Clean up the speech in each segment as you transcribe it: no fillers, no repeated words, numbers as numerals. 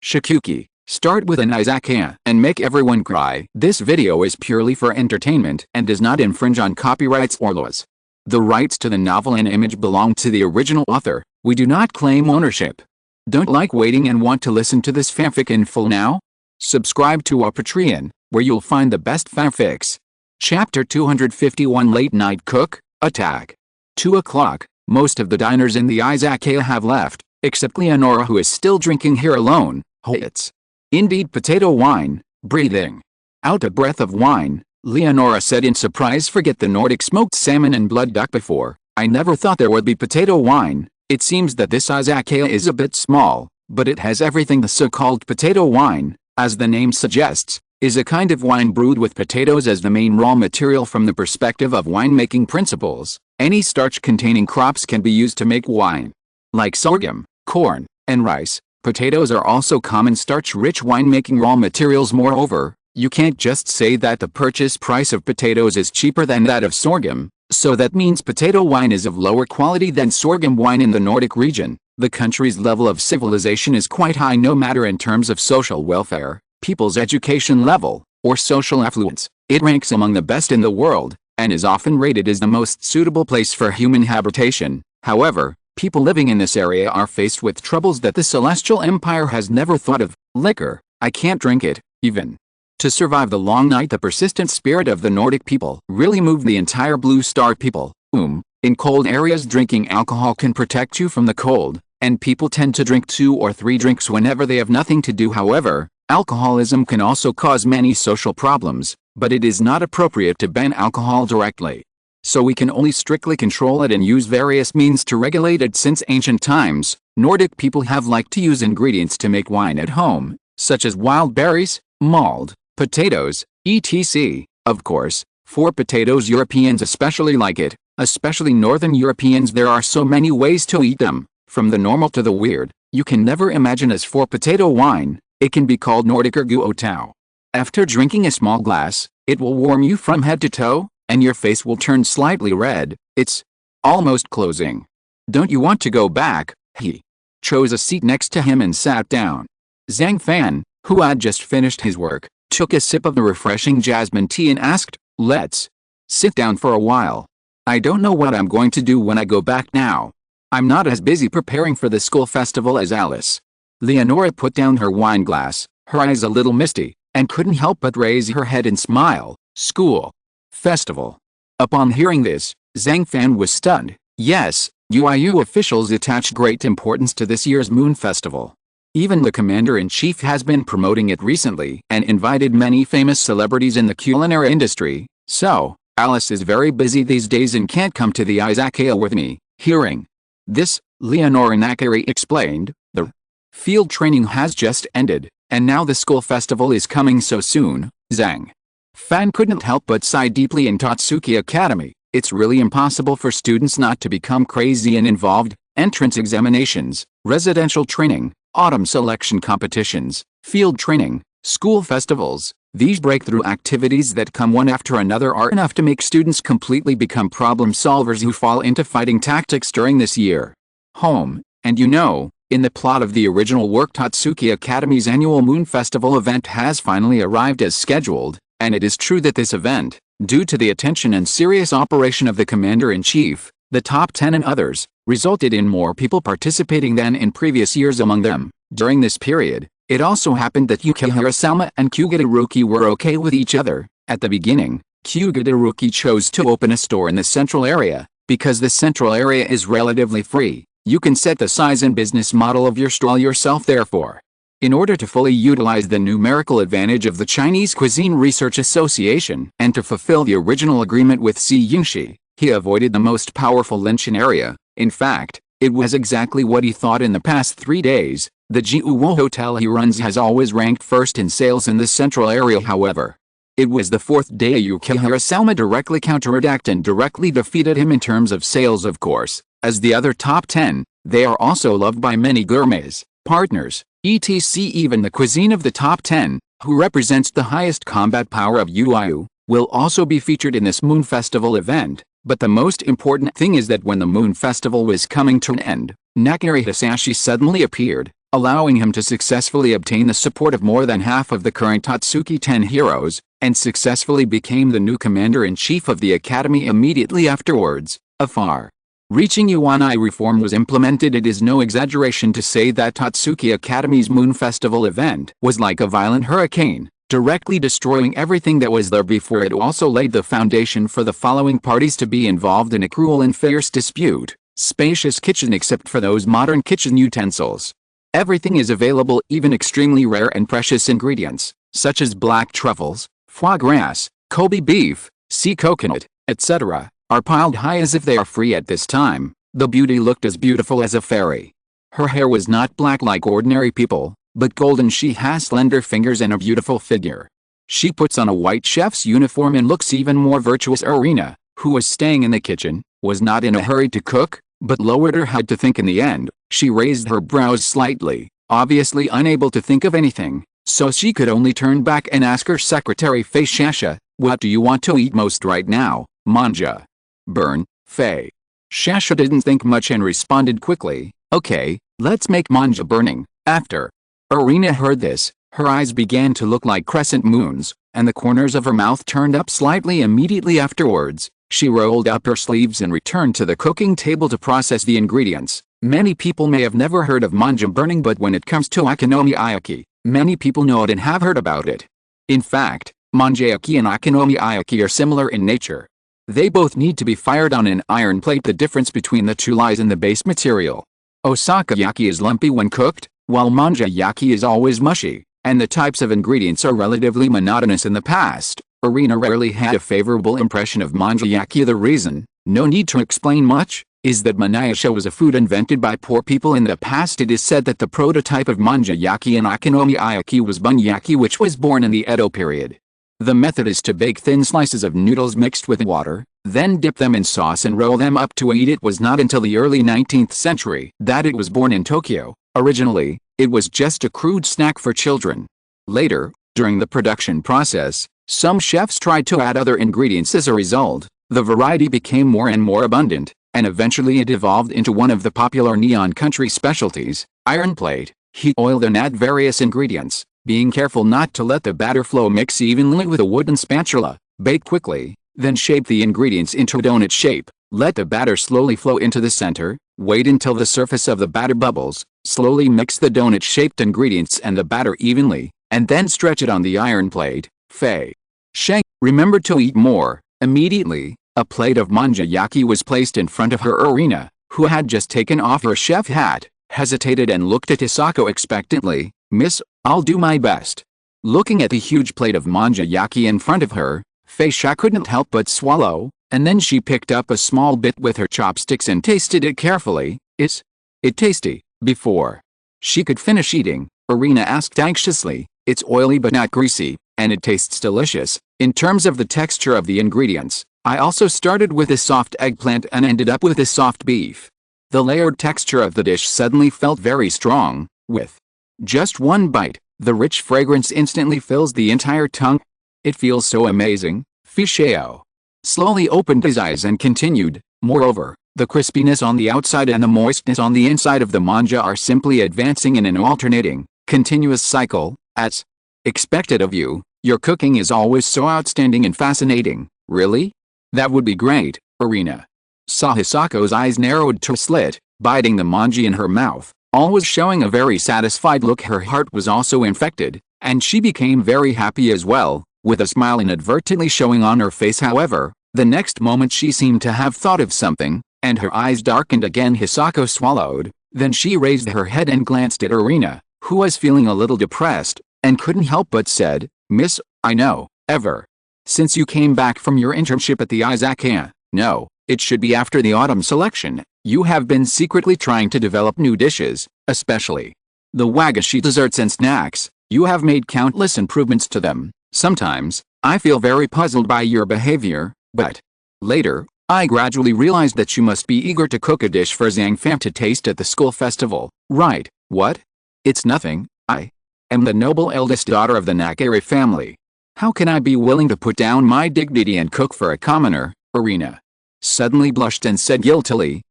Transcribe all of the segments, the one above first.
Shikuki, start with an Izakaya and make everyone cry. This video is purely for entertainment and does not infringe on copyrights or laws. The rights to the novel and image belong to the original author. We do not claim ownership. Don't like waiting and want to listen to this fanfic in full now? Subscribe to our Patreon, where you'll find the best fanfics. Chapter 251 Late Night Cook, Attack. 2 o'clock, most of the diners in the Izakaya have left, except Leonora, who is still drinking here alone. It's indeed potato wine. Breathing out a breath of wine, Leonora said in surprise. Forget the Nordic smoked salmon and blood duck before. I never thought there would be potato wine. It seems that this Izakaya is a bit small, but it has everything. The so-called potato wine, as the name suggests, is a kind of wine brewed with potatoes as the main raw material. From the perspective of winemaking principles, any starch-containing crops can be used to make wine. Like sorghum, corn, and rice, potatoes are also common starch-rich winemaking raw materials. Moreover, you can't just say that the purchase price of potatoes is cheaper than that of sorghum, so that means potato wine is of lower quality than sorghum wine. In the Nordic region, the country's level of civilization is quite high, no matter in terms of social welfare, people's education level, or social affluence. It ranks among the best in the world, and is often rated as the most suitable place for human habitation. However, people living in this area are faced with troubles that the Celestial Empire has never thought of. Liquor, I can't drink it, even. To survive the long night, the persistent spirit of the Nordic people really moved the entire Blue Star people. In cold areas, drinking alcohol can protect you from the cold, and people tend to drink 2 or 3 drinks whenever they have nothing to do. However, alcoholism can also cause many social problems, but it is not appropriate to ban alcohol directly. So we can only strictly control it and use various means to regulate it. Since ancient times, Nordic people have liked to use ingredients to make wine at home, such as wild berries, malt, potatoes, etc. Of course, for potatoes, Europeans especially like it, especially Northern Europeans. There are so many ways to eat them, from the normal to the weird, you can never imagine. As for potato wine, it can be called Nordic or guotao. After drinking a small glass, it will warm you from head to toe, and your face will turn slightly red. It's almost closing. Don't you want to go back? He chose a seat next to him and sat down. Zhang Fan, who had just finished his work, took a sip of the refreshing jasmine tea and asked, "Let's sit down for a while. I don't know what I'm going to do when I go back now. I'm not as busy preparing for the school festival as Alice." Leonora put down her wine glass, her eyes a little misty, and couldn't help but raise her head and smile. School festival. Upon hearing this, Zhang Fan was stunned. Yes, UIU officials attached great importance to this year's Moon Festival. Even the commander-in-chief has been promoting it recently and invited many famous celebrities in the culinary industry. So, Alice is very busy these days and can't come to the Izakaya with me. Hearing this, Leonora Nakari explained, the field training has just ended, and now the school festival is coming so soon. Zhang Fan couldn't help but sigh deeply. In Tatsuki Academy, it's really impossible for students not to become crazy and involved. Entrance examinations, residential training, autumn selection competitions, field training, school festivals, these breakthrough activities that come one after another are enough to make students completely become problem solvers who fall into fighting tactics during this year. Home, and in the plot of the original work, Tatsuki Academy's annual Moon Festival event has finally arrived as scheduled, and it is true that this event, due to the attention and serious operation of the commander-in-chief, the top 10 and others, resulted in more people participating than in previous years. Among them, during this period, it also happened that Yukihira Salma and Kugadaruki were okay with each other. At the beginning, Kugadaruki chose to open a store in the central area, because the central area is relatively free. You can set the size and business model of your stall yourself. Therefore, in order to fully utilize the numerical advantage of the Chinese Cuisine Research Association and to fulfill the original agreement with Si Yingxi, he avoided the most powerful Linshan area. In fact, it was exactly what he thought. In the past 3 days, the Jiuwo hotel he runs has always ranked first in sales in the central area. However, it was the 4th day Yukihira Salma directly counterattacked and directly defeated him in terms of sales. Of course, as the other top 10, they are also loved by many gourmets, partners, etc. Even the cuisine of the top 10, who represents the highest combat power of UIU, will also be featured in this Moon Festival event. But the most important thing is that when the Moon Festival was coming to an end, Nakari Hisashi suddenly appeared. allowing him to successfully obtain the support of more than half of the current Totsuki 10 heroes, and successfully became the new commander-in-chief of the academy immediately afterwards. A far-reaching Yuan-I reform was implemented. It is no exaggeration to say that Totsuki Academy's Moon Festival event was like a violent hurricane, directly destroying everything that was there before. It also laid the foundation for the following parties to be involved in a cruel and fierce dispute: spacious kitchen except for those modern kitchen utensils. Everything is available, even extremely rare and precious ingredients, such as black truffles, foie gras, Kobe beef, sea coconut, etc., are piled high as if they are free at this time. The beauty looked as beautiful as a fairy. Her hair was not black like ordinary people, but golden. She has slender fingers and a beautiful figure. She puts on a white chef's uniform and looks even more virtuous. Irina, who was staying in the kitchen, was not in a hurry to cook, but lowered her head to think. In the end, she raised her brows slightly, obviously unable to think of anything, so she could only turn back and ask her secretary Fei Shasha, "What do you want to eat most right now, Manja?" "Burn, Fei." Shasha didn't think much and responded quickly, "Okay, let's make manja burning." After Irina heard this, her eyes began to look like crescent moons, and the corners of her mouth turned up slightly. Immediately afterwards, she rolled up her sleeves and returned to the cooking table to process the ingredients. Many people may have never heard of manja burning, but when it comes to okonomiyaki, many people know it and have heard about it. In fact, manjayaki and okonomiyaki are similar in nature. They both need to be fired on an iron plate. The difference between the two lies in the base material. Osaka-yaki is lumpy when cooked, while manja-yaki is always mushy, and the types of ingredients are relatively monotonous. In the past, Irina rarely had a favorable impression of manja-yaki. The reason, no need to explain much, is that manayasha was a food invented by poor people in the past. It is said that the prototype of manja-yaki and okonomiyaki was bun-yaki, which was born in the Edo period. The method is to bake thin slices of noodles mixed with water, then dip them in sauce and roll them up to eat. It was not until the early 19th century that it was born in Tokyo. Originally, it was just a crude snack for children. Later, during the production process, some chefs tried to add other ingredients. As a result, the variety became more and more abundant, and eventually it evolved into one of the popular Nihon country specialties: iron plate, heat oil, then add various ingredients, being careful not to let the batter flow. Mix evenly with a wooden spatula, bake quickly, then shape the ingredients into a donut shape. Let the batter slowly flow into the center, wait until the surface of the batter bubbles, slowly mix the donut-shaped ingredients and the batter evenly, and then stretch it on the iron plate. Fei Sheng remembered to eat more. Immediately, a plate of manja-yaki was placed in front of her. Irina, who had just taken off her chef hat, hesitated and looked at Hisako expectantly. "Miss, I'll do my best." Looking at the huge plate of manja-yaki in front of her, Fei Sha couldn't help but swallow, and then she picked up a small bit with her chopsticks and tasted it carefully. "Is it tasty?" Before she could finish eating, Irina asked anxiously. "It's oily but not greasy, and it tastes delicious. In terms of the texture of the ingredients, I also started with a soft eggplant and ended up with a soft beef." The layered texture of the dish suddenly felt very strong. With just one bite, the rich fragrance instantly fills the entire tongue. "It feels so amazing." Fishao slowly opened his eyes and continued, "Moreover, the crispiness on the outside and the moistness on the inside of the manja are simply advancing in an alternating, continuous cycle. As expected of you, your cooking is always so outstanding and fascinating." "Really? That would be great." Irina saw Hisako's eyes narrowed to a slit, biting the manji in her mouth, always showing a very satisfied look. Her heart was also infected, and she became very happy as well, with a smile inadvertently showing on her face. However, the next moment she seemed to have thought of something, and her eyes darkened again. Hisako swallowed, then she raised her head and glanced at Irina, who was feeling a little depressed, and couldn't help but said, "Miss, I know, ever since you came back from your internship at the Izakaya, no, it should be after the autumn selection, you have been secretly trying to develop new dishes, especially the wagashi desserts and snacks. You have made countless improvements to them. Sometimes, I feel very puzzled by your behavior, but later, I gradually realized that you must be eager to cook a dish for Zhang Fan to taste at the school festival, right?" "What? It's nothing. I am the noble eldest daughter of the Nakari family. How can I be willing to put down my dignity and cook for a commoner?" Irina suddenly blushed and said guiltily,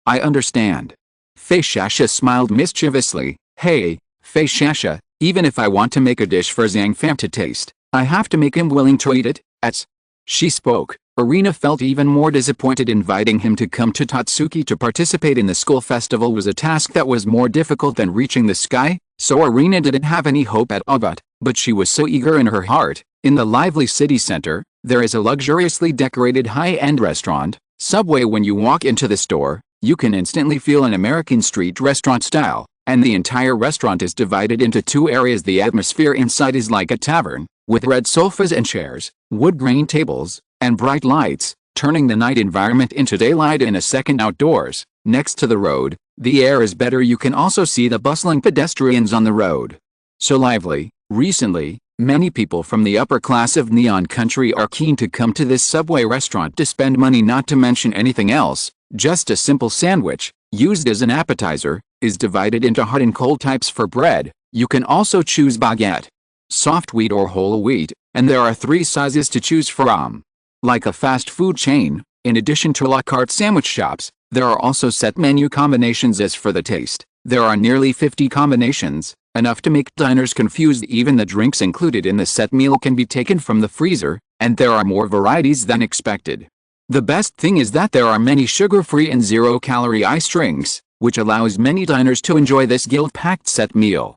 "I understand." Fei Shasha smiled mischievously, Hey, Fei Shasha, even if I want to make a dish for Zhang Fan to taste, I have to make him willing to eat it. As she spoke, Irina felt even more disappointed. Inviting him to come to Tatsuki to participate in the school festival was a task that was more difficult than reaching the sky, so Irina didn't have any hope at all. But she was so eager in her heart. In the lively city center, there is a luxuriously decorated high-end restaurant, Subway. When you walk into the store, you can instantly feel an American street restaurant style, and the entire restaurant is divided into two areas. The atmosphere inside is like a tavern, with red sofas and chairs, wood grain tables, and bright lights, turning the night environment into daylight in a second. Outdoors, next to the road, the air is better. You can also see the bustling pedestrians on the road. So lively. Recently, many people from the upper class of Neon Country are keen to come to this Subway restaurant to spend money. Not to mention anything else. Just a simple sandwich, used as an appetizer, is divided into hot and cold types. For bread, you can also choose baguette, soft wheat or whole wheat, and there are 3 sizes to choose from. Like a fast food chain, in addition to la carte sandwich shops, there are also set menu combinations. As for the taste, there are nearly 50 combinations, enough to make diners confused. Even the drinks included in the set meal can be taken from the freezer, and there are more varieties than expected. The best thing is that there are many sugar-free and zero-calorie ice drinks, which allows many diners to enjoy this guilt-packed set meal.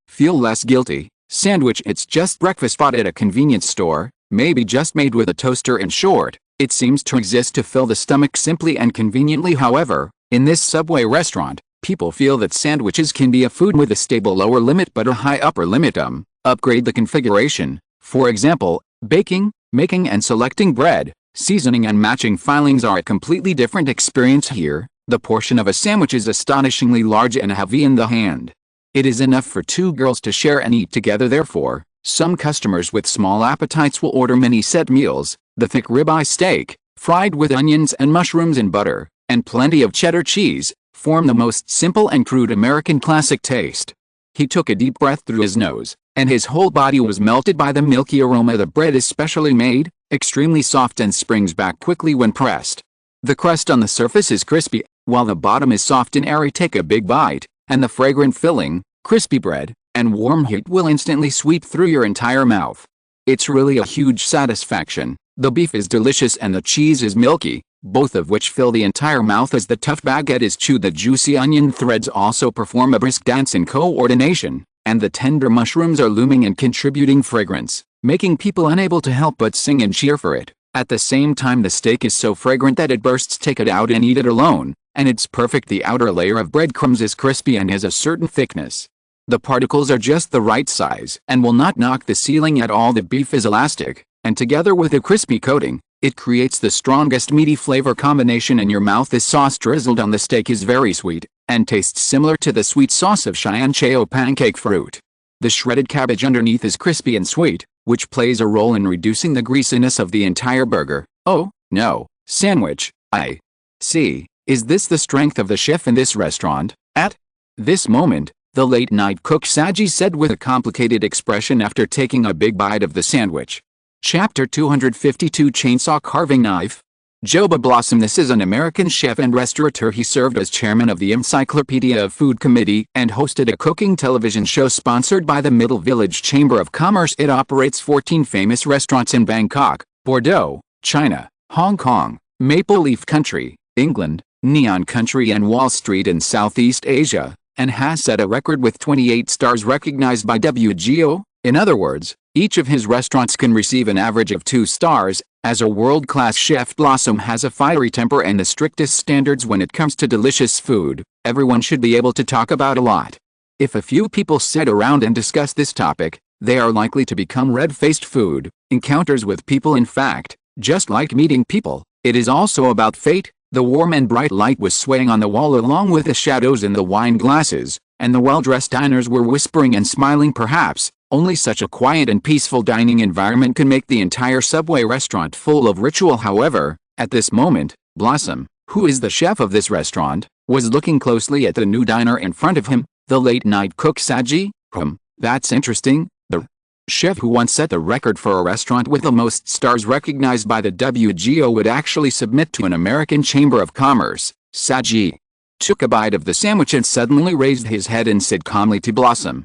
Feel less guilty. Sandwich. It's just breakfast bought at a convenience store, maybe just made with a toaster. In short, it seems to exist to fill the stomach simply and conveniently. However, in this Subway restaurant, people feel that sandwiches can be a food with a stable lower limit but a high upper limit. Upgrade the configuration. For example, baking, making and selecting bread, seasoning and matching fillings are a completely different experience here. The portion of a sandwich is astonishingly large and heavy in the hand. It is enough for 2 girls to share and eat together. Therefore, some customers with small appetites will order mini set meals. The thick ribeye steak, fried with onions and mushrooms and butter, and plenty of cheddar cheese, form the most simple and crude American classic taste. He took a deep breath through his nose, and his whole body was melted by the milky aroma. The bread is specially made, extremely soft and springs back quickly when pressed. The crust on the surface is crispy, while the bottom is soft and airy. Take a big bite, and the fragrant filling, crispy bread, and warm heat will instantly sweep through your entire mouth. It's really a huge satisfaction. The beef is delicious and the cheese is milky, both of which fill the entire mouth as the tough baguette is chewed. The juicy onion threads also perform a brisk dance in coordination, and the tender mushrooms are looming and contributing fragrance, making people unable to help but sing and cheer for it. At the same time, the steak is so fragrant that it bursts. Take it out and eat it alone, and it's perfect. The outer layer of breadcrumbs is crispy and has a certain thickness. The particles are just the right size and will not knock the ceiling at all. The beef is elastic, and together with a crispy coating, it creates the strongest meaty flavor combination in your mouth. This sauce drizzled on the steak is very sweet, and tastes similar to the sweet sauce of Cheyenne pancake fruit. The shredded cabbage underneath is crispy and sweet, which plays a role in reducing the greasiness of the entire burger. Oh, no, sandwich, I see. Is this the strength of the chef in this restaurant? At this moment, the late-night cook Saji said with a complicated expression after taking a big bite of the sandwich. Chapter 252 Chainsaw Carving Knife. Joba Blossom. This is an American chef and restaurateur. He served as chairman of the Encyclopedia of Food Committee and hosted a cooking television show sponsored by the Middle Village Chamber of Commerce. It operates 14 famous restaurants in Bangkok, Bordeaux, China, Hong Kong, Maple Leaf Country, England, Neon Country and Wall Street in Southeast Asia, and has set a record with 28 stars recognized by WGO. In other words, each of his restaurants can receive an average of 2 stars. As a world-class chef, Blossom has a fiery temper and the strictest standards when it comes to delicious food. Everyone should be able to talk about a lot. If a few people sit around and discuss this topic, they are likely to become red-faced food encounters with people. In fact, just like meeting people, it is also about fate. The warm and bright light was swaying on the wall along with the shadows in the wine glasses, and the well-dressed diners were whispering and smiling. Perhaps only such a quiet and peaceful dining environment can make the entire Subway restaurant full of ritual. However, at this moment, Blossom, who is the chef of this restaurant, was looking closely at the new diner in front of him, the late-night cook Saji. That's interesting. The chef who once set the record for a restaurant with the most stars recognized by the WGO would actually submit to an American Chamber of Commerce. Saji took a bite of the sandwich and suddenly raised his head and said calmly to Blossom,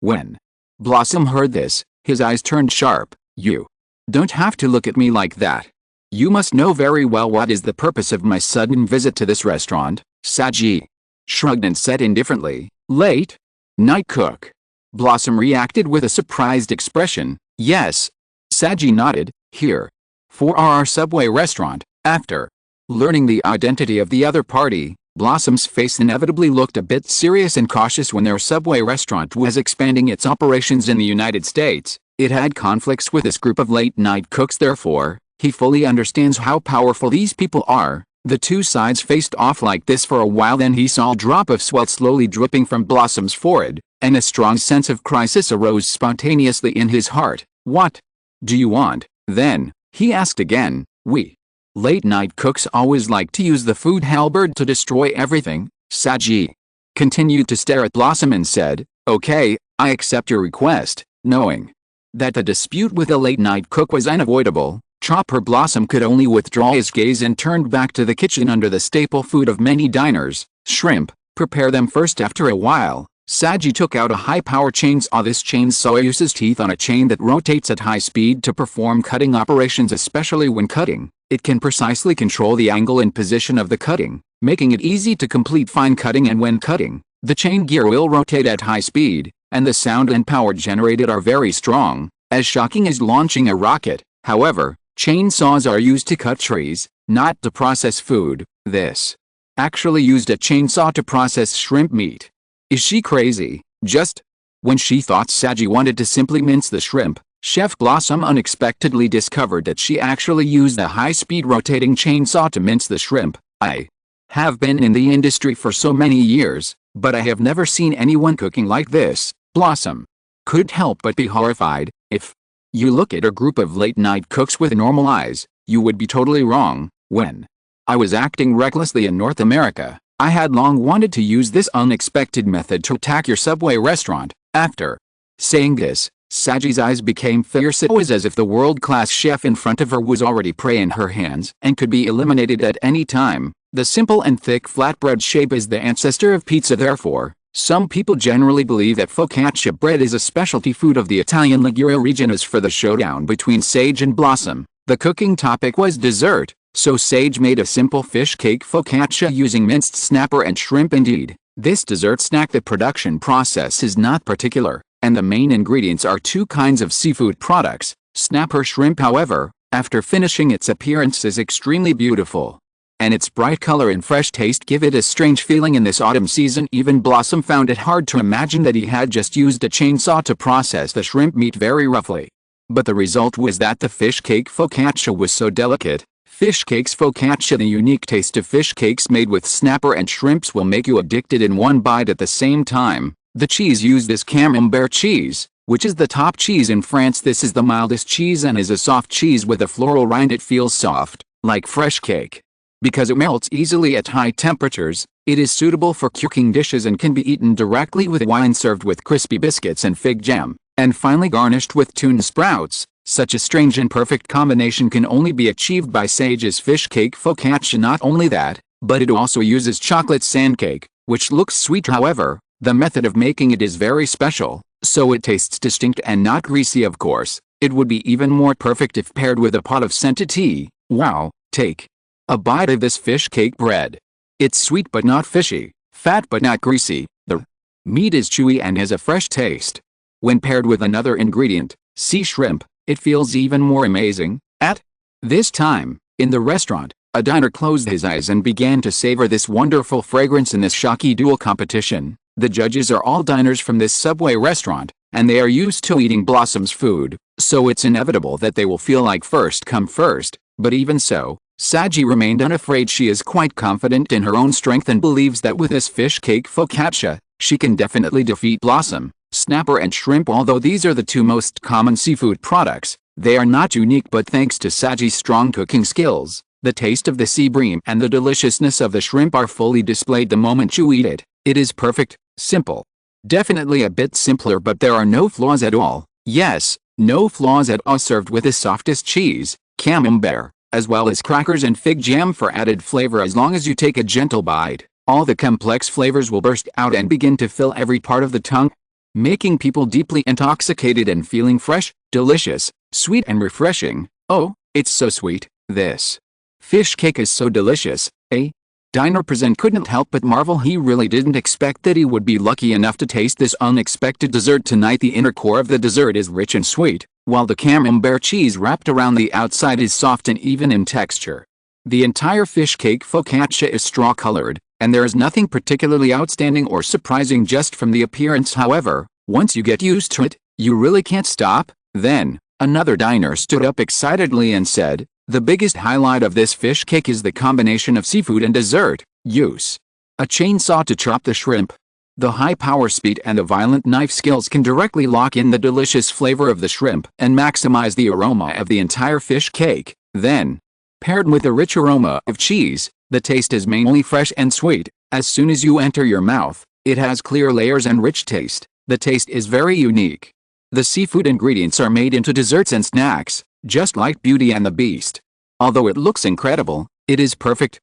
When Blossom heard this, his eyes turned sharp. You don't have to look at me like that. You must know very well what is the purpose of my sudden visit to this restaurant. Saji shrugged and said indifferently, late night cook. Blossom reacted with a surprised expression. Yes. Saji nodded. Here. For our subway restaurant. After learning the identity of the other party, Blossom's face inevitably looked a bit serious and cautious when their subway restaurant was expanding its operations in the United States. It had conflicts with this group of late-night cooks, therefore, he fully understands how powerful these people are. The two sides faced off like this for a while, then he saw a drop of sweat slowly dripping from Blossom's forehead, and a strong sense of crisis arose spontaneously in his heart. What do you want, then? He asked again. We late-night cooks always like to use the food halberd to destroy everything. Saji continued to stare at Blossom and said, okay, I accept your request. Knowing that the dispute with the late-night cook was unavoidable, Chopper Blossom could only withdraw his gaze and turned back to the kitchen under the staple food of many diners, shrimp. Prepare them first. After a while, Saji took out a high-power chainsaw. This chainsaw uses teeth on a chain that rotates at high speed to perform cutting operations, especially when cutting. It can precisely control the angle and position of the cutting, making it easy to complete fine cutting. And when cutting, the chain gear will rotate at high speed, and the sound and power generated are very strong, as shocking as launching a rocket. However, chainsaws are used to cut trees, not to process food. This actually used a chainsaw to process shrimp meat. Is she crazy? Just when she thought Saji wanted to simply mince the shrimp, Chef Blossom unexpectedly discovered that she actually used a high-speed rotating chainsaw to mince the shrimp. I have been in the industry for so many years, but I have never seen anyone cooking like this. Blossom couldn't help but be horrified. If you look at a group of late-night cooks with normal eyes, you would be totally wrong. When I was acting recklessly in North America, I had long wanted to use this unexpected method to attack your subway restaurant. After saying this, Saji's eyes became fierce. It was as if the world-class chef in front of her was already prey in her hands and could be eliminated at any time. The simple and thick flatbread shape is the ancestor of pizza. Therefore, some people generally believe that focaccia bread is a specialty food of the Italian Liguria region. As for the showdown between Sage and Blossom, the cooking topic was dessert, so Sage made a simple fish cake focaccia using minced snapper and shrimp. Indeed, this dessert snack, the production process is not particular, and the main ingredients are two kinds of seafood products. Snapper shrimp, however, after finishing, its appearance is extremely beautiful, and its bright color and fresh taste give it a strange feeling in this autumn season. Even Blossom found it hard to imagine that he had just used a chainsaw to process the shrimp meat very roughly. But the result was that the fish cake focaccia was so delicate. Fish cakes focaccia. The unique taste of fish cakes made with snapper and shrimps will make you addicted in one bite at the same time. The cheese used is camembert cheese, which is the top cheese in France. This is the mildest cheese and is a soft cheese with a floral rind. It feels soft, like fresh cake. Because it melts easily at high temperatures, it is suitable for cooking dishes and can be eaten directly with wine, served with crispy biscuits and fig jam, and finally garnished with tuna sprouts. Such a strange and perfect combination can only be achieved by Sage's fish cake focaccia. Not only that, but it also uses chocolate sand cake, which looks sweet. However, the method of making it is very special, so it tastes distinct and not greasy. Of course, it would be even more perfect if paired with a pot of scented tea. Wow, take a bite of this fish cake bread. It's sweet but not fishy, fat but not greasy. The meat is chewy and has a fresh taste. When paired with another ingredient, sea shrimp, it feels even more amazing. At this time, in the restaurant, a diner closed his eyes and began to savor this wonderful fragrance in this shocky duel competition. The judges are all diners from this subway restaurant, and they are used to eating Blossom's food, so it's inevitable that they will feel like first come first. But even so, Saji remained unafraid. She is quite confident in her own strength and believes that with this fish cake focaccia, she can definitely defeat Blossom. Snapper and shrimp, although these are the two most common seafood products, they are not unique. But thanks to Saji's strong cooking skills, the taste of the sea bream and the deliciousness of the shrimp are fully displayed the moment you eat it. It is perfect, simple. Definitely a bit simpler, but there are no flaws at all. Yes, no flaws at all. Served with the softest cheese, camembert, as well as crackers and fig jam for added flavor. As long as you take a gentle bite, All the complex flavors will burst out and begin to fill every part of the tongue, making people deeply intoxicated and feeling fresh, delicious, sweet and refreshing. Oh, it's so sweet. This fish cake is so delicious. A diner present couldn't help but marvel. He really didn't expect that he would be lucky enough to taste this unexpected dessert tonight. The inner core of the dessert is rich and sweet, while the camembert cheese wrapped around the outside is soft and even in texture. The entire fish cake focaccia is straw-colored, and there is nothing particularly outstanding or surprising just from the appearance. However, once you get used to it, you really can't stop. Then, another diner stood up excitedly and said, "The biggest highlight of this fish cake is the combination of seafood and dessert. Use a chainsaw to chop the shrimp. The high power speed and the violent knife skills can directly lock in the delicious flavor of the shrimp and maximize the aroma of the entire fish cake. Then, paired with the rich aroma of cheese, the taste is mainly fresh and sweet. As soon as you enter your mouth, it has clear layers and rich taste. The taste is very unique. The seafood ingredients are made into desserts and snacks, just like Beauty and the Beast. Although it looks incredible, it is perfect.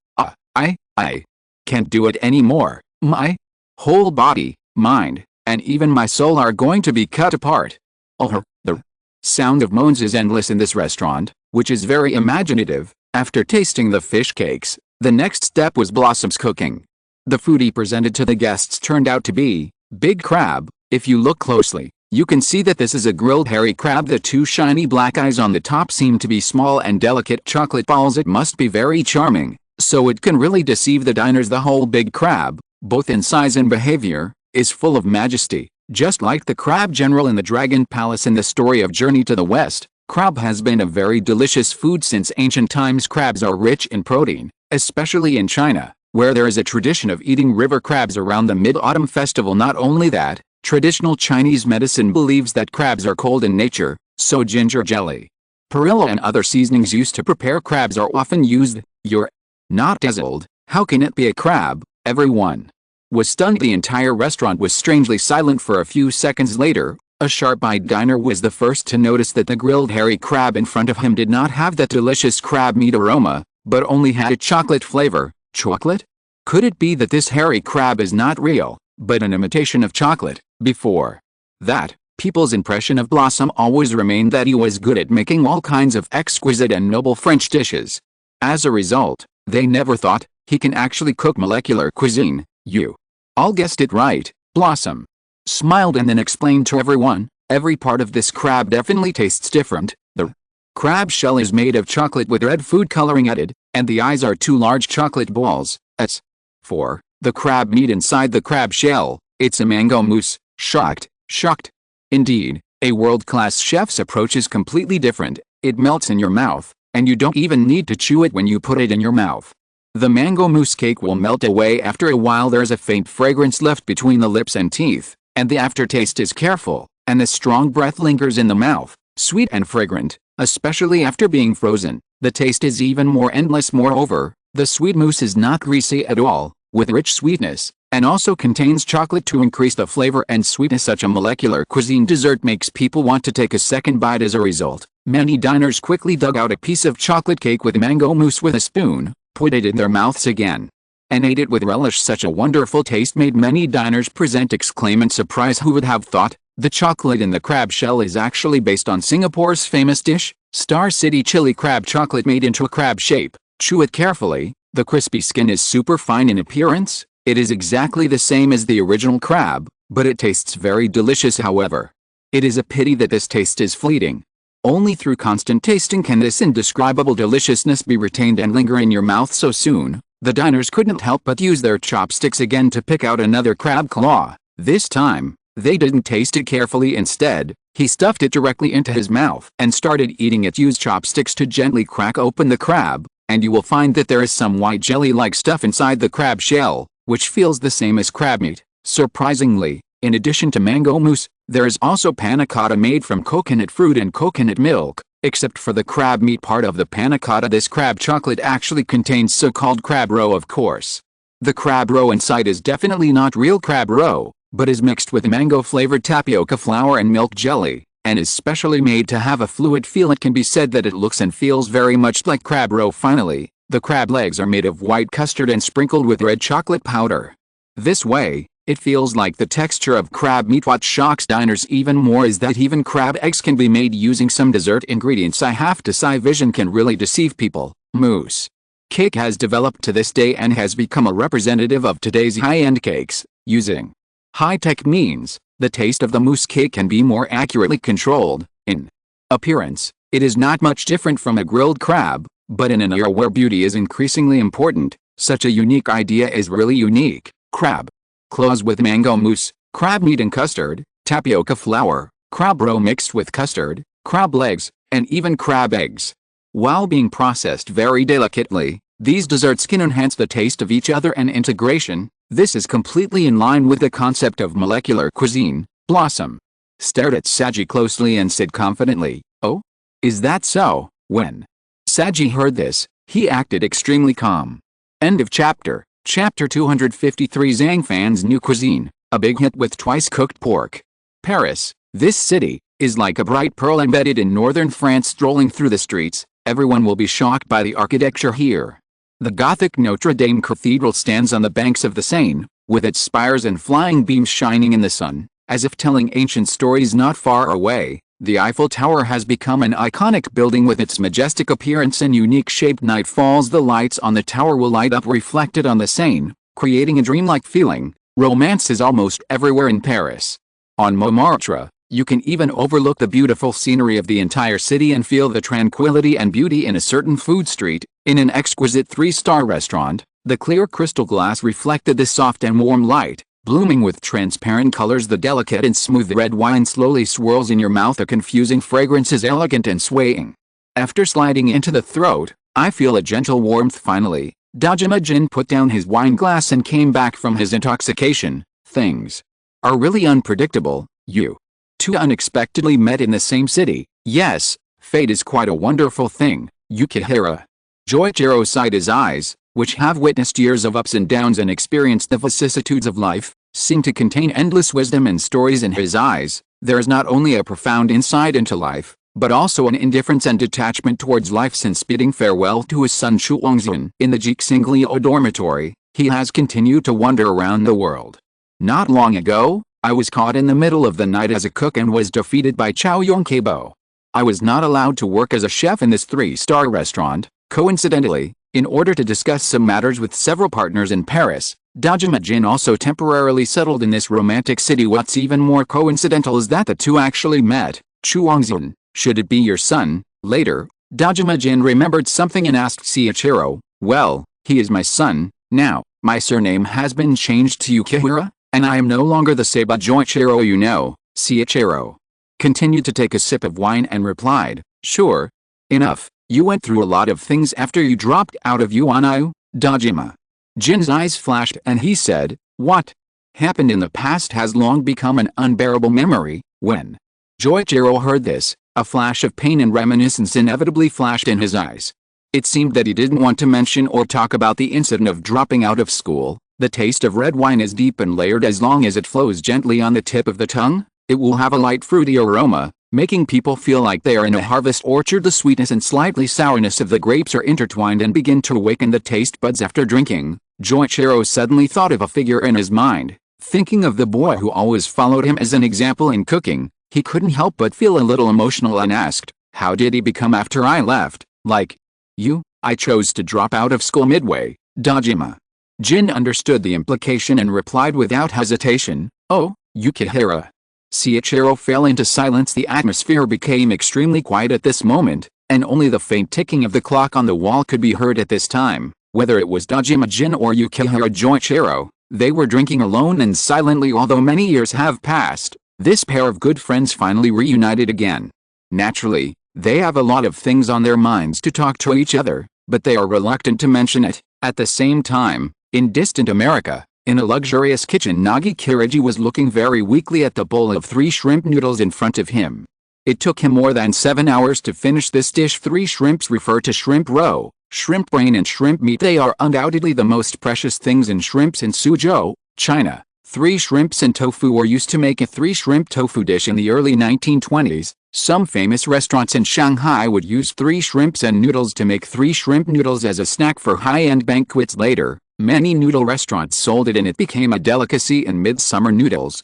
I can't do it anymore. My whole body, mind, and even my soul are going to be cut apart." The sound of moans is endless in this restaurant, which is very imaginative. After tasting the fish cakes, the next step was Blossom's cooking. The food he presented to the guests turned out to be big crab. If you look closely, you can see that this is a grilled hairy crab. The two shiny black eyes on the top seem to be small and delicate chocolate balls. It must be very charming, so it can really deceive the diners. The whole big crab, both in size and behavior, is full of majesty. Just like the crab general in the Dragon Palace in the story of Journey to the West, crab has been a very delicious food since ancient times. Crabs are rich in protein, especially in China, where there is a tradition of eating river crabs around the Mid-Autumn Festival. Not only that, traditional Chinese medicine believes that crabs are cold in nature, so ginger jelly, perilla and other seasonings used to prepare crabs are often used. "You're not dazzled? How can it be a crab?" Everyone was stunned. The entire restaurant was strangely silent for a few seconds. Later, a sharp-eyed diner was the first to notice that the grilled hairy crab in front of him did not have that delicious crab meat aroma, but only had a chocolate flavor. Chocolate? Could it be that this hairy crab is not real, but an imitation of chocolate? Before that, people's impression of Blossom always remained that he was good at making all kinds of exquisite and noble French dishes. As a result, they never thought he can actually cook molecular cuisine. "You all guessed it right." Blossom smiled and then explained to everyone, "Every part of this crab definitely tastes different. The crab shell is made of chocolate with red food coloring added, and the eyes are two large chocolate balls. As for the crab meat inside the crab shell, it's a mango mousse." Shocked. Indeed, a world-class chef's approach is completely different. It melts in your mouth, and you don't even need to chew it when you put it in your mouth. The mango mousse cake will melt away after a while. There's a faint fragrance left between the lips and teeth, and the aftertaste is careful, and the strong breath lingers in the mouth, sweet and fragrant, especially after being frozen. The taste is even more endless. Moreover, the sweet mousse is not greasy at all, with rich sweetness, and also contains chocolate to increase the flavor and sweetness. Such a molecular cuisine dessert makes people want to take a second bite. As a result, many diners quickly dug out a piece of chocolate cake with mango mousse with a spoon, put it in their mouths again, and ate it with relish. Such a wonderful taste made many diners present exclaim in surprise. Who would have thought? The chocolate in the crab shell is actually based on Singapore's famous dish, Star City chili crab. Chocolate made into a crab shape. Chew it carefully. The crispy skin is super fine in appearance. It is exactly the same as the original crab, but it tastes very delicious. However, it is a pity that this taste is fleeting. Only through constant tasting can this indescribable deliciousness be retained and linger in your mouth so soon. The diners couldn't help but use their chopsticks again to pick out another crab claw. This time, they didn't taste it carefully. Instead, he stuffed it directly into his mouth and started eating it. Use chopsticks to gently crack open the crab, and you will find that there is some white jelly-like stuff inside the crab shell, which feels the same as crab meat. Surprisingly, in addition to mango mousse, there is also panna cotta made from coconut fruit and coconut milk. Except for the crab meat part of the panna cotta, this crab chocolate actually contains so-called crab roe. Of course, the crab roe inside is definitely not real crab roe, but is mixed with mango-flavored tapioca flour and milk jelly, and is specially made to have a fluid feel. It can be said that it looks and feels very much like crab roe. Finally, The crab legs are made of white custard and sprinkled with red chocolate powder. This way, it feels like the texture of crab meat. What shocks diners even more is that even crab eggs can be made using some dessert ingredients. I have to say, vision can really deceive people. Mousse cake has developed to this day and has become a representative of today's high-end cakes. Using high-tech means, the taste of the mousse cake can be more accurately controlled. In appearance, it is not much different from a grilled crab, but in an era where beauty is increasingly important, such a unique idea is really unique. Crab claws with mango mousse, crab meat and custard, tapioca flour, crab roe mixed with custard, crab legs, and even crab eggs. While being processed very delicately, these desserts can enhance the taste of each other and integration. This is completely in line with the concept of molecular cuisine. Blossom stared at Saji closely and said confidently, "Oh? Is that so?" When Saji heard this, he acted extremely calm. End of chapter. Chapter 253. Zhang Fan's new cuisine, a big hit with twice-cooked pork. Paris, this city, is like a bright pearl embedded in northern France. Strolling through the streets, everyone will be shocked by the architecture here. The Gothic Notre Dame Cathedral stands on the banks of the Seine, with its spires and flying beams shining in the sun, as if telling ancient stories not far away. The Eiffel Tower has become an iconic building with its majestic appearance and unique shape. Night falls, the lights on the tower will light up reflected on the Seine, creating a dreamlike feeling. Romance is almost everywhere in Paris. On Montmartre, you can even overlook the beautiful scenery of the entire city and feel the tranquility and beauty in a certain food street. In an exquisite 3-star restaurant, the clear crystal glass reflected the soft and warm light. Blooming with transparent colors, the delicate and smooth red wine slowly swirls in your mouth. A confusing fragrance is elegant and swaying. After sliding into the throat, I feel a gentle warmth. Finally, Dajima Jin put down his wine glass and came back from his intoxication. Things are really unpredictable. You two unexpectedly met in the same city. Yes, fate is quite a wonderful thing. Yukihira Joichiro sighed. His eyes, which have witnessed years of ups and downs and experienced the vicissitudes of life, seem to contain endless wisdom and stories. In his eyes, there is not only a profound insight into life, but also an indifference and detachment towards life. Since bidding farewell to his son Shuangzhen in the Jixingliao dormitory, he has continued to wander around the world. Not long ago, I was caught in the middle of the night as a cook and was defeated by Chow Yongkebo. I was not allowed to work as a chef in this 3-star restaurant. Coincidentally, in order to discuss some matters with several partners in Paris, Dajima Jin also temporarily settled in this romantic city. What's even more coincidental is that the two actually met. Chuangzhen, should it be your son? Later, Dajima Jin remembered something and asked Seiichiro, "Well, he is my son, now. My surname has been changed to Yukihira, and I am no longer the Seiba Joichiro you know." Seiichiro continued to take a sip of wine and replied, "Sure enough. You went through a lot of things after you dropped out of Yuanyu." Dajima Jin's eyes flashed and he said, "What happened in the past has long become an unbearable memory." When Joichiro heard this, a flash of pain and reminiscence inevitably flashed in his eyes. It seemed that he didn't want to mention or talk about the incident of dropping out of school. The taste of red wine is deep and layered. As long as it flows gently on the tip of the tongue, it will have a light fruity aroma, making people feel like they are in a harvest orchard. The sweetness and slightly sourness of the grapes are intertwined and begin to awaken the taste buds. After drinking, Joichiro suddenly thought of a figure in his mind. Thinking of the boy who always followed him as an example in cooking, he couldn't help but feel a little emotional and asked, "How did he become after I left?" "Like you, I chose to drop out of school midway." Dajima Jin understood the implication and replied without hesitation, "Oh, Yukihira." Seiichiro fell into silence. The atmosphere became extremely quiet at this moment, and only the faint ticking of the clock on the wall could be heard at this time. Whether it was Dajima Jin or Yukihira Joichiro, they were drinking alone and silently. Although many years have passed, this pair of good friends finally reunited again. Naturally, they have a lot of things on their minds to talk to each other, but they are reluctant to mention it. At the same time, in distant America, in a luxurious kitchen, Nagi Kiriji was looking very weakly at the bowl of 3 shrimp noodles in front of him. It took him more than 7 hours to finish this dish. 3 shrimps refer to shrimp roe, shrimp brain and shrimp meat. They are undoubtedly the most precious things in shrimps in Suzhou, China. 3 shrimps and tofu were used to make a 3 shrimp tofu dish in the early 1920s. Some famous restaurants in Shanghai would use 3 shrimps and noodles to make 3 shrimp noodles as a snack for high-end banquets later. Many noodle restaurants sold it and it became a delicacy in midsummer noodles.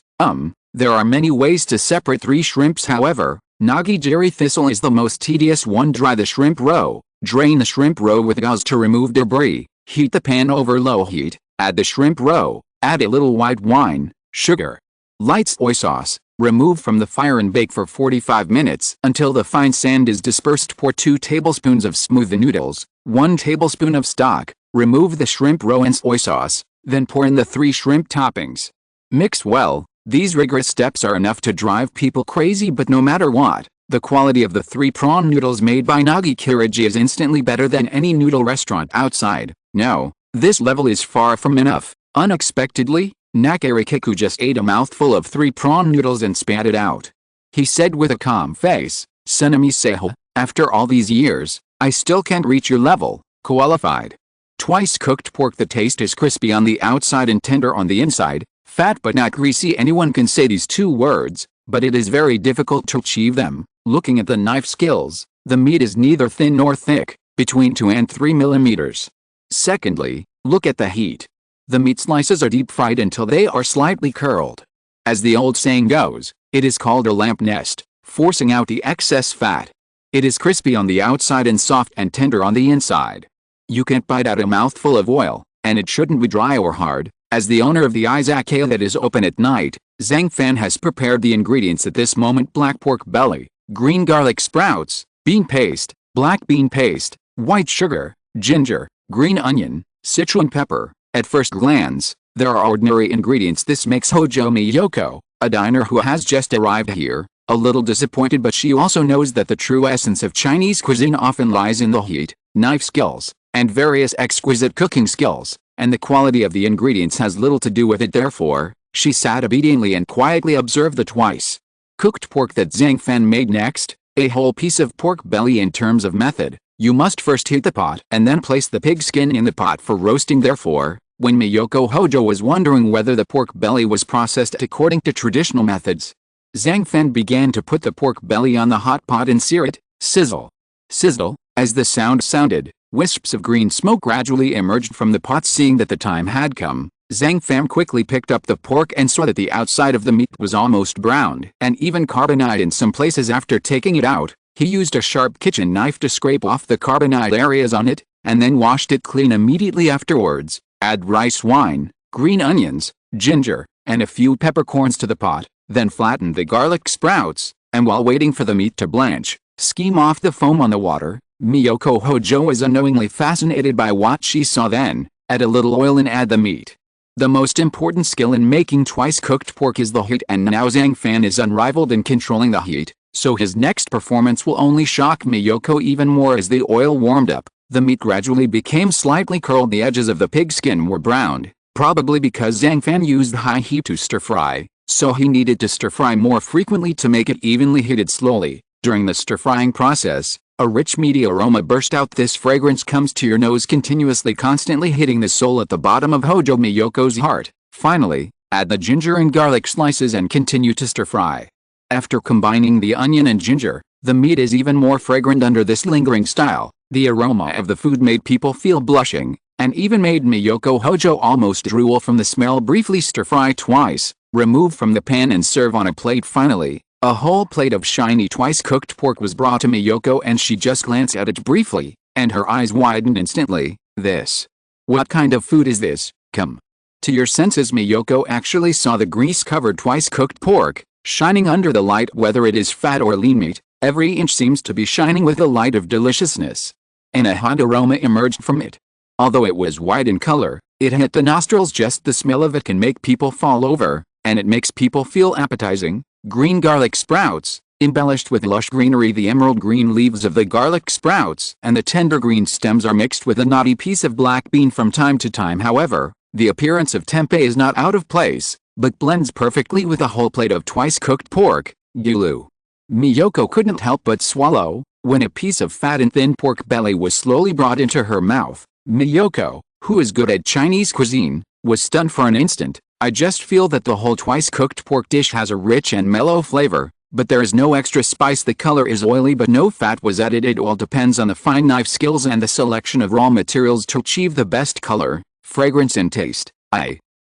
There are many ways to separate 3 shrimps however. Nagijiri thistle is the most tedious one. Dry the shrimp roe. Drain the shrimp roe with gauze to remove debris. Heat the pan over low heat. Add the shrimp roe. Add a little white wine, sugar, light soy sauce. Remove from the fire and bake for 45 minutes until the fine sand is dispersed. Pour 2 tablespoons of smooth noodles, 1 tablespoon of stock. Remove the shrimp roe and soy sauce, then pour in the 3 shrimp toppings. Mix well. These rigorous steps are enough to drive people crazy, but no matter what, the quality of the 3 prawn noodles made by Nagi Kiriji is instantly better than any noodle restaurant outside. No, this level is far from enough. Unexpectedly, Nakarikiku just ate a mouthful of 3 prawn noodles and spat it out. He said with a calm face, "Senami-seho, after all these years, I still can't reach your level." Qualified. Twice cooked pork. The taste is crispy on the outside and tender on the inside, fat but not greasy. Anyone can say these 2 words, but it is very difficult to achieve them. Looking at the knife skills, the meat is neither thin nor thick, between 2 and 3 millimeters. Secondly, look at the heat. The meat slices are deep fried until they are slightly curled. As the old saying goes, it is called a lamp nest, forcing out the excess fat. It is crispy on the outside and soft and tender on the inside. You can't bite out a mouthful of oil, and it shouldn't be dry or hard. As the owner of the Izakaya that is open at night, Zhang Fan has prepared the ingredients at this moment: black pork belly, green garlic sprouts, bean paste, black bean paste, white sugar, ginger, green onion, Sichuan pepper. At first glance, there are ordinary ingredients. This makes Hojo Miyoko, a diner who has just arrived here, a little disappointed, but she also knows that the true essence of Chinese cuisine often lies in the heat, knife skills, and various exquisite cooking skills, and the quality of the ingredients has little to do with it. Therefore, she sat obediently and quietly observed the twice cooked pork that Zhang Fan made. Next, a whole piece of pork belly. In terms of method, you must first heat the pot and then place the pig skin in the pot for roasting. Therefore, when Miyoko Hojo was wondering whether the pork belly was processed according to traditional methods, Zhang Fan began to put the pork belly on the hot pot and sear it. Sizzle. Sizzle. As the sound sounded, wisps of green smoke gradually emerged from the pot. Seeing that the time had come, Zhang Fan quickly picked up the pork and saw that the outside of the meat was almost browned and even carbonite in some places. After taking it out, he used a sharp kitchen knife to scrape off the carbonite areas on it, and then washed it clean immediately afterwards. Add rice wine, green onions, ginger, and a few peppercorns to the pot, then flatten the garlic sprouts, and while waiting for the meat to blanch, skim off the foam on the water. Miyoko Hojo was unknowingly fascinated by what she saw. Then, add a little oil and add the meat. The most important skill in making twice cooked pork is the heat, and now Zhang Fan is unrivaled in controlling the heat, so his next performance will only shock Miyoko even more. As the oil warmed up, the meat gradually became slightly curled. The edges of the pig skin were browned, probably because Zhang Fan used high heat to stir fry, so he needed to stir fry more frequently to make it evenly heated. Slowly, during the stir frying process, a rich meaty aroma burst out. This fragrance comes to your nose continuously, constantly hitting the soul at the bottom of Hojo Miyoko's heart. Finally, add the ginger and garlic slices and continue to stir fry. After combining the onion and ginger, the meat is even more fragrant under this lingering style. The aroma of the food made people feel blushing, and even made Miyoko Hojo almost drool from the smell. Briefly stir fry twice, remove from the pan and serve on a plate. Finally, a whole plate of shiny twice cooked pork was brought to Miyoko, and she just glanced at it briefly, and her eyes widened instantly. This. What kind of food is this? Come to your senses. Miyoko actually saw the grease-covered twice cooked pork, shining under the light. Whether it is fat or lean meat, every inch seems to be shining with the light of deliciousness, and a hot aroma emerged from it. Although it was white in color, it hit the nostrils. Just the smell of it can make people fall over, and it makes people feel appetizing. Green garlic sprouts, embellished with lush greenery. The emerald green leaves of the garlic sprouts and the tender green stems are mixed with a knotty piece of black bean from time to time. However, the appearance of tempeh is not out of place, but blends perfectly with a whole plate of twice cooked pork. Gulu. Miyoko couldn't help but swallow when a piece of fat and thin pork belly was slowly brought into her mouth. Miyoko, who is good at Chinese cuisine, was stunned for an instant. I just feel that the whole twice cooked pork dish has a rich and mellow flavor, but there is no extra spice. The color is oily but no fat was added. It all depends on the fine knife skills and the selection of raw materials to achieve the best color, fragrance and taste.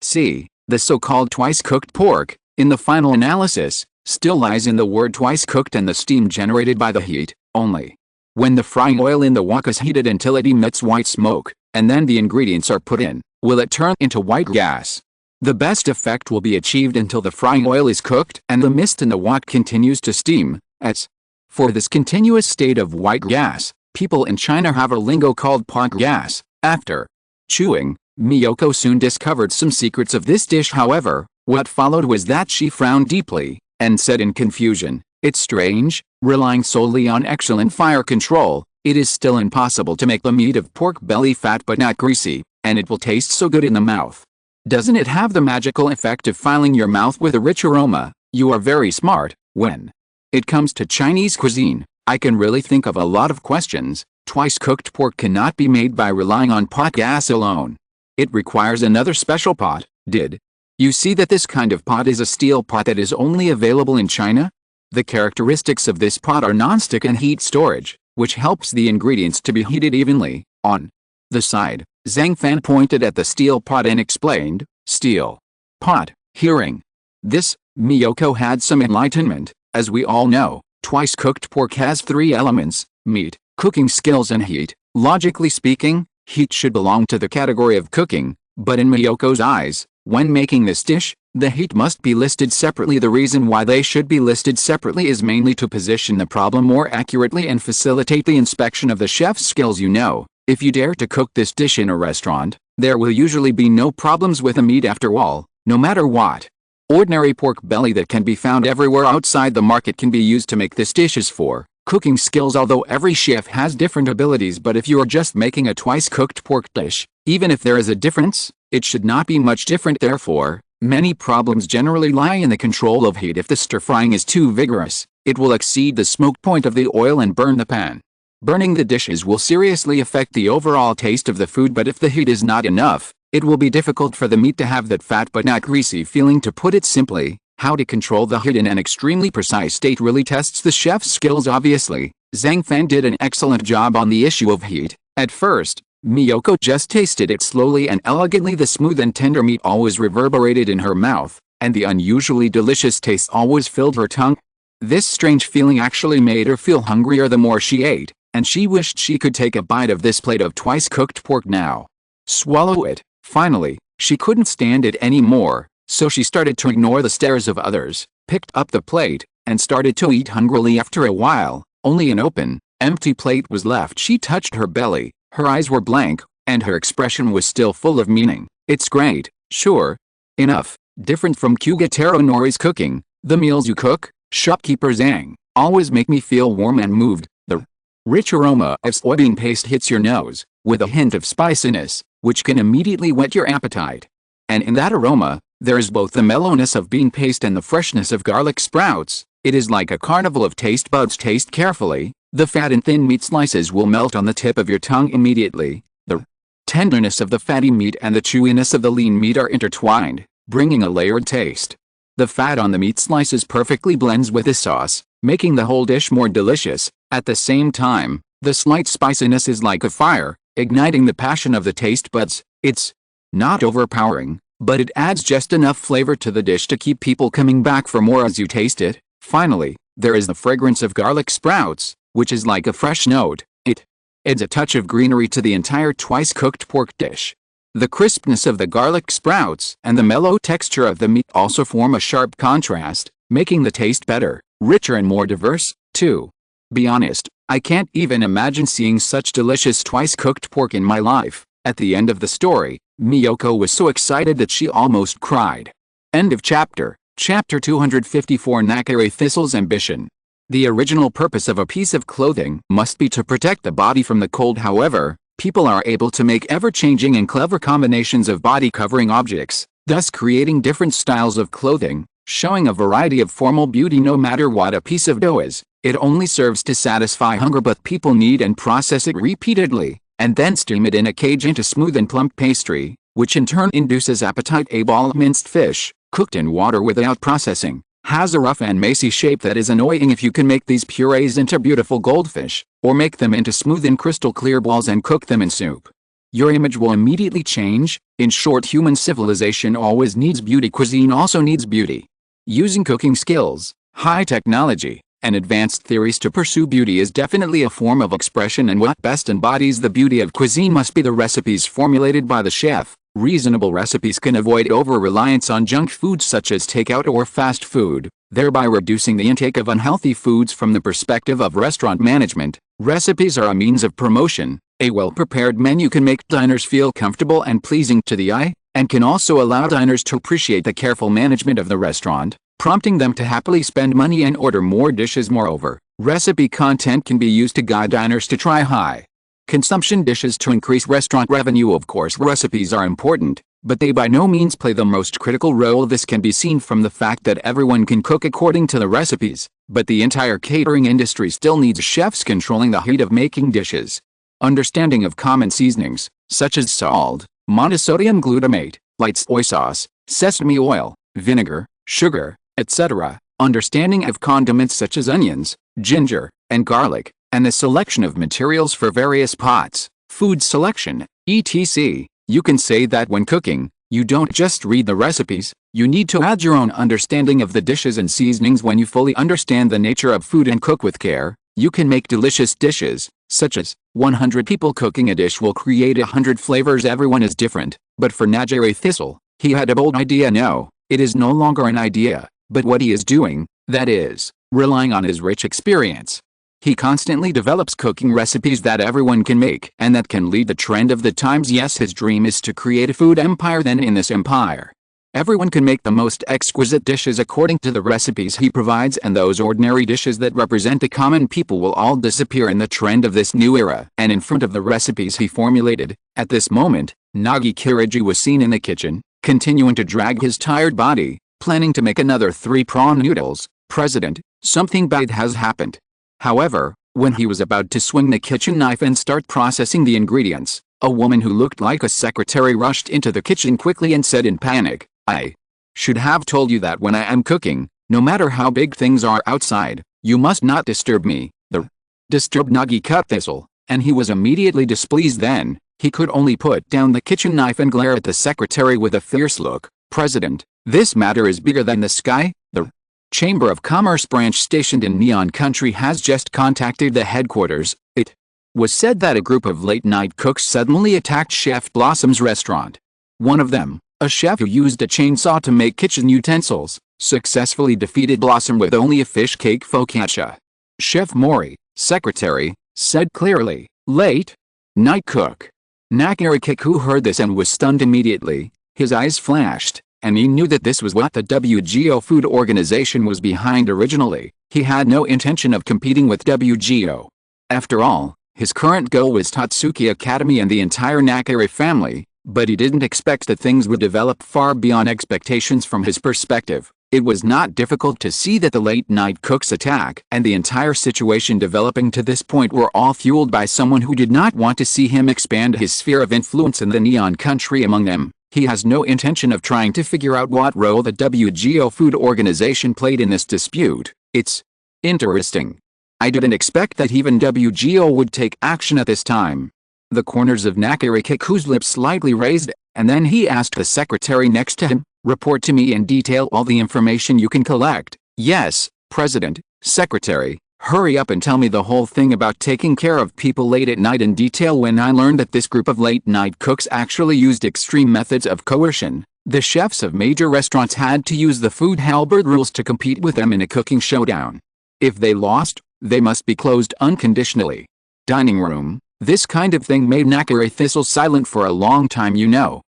See, the so-called twice-cooked pork, in the final analysis, still lies in the word twice-cooked and the steam generated by the heat, only. When the frying oil in the wok is heated until it emits white smoke, and then the ingredients are put in, will it turn into white gas? The best effect will be achieved until the frying oil is cooked and the mist in the wok continues to steam. As for this continuous state of white gas, people in China have a lingo called pot gas. After chewing, Miyoko soon discovered some secrets of this dish. However, what followed was that she frowned deeply, and said in confusion, "It's strange, relying solely on excellent fire control, it is still impossible to make the meat of pork belly fat but not greasy, and it will taste so good in the mouth. Doesn't it have the magical effect of filling your mouth with a rich aroma? You are very smart." When it comes to Chinese cuisine, I can really think of a lot of questions. Twice-cooked pork cannot be made by relying on pot gas alone. It requires another special pot. Did you see that this kind of pot is a steel pot that is only available in China? The characteristics of this pot are non-stick and heat storage, which helps the ingredients to be heated evenly. On the side, Zhang Fan pointed at the steel pot and explained, "Steel pot." Hearing this, Miyoko had some enlightenment. As we all know, twice-cooked pork has three elements: meat, cooking skills and heat. Logically speaking, heat should belong to the category of cooking, but in Miyoko's eyes, when making this dish, the heat must be listed separately. The reason why they should be listed separately is mainly to position the problem more accurately and facilitate the inspection of the chef's skills. You know, if you dare to cook this dish in a restaurant, there will usually be no problems with the meat after all, no matter what. Ordinary pork belly that can be found everywhere outside the market can be used to make this dish. As for cooking skills, although every chef has different abilities, but if you are just making a twice-cooked pork dish, even if there is a difference, it should not be much different. Therefore, many problems generally lie in the control of heat. If the stir-frying is too vigorous, it will exceed the smoke point of the oil and burn the pan. Burning the dishes will seriously affect the overall taste of the food, but if the heat is not enough, it will be difficult for the meat to have that fat but not greasy feeling. To put it simply, how to control the heat in an extremely precise state really tests the chef's skills. Obviously, Zhang Fan did an excellent job on the issue of heat. At first, Miyoko just tasted it slowly and elegantly. The smooth and tender meat always reverberated in her mouth, and the unusually delicious taste always filled her tongue. This strange feeling actually made her feel hungrier the more she ate, and she wished she could take a bite of this plate of twice-cooked pork now. Swallow it. Finally, she couldn't stand it anymore, so she started to ignore the stares of others, picked up the plate, and started to eat hungrily. After a while, only an open, empty plate was left. She touched her belly, her eyes were blank, and her expression was still full of meaning. "It's great, sure enough, different from Kugataro Nori's cooking. The meals you cook, shopkeeper Zhang, always make me feel warm and moved. The rich aroma of soybean paste hits your nose, with a hint of spiciness, which can immediately whet your appetite. And in that aroma, there is both the mellowness of bean paste and the freshness of garlic sprouts. It is like a carnival of taste buds. Taste carefully. The fat and thin meat slices will melt on the tip of your tongue immediately. The tenderness of the fatty meat and the chewiness of the lean meat are intertwined, bringing a layered taste. The fat on the meat slices perfectly blends with the sauce, making the whole dish more delicious. At the same time, the slight spiciness is like a fire, igniting the passion of the taste buds. It's not overpowering, but it adds just enough flavor to the dish to keep people coming back for more as you taste it. Finally, there is the fragrance of garlic sprouts, which is like a fresh note. It adds a touch of greenery to the entire twice-cooked pork dish. The crispness of the garlic sprouts and the mellow texture of the meat also form a sharp contrast, making the taste better, richer and more diverse, too. Be honest, I can't even imagine seeing such delicious twice-cooked pork in my life. At the end of the story, Miyoko was so excited that she almost cried. End of chapter. Chapter 254. Nakare Thistle's Ambition. The original purpose of a piece of clothing must be to protect the body from the cold. However, people are able to make ever-changing and clever combinations of body-covering objects, thus creating different styles of clothing, showing a variety of formal beauty. No matter what a piece of dough is, it only serves to satisfy hunger, but people knead and process it repeatedly, and then steam it in a cage into smooth and plump pastry, which in turn induces appetite. A ball of minced fish, cooked in water without processing, Has a rough and messy shape that is annoying if you can make these purees into beautiful goldfish, or make them into smooth and crystal clear balls and cook them in soup. Your image will immediately change. In short, human civilization always needs beauty. Cuisine also needs beauty. Using cooking skills, high technology, and advanced theories to pursue beauty is definitely a form of expression, and what best embodies the beauty of cuisine must be the recipes formulated by the chef. Reasonable recipes can avoid over-reliance on junk foods such as takeout or fast food, thereby reducing the intake of unhealthy foods. From the perspective of restaurant management, recipes are a means of promotion. A well-prepared menu can make diners feel comfortable and pleasing to the eye, and can also allow diners to appreciate the careful management of the restaurant, prompting them to happily spend money and order more dishes. Moreover, recipe content can be used to guide diners to try high consumption dishes to increase restaurant revenue. Of course, recipes are important, but they by no means play the most critical role. This can be seen from the fact that everyone can cook according to the recipes, but the entire catering industry still needs chefs controlling the heat of making dishes. Understanding of common seasonings, such as salt, monosodium glutamate, light soy sauce, sesame oil, vinegar, sugar, etc. Understanding of condiments such as onions, ginger, and garlic, and the selection of materials for various pots, food selection, etc. You can say that when cooking, you don't just read the recipes, you need to add your own understanding of the dishes and seasonings. When you fully understand the nature of food and cook with care, you can make delicious dishes, such as 100 people cooking a dish will create 100 flavors. Everyone is different, but for Nagare Thistle, he had a bold idea. No, it is no longer an idea, but what he is doing, that is, relying on his rich experience. He constantly develops cooking recipes that everyone can make and that can lead the trend of the times. Yes, his dream is to create a food empire. Then in this empire, everyone can make the most exquisite dishes according to the recipes he provides, and those ordinary dishes that represent the common people will all disappear in the trend of this new era. And in front of the recipes he formulated, at this moment, Nagi Kirigi was seen in the kitchen, continuing to drag his tired body, planning to make another 3 prawn noodles. President, something bad has happened. However, when he was about to swing the kitchen knife and start processing the ingredients, a woman who looked like a secretary rushed into the kitchen quickly and said in panic, "I should have told you that when I am cooking, no matter how big things are outside, you must not disturb me." The disturbed Nagi cut Thistle, and he was immediately displeased. Then, he could only put down the kitchen knife and glare at the secretary with a fierce look. "President, this matter is bigger than the sky. The Chamber of Commerce branch stationed in Neon Country has just contacted the headquarters. It was said that a group of late-night cooks suddenly attacked Chef Blossom's restaurant. One of them, a chef who used a chainsaw to make kitchen utensils, successfully defeated Blossom with only a fish cake focaccia. Chef Mori, secretary, said clearly, late night cook. Nakari Kiku heard this and was stunned immediately. His eyes flashed, and he knew that this was what the WGO Food Organization was behind originally. He had no intention of competing with WGO. After all, his current goal was Tatsuki Academy and the entire Nakari family, but he didn't expect that things would develop far beyond expectations. From his perspective, it was not difficult to see that the late-night cook's attack and the entire situation developing to this point were all fueled by someone who did not want to see him expand his sphere of influence in the Neon Country. Among them, he has no intention of trying to figure out what role the WGO Food Organization played in this dispute. It's interesting. I didn't expect that even WGO would take action at this time. The corners of Nakari Kiku's lips slightly raised, and then he asked the secretary next to him, report to me in detail all the information you can collect. Yes, President. Secretary, hurry up and tell me the whole thing about taking care of people late at night in detail. When I learned that this group of late-night cooks actually used extreme methods of coercion, the chefs of major restaurants had to use the food halberd rules to compete with them in a cooking showdown. If they lost, they must be closed unconditionally. Dining room. This kind of thing made Nakari Thistle silent for a long time.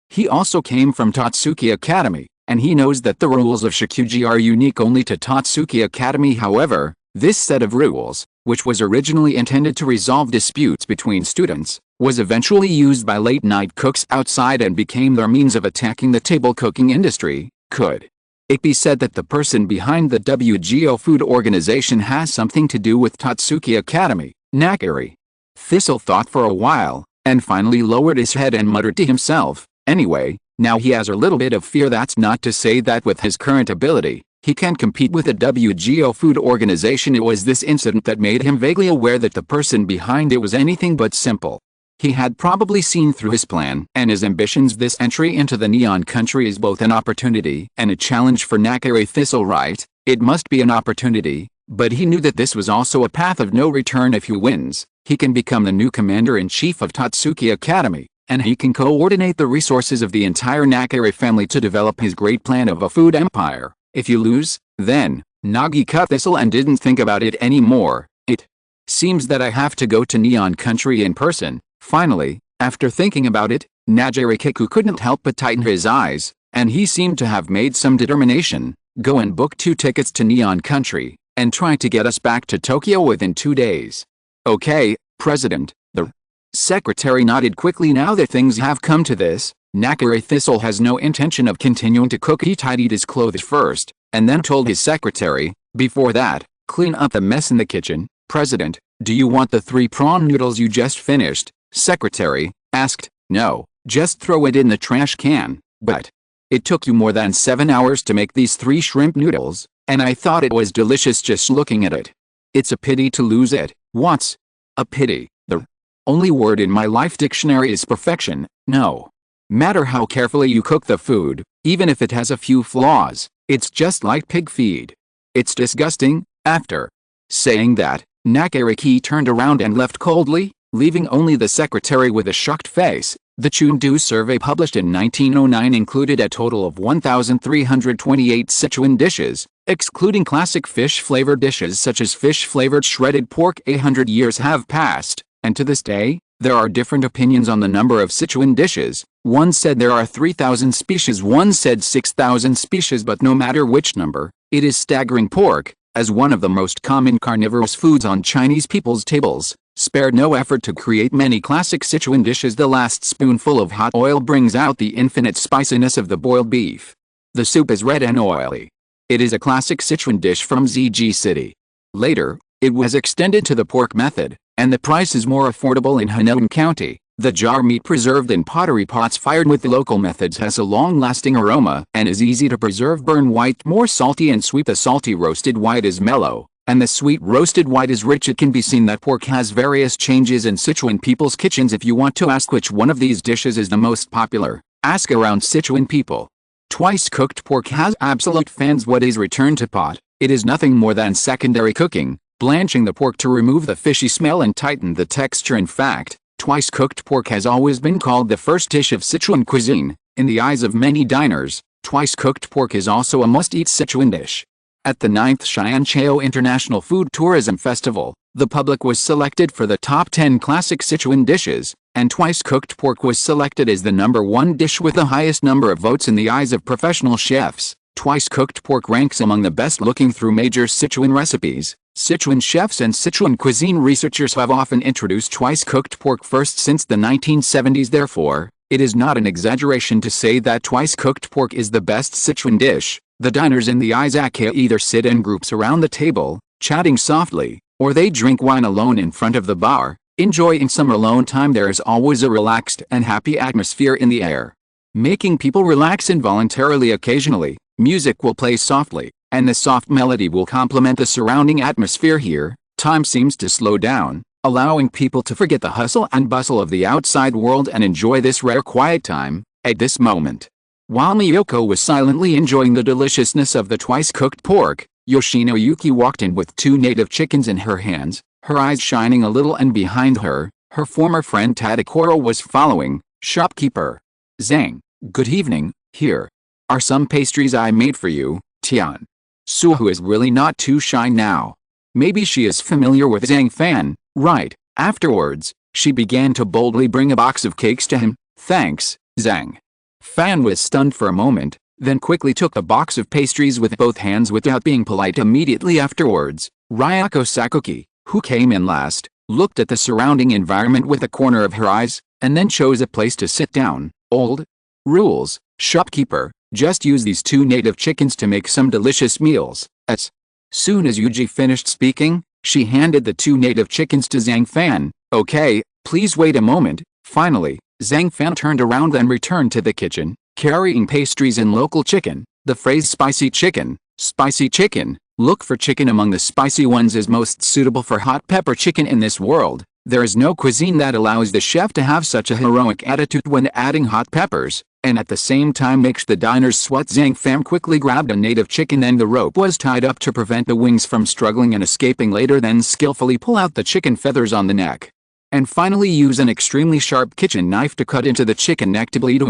He also came from Tatsuki Academy, and he knows that the rules of Shikuji are unique only to Tatsuki Academy. However, this set of rules, which was originally intended to resolve disputes between students, was eventually used by late-night cooks outside and became their means of attacking the table cooking industry. Could it be said that the person behind the WGO Food Organization has something to do with Tatsuki Academy? Nakari Thistle thought for a while, and finally lowered his head and muttered to himself, anyway, now he has a little bit of fear. That's not to say that with his current ability, He can't compete with the WGO Food Organization. It was this incident that made him vaguely aware that the person behind it was anything but simple. He had probably seen through his plan and his ambitions. This entry into the neon country is both an opportunity and a challenge for Nakare Thistle, right? It must be an opportunity, but he knew that this was also a path of no return. If he wins, he can become the new commander-in-chief of Tatsuki Academy, and he can coordinate the resources of the entire Nakare family to develop his great plan of a food empire. If you lose, then, Nagi cut Thistle and didn't think about it anymore. It seems that I have to go to Neon Country in person. Finally, after thinking about it, Najirikiku couldn't help but tighten his eyes, and he seemed to have made some determination. Go and book 2 tickets to Neon Country, and try to get us back to Tokyo within 2 days. Okay, President. The secretary nodded quickly. Now that things have come to this, Nakare Thistle has no intention of continuing to cook. He tidied his clothes first, and then told his secretary, before that, clean up the mess in the kitchen. President, do you want the 3 prawn noodles you just finished? Secretary asked. No, just throw it in the trash can. But it took you more than 7 hours to make these 3 shrimp noodles, and I thought it was delicious just looking at it. It's a pity to lose it. What's a pity? The only word in my life dictionary is perfection. No matter how carefully you cook the food, even if it has a few flaws, it's just like pig feed. It's disgusting. After saying that, Nakariki turned around and left coldly, leaving only the secretary with a shocked face. The Chundu survey published in 1909 included a total of 1,328 Sichuan dishes, excluding classic fish-flavored dishes such as fish-flavored shredded pork. 100 years have passed, and to this day, there are different opinions on the number of Sichuan dishes. One said there are 3,000 species, one said 6,000 species, but no matter which number, it is staggering. Pork, as one of the most common carnivorous foods on Chinese people's tables, spared no effort to create many classic Sichuan dishes. The last spoonful of hot oil brings out the infinite spiciness of the boiled beef. The soup is red and oily. It is a classic Sichuan dish from Zg City. Later, it was extended to the pork method, and the price is more affordable in Henan County. The jar meat preserved in pottery pots fired with the local methods has a long-lasting aroma and is easy to preserve. Burn white more salty and sweet. The salty roasted white is mellow, and the sweet roasted white is rich. It can be seen that pork has various changes in Sichuan people's kitchens. If you want to ask which one of these dishes is the most popular, ask around Sichuan people. Twice cooked pork has absolute fans. What is returned to pot? It is nothing more than secondary cooking, blanching the pork to remove the fishy smell and tighten the texture. In fact, twice cooked pork has always been called the first dish of Sichuan cuisine. In the eyes of many diners, twice cooked pork is also a must-eat Sichuan dish. At the 9th Xianqiao International Food Tourism Festival, the public was selected for the top 10 classic Sichuan dishes, and twice cooked pork was selected as the #1 dish with the highest number of votes in the eyes of professional chefs. Twice cooked pork ranks among the best looking through major Sichuan recipes. Sichuan chefs and Sichuan cuisine researchers have often introduced twice cooked pork first since the 1970s. Therefore, it is not an exaggeration to say that twice cooked pork is the best Sichuan dish. The diners in the Izakaya either sit in groups around the table, chatting softly, or they drink wine alone in front of the bar, enjoying some alone time. There is always a relaxed and happy atmosphere in the air, making people relax involuntarily. Occasionally, music will play softly, and the soft melody will complement the surrounding atmosphere. Here, time seems to slow down, allowing people to forget the hustle and bustle of the outside world and enjoy this rare quiet time. At this moment, while Miyoko was silently enjoying the deliciousness of the twice-cooked pork, Yoshino Yuki walked in with 2 native chickens in her hands, her eyes shining a little, and behind her, her former friend Tadakoro was following. Shopkeeper Zhang, good evening. Here are some pastries I made for you. Tian Suhu is really not too shy now. Maybe she is familiar with Zhang Fan, right? Afterwards, she began to boldly bring a box of cakes to him. Thanks, Zhang Fan was stunned for a moment, then quickly took the box of pastries with both hands without being polite. Immediately afterwards, Ryako Sakuki, who came in last, looked at the surrounding environment with a corner of her eyes, and then chose a place to sit down. Old rules, shopkeeper, just use these 2 native chickens to make some delicious meals. As soon as Yuji finished speaking, she handed the 2 native chickens to Zhang Fan. Okay, please wait a moment. Finally, Zhang Fan turned around and returned to the kitchen, carrying pastries and local chicken. The phrase spicy chicken Spicy chicken. Look for chicken among the spicy ones is most suitable for hot pepper chicken in this world. There is no cuisine that allows the chef to have such a heroic attitude when adding hot peppers, and at the same time makes the diners sweat. Zhang Fan quickly grabbed a native chicken and the rope was tied up to prevent the wings from struggling and escaping later, then skillfully pull out the chicken feathers on the neck. And finally use an extremely sharp kitchen knife to cut into the chicken neck to bleed.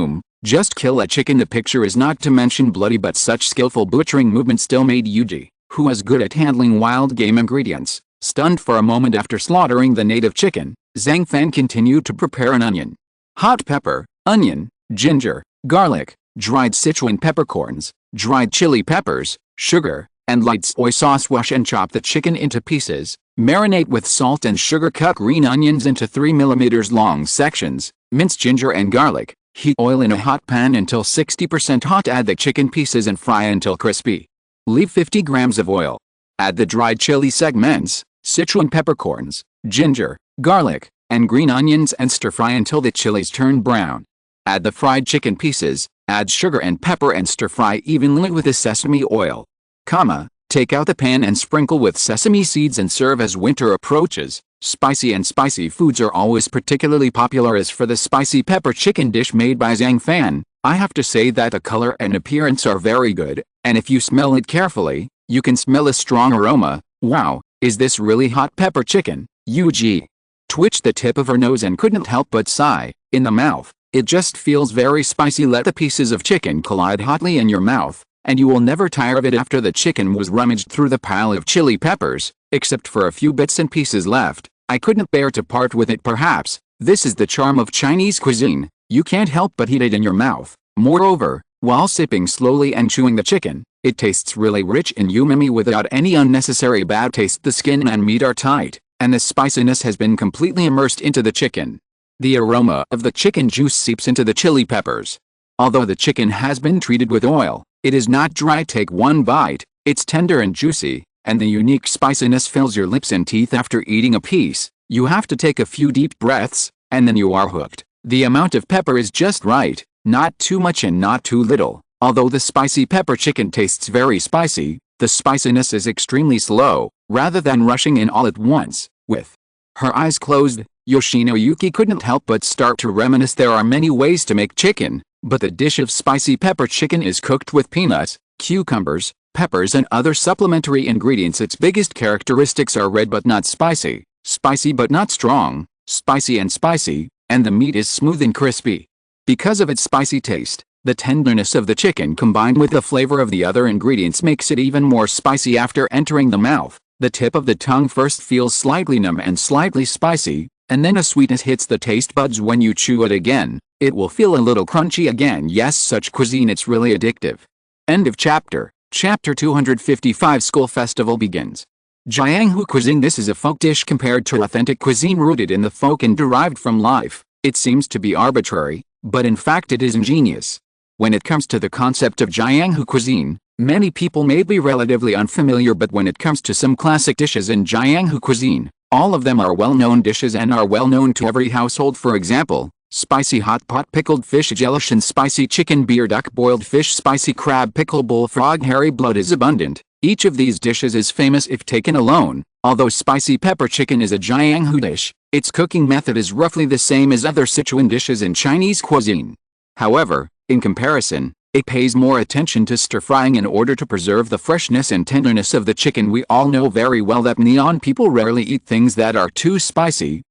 Just kill a chicken. The picture is not to mention bloody, but such skillful butchering movement still made Yuji, who was good at handling wild game ingredients, stunned for a moment. After slaughtering the native chicken, Zhang Fan continued to prepare an onion, hot pepper, onion, ginger, garlic, dried Sichuan peppercorns, dried chili peppers, sugar, and light soy sauce. Wash and chop the chicken into pieces. Marinate with salt and sugar. Cut green onions into 3 mm long sections. Mince ginger and garlic. Heat oil in a hot pan until 60% hot. Add the chicken pieces and fry until crispy. Leave 50 grams of oil. Add the dried chili segments, Sichuan peppercorns, ginger, garlic, and green onions and stir-fry until the chilies turn brown. Add the fried chicken pieces, add sugar and pepper and stir-fry evenly with the sesame oil. Take out the pan and sprinkle with sesame seeds and serve as winter approaches. Spicy foods are always particularly popular. As for the spicy pepper chicken dish made by Zhang Fan, I have to say that the color and appearance are very good, and if you smell it carefully, you can smell a strong aroma. Wow, is this really hot pepper chicken? Yuji twitched the tip of her nose and couldn't help but sigh. In the mouth, it just feels very spicy. Let the pieces of chicken collide hotly in your mouth, and you will never tire of it. After the chicken was rummaged through the pile of chili peppers, except for a few bits and pieces left, I couldn't bear to part with it. Perhaps this is the charm of Chinese cuisine. You can't help but heat it in your mouth. Moreover, while sipping slowly and chewing the chicken, it tastes really rich in umami without any unnecessary bad taste. The skin and meat are tight, and the spiciness has been completely immersed into the chicken. The aroma of the chicken juice seeps into the chili peppers. Although the chicken has been treated with oil, it is not dry. Take one bite, it's tender and juicy, and the unique spiciness fills your lips and teeth. After eating a piece, you have to take a few deep breaths, and then you are hooked. The amount of pepper is just right, not too much and not too little. Although the spicy pepper chicken tastes very spicy, the spiciness is extremely slow, rather than rushing in all at once. With her eyes closed, Yoshino Yuki couldn't help but start to reminisce. There are many ways to make chicken, but the dish of spicy pepper chicken is cooked with peanuts, cucumbers, peppers and other supplementary ingredients. Its biggest characteristics are red but not spicy, spicy but not strong, spicy, and the meat is smooth and crispy. Because of its spicy taste, the tenderness of the chicken combined with the flavor of the other ingredients makes it even more spicy. After entering the mouth, the tip of the tongue first feels slightly numb and slightly spicy, and then a sweetness hits the taste buds. When you chew it again, it will feel a little crunchy again. Yes, such cuisine, it's really addictive. End of chapter. Chapter 255. School festival begins. Jianghu cuisine. This is a folk dish compared to authentic cuisine rooted in the folk and derived from life. It seems to be arbitrary, but in fact it is ingenious. When it comes to the concept of Jianghu cuisine, many people may be relatively unfamiliar, but when it comes to some classic dishes in Jianghu cuisine, all of them are well-known dishes and are well-known to every household. For example, spicy hot pot pickled fish jellish and spicy chicken beer duck boiled fish, spicy crab pickle bullfrog hairy blood is abundant. Each of these dishes is famous if taken alone. Although spicy pepper chicken is a Jianghu dish, its cooking method is roughly the same as other Sichuan dishes in Chinese cuisine. However, in comparison, it pays more attention to stir-frying in order to preserve the freshness and tenderness of the chicken. We all know very well that Neon people rarely eat things that are too spicy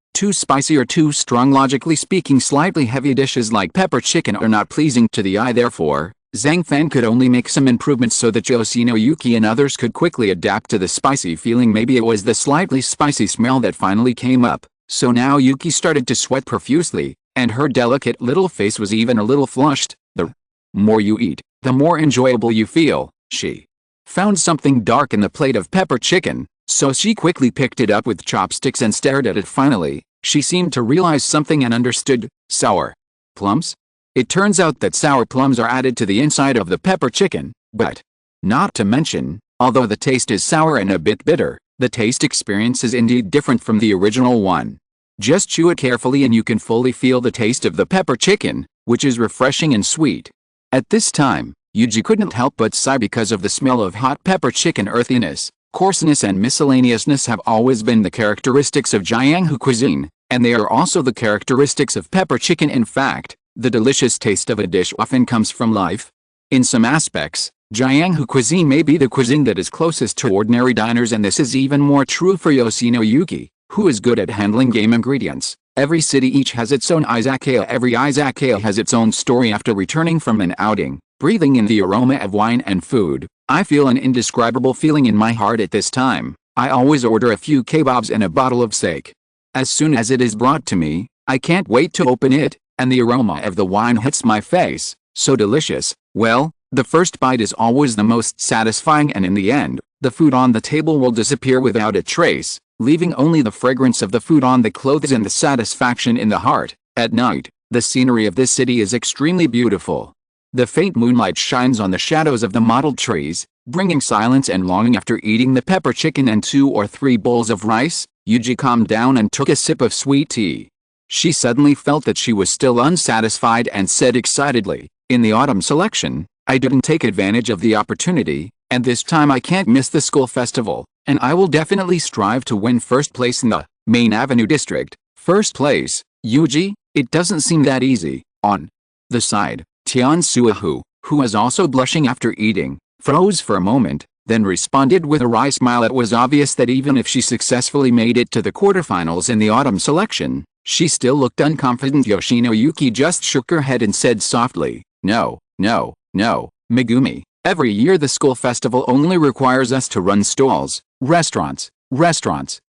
or too strong. Logically speaking, slightly heavy dishes like pepper chicken are not pleasing to the eye. Therefore, Zhang Fan could only make some improvements so that Yoshino Yuki and others could quickly adapt to the spicy feeling. Maybe it was the slightly spicy smell that finally came up, so now Yuki started to sweat profusely, and her delicate little face was even a little flushed. The more you eat, the more enjoyable you feel. She found something dark in the plate of pepper chicken, so she quickly picked it up with chopsticks and stared at it. Finally, she seemed to realize something and understood. Sour plums? It turns out that sour plums are added to the inside of the pepper chicken, but not to mention, although the taste is sour and a bit bitter, the taste experience is indeed different from the original one. Just chew it carefully and you can fully feel the taste of the pepper chicken, which is refreshing and sweet. At this time, Yuji couldn't help but sigh because of the smell of hot pepper chicken. Earthiness, coarseness and miscellaneousness have always been the characteristics of Jianghu cuisine, and they are also the characteristics of pepper chicken. In fact, the delicious taste of a dish often comes from life. In some aspects, Jianghu cuisine may be the cuisine that is closest to ordinary diners, and this is even more true for Yoshinouki, who is good at handling game ingredients. Every city each has its own izakaya. Every izakaya has its own story. After returning from an outing, breathing in the aroma of wine and food, I feel an indescribable feeling in my heart at this time. I always order a few kebabs and a bottle of sake. As soon as it is brought to me, I can't wait to open it, and the aroma of the wine hits my face. So delicious. Well, the first bite is always the most satisfying, and in the end, the food on the table will disappear without a trace, leaving only the fragrance of the food on the clothes and the satisfaction in the heart. At night, the scenery of this city is extremely beautiful. The faint moonlight shines on the shadows of the mottled trees, bringing silence and longing. After eating the pepper chicken and 2 or 3 bowls of rice, Yuji calmed down and took a sip of sweet tea. She suddenly felt that she was still unsatisfied and said excitedly, "In the autumn selection, I didn't take advantage of the opportunity, and this time I can't miss the school festival, and I will definitely strive to win first place in the Main Avenue district." First place, Yuji? It doesn't seem that easy. On the side, Tian Suahu, who was also blushing after eating, froze for a moment, then responded with a wry smile. It was obvious that even if she successfully made it to the quarterfinals in the autumn selection, she still looked unconfident. Yoshinouki just shook her head and said softly, "No, no, no, Megumi. Every year the school festival only requires us to run stalls, restaurants,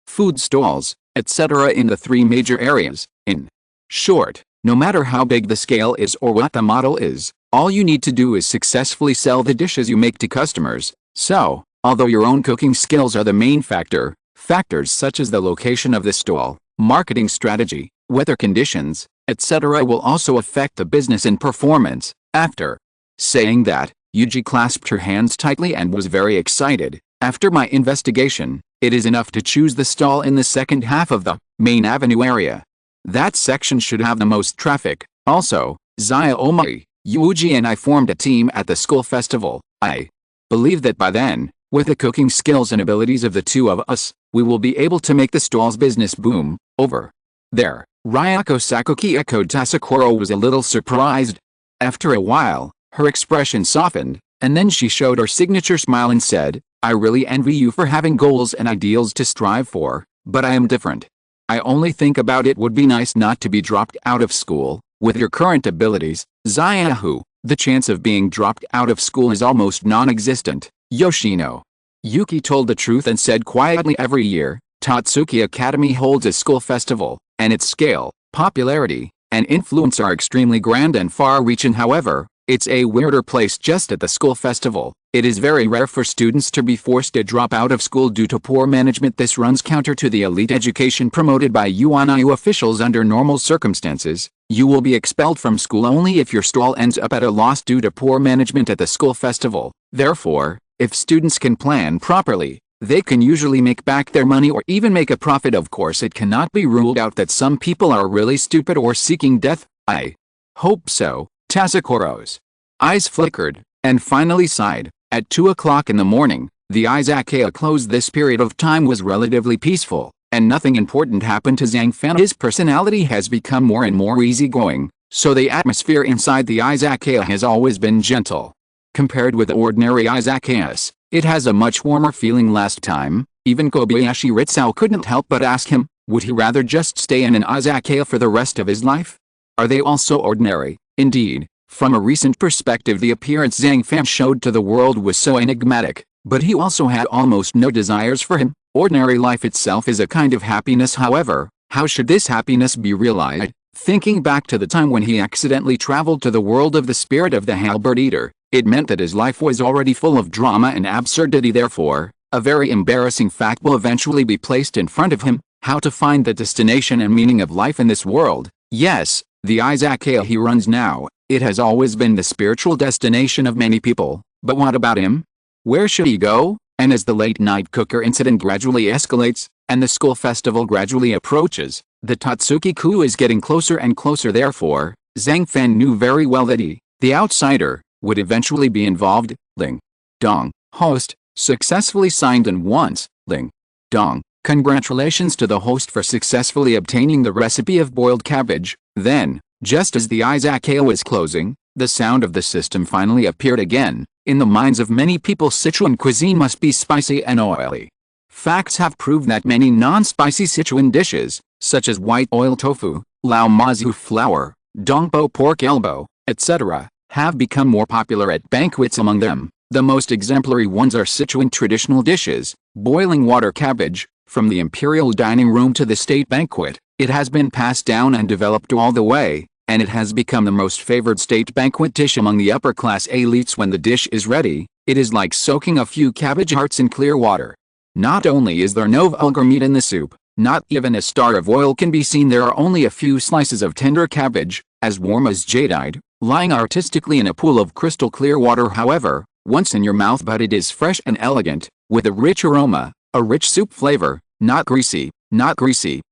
food stalls, etc. in the 3 major areas. In short, no matter how big the scale is or what the model is, all you need to do is successfully sell the dishes you make to customers. So, although your own cooking skills are the main factor, factors such as the location of the stall, marketing strategy, weather conditions, etc. will also affect the business and performance." After saying that, Yuji clasped her hands tightly and was very excited. "After my investigation, it is enough to choose the stall in the second half of the Main Avenue area. That section should have the most traffic. Also, Zaya Omai, Yuji and I formed a team at the school festival. I believe that by then, with the cooking skills and abilities of the 2 of us, we will be able to make the stall's business boom." Over there, Ryako Sakuki echoed. Tasakuro was a little surprised. After a while, her expression softened, and then she showed her signature smile and said, "I really envy you for having goals and ideals to strive for, but I am different. I only think about it would be nice not to be dropped out of school. With your current abilities, Zayahu, the chance of being dropped out of school is almost non-existent." Yoshino Yuki told the truth and said quietly, "Every year, Tatsuki Academy holds a school festival, and its scale, popularity, and influence are extremely grand and far-reaching. However, it's a weirder place just at the school festival. It is very rare for students to be forced to drop out of school due to poor management. This runs counter to the elite education promoted by UNIU officials. Under normal circumstances, you will be expelled from school only if your stall ends up at a loss due to poor management at the school festival. Therefore, if students can plan properly, they can usually make back their money or even make a profit. Of course, it cannot be ruled out that some people are really stupid or seeking death. I hope so." Tasakuro's eyes flickered, and finally sighed. At 2 o'clock in the morning, the izakaya closed. This period of time was relatively peaceful, and nothing important happened to Zhang Fan. His personality has become more and more easygoing, so the atmosphere inside the izakaya has always been gentle. Compared with ordinary izakayas, it has a much warmer feeling. Last time, even Kobayashi Ritsao couldn't help but ask him, would he rather just stay in an izakaya for the rest of his life? Are they also ordinary? Indeed, from a recent perspective, the appearance Zhang Fan showed to the world was so enigmatic, but he also had almost no desires for him. Ordinary life itself is a kind of happiness. However, how should this happiness be realized? Thinking back to the time when he accidentally traveled to the world of the spirit of the halberd eater, it meant that his life was already full of drama and absurdity. Therefore, a very embarrassing fact will eventually be placed in front of him: how to find the destination and meaning of life in this world. Yes, the izakaya he runs now, it has always been the spiritual destination of many people, but what about him? Where should he go? And as the late-night cooker incident gradually escalates, and the school festival gradually approaches, the Tatsuki-ku is getting closer and closer. Therefore, Zhang Fan knew very well that he, the outsider, would eventually be involved. Ling Dong, host, successfully signed and once. Ling Dong, congratulations to the host for successfully obtaining the recipe of boiled cabbage. Then, just as the Izakaya was closing, the sound of the system finally appeared again. In the minds of many people, Sichuan cuisine must be spicy and oily. Facts have proved that many non-spicy Sichuan dishes, such as white oil tofu, lao mazu flour, dongpo pork elbow, etc., have become more popular at banquets. Among them, the most exemplary ones are Sichuan traditional dishes. Boiling water cabbage, from the imperial dining room to the state banquet, it has been passed down and developed all the way, and it has become the most favored state banquet dish among the upper-class elites. When the dish is ready, it is like soaking a few cabbage hearts in clear water. Not only is there no vulgar meat in the soup, not even a star of oil can be seen. There are only a few slices of tender cabbage, as warm as jadeite, lying artistically in a pool of crystal clear water. However, once in your mouth, but it is fresh and elegant, with a rich aroma, a rich soup flavor, not greasy,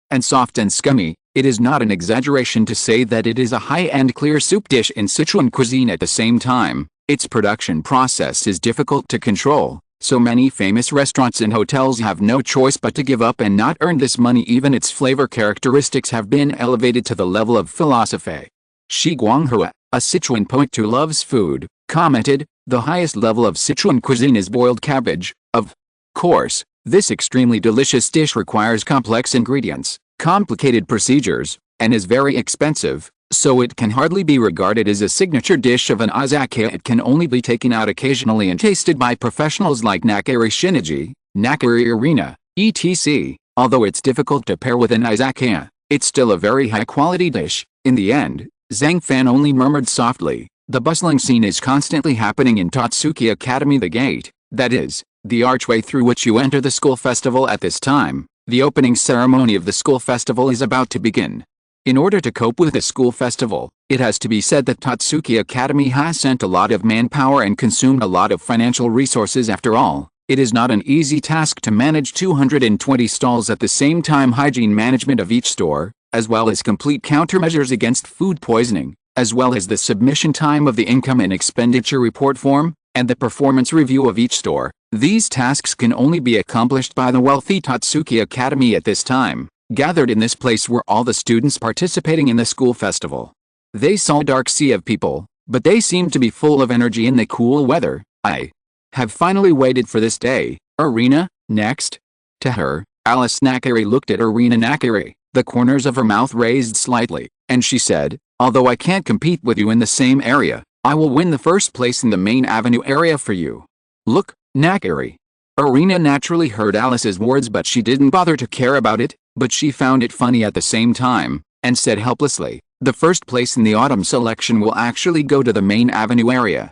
and soft and scummy. It is not an exaggeration to say that it is a high-end clear soup dish in Sichuan cuisine. At the same time, its production process is difficult to control, so many famous restaurants and hotels have no choice but to give up and not earn this money. Even its flavor characteristics have been elevated to the level of philosophy. Shi Guanghua, a Sichuan poet who loves food, commented, "The highest level of Sichuan cuisine is boiled cabbage. Of course, this extremely delicious dish requires complex ingredients, complicated procedures, and is very expensive, so it can hardly be regarded as a signature dish of an izakaya. It can only be taken out occasionally and tasted by professionals like Nakari Shinichi, Nakari Arena, etc. Although it's difficult to pair with an izakaya, it's still a very high-quality dish." In the end, Zhang Fan only murmured softly, "The bustling scene is constantly happening in Totsuki Academy. The gate, that is, the archway through which you enter the school festival at this time. The opening ceremony of the school festival is about to begin." In order to cope with the school festival, it has to be said that Totsuki Academy has sent a lot of manpower and consumed a lot of financial resources. After all, it is not an easy task to manage 220 stalls at the same time. Hygiene management of each store, as well as complete countermeasures against food poisoning, as well as the submission time of the income and expenditure report form, and the performance review of each store. These tasks can only be accomplished by the wealthy Totsuki Academy. At this time, gathered in this place were all the students participating in the school festival. They saw a dark sea of people, but they seemed to be full of energy in the cool weather. "I have finally waited for this day, Arena." Next to her, Alice Nakari looked at Arena Nakari, the corners of her mouth raised slightly, and she said, "Although I can't compete with you in the same area, I will win the first place in the main avenue area for you. Look, Nakari." Arena naturally heard Alice's words, but she didn't bother to care about it, but she found it funny at the same time, and said helplessly, "The first place in the autumn selection will actually go to the main avenue area."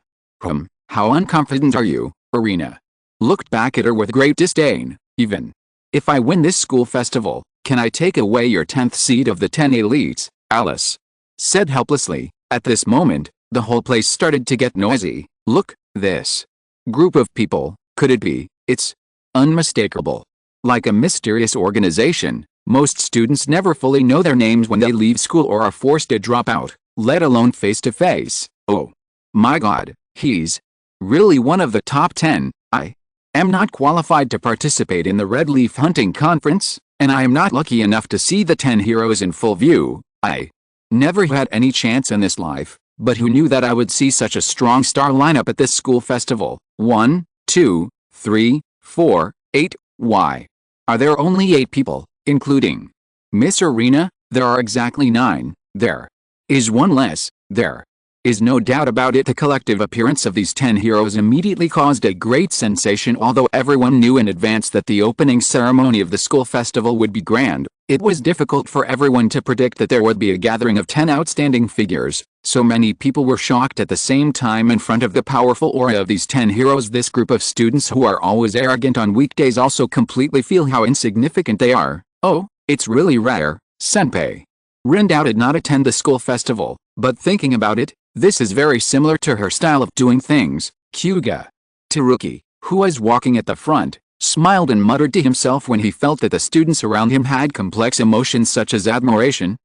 How unconfident are you?" Arena looked back at her with great disdain. "Even if I win this school festival, can I take away your 10th seed of the 10 elites?" Alice said helplessly. At this moment, the whole place started to get noisy. "Look, this group of people, could it be? It's unmistakable. Like a mysterious organization. Most students never fully know their names when they leave school or are forced to drop out, let alone face-to-face. Oh my God, he's really one of the top 10. I am not qualified to participate in the Red Leaf Hunting Conference, and I am not lucky enough to see the 10 heroes in full view. I never had any chance in this life, but who knew that I would see such a strong star lineup at this school festival? 1, 2, 3, 4, 8. Why are there only 8 people, including Miss Arena? There are exactly 9. There is one less. There is no doubt about it. The collective appearance of these 10 heroes immediately caused a great sensation. Although everyone knew in advance that the opening ceremony of the school festival would be grand, it was difficult for everyone to predict that there would be a gathering of 10 outstanding figures. So many people were shocked at the same time in front of the powerful aura of these 10 heroes. This group of students who are always arrogant on weekdays also completely feel how insignificant they are. "Oh, it's really rare, Senpai. Rin Dao did not attend the school festival, but thinking about it, this is very similar to her style of doing things." Kyuga Teruki, who was walking at the front, smiled and muttered to himself when he felt that the students around him had complex emotions such as admiration,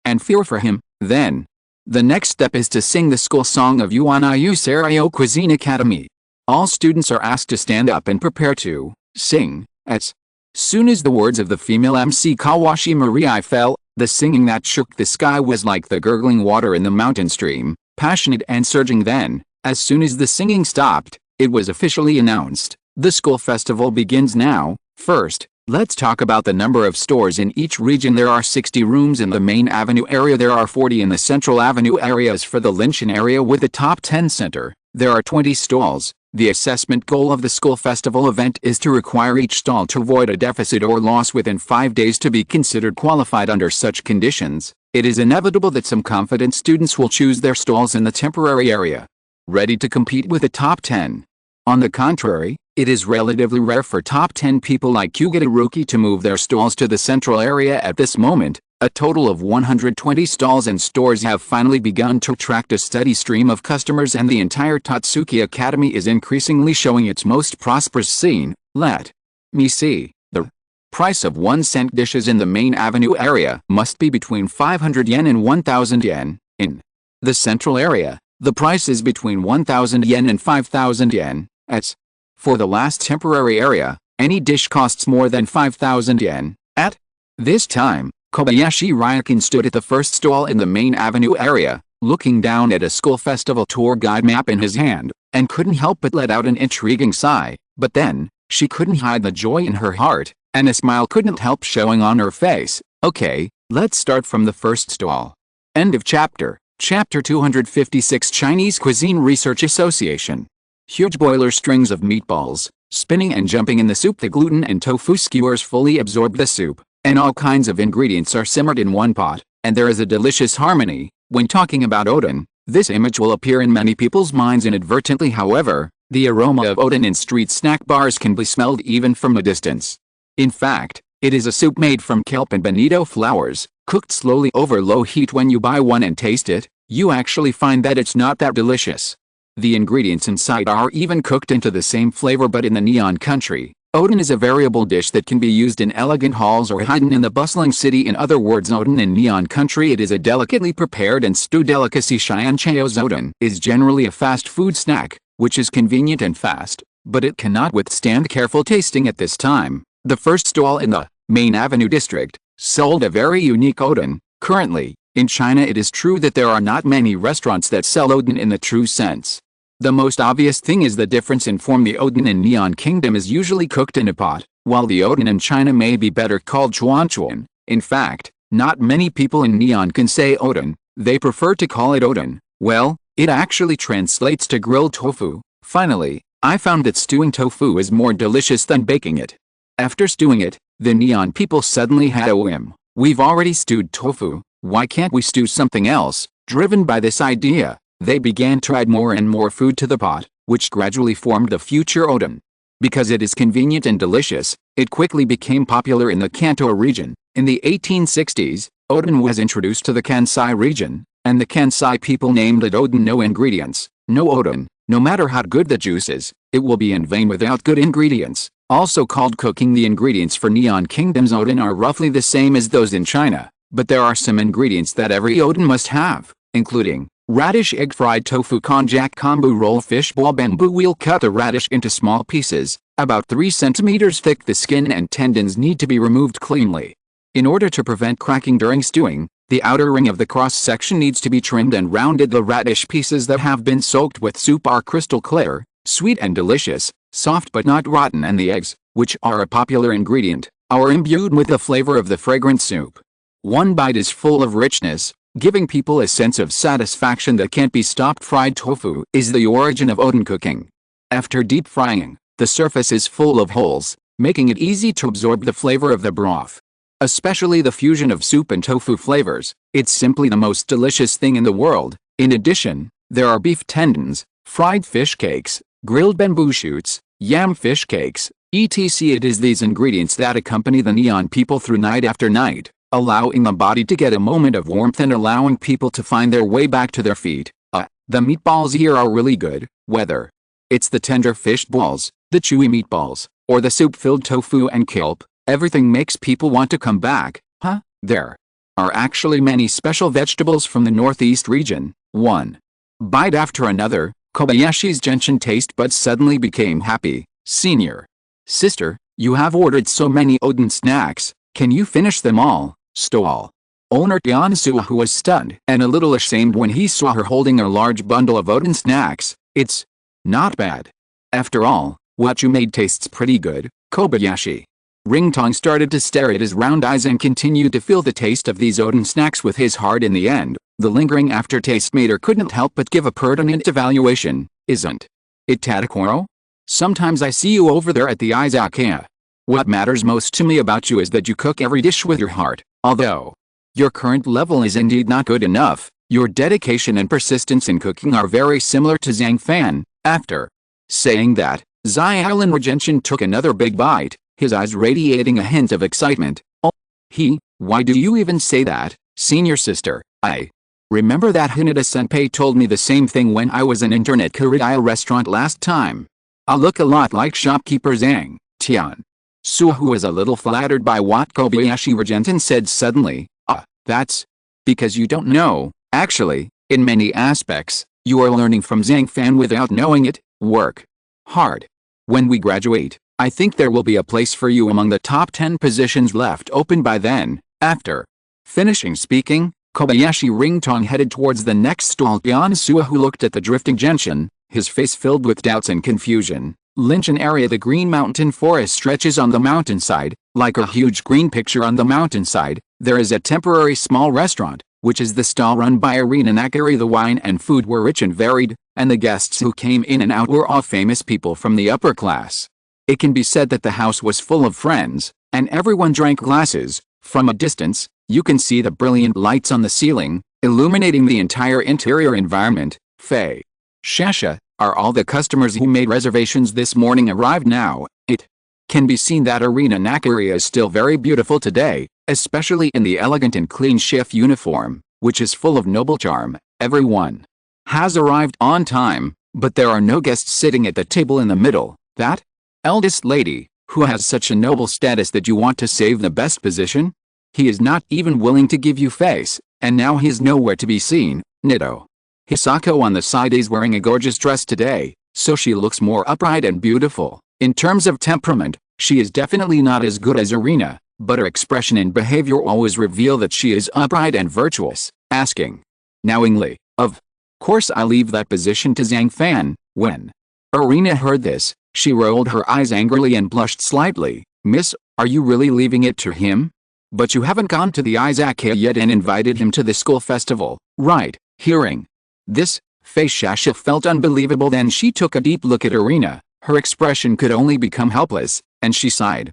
and fear for him. Then, The next step is to sing the school song of Yuan Iu Serio Cuisine Academy. All students are asked to stand up and prepare to sing. As soon as the words of the female MC Kawashi Marie fell, the singing that shook the sky was like the gurgling water in the mountain stream, passionate and surging. Then, as soon as the singing stopped, it was officially announced, the school festival begins now. First, let's talk about the number of stores in each region. There are 60 rooms in the main avenue area. There are 40 in the central avenue areas. For the Linshan area with the top 10 center, there are 20 stalls. The assessment goal of the school festival event is to require each stall to avoid a deficit or loss within 5 days to be considered qualified. Under such conditions, it is inevitable that some confident students will choose their stalls in the temporary area, ready to compete with the top 10. On the contrary, it is relatively rare for top 10 people like Yugitaruki to move their stalls to the central area. At this moment, a total of 120 stalls and stores have finally begun to attract a steady stream of customers, and the entire Tatsuki Academy is increasingly showing its most prosperous scene. Let me see. The price of 1-cent dishes in the main avenue area must be between 500 yen and 1,000 yen. In the central area, the price is between 1,000 yen and 5,000 yen. As for the last temporary area, any dish costs more than 5,000 yen. At this time, Kobayashi Ryokin stood at the first stall in the main avenue area, looking down at a school festival tour guide map in his hand, and couldn't help but let out an intriguing sigh. But then, she couldn't hide the joy in her heart, and a smile couldn't help showing on her face. Okay, let's start from the first stall. End of chapter. Chapter 256. Chinese Cuisine Research Association. Huge boiler strings of meatballs, spinning and jumping in the soup. The gluten and tofu skewers fully absorb the soup, and all kinds of ingredients are simmered in one pot, and there is a delicious harmony. When talking about oden, this image will appear in many people's minds inadvertently. However, the aroma of oden in street snack bars can be smelled even from a distance. In fact, it is a soup made from kelp and bonito flowers, cooked slowly over low heat. When you buy one and taste it, you actually find that it's not that delicious. The ingredients inside are even cooked into the same flavor. But in the Neon country, oden is a variable dish that can be used in elegant halls or hidden in the bustling city. In other words, oden in Neon country, it is a delicately prepared and stewed delicacy. Shiancheo's oden is generally a fast food snack, which is convenient and fast, but it cannot withstand careful tasting. At this time, the first stall in the main avenue district sold a very unique oden. Currently, in China, it is true that there are not many restaurants that sell oden in the true sense. The most obvious thing is the difference in form. The oden in Neon Kingdom is usually cooked in a pot, while the oden in China may be better called chuan. In fact, not many people in Neon can say oden, they prefer to call it oden. Well, it actually translates to grilled tofu. Finally, I found that stewing tofu is more delicious than baking it. After stewing it, the Neon people suddenly had a whim. We've already stewed tofu, why can't we stew something else? Driven by this idea, they began to add more and more food to the pot, which gradually formed the future oden. Because it is convenient and delicious, it quickly became popular in the Kanto region. In the 1860s, oden was introduced to the Kansai region, and the Kansai people named it oden. No ingredients, no oden. No matter how good the juice is, it will be in vain without good ingredients. Also called cooking. The ingredients for Neon Kingdom's oden are roughly the same as those in China, but there are some ingredients that every oden must have, including radish, egg, fried tofu, konjac, kombu roll, fish ball, bamboo wheel. Cut the radish into small pieces, about 3 centimeters thick. The skin and tendons need to be removed cleanly. In order to prevent cracking during stewing, the outer ring of the cross-section needs to be trimmed and rounded. The radish pieces that have been soaked with soup are crystal clear, sweet and delicious, soft but not rotten, and the eggs, which are a popular ingredient, are imbued with the flavor of the fragrant soup. One bite is full of richness, giving people a sense of satisfaction that can't be stopped. Fried tofu is the origin of oden cooking. After deep frying, the surface is full of holes, making it easy to absorb the flavor of the broth. Especially the fusion of soup and tofu flavors, it's simply the most delicious thing in the world. In addition, there are beef tendons, fried fish cakes, grilled bamboo shoots, yam fish cakes, etc. It is these ingredients that accompany the Neon people through night after night, allowing the body to get a moment of warmth and allowing people to find their way back to their feet. The meatballs here are really good, whether it's the tender fish balls, the chewy meatballs, or the soup-filled tofu and kelp, everything makes people want to come back. There are actually many special vegetables from the northeast region. One bite after another, Kobayashi's Gentian taste buds suddenly became happy. Senior sister, you have ordered so many Odin snacks, can you finish them all? Stall owner Tiansu, who was stunned and a little ashamed when he saw her holding a large bundle of Odin snacks. It's not bad. After all, what you made tastes pretty good, Kobayashi. Ringtong started to stare at his round eyes and continued to feel the taste of these Odin snacks with his heart. In the end, the lingering aftertaste made her couldn't help but give a pertinent evaluation. Isn't it Tadakoro? Sometimes I see you over there at the Izakaya. What matters most to me about you is that you cook every dish with your heart. Although your current level is indeed not good enough, your dedication and persistence in cooking are very similar to Zhang Fan. After saying that, Zhang Gentian took another big bite, his eyes radiating a hint of excitement. Oh, why do you even say that, senior sister? I remember that Hinata-senpai told me the same thing when I was an intern at Korea restaurant last time. I look a lot like shopkeeper Zhang Tian. Su, who was a little flattered by what Kobayashi Gentian said suddenly. That's because you don't know. Actually, in many aspects, you are learning from Zhang Fan without knowing it. Work hard. When we graduate, I think there will be a place for you among the top 10 positions left open by then. After finishing speaking, Kobayashi Ringtong headed towards the next stall. Tiansu, who looked at the drifting gentian, his face filled with doubts and confusion. Linchin area. The green mountain forest stretches on the mountainside, like a huge green picture on the mountainside. There is a temporary small restaurant, which is the stall run by Arena Nakari. The wine and food were rich and varied, and the guests who came in and out were all famous people from the upper class. It can be said that the house was full of friends, and everyone drank glasses. From a distance, you can see the brilliant lights on the ceiling, illuminating the entire interior environment. Fei Shasha, are all the customers who made reservations this morning arrived now? It can be seen that Arena Nakari is still very beautiful today, especially in the elegant and clean chef uniform, which is full of noble charm. Everyone has arrived on time, but there are no guests sitting at the table in the middle. That eldest lady, who has such a noble status that you want to save the best position? He is not even willing to give you face, and now he is nowhere to be seen. Nito Hisako on the side is wearing a gorgeous dress today, so she looks more upright and beautiful. In terms of temperament, she is definitely not as good as Arena, but her expression and behavior always reveal that she is upright and virtuous. Asking knowingly, of course I leave that position to Zhang Fan. When Arena heard this, she rolled her eyes angrily and blushed slightly. Miss, are you really leaving it to him? But you haven't gone to the Izakaya yet and invited him to the school festival, right? Hearing this, Fei Shasha felt unbelievable. Then she took a deep look at Arena. Her expression could only become helpless, and she sighed.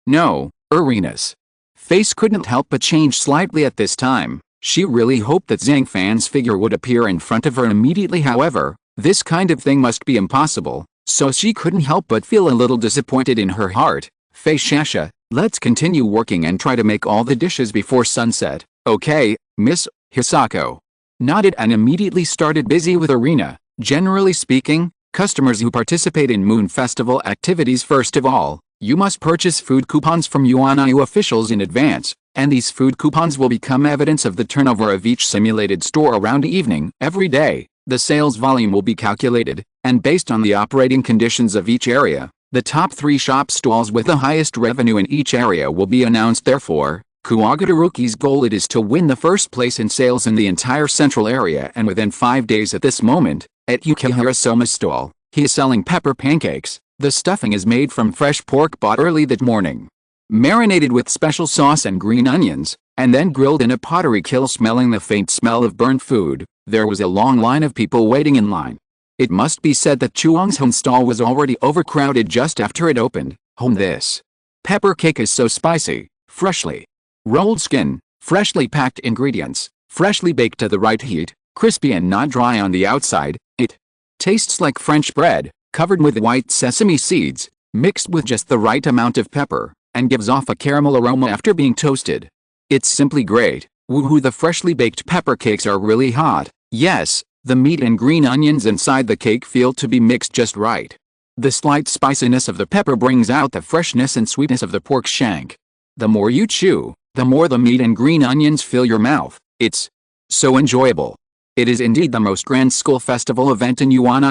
No, Arena's face couldn't help but change slightly at this time. She really hoped that Zhang Fan's figure would appear in front of her immediately. However, this kind of thing must be impossible, so she couldn't help but feel a little disappointed in her heart. Fei Shasha, let's continue working and try to make all the dishes before sunset. Okay, Miss. Hisako nodded and immediately started busy with Arena. Generally speaking, customers who participate in Moon Festival activities, first of all, you must purchase food coupons from UNIU officials in advance, and these food coupons will become evidence of the turnover of each simulated store around evening. Every day, the sales volume will be calculated, and based on the operating conditions of each area, the top 3 shop stalls with the highest revenue in each area will be announced. Therefore, Kuwagataruki's goal it is to win the first place in sales in the entire central area, and within 5 days at this moment, at Yukihira Soma's stall, he is selling pepper pancakes. The stuffing is made from fresh pork bought early that morning, marinated with special sauce and green onions, and then grilled in a pottery kiln. Smelling the faint smell of burnt food, there was a long line of people waiting in line. It must be said that Chuang's home stall was already overcrowded just after it opened. This pepper cake is so spicy, freshly rolled skin, freshly packed ingredients, freshly baked to the right heat, crispy and not dry on the outside. It tastes like French bread, covered with white sesame seeds, mixed with just the right amount of pepper, and gives off a caramel aroma after being toasted. It's simply great. Woohoo, the freshly baked pepper cakes are really hot. Yes, the meat and green onions inside the cake feel to be mixed just right. The slight spiciness of the pepper brings out the freshness and sweetness of the pork shank. The more you chew, The more the meat and green onions fill your mouth, it's so enjoyable. It is indeed the most grand school festival event in Yuan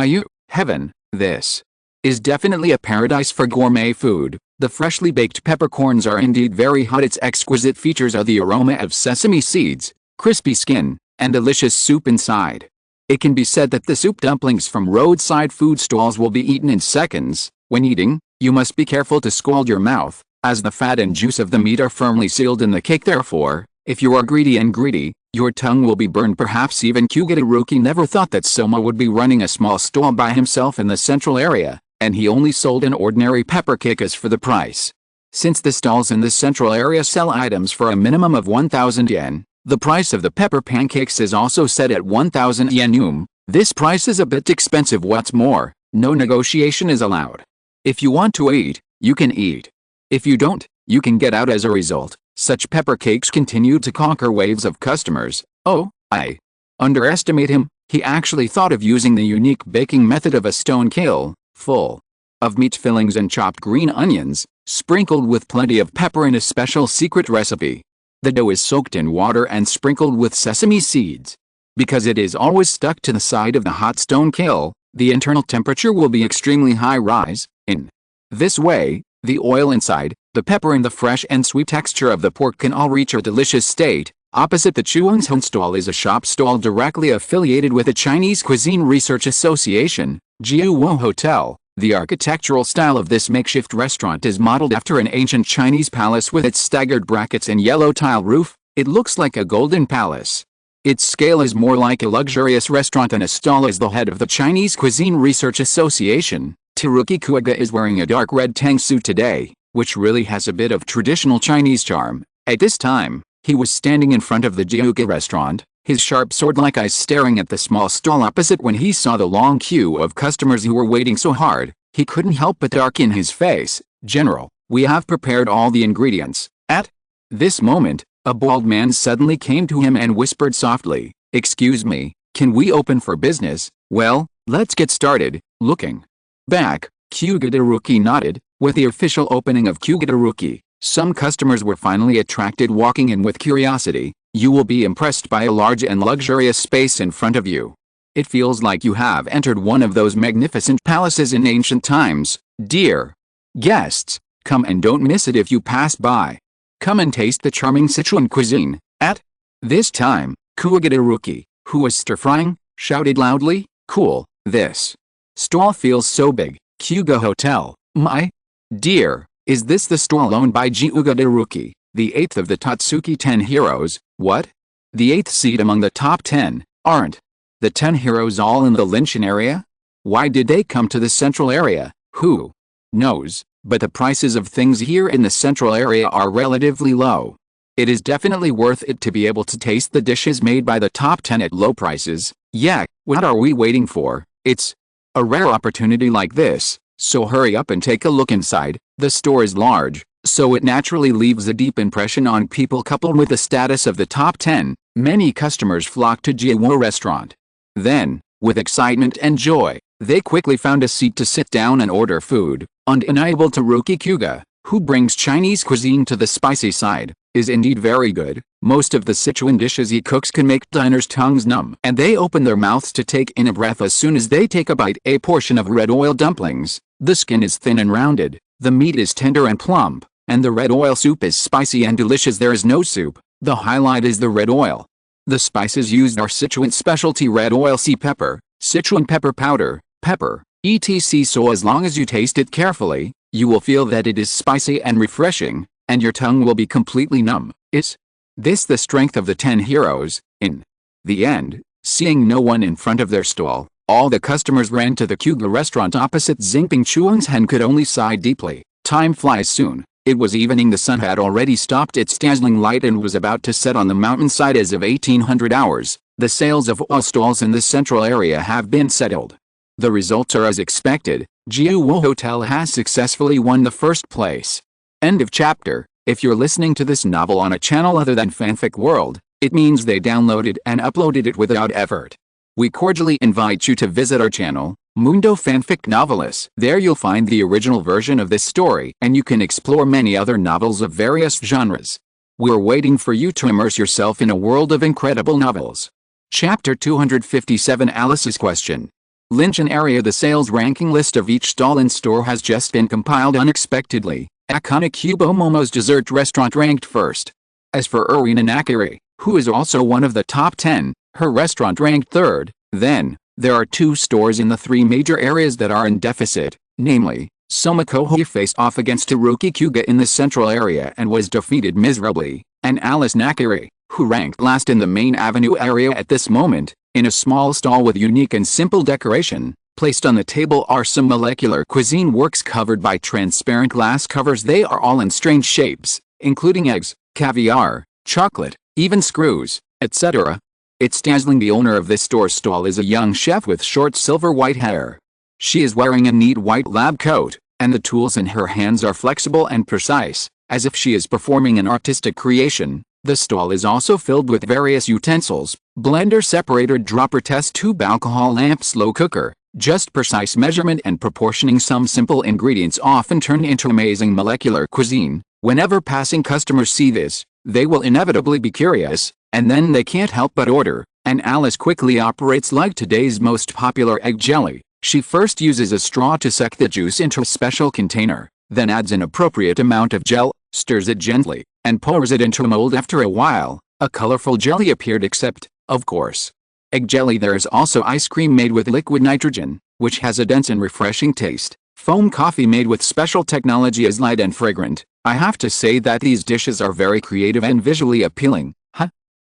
heaven. This is definitely a paradise for gourmet food. The freshly baked peppercorns are indeed very hot. Its exquisite features are the aroma of sesame seeds, crispy skin, and delicious soup inside. It can be said that the soup dumplings from roadside food stalls will be eaten in seconds. When eating, you must be careful to scald your mouth, as the fat and juice of the meat are firmly sealed in the cake. Therefore, if you are greedy, your tongue will be burned. Perhaps even Kugitaruki never thought that Soma would be running a small stall by himself in the central area, and he only sold an ordinary pepper cake as for the price. Since the stalls in the central area sell items for a minimum of 1,000 yen, the price of the pepper pancakes is also set at 1,000 yen. This price is a bit expensive. What's more, no negotiation is allowed. If you want to eat, you can eat. If you don't, you can get out. As a result, such pepper cakes continue to conquer waves of customers. Oh, I underestimate him. He actually thought of using the unique baking method of a stone kiln, full of meat fillings and chopped green onions, sprinkled with plenty of pepper in a special secret recipe. The dough is soaked in water and sprinkled with sesame seeds. Because it is always stuck to the side of the hot stone kiln, the internal temperature will be extremely high. Rise. In this way, the oil inside, the pepper and the fresh and sweet texture of the pork can all reach a delicious state. Opposite the Chuang's stall is a shop stall directly affiliated with the Chinese Cuisine Research Association, Jiuwo Hotel. The architectural style of this makeshift restaurant is modeled after an ancient Chinese palace with its staggered brackets and yellow tile roof. It looks like a golden palace. Its scale is more like a luxurious restaurant and a stall. As the head of the Chinese Cuisine Research Association, Teruki Kuiga is wearing a dark red tang suit today, which really has a bit of traditional Chinese charm. At this time, he was standing in front of the Jiuga restaurant, his sharp sword-like eyes staring at the small stall opposite. When he saw the long queue of customers who were waiting so hard, he couldn't help but darken his face. General, we have prepared all the ingredients. At this moment, a bald man suddenly came to him and whispered softly, "Excuse me, can we open for business?" "Well, let's get started." Looking back, Kugitaruki nodded. With the official opening of Kugitaruki, some customers were finally attracted. Walking in with curiosity, you will be impressed by a large and luxurious space in front of you. It feels like you have entered one of those magnificent palaces in ancient times. Dear guests, come and don't miss it if you pass by. Come and taste the charming Sichuan cuisine. At this time, Kugitaruki, who was stir-frying, shouted loudly, "Cool, this stall feels so big." Kyuga Hotel, my dear, is this the stall owned by Kugitaruki, the 8th of the Tatsuki 10 heroes? What? The 8th seed among the top 10, aren't the 10 heroes all in the Linshan area? Why did they come to the central area? Who knows, but the prices of things here in the central area are relatively low. It is definitely worth it to be able to taste the dishes made by the top 10 at low prices. Yeah, what are we waiting for? It's a rare opportunity like this, so hurry up and take a look inside. The store is large, so it naturally leaves a deep impression on people. Coupled with the status of the top 10, many customers flock to Jiuwo restaurant. Then, with excitement and joy, they quickly found a seat to sit down and order food. Undeniable Teruki Kuga, who brings Chinese cuisine to the spicy side, is indeed very good. Most of the Sichuan dishes he cooks can make diners' tongues numb, and they open their mouths to take in a breath as soon as they take a bite. A portion of red oil dumplings. The skin is thin and rounded, the meat is tender and plump, and the red oil soup is spicy and delicious. There is no soup. The highlight is the red oil. The spices used are Sichuan specialty red oil, sea pepper, Sichuan pepper powder, pepper, etc. So as long as you taste it carefully, you will feel that it is spicy and refreshing, and your tongue will be completely numb. Is this the strength of the 10 heroes? In the end, seeing no one in front of their stall, all the customers ran to the Kuga restaurant opposite Xingping. Chuang's could only sigh deeply. Time flies soon. It was evening. The sun had already stopped its dazzling light and was about to set on the mountainside as of 1800 hours. The sales of all stalls in the central area have been settled. The results are as expected. Jiuwo Hotel has successfully won the first place. End of chapter. If you're listening to this novel on a channel other than Fanfic World, it means they downloaded and uploaded it without effort. We cordially invite you to visit our channel, Mundo Fanfic Novelists. There you'll find the original version of this story, and you can explore many other novels of various genres. We're waiting for you to immerse yourself in a world of incredible novels. Chapter 257 Alice's Question. Linchin area. The sales ranking list of each stall in store has just been compiled unexpectedly. Akane Kubo Momo's dessert restaurant ranked first. As for Irina Nakiri, who is also one of the top 10, her restaurant ranked third. Then, there are two stores in the three major areas that are in deficit, namely, Somakohi faced off against Haruki Kuga in the central area and was defeated miserably, and Alice Nakiri, who ranked last in the main avenue area at this moment, in a small stall with unique and simple decoration. Placed on the table are some molecular cuisine works covered by transparent glass covers. They are all in strange shapes, including eggs, caviar, chocolate, even screws, etc. It's dazzling. The owner of this store stall is a young chef with short silver-white hair. She is wearing a neat white lab coat, and the tools in her hands are flexible and precise, as if she is performing an artistic creation. The stall is also filled with various utensils: blender, separator, dropper, test tube, alcohol lamp, slow cooker. Just precise measurement and proportioning. Some simple ingredients often turn into amazing molecular cuisine. Whenever passing customers see this, they will inevitably be curious, and then they can't help but order. And Alice quickly operates like today's most popular egg jelly. She first uses a straw to suck the juice into a special container, then adds an appropriate amount of gel, stirs it gently, and pours it into a mold. After a while, a colorful jelly appeared, except, of course, egg jelly. There is also ice cream made with liquid nitrogen, which has a dense and refreshing taste. Foam coffee made with special technology is light and fragrant. I have to say that these dishes are very creative and visually appealing.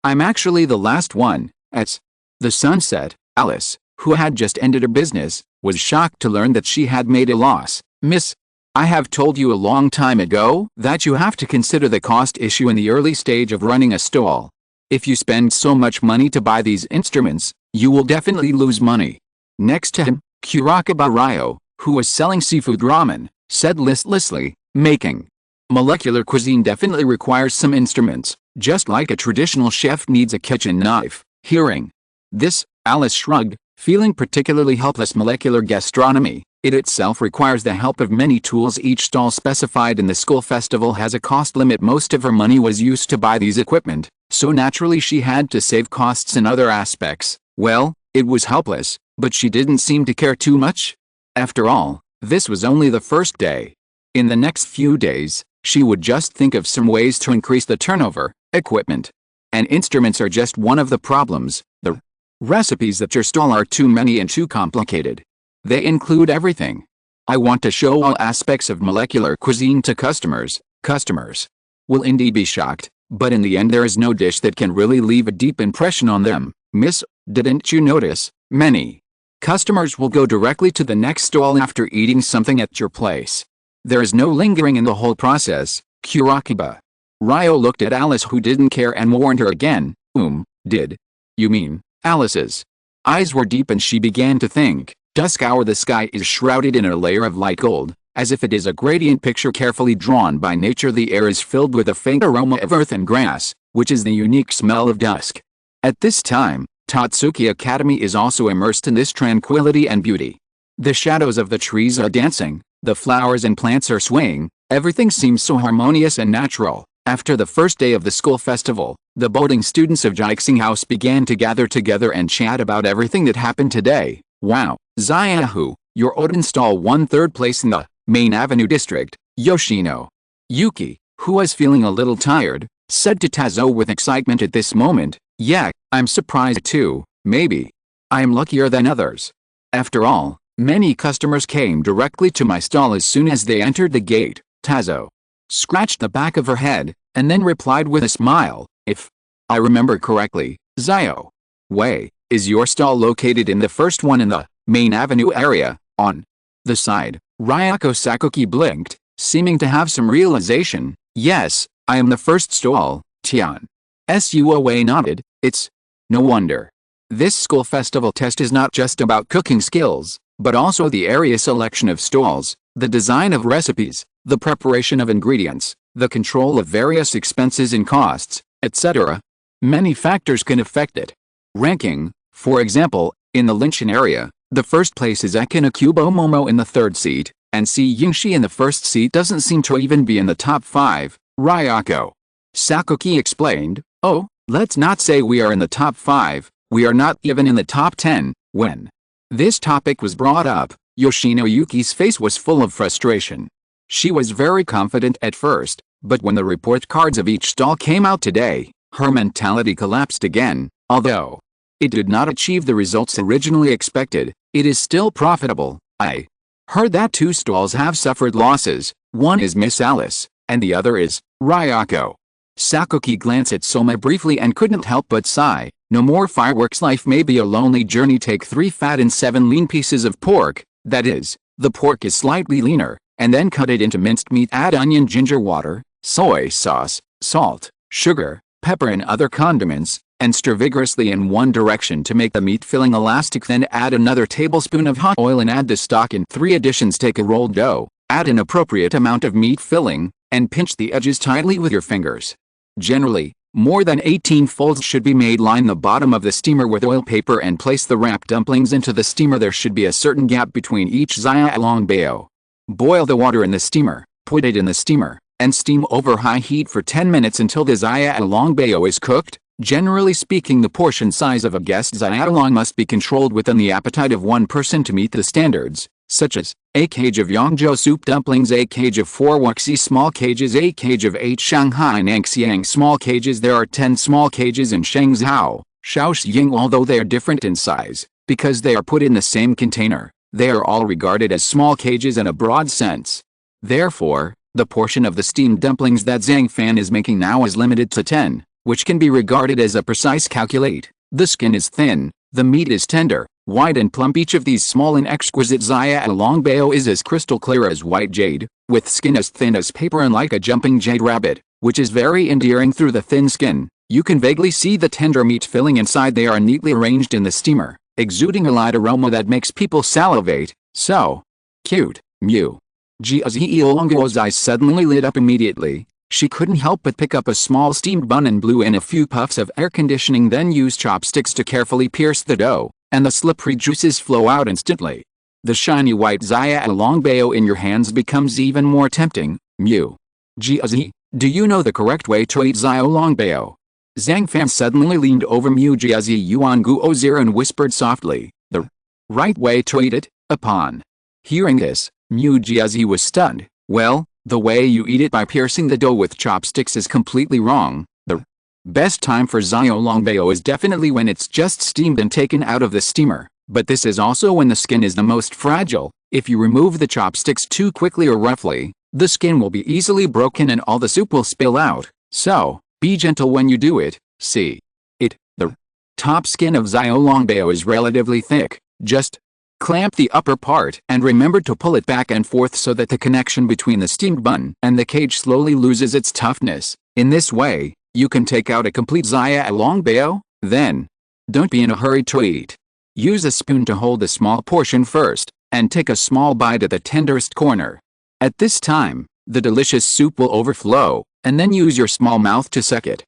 I'm actually the last one. At the sunset, Alice, who had just ended her business, was shocked to learn that she had made a loss. Miss, I have told you a long time ago that you have to consider the cost issue in the early stage of running a stall. If you spend so much money to buy these instruments, you will definitely lose money. Next to him, Kurakaba Ryo, who was selling seafood ramen, said listlessly, making molecular cuisine definitely requires some instruments, just like a traditional chef needs a kitchen knife. Hearing this, Alice shrugged, feeling particularly helpless. Molecular gastronomy, it itself requires the help of many tools. Each stall specified in the school festival has a cost limit. Most of her money was used to buy these equipment, so naturally she had to save costs in other aspects. Well, it was helpless, but she didn't seem to care too much. After all, this was only the first day. In the next few days, she would just think of some ways to increase the turnover. Equipment and instruments are just one of the problems. The recipes at your stall are too many and too complicated. They include everything. I want to show all aspects of molecular cuisine to customers. Customers will indeed be shocked, but in the end there is no dish that can really leave a deep impression on them. Miss, didn't you notice? Many customers will go directly to the next stall after eating something at your place. There is no lingering in the whole process. Kurakaba Ryo looked at Alice, who didn't care, and warned her again. Did you mean? Alice's eyes were deep and she began to think. Dusk hour. The sky is shrouded in a layer of light gold, as if it is a gradient picture carefully drawn by nature. The air is filled with a faint aroma of earth and grass, which is the unique smell of dusk. At this time, Tatsuki Academy is also immersed in this tranquility and beauty. The shadows of the trees are dancing, the flowers and plants are swaying, everything seems so harmonious and natural. After the first day of the school festival, the boarding students of Jixing House began to gather together and chat about everything that happened today. Wow, Zayahu, your Odin stall won third place in the main avenue district. Yoshino Yuki, who was feeling a little tired, said to Tazo with excitement at this moment. Yeah, I'm surprised too. Maybe I'm luckier than others. After all, many customers came directly to my stall as soon as they entered the gate. Tazo scratched the back of her head, and then replied with a smile, if I remember correctly, Zayo Wei, is your stall located in the first one in the main avenue area, on the side? Ryako Sakuki blinked, seeming to have some realization. Yes, I am the first stall. Tian Suoe nodded. It's no wonder. This school festival test is not just about cooking skills, but also the area selection of stalls, the design of recipes, the preparation of ingredients, the control of various expenses and costs, etc. Many factors can affect it. Ranking, for example, in the Linchin area, the first place is Akane Kubo Momo in the third seat, and Si Yingshi in the first seat doesn't seem to even be in the top 5. Ryako Sakuki explained. Oh, let's not say we are in the top 5, we are not even in the top 10. When this topic was brought up, Yoshino Yuki's face was full of frustration. She was very confident at first, but when the report cards of each stall came out today, her mentality collapsed again. Although it did not achieve the results originally expected, it is still profitable. I heard that 2 stalls have suffered losses, one is Miss Alice, and the other is Ryako. Sakuki glanced at Soma briefly and couldn't help but sigh. No more fireworks, life may be a lonely journey. Take 3 fat and 7 lean pieces of pork, that is, the pork is slightly leaner, and then cut it into minced meat. Add onion, ginger, water, soy sauce, salt, sugar, pepper and other condiments, and stir vigorously in one direction to make the meat filling elastic. Then add another tablespoon of hot oil and add the stock in 3 additions. Take a rolled dough, add an appropriate amount of meat filling, and pinch the edges tightly with your fingers. Generally, more than 18 folds should be made. Line the bottom of the steamer with oil paper and place the wrapped dumplings into the steamer. There should be a certain gap between each xiaolongbao. Boil the water in the steamer, put it in the steamer, and steam over high heat for 10 minutes until the xiaolongbao is cooked. Generally speaking, the portion size of a guest xiaolong must be controlled within the appetite of one person to meet the standards, such as a kg of Yangzhou soup dumplings, a kg of 4 wuxi small cages, a kg of 8 Shanghai Nangxiang small cages. There are 10 small cages in Shengzhou, Shaoxing. Although they are different in size, because they are put in the same container, they are all regarded as small cages in a broad sense. Therefore, the portion of the steamed dumplings that Zhang Fan is making now is limited to 10, which can be regarded as a precise calculate. The skin is thin, the meat is tender, white and plump. Each of these small and exquisite xiaolongbao is as crystal clear as white jade, with skin as thin as paper and like a jumping jade rabbit, which is very endearing. Through the thin skin, you can vaguely see the tender meat filling inside. They are neatly arranged in the steamer, exuding a light aroma that makes people salivate. So cute. Mew. Xiaolongbao's eyes suddenly lit up immediately. She couldn't help but pick up a small steamed bun and blew in a few puffs of air conditioning, then used chopsticks to carefully pierce the dough, and the slippery juices flow out instantly. The shiny white xiaolongbao in your hands becomes even more tempting. Mew. Jiazi, do you know the correct way to eat xiaolongbao? Zhang Fan suddenly leaned over Mew Jiazi Yuan Guozir and whispered softly, the right way to eat it. Upon hearing this, Mew Jiazi was stunned. Well, the way you eat it by piercing the dough with chopsticks is completely wrong. The best time for xiaolongbao is definitely when it's just steamed and taken out of the steamer, but this is also when the skin is the most fragile. If you remove the chopsticks too quickly or roughly, the skin will be easily broken and all the soup will spill out. So, be gentle when you do it. See it. The top skin of xiaolongbao is relatively thick. Just clamp the upper part and remember to pull it back and forth so that the connection between the steamed bun and the cage slowly loses its toughness. In this way, you can take out a complete xiaolongbao. Then, don't be in a hurry to eat. Use a spoon to hold the small portion first, and take a small bite at the tenderest corner. At this time, the delicious soup will overflow, and then use your small mouth to suck it.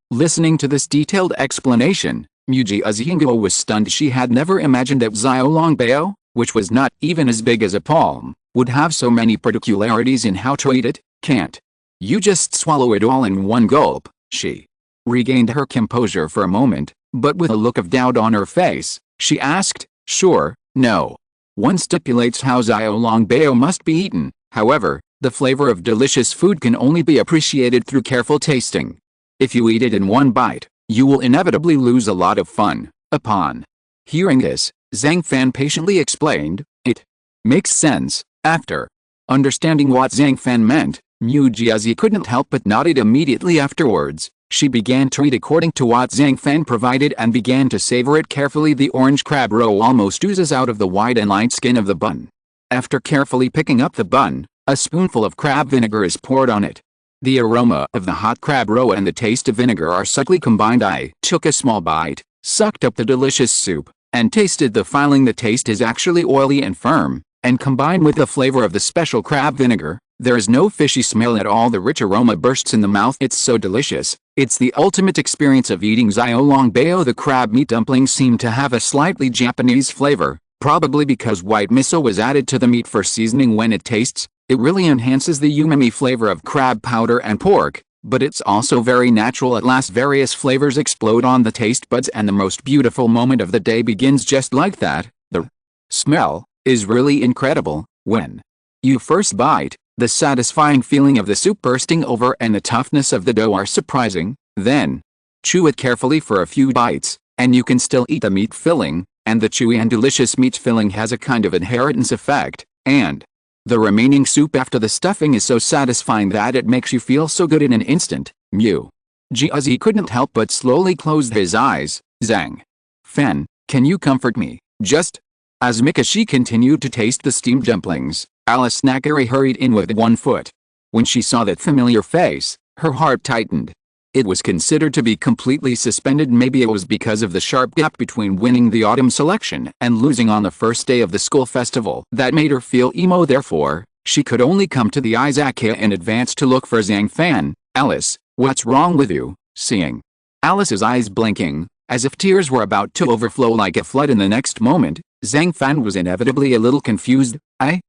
Listening to this detailed explanation, Muji Azingo was stunned. She had never imagined that xiaolongbao, which was not even as big as a palm, would have so many particularities in how to eat it. Can't you just swallow it all in one gulp? She regained her composure for a moment, but with a look of doubt on her face, she asked, sure, no. One stipulates how xiaolongbao must be eaten. However, the flavor of delicious food can only be appreciated through careful tasting. If you eat it in one bite, you will inevitably lose a lot of fun. Upon hearing this, Zhang Fan patiently explained, it makes sense. After understanding what Zhang Fan meant, Mu Jiazi couldn't help but nodded immediately afterwards. She began to eat according to what Zhang Fan provided and began to savor it carefully. The orange crab roe almost oozes out of the white and light skin of the bun. After carefully picking up the bun, a spoonful of crab vinegar is poured on it. The aroma of the hot crab roe and the taste of vinegar are subtly combined. I took a small bite, sucked up the delicious soup, and tasted the filling. The taste is actually oily and firm, and combined with the flavor of the special crab vinegar, there is no fishy smell at all. The rich aroma bursts in the mouth. It's so delicious. It's the ultimate experience of eating xiaolongbao. The crab meat dumplings seem to have a slightly Japanese flavor, probably because white miso was added to the meat for seasoning. When it tastes, it really enhances the umami flavor of crab powder and pork. But it's also very natural at last. Various flavors explode on the taste buds and the most beautiful moment of the day begins just like that. The smell is really incredible. When you first bite, the satisfying feeling of the soup bursting over and the toughness of the dough are surprising. Then chew it carefully for a few bites, and you can still eat the meat filling, and the chewy and delicious meat filling has a kind of inheritance effect, and the remaining soup after the stuffing is so satisfying that it makes you feel so good in an instant. Jiazi couldn't help but slowly close his eyes. Zhang Fan, can you comfort me? Just as Mikashi continued to taste the steamed dumplings, Alice Nakari hurried in with one foot. When she saw that familiar face, her heart tightened. It was considered to be completely suspended. Maybe it was because of the sharp gap between winning the autumn selection and losing on the first day of the school festival that made her feel emo. Therefore, she could only come to the Izakaya in advance to look for Zhang Fan. Alice, what's wrong with you? Seeing Alice's eyes blinking, as if tears were about to overflow like a flood in the next moment, Zhang Fan was inevitably a little confused. I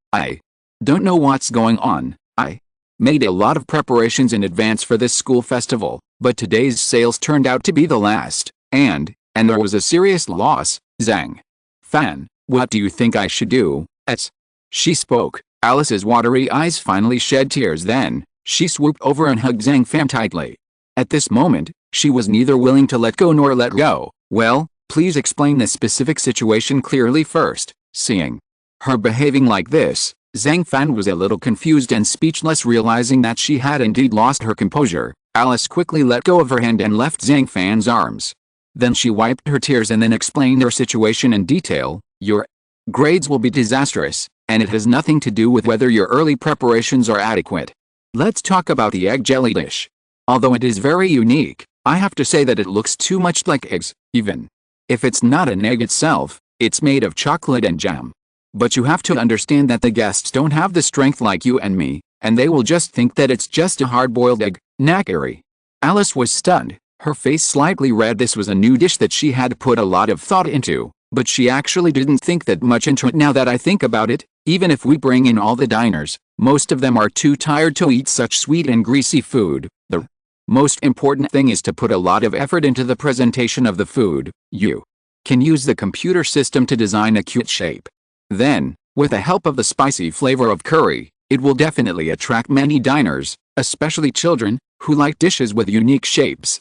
don't know what's going on. I made a lot of preparations in advance for this school festival, but today's sales turned out to be the last, and there was a serious loss. Zhang Fan, what do you think I should do? As she spoke, Alice's watery eyes finally shed tears. Then she swooped over and hugged Zhang Fan tightly. At this moment, she was neither willing to let go nor let go. Well, please explain the specific situation clearly first. Seeing her behaving like this, Zhang Fan was a little confused and speechless. Realizing that she had indeed lost her composure, Alice quickly let go of her hand and left Zhang Fan's arms. Then she wiped her tears and then explained her situation in detail. Your grades will be disastrous, and it has nothing to do with whether your early preparations are adequate. Let's talk about the egg jelly dish. Although it is very unique, I have to say that it looks too much like eggs. Even if it's not an egg itself, it's made of chocolate and jam. But you have to understand that the guests don't have the strength like you and me, and they will just think that it's just a hard-boiled egg. Nakari. Alice was stunned, her face slightly red. This was a new dish that she had put a lot of thought into, but she actually didn't think that much into it. Now that I think about it, even if we bring in all the diners, most of them are too tired to eat such sweet and greasy food. The most important thing is to put a lot of effort into the presentation of the food. You can use the computer system to design a cute shape. Then, with the help of the spicy flavor of curry, it will definitely attract many diners, especially children, who like dishes with unique shapes.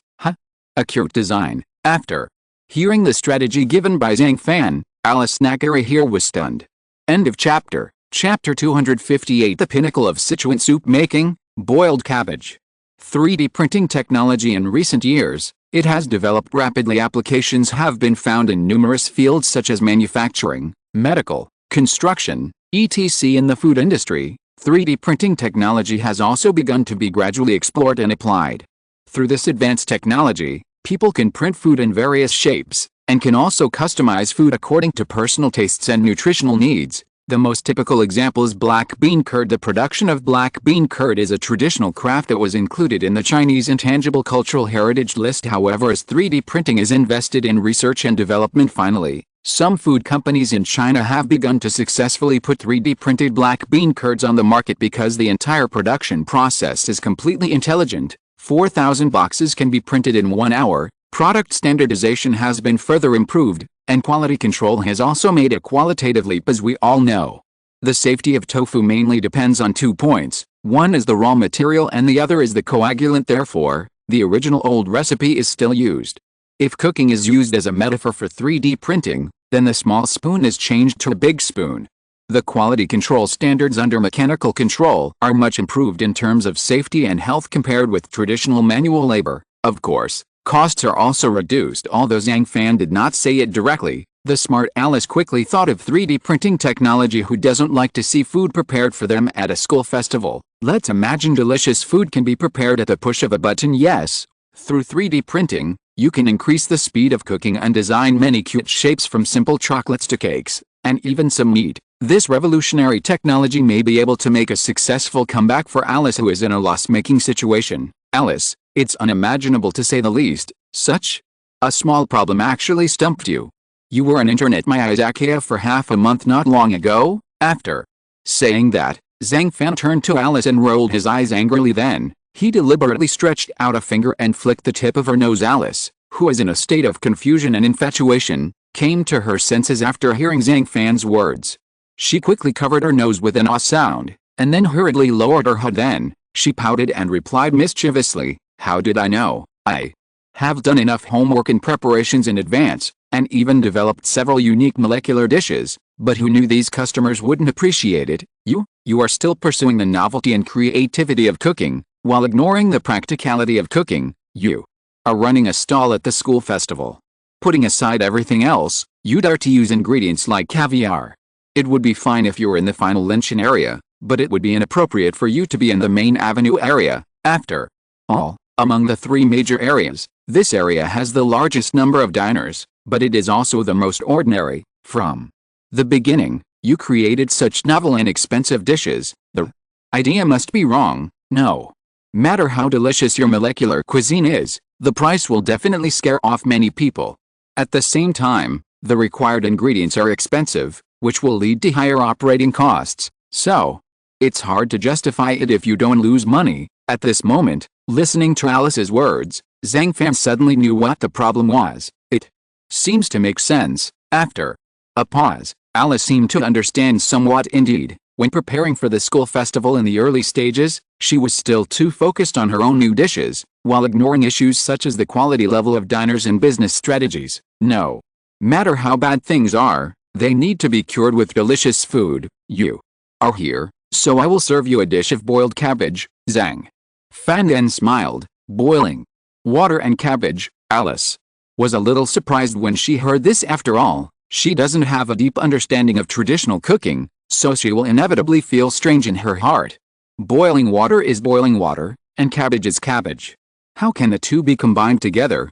A cute design. After hearing the strategy given by Zhang Fan, Alice Nakari here was stunned. End of chapter. Chapter 258. The pinnacle of Sichuan soup making, boiled cabbage. 3D printing technology. In recent years, it has developed rapidly. Applications have been found in numerous fields such as manufacturing, medical, construction, etc. In the food industry, 3D printing technology has also begun to be gradually explored and applied. Through this advanced technology, people can print food in various shapes, and can also customize food according to personal tastes and nutritional needs. The most typical example is black bean curd. The production of black bean curd is a traditional craft that was included in the Chinese Intangible Cultural Heritage List. However, as 3D printing is invested in research and development, finally, some food companies in China have begun to successfully put 3D printed black bean curds on the market because the entire production process is completely intelligent. 4,000 boxes can be printed in 1 hour. Product standardization has been further improved, and quality control has also made a qualitative leap. As we all know, the safety of tofu mainly depends on 2 points. One is the raw material and the other is the coagulant. Therefore, the original old recipe is still used. If cooking is used as a metaphor for 3D printing, then the small spoon is changed to a big spoon. The quality control standards under mechanical control are much improved in terms of safety and health compared with traditional manual labor. Of course, costs are also reduced. Although Zhang Fan did not say it directly, the smart Alice quickly thought of 3D printing technology. Who doesn't like to see food prepared for them at a school festival? Let's imagine delicious food can be prepared at the push of a button. Yes, through 3D printing, you can increase the speed of cooking and design many cute shapes from simple chocolates to cakes, and even some meat. This revolutionary technology may be able to make a successful comeback for Alice, who is in a loss-making situation. Alice, it's unimaginable to say the least. Such a small problem actually stumped you. You were on internet my Izakaya for half a month not long ago. After saying that, Zhang Fan turned to Alice and rolled his eyes angrily. Then He deliberately stretched out a finger and flicked the tip of her nose. Alice, who was in a state of confusion and infatuation, came to her senses after hearing Zhang Fan's words. She quickly covered her nose with an ah sound, and then hurriedly lowered her head. Then, she pouted and replied mischievously, "How did I know? I have done enough homework and preparations in advance, and even developed several unique molecular dishes, but who knew these customers wouldn't appreciate it? You are still pursuing the novelty and creativity of cooking, while ignoring the practicality of cooking. You are running a stall at the school festival. Putting aside everything else, you dare to use ingredients like caviar. It would be fine if you were in the final luncheon area, but it would be inappropriate for you to be in the main avenue area. After all, among the three major areas, this area has the largest number of diners, but it is also the most ordinary. From the beginning, you created such novel and expensive dishes. The idea must be wrong. No matter how delicious your molecular cuisine is, the price will definitely scare off many people. At the same time, the required ingredients are expensive, which will lead to higher operating costs, so it's hard to justify it if you don't lose money." At this moment, listening to Alice's words, Zhang Fan suddenly knew what the problem was. It seems to make sense. After a pause, Alice seemed to understand somewhat. Indeed, when preparing for the school festival in the early stages, she was still too focused on her own new dishes, while ignoring issues such as the quality level of diners and business strategies. No matter how bad things are, they need to be cured with delicious food. You are here, so I will serve you a dish of boiled cabbage. Zhang Fan then smiled. Boiling water and cabbage. Alice was a little surprised when she heard this. After all, she doesn't have a deep understanding of traditional cooking, so she will inevitably feel strange in her heart. Boiling water is boiling water, and cabbage is cabbage. How can the two be combined together?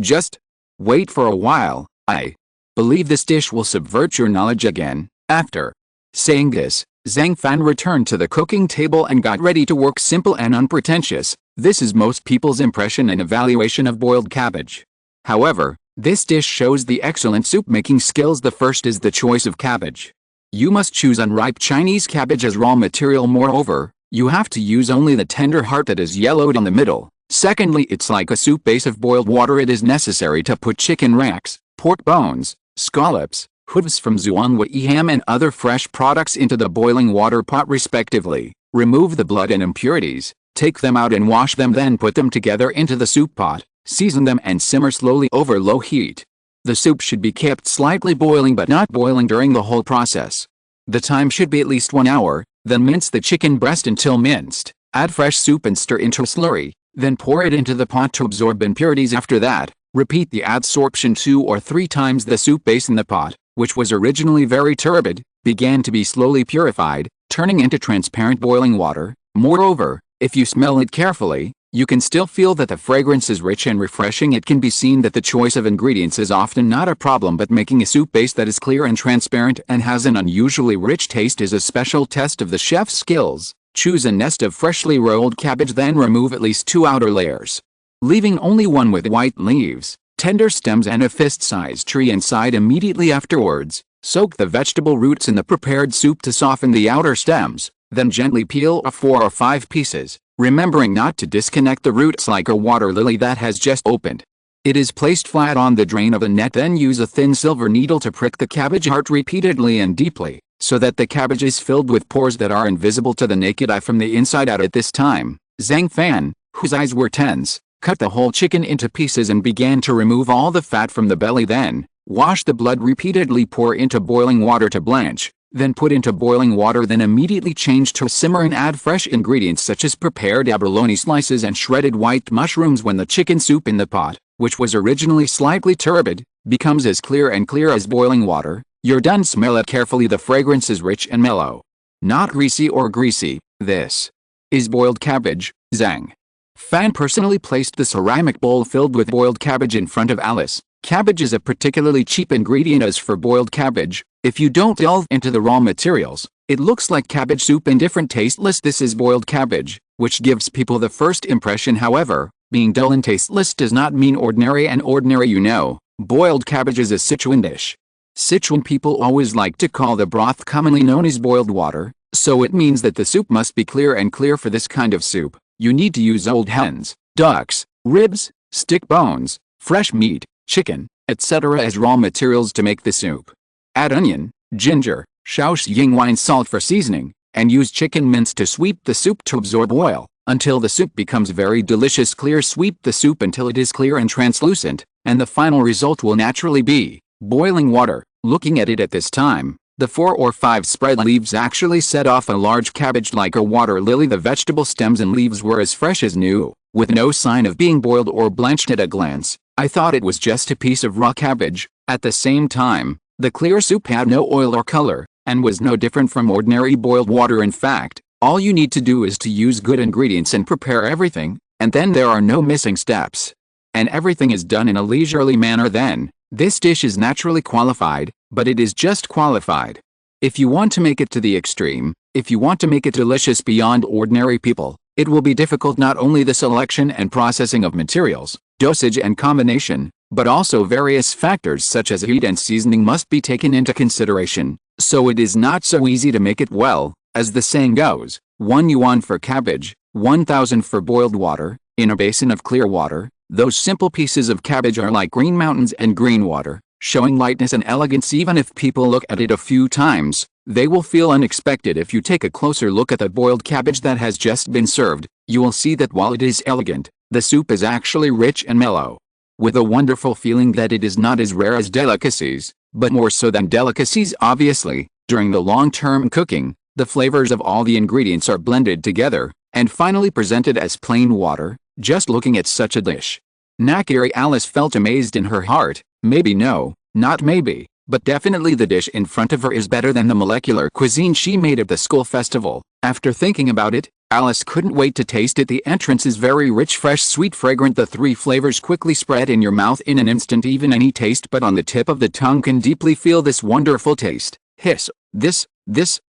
Just wait for a while. I believe this dish will subvert your knowledge again. After saying this, Zhang Fan returned to the cooking table and got ready to work. Simple and unpretentious, this is most people's impression and evaluation of boiled cabbage. However, this dish shows the excellent soup-making skills. The first is the choice of cabbage. You must choose unripe Chinese cabbage as raw material. Moreover, you have to use only the tender heart that is yellowed on the middle. Secondly, it's like a soup base of boiled water. It is necessary to put chicken racks, pork bones, scallops, hooves from Zhuanghui ham and other fresh products into the boiling water pot respectively. Remove the blood and impurities, take them out and wash them, then put them together into the soup pot, season them and simmer slowly over low heat. The soup should be kept slightly boiling but not boiling during the whole process. The time should be at least 1 hour. Then mince the chicken breast until minced. Add fresh soup and stir into a slurry. Then pour it into the pot to absorb impurities. After that, repeat the adsorption 2 or 3 times. The soup base in the pot, which was originally very turbid, began to be slowly purified, turning into transparent boiling water. Moreover, if you smell it carefully, you can still feel that the fragrance is rich and refreshing. It can be seen that the choice of ingredients is often not a problem, but making a soup base that is clear and transparent and has an unusually rich taste is a special test of the chef's skills. Choose a nest of freshly rolled cabbage, then remove at least 2 outer layers, leaving only one with white leaves, tender stems and a fist-sized tree inside. Immediately afterwards, soak the vegetable roots in the prepared soup to soften the outer stems, then gently peel off 4 or 5 pieces, remembering not to disconnect the roots like a water lily that has just opened. It is placed flat on the drain of a net. Then use a thin silver needle to prick the cabbage heart repeatedly and deeply, so that the cabbage is filled with pores that are invisible to the naked eye from the inside out. At this time, Zhang Fan, whose eyes were tense, cut the whole chicken into pieces and began to remove all the fat from the belly. Then, wash the blood repeatedly. Pour into boiling water to blanch. Then put into boiling water. Then immediately change to simmer and add fresh ingredients such as prepared abalone slices and shredded white mushrooms. When the chicken soup in the pot, which was originally slightly turbid, becomes as clear as boiling water, you're done. Smell it carefully. The fragrance is rich and mellow, not greasy or greasy. This is boiled cabbage. Zhang Fan personally placed the ceramic bowl filled with boiled cabbage in front of Alice. Cabbage is a particularly cheap ingredient. As for boiled cabbage, if you don't delve into the raw materials, it looks like cabbage soup and different tasteless. This is boiled cabbage, which gives people the first impression. However, being dull and tasteless does not mean ordinary, and ordinary, boiled cabbage is a Sichuan dish. Sichuan people always like to call the broth commonly known as boiled water, so it means that the soup must be clear, and clear for this kind of soup You need to use old hens, ducks, ribs, stick bones, fresh meat, chicken, etc. as raw materials to make the soup. Add onion, ginger, Shaoxing wine salt for seasoning, and use chicken mince to sweep the soup to absorb oil, until the soup becomes very delicious. Clear. Sweep the soup until it is clear and translucent, and the final result will naturally be boiling water. Looking at it at this time, the 4 or 5 spread leaves actually set off a large cabbage like a water lily. The vegetable stems and leaves were as fresh as new, with no sign of being boiled or blanched. At a glance, I thought it was just a piece of raw cabbage. At the same time, the clear soup had no oil or color, and was no different from ordinary boiled water. In fact, all you need to do is to use good ingredients and prepare everything, and then there are no missing steps. And everything is done in a leisurely manner. Then, this dish is naturally qualified, but it is just qualified. If you want to make it to the extreme, if you want to make it delicious beyond ordinary people, it will be difficult. Not only the selection and processing of materials, dosage and combination, but also various factors such as heat and seasoning must be taken into consideration, so it is not so easy to make it well. As the saying goes, 1 yuan for cabbage, 1,000 for boiled water, in a basin of clear water. Those simple pieces of cabbage are like green mountains and green water, showing lightness and elegance. Even if people look at it a few times, they will feel unexpected. If you take a closer look at the boiled cabbage that has just been served, you will see that while it is elegant, the soup is actually rich and mellow, with a wonderful feeling that it is not as rare as delicacies, but more so than delicacies. Obviously, during the long-term cooking, the flavors of all the ingredients are blended together, and finally presented as plain water. Just looking at such a dish, Nakiri Alice felt amazed in her heart. Maybe no, not maybe, but definitely the dish in front of her is better than the molecular cuisine she made at the school festival. After thinking about it, Alice couldn't wait to taste it. The entrance is very rich, fresh, sweet, fragrant. The 3 flavors quickly spread in your mouth in an instant. Even any taste but on the tip of the tongue can deeply feel this wonderful taste. Hiss, this,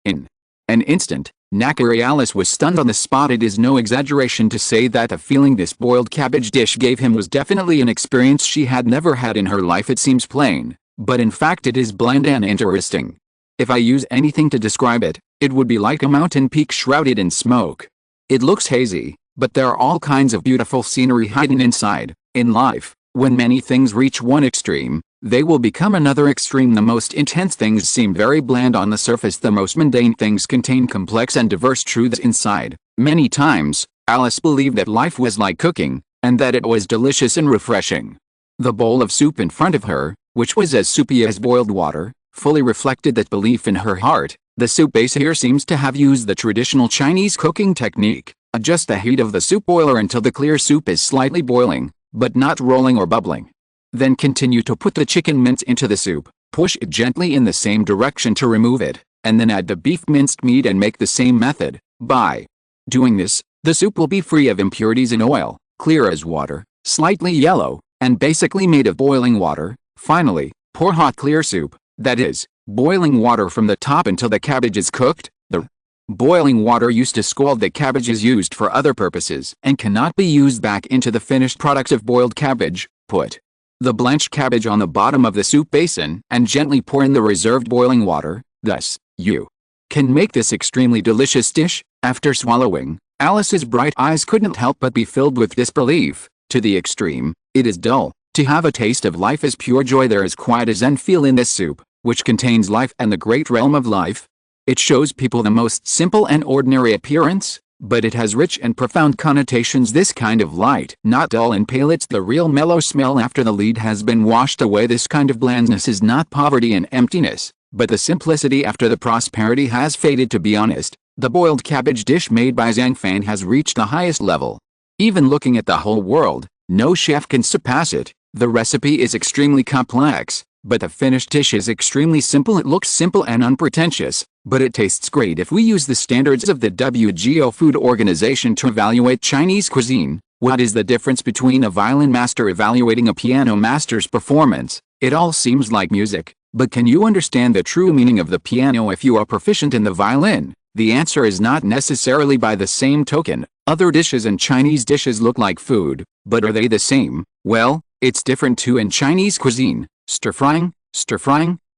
in an instant. Nakiri Alice was stunned on the spot. It is no exaggeration to say that the feeling this boiled cabbage dish gave him was definitely an experience she had never had in her life. It seems plain, but in fact it is bland and interesting. If I use anything to describe it, it would be like a mountain peak shrouded in smoke. It looks hazy, but there are all kinds of beautiful scenery hidden inside. In life, when many things reach one extreme, they will become another extreme. The most intense things seem very bland on the surface. The most mundane things contain complex and diverse truths inside. Many times, Alice believed that life was like cooking, and that it was delicious and refreshing. The bowl of soup in front of her, which was as soupy as boiled water, fully reflected that belief in her heart. The soup base here seems to have used the traditional Chinese cooking technique. Adjust the heat of the soup boiler until the clear soup is slightly boiling, but not rolling or bubbling. Then continue to put the chicken mince into the soup, push it gently in the same direction to remove it, and then add the beef minced meat and make the same method. By doing this, the soup will be free of impurities and oil, clear as water, slightly yellow, and basically made of boiling water. Finally, pour hot clear soup, that is, boiling water from the top until the cabbage is cooked. The boiling water used to scald the cabbage is used for other purposes and cannot be used back into the finished product of boiled cabbage. Put the blanched cabbage on the bottom of the soup basin and gently pour in the reserved boiling water. Thus, you can make this extremely delicious dish. After swallowing, Alice's bright eyes couldn't help but be filled with disbelief. To the extreme, it is dull. To have a taste of life is pure joy. There is quite a zen feel in this soup, which contains life and the great realm of life. It shows people the most simple and ordinary appearance, but it has rich and profound connotations. This kind of light, not dull and pale, it's the real mellow smell after the lead has been washed away. This kind of blandness is not poverty and emptiness, but the simplicity after the prosperity has faded. To be honest, the boiled cabbage dish made by Zhang Fan has reached the highest level. Even looking at the whole world, no chef can surpass it. The recipe is extremely complex, but the finished dish is extremely simple. It looks simple and unpretentious, but it tastes great. If we use the standards of the WTO Food Organization to evaluate Chinese cuisine, what is the difference between a violin master evaluating a piano master's performance? It all seems like music, but can you understand the true meaning of the piano if you are proficient in the violin? The answer is not necessarily. By the same token, other dishes and Chinese dishes look like food, but are they the same? Well, it's different too. In Chinese cuisine, stir-frying,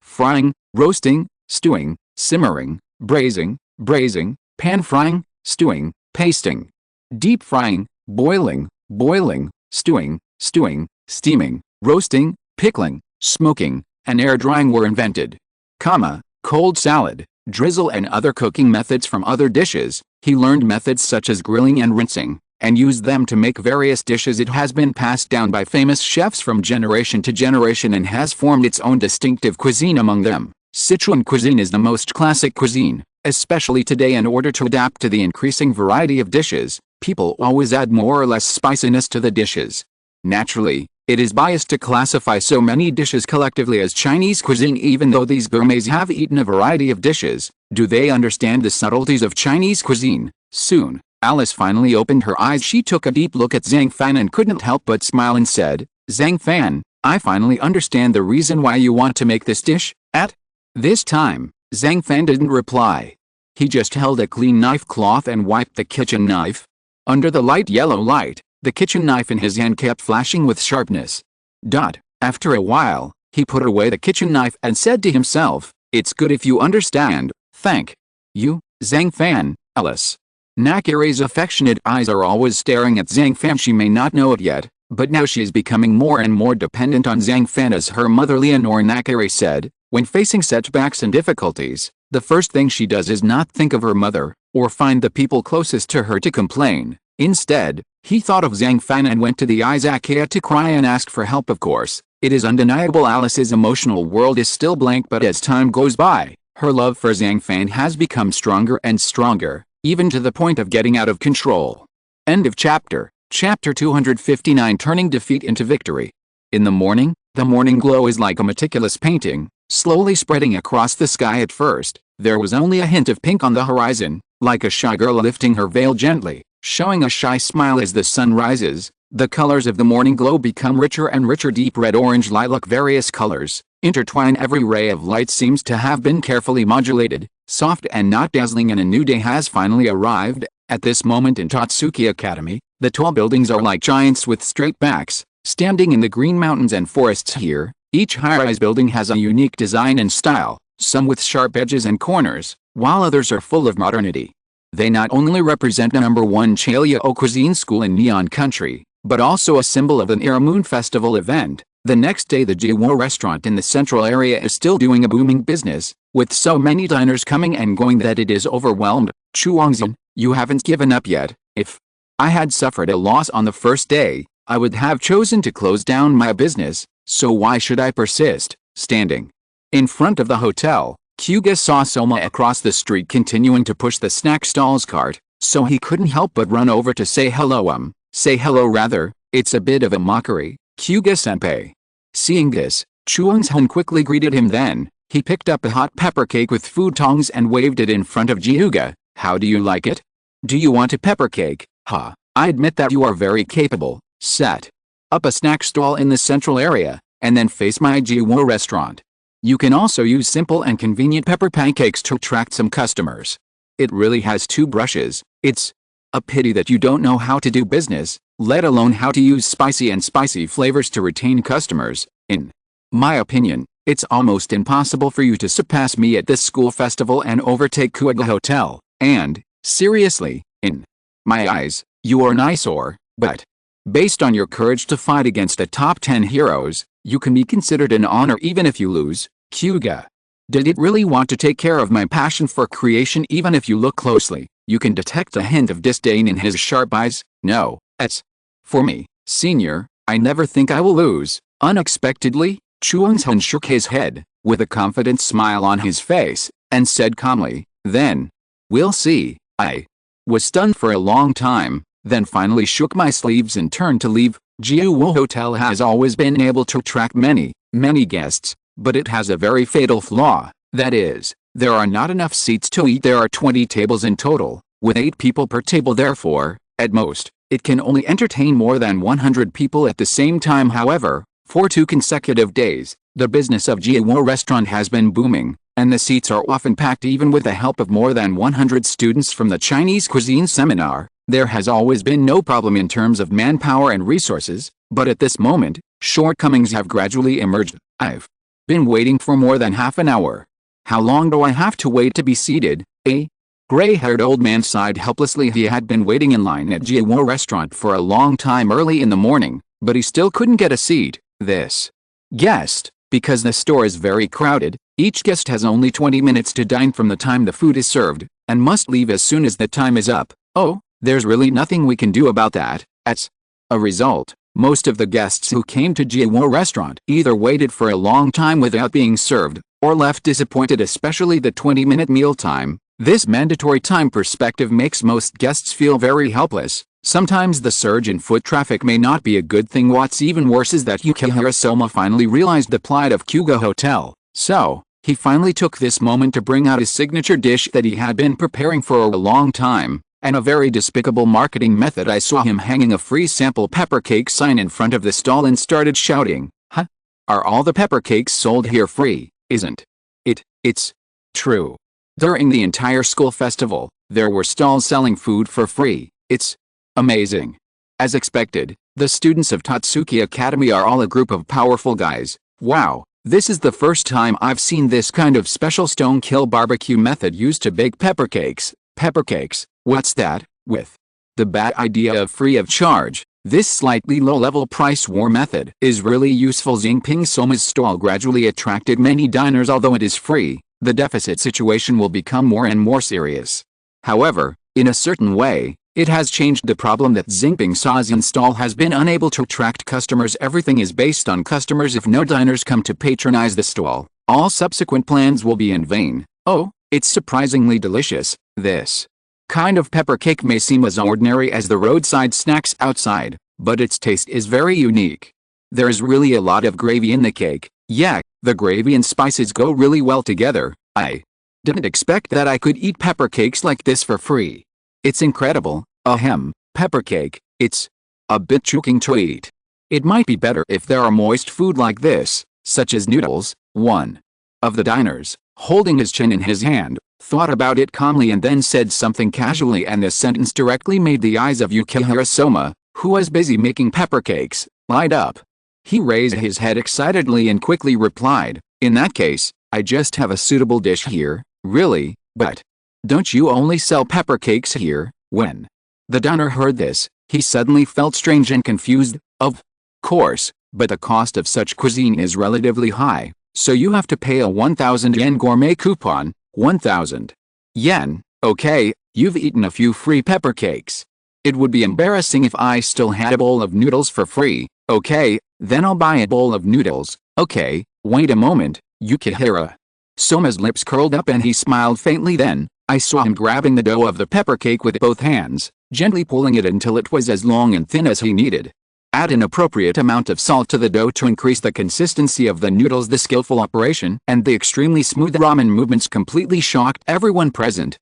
frying, roasting, stewing, simmering, braising, pan-frying, stewing, pasting, Deep frying, boiling, stewing, steaming, roasting, pickling, smoking, and air drying were invented. Cold salad, drizzle and other cooking methods from other dishes. He learned methods such as grilling and rinsing, and used them to make various dishes. It has been passed down by famous chefs from generation to generation and has formed its own distinctive cuisine among them. Sichuan cuisine is the most classic cuisine, especially today. In order to adapt to the increasing variety of dishes, people always add more or less spiciness to the dishes. Naturally, it is biased to classify so many dishes collectively as Chinese cuisine. Even though these gourmets have eaten a variety of dishes, do they understand the subtleties of Chinese cuisine? Soon, Alice finally opened her eyes. She took a deep look at Zhang Fan and couldn't help but smile and said, "Zhang Fan, I finally understand the reason why you want to make this dish." At this time, Zhang Fan didn't reply. He just held a clean knife cloth and wiped the kitchen knife. Under the light yellow light, the kitchen knife in his hand kept flashing with sharpness. After a while, he put away the kitchen knife and said to himself, "It's good if you understand. Thank you, Zhang Fan." Alice Nakiri's affectionate eyes are always staring at Zhang Fan. She may not know it yet, but now she is becoming more and more dependent on Zhang Fan. As her mother Leonore Nakiri said, when facing setbacks and difficulties, the first thing she does is not think of her mother, or find the people closest to her to complain. Instead, he thought of Zhang Fan and went to the Izakaya to cry and ask for help. Of course, it is undeniable Alice's emotional world is still blank, but as time goes by, her love for Zhang Fan has become stronger and stronger, even to the point of getting out of control. End of chapter. Chapter 259, Turning Defeat into Victory. In the morning glow is like a meticulous painting, slowly spreading across the sky. At first, there was only a hint of pink on the horizon, like a shy girl lifting her veil gently, showing a shy smile. As the sun rises, the colors of the morning glow become richer and richer. Deep red, orange, lilac, various colors intertwine. Every ray of light seems to have been carefully modulated, soft and not dazzling, and a new day has finally arrived. At this moment in Totsuki Academy, the tall buildings are like giants with straight backs, standing in the green mountains and forests here. Each high-rise building has a unique design and style, some with sharp edges and corners, while others are full of modernity. They not only represent the #1 Chaillao cuisine school in Neon Country, but also a symbol of an Era Moon Festival event. The next day, the Jiwo restaurant in the central area is still doing a booming business, with so many diners coming and going that it is overwhelmed. Chuangzhen, you haven't given up yet. If I had suffered a loss on the first day, I would have chosen to close down my business, so why should I persist? Standing in front of the hotel, Kyuga saw Soma across the street continuing to push the snack stall's cart, so he couldn't help but run over to say hello. Say hello rather, it's a bit of a mockery, Kyuga-senpai. Seeing this, Chuangzhen quickly greeted him. Then, he picked up a hot pepper cake with food tongs and waved it in front of Kyuga. How do you like it? Do you want a pepper cake? I admit that you are very capable. Set up a snack stall in the central area, and then face my Jiwo restaurant. You can also use simple and convenient pepper pancakes to attract some customers. It really has two brushes. It's a pity that you don't know how to do business, let alone how to use spicy flavors to retain customers. In my opinion, it's almost impossible for you to surpass me at this school festival and overtake Kuaga Hotel. And, seriously, in my eyes, you are an eyesore, but based on your courage to fight against the top 10 heroes, you can be considered an honor even if you lose. Kyuga did it really want to take care of my passion for creation? Even if you look closely, you can detect a hint of disdain in his sharp eyes. No, as for me, senior, I never think I will lose. Unexpectedly, Chuangzhen shook his head, with a confident smile on his face, and said calmly, then, we'll see. I was stunned for a long time, then finally shook my sleeves and turned to leave. Jiwo Hotel has always been able to attract many guests, but it has a very fatal flaw. That is, there are not enough seats to eat. There are 20 tables in total, with 8 people per table. Therefore, at most, it can only entertain more than 100 people at the same time. However, for 2 consecutive days, the business of Jiwo restaurant has been booming, and the seats are often packed even with the help of more than 100 students from the Chinese cuisine seminar. There has always been no problem in terms of manpower and resources, but at this moment, shortcomings have gradually emerged. I've been waiting for more than half an hour. How long do I have to wait to be seated? Gray-haired old man sighed helplessly. He had been waiting in line at Jiwo restaurant for a long time early in the morning, but he still couldn't get a seat. This guest, because the store is very crowded, each guest has only 20 minutes to dine from the time the food is served, and must leave as soon as the time is up. Oh, there's really nothing we can do about that. As a result, most of the guests who came to Jiwo restaurant either waited for a long time without being served, or left disappointed, especially the 20-minute meal time. This mandatory time perspective makes most guests feel very helpless. Sometimes the surge in foot traffic may not be a good thing. What's even worse is that Yukihira Soma finally realized the plight of Kyuga Hotel. So, he finally took this moment to bring out his signature dish that he had been preparing for a long time, and a very despicable marketing method. I saw him hanging a free sample pepper cake sign in front of the stall and started shouting, "Huh? Are all the pepper cakes sold here free? Isn't it? It's true." During the entire school festival, there were stalls selling food for free. It's amazing. As expected, the students of Tatsuki Academy are all a group of powerful guys. Wow, this is the first time I've seen this kind of special stone kill barbecue method used to bake pepper cakes. Pepper cakes, what's that? With the bad idea of free of charge, this slightly low-level price war method is really useful. Xingping Soma's stall gradually attracted many diners. Although it is free, the deficit situation will become more and more serious. However, in a certain way, it has changed the problem that Xingping Soma's stall has been unable to attract customers. Everything is based on customers. If no diners come to patronize the stall, all subsequent plans will be in vain. Oh, it's surprisingly delicious. This kind of pepper cake may seem as ordinary as the roadside snacks outside, but its taste is very unique. There's really a lot of gravy in the cake. Yeah, the gravy and spices go really well together. I didn't expect that I could eat pepper cakes like this for free. It's incredible. Ahem, pepper cake, it's a bit choking to eat. It might be better if there are moist food like this, such as noodles. One of the diners, holding his chin in his hand, thought about it calmly and then said something casually, and this sentence directly made the eyes of Yukihira Soma, who was busy making pepper cakes, light up. He raised his head excitedly and quickly replied, "In that case, I just have a suitable dish here." "Really? But don't you only sell pepper cakes here?" When the diner heard this, he suddenly felt strange and confused. Of course, but the cost of such cuisine is relatively high, so you have to pay a 1,000 yen gourmet coupon. 1,000 yen? Okay, you've eaten a few free pepper cakes. It would be embarrassing if I still had a bowl of noodles for free. Okay, then I'll buy a bowl of noodles. Okay, wait a moment. Yukihira Soma's lips curled up and he smiled faintly. Then I saw him grabbing the dough of the pepper cake with both hands, gently pulling it until it was as long and thin as he needed. Add an appropriate amount of salt to the dough to increase the consistency of the noodles. The skillful operation and the extremely smooth ramen movements completely shocked everyone present.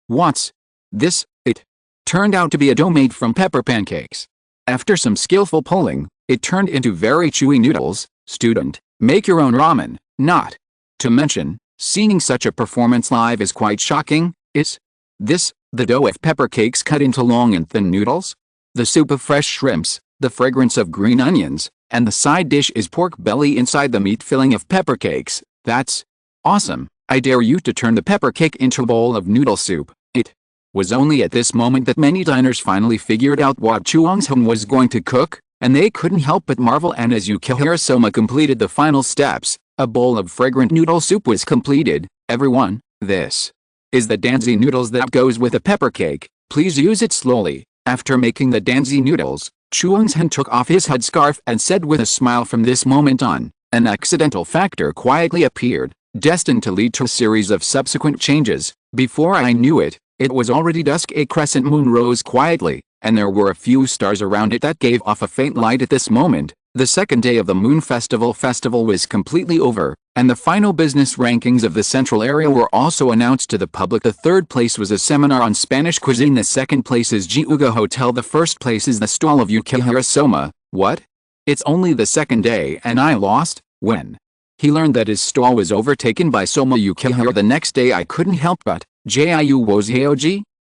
What's this? It turned out to be a dough made from pepper pancakes. After some skillful pulling, it turned into very chewy noodles. Student, make your own ramen. Not to mention, seeing such a performance live is quite shocking. Is this the dough of pepper cakes cut into long and thin noodles? The soup of fresh shrimps, the fragrance of green onions, and the side dish is pork belly inside the meat filling of pepper cakes. That's awesome. I dare you to turn the pepper cake into a bowl of noodle soup. It was only at this moment that many diners finally figured out what Chuang's-hun was going to cook, and they couldn't help but marvel. And as Yukihira Soma completed the final steps, a bowl of fragrant noodle soup was completed. Everyone, this is the danzi noodles that goes with a pepper cake. Please use it slowly. After making the danzi noodles, Chuang's-hun took off his headscarf and said with a smile, "From this moment on, an accidental factor quietly appeared, destined to lead to a series of subsequent changes. Before I knew it, it was already dusk. A crescent moon rose quietly, and there were a few stars around it that gave off a faint light. At this moment, the second day of the Moon Festival was completely over, and the final business rankings of the central area were also announced to the public. The third place was a seminar on Spanish cuisine. The second place is Jiuga Hotel. The first place is the stall of Yukihira Soma. What? It's only the second day and I lost? When he learned that his stall was overtaken by Soma Yukihira the next day, I couldn't help but Jiu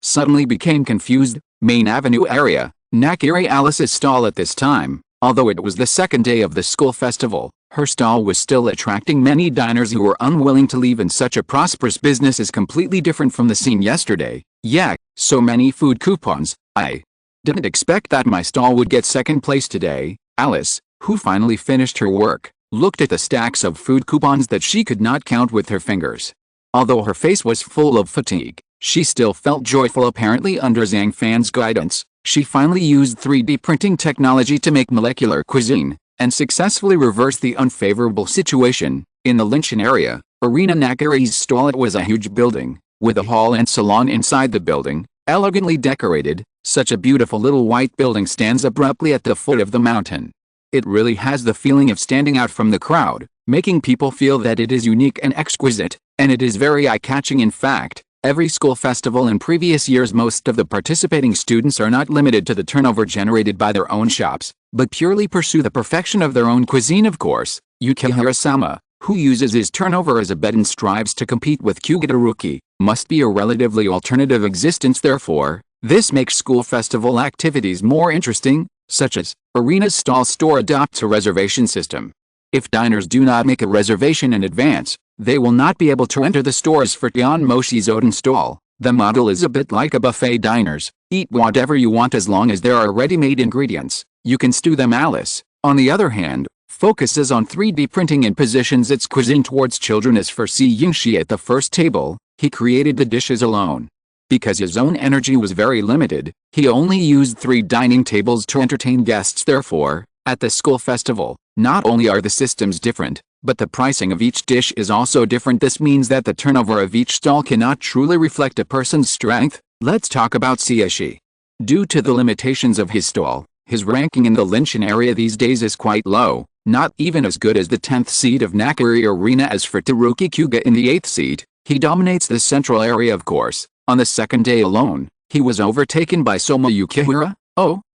suddenly became confused. Main Avenue area, Nakiri Alice's stall. At this time, although it was the second day of the school festival, Her stall was still attracting many diners who were unwilling to leave, and such a prosperous business is completely different from the scene yesterday. Yeah, so many food coupons. I didn't expect that my stall would get second place today. Alice, who finally finished her work, looked at the stacks of food coupons that she could not count with her fingers. Although her face was full of fatigue, she still felt joyful. Apparently under Zhang Fan's guidance, she finally used 3D printing technology to make molecular cuisine, and successfully reversed the unfavorable situation. In the luncheon area, Arena Nakari's stall. It was a huge building, with a hall and salon inside the building, elegantly decorated. Such a beautiful little white building stands abruptly at the foot of the mountain. It really has the feeling of standing out from the crowd, making people feel that it is unique and exquisite, and it is very eye-catching. In fact, every school festival in previous years, most of the participating students are not limited to the turnover generated by their own shops, but purely pursue the perfection of their own cuisine. Of course, Yukihira-sama, who uses his turnover as a bed and strives to compete with Kugitaruki, must be a relatively alternative existence. Therefore, this makes school festival activities more interesting, such as, Arena's stall store adopts a reservation system. If diners do not make a reservation in advance, they will not be able to enter the stores for Tian Moshi's Odin stall. The model is a bit like a buffet. Diners eat whatever you want as long as there are ready-made ingredients. You can stew them. Alice, on the other hand, focuses on 3D printing and positions its cuisine towards children. As for Si Yingxi at the first table, he created the dishes alone. Because his own energy was very limited, he only used 3 dining tables to entertain guests. Therefore, at the school festival, not only are the systems different, but the pricing of each dish is also different. This means that the turnover of each stall cannot truly reflect a person's strength. Let's talk about Siashi. Due to the limitations of his stall, his ranking in the luncheon area these days is quite low, not even as good as the 10th seat of Nakari Arena. As for Teruki Kuga in the 8th seat, he dominates the central area. Of course, on the second day alone, he was overtaken by Soma Yukihira,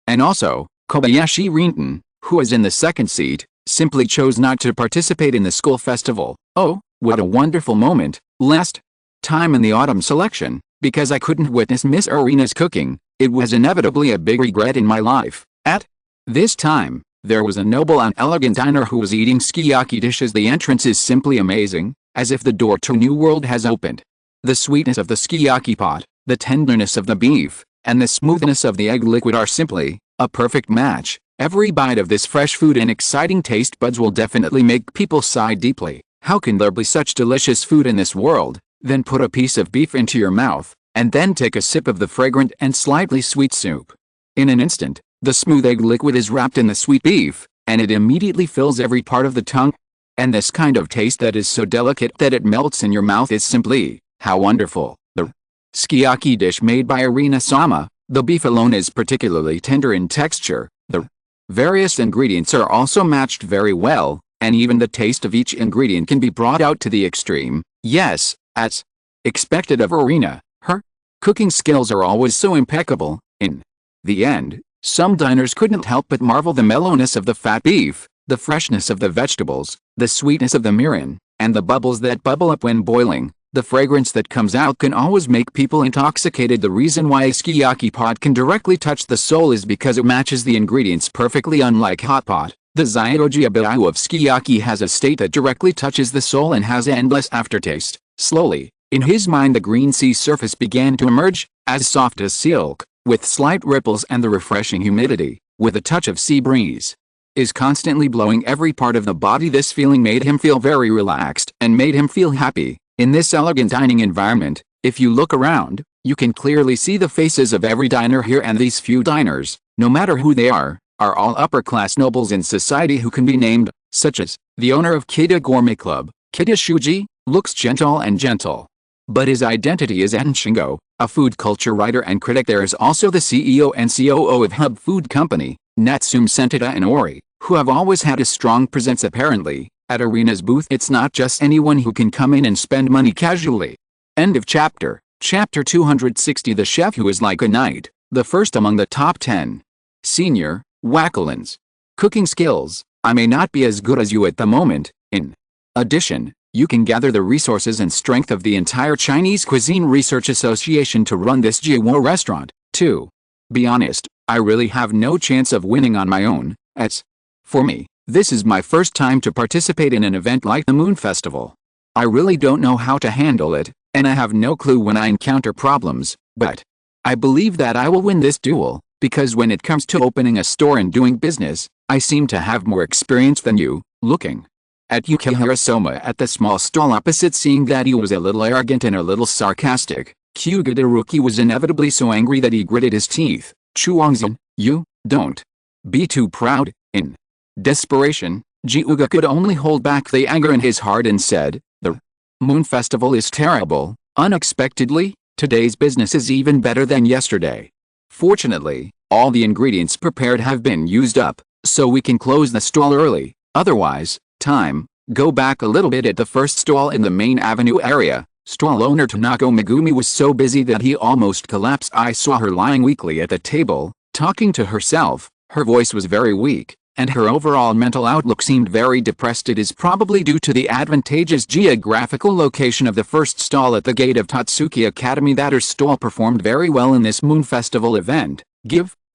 and also, Kobayashi Gentian, who is in the 2nd seat, simply chose not to participate in the school festival. Oh, what a wonderful moment. Last time in the autumn selection, because I couldn't witness Miss Arena's cooking, it was inevitably a big regret in my life. At this time, there was a noble and elegant diner who was eating sukiyaki dishes. The entrance is simply amazing, as if the door to a new world has opened. The sweetness of the sukiyaki pot, the tenderness of the beef, and the smoothness of the egg liquid are simply a perfect match. Every bite of this fresh food and exciting taste buds will definitely make people sigh deeply. How can there be such delicious food in this world? Then put a piece of beef into your mouth, and then take a sip of the fragrant and slightly sweet soup. In an instant, the smooth egg liquid is wrapped in the sweet beef, and it immediately fills every part of the tongue. And this kind of taste that is so delicate that it melts in your mouth is simply, how wonderful. The sukiyaki dish made by Arena-sama, the beef alone is particularly tender in texture. The various ingredients are also matched very well, and even the taste of each ingredient can be brought out to the extreme. Yes, as expected of Arena, her cooking skills are always so impeccable. In the end, some diners couldn't help but marvel the mellowness of the fat beef, the freshness of the vegetables, the sweetness of the mirin, and the bubbles that bubble up when boiling. The fragrance that comes out can always make people intoxicated. The reason why a sukiyaki pot can directly touch the soul is because it matches the ingredients perfectly. Unlike hot pot, the Zyuoji Abiyu of sukiyaki has a state that directly touches the soul and has endless aftertaste. Slowly, in his mind, the green sea surface began to emerge, as soft as silk, with slight ripples, and the refreshing humidity, with a touch of sea breeze, is constantly blowing every part of the body. This feeling made him feel very relaxed and made him feel happy. In this elegant dining environment, if you look around, you can clearly see the faces of every diner here, and these few diners, no matter who they are all upper-class nobles in society who can be named, such as the owner of Kita Gourmet Club. Kita Shuji looks gentle, but his identity is Enshingo, a food culture writer and critic. There is also the CEO and COO of Hub Food Company, Natsume Sentada and Ori, who have always had a strong presence. Apparently, at Arena's booth, it's not just anyone who can come in and spend money casually. End of chapter. Chapter 260. The chef who is like a knight, the first among the top 10. Senior, Wackelin's cooking skills. I may not be as good as you at the moment. In addition, you can gather the resources and strength of the entire Chinese Cuisine Research Association to run this Jiwo restaurant. To be honest, I really have no chance of winning on my own. As for me, This is my first time to participate in an event like the Moon Festival. I really don't know how to handle it, and I have no clue when I encounter problems, but I believe that I will win this duel, because when it comes to opening a store and doing business, I seem to have more experience than you. Looking at Yukihira Soma at the small stall opposite, seeing that he was a little arrogant and a little sarcastic, Kyugadaruki was inevitably so angry that he gritted his teeth. Chuangzan, you don't be too proud. In desperation, Jiuga could only hold back the anger in his heart and said, "The Moon Festival is terrible. Unexpectedly, today's business is even better than yesterday. Fortunately, all the ingredients prepared have been used up, so we can close the stall early. Otherwise, go back a little bit at the first stall in the main avenue area." Stall owner Tanako Megumi was so busy that he almost collapsed. I saw her lying weakly at the table, talking to herself. Her voice was very weak, and her overall mental outlook seemed very depressed. It is probably due to the advantageous geographical location of the first stall at the gate of Tatsuki Academy that her stall performed very well in this Moon Festival event.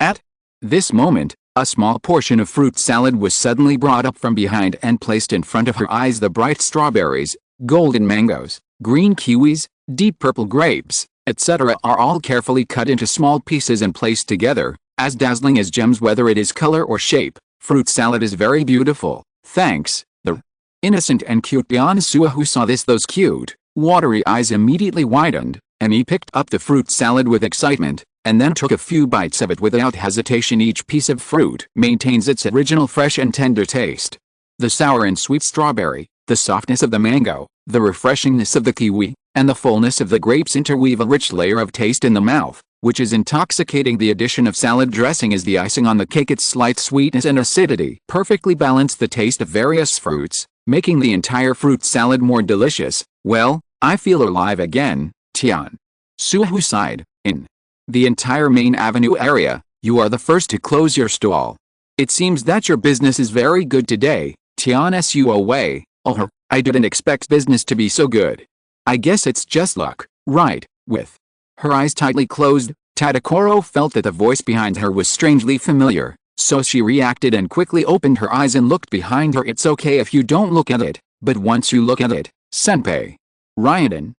At this moment, a small portion of fruit salad was suddenly brought up from behind and placed in front of her eyes. The bright strawberries, golden mangoes, green kiwis, deep purple grapes, etc. are all carefully cut into small pieces and placed together, as dazzling as gems whether it is color or shape. Fruit salad is very beautiful, thanks. The innocent and cute Byansua who saw this, those cute, watery eyes immediately widened, and he picked up the fruit salad with excitement, and then took a few bites of it without hesitation. Each piece of fruit maintains its original fresh and tender taste. The sour and sweet strawberry, the softness of the mango, the refreshingness of the kiwi, and the fullness of the grapes interweave a rich layer of taste in the mouth, which is intoxicating. The addition of salad dressing is the icing on the cake. Its slight sweetness and acidity perfectly balance the taste of various fruits, making the entire fruit salad more delicious. Well, I feel alive again. Tian Suhu sighed. In the entire main avenue area, you are the first to close your stall. It seems that your business is very good today. Tian Suo Wei. Oh, I didn't expect business to be so good. I guess it's just luck, right? With her eyes tightly closed, Tadakoro felt that the voice behind her was strangely familiar, so she reacted and quickly opened her eyes and looked behind her. It's okay if you don't look at it, but once you look at it, Senpai Ryodan,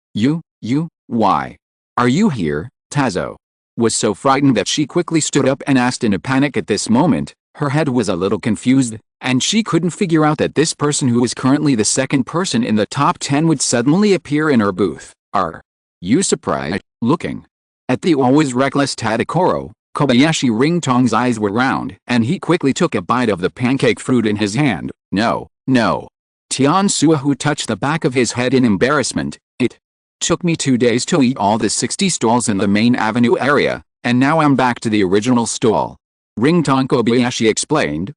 why are you here? Tazo was so frightened that she quickly stood up and asked in a panic. At this moment, her head was a little confused, and she couldn't figure out that this person who was currently the second person in the top 10 would suddenly appear in her booth. Are you surprised? Looking at the always reckless Tadakoro, Kobayashi Ringtong's eyes were round, and he quickly took a bite of the pancake fruit in his hand. No. Tian Suahu touched the back of his head in embarrassment. It took me 2 days to eat all the 60 stalls in the main avenue area, and now I'm back to the original stall. Ringtong Kobayashi explained.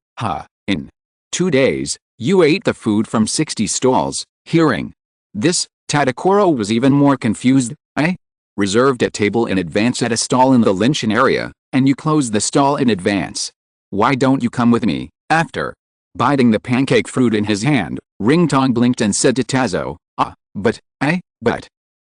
In 2 days, you ate the food from 60 stalls. Hearing this, Tadakoro was even more confused. I reserved a table in advance at a stall in the Linchin area, and you closed the stall in advance. Why don't you come with me? After biting the pancake fruit in his hand, Ringtong blinked and said to Tazo, but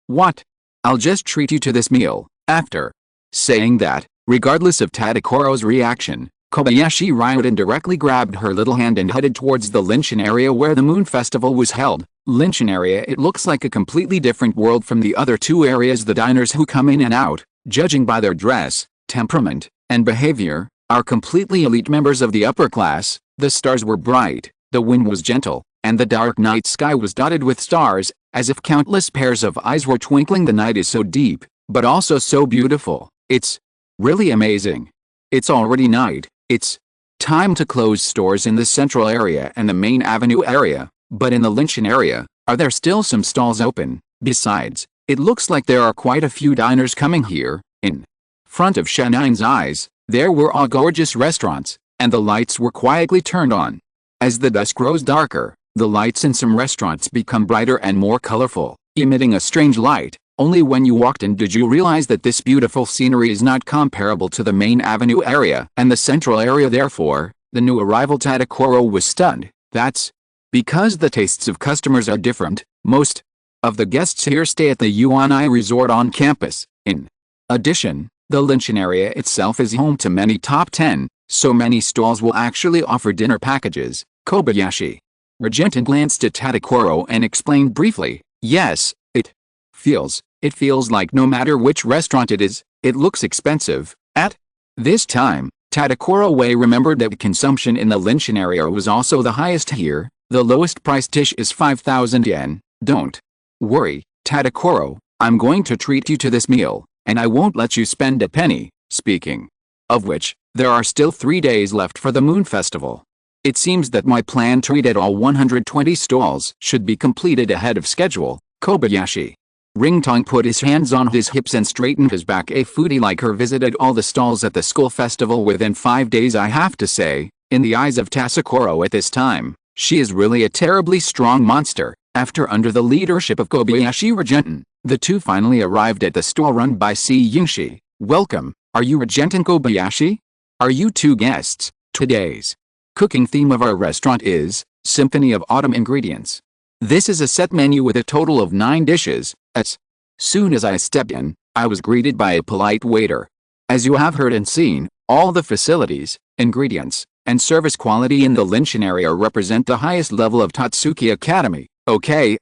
what? I'll just treat you to this meal. After saying that, regardless of Tadakoro's reaction, Kobayashi Ryodan directly grabbed her little hand and headed towards the Linchin area where the Moon Festival was held. Linchin area, it looks like a completely different world from the other two areas. The diners who come in and out, judging by their dress, temperament, and behavior, are completely elite members of the upper class. The stars were bright, the wind was gentle, and the dark night sky was dotted with stars, as if countless pairs of eyes were twinkling. The night is so deep, but also so beautiful. It's really amazing. It's already night. It's time to close stores in the central area and the main avenue area, but in the Linchin area, are there still some stalls open? Besides, it looks like there are quite a few diners coming here. In front of Shanine's eyes, there were all gorgeous restaurants, and the lights were quietly turned on. As the dusk grows darker, the lights in some restaurants become brighter and more colorful, emitting a strange light. Only when you walked in did you realize that this beautiful scenery is not comparable to the main avenue area and the central area. Therefore, the new arrival Tadakoro was stunned. That's because the tastes of customers are different. Most of the guests here stay at the Yuanai Resort on campus. In addition, the Linchin area itself is home to many top 10, so many stalls will actually offer dinner packages. Kobayashi Gentian glanced at Tadakoro and explained briefly, yes, it feels like no matter which restaurant it is, it looks expensive. At this time, Tadakoro remembered that consumption in the Linshan area was also the highest here. The lowest priced dish is 5,000 yen. Don't worry, Tadakoro, I'm going to treat you to this meal, and I won't let you spend a penny. Speaking of which, there are still 3 days left for the Moon Festival. It seems that my planned treat at all 120 stalls should be completed ahead of schedule. Kobayashi Ringtong put his hands on his hips and straightened his back. A foodie like her visited all the stalls at the school festival within 5 days. I have to say, in the eyes of Tadakoro at this time, she is really a terribly strong monster. After under the leadership of Kobayashi Gentian, the two finally arrived at the stall run by Yingshi. Welcome, are you Gentian Kobayashi? Are you two guests? Today's cooking theme of our restaurant is Symphony of Autumn Ingredients. This is a set menu with a total of 9 dishes. As soon as I stepped in, I was greeted by a polite waiter. As you have heard and seen, all the facilities, ingredients, and service quality in the Linshan area represent the highest level of Totsuki Academy. Okay,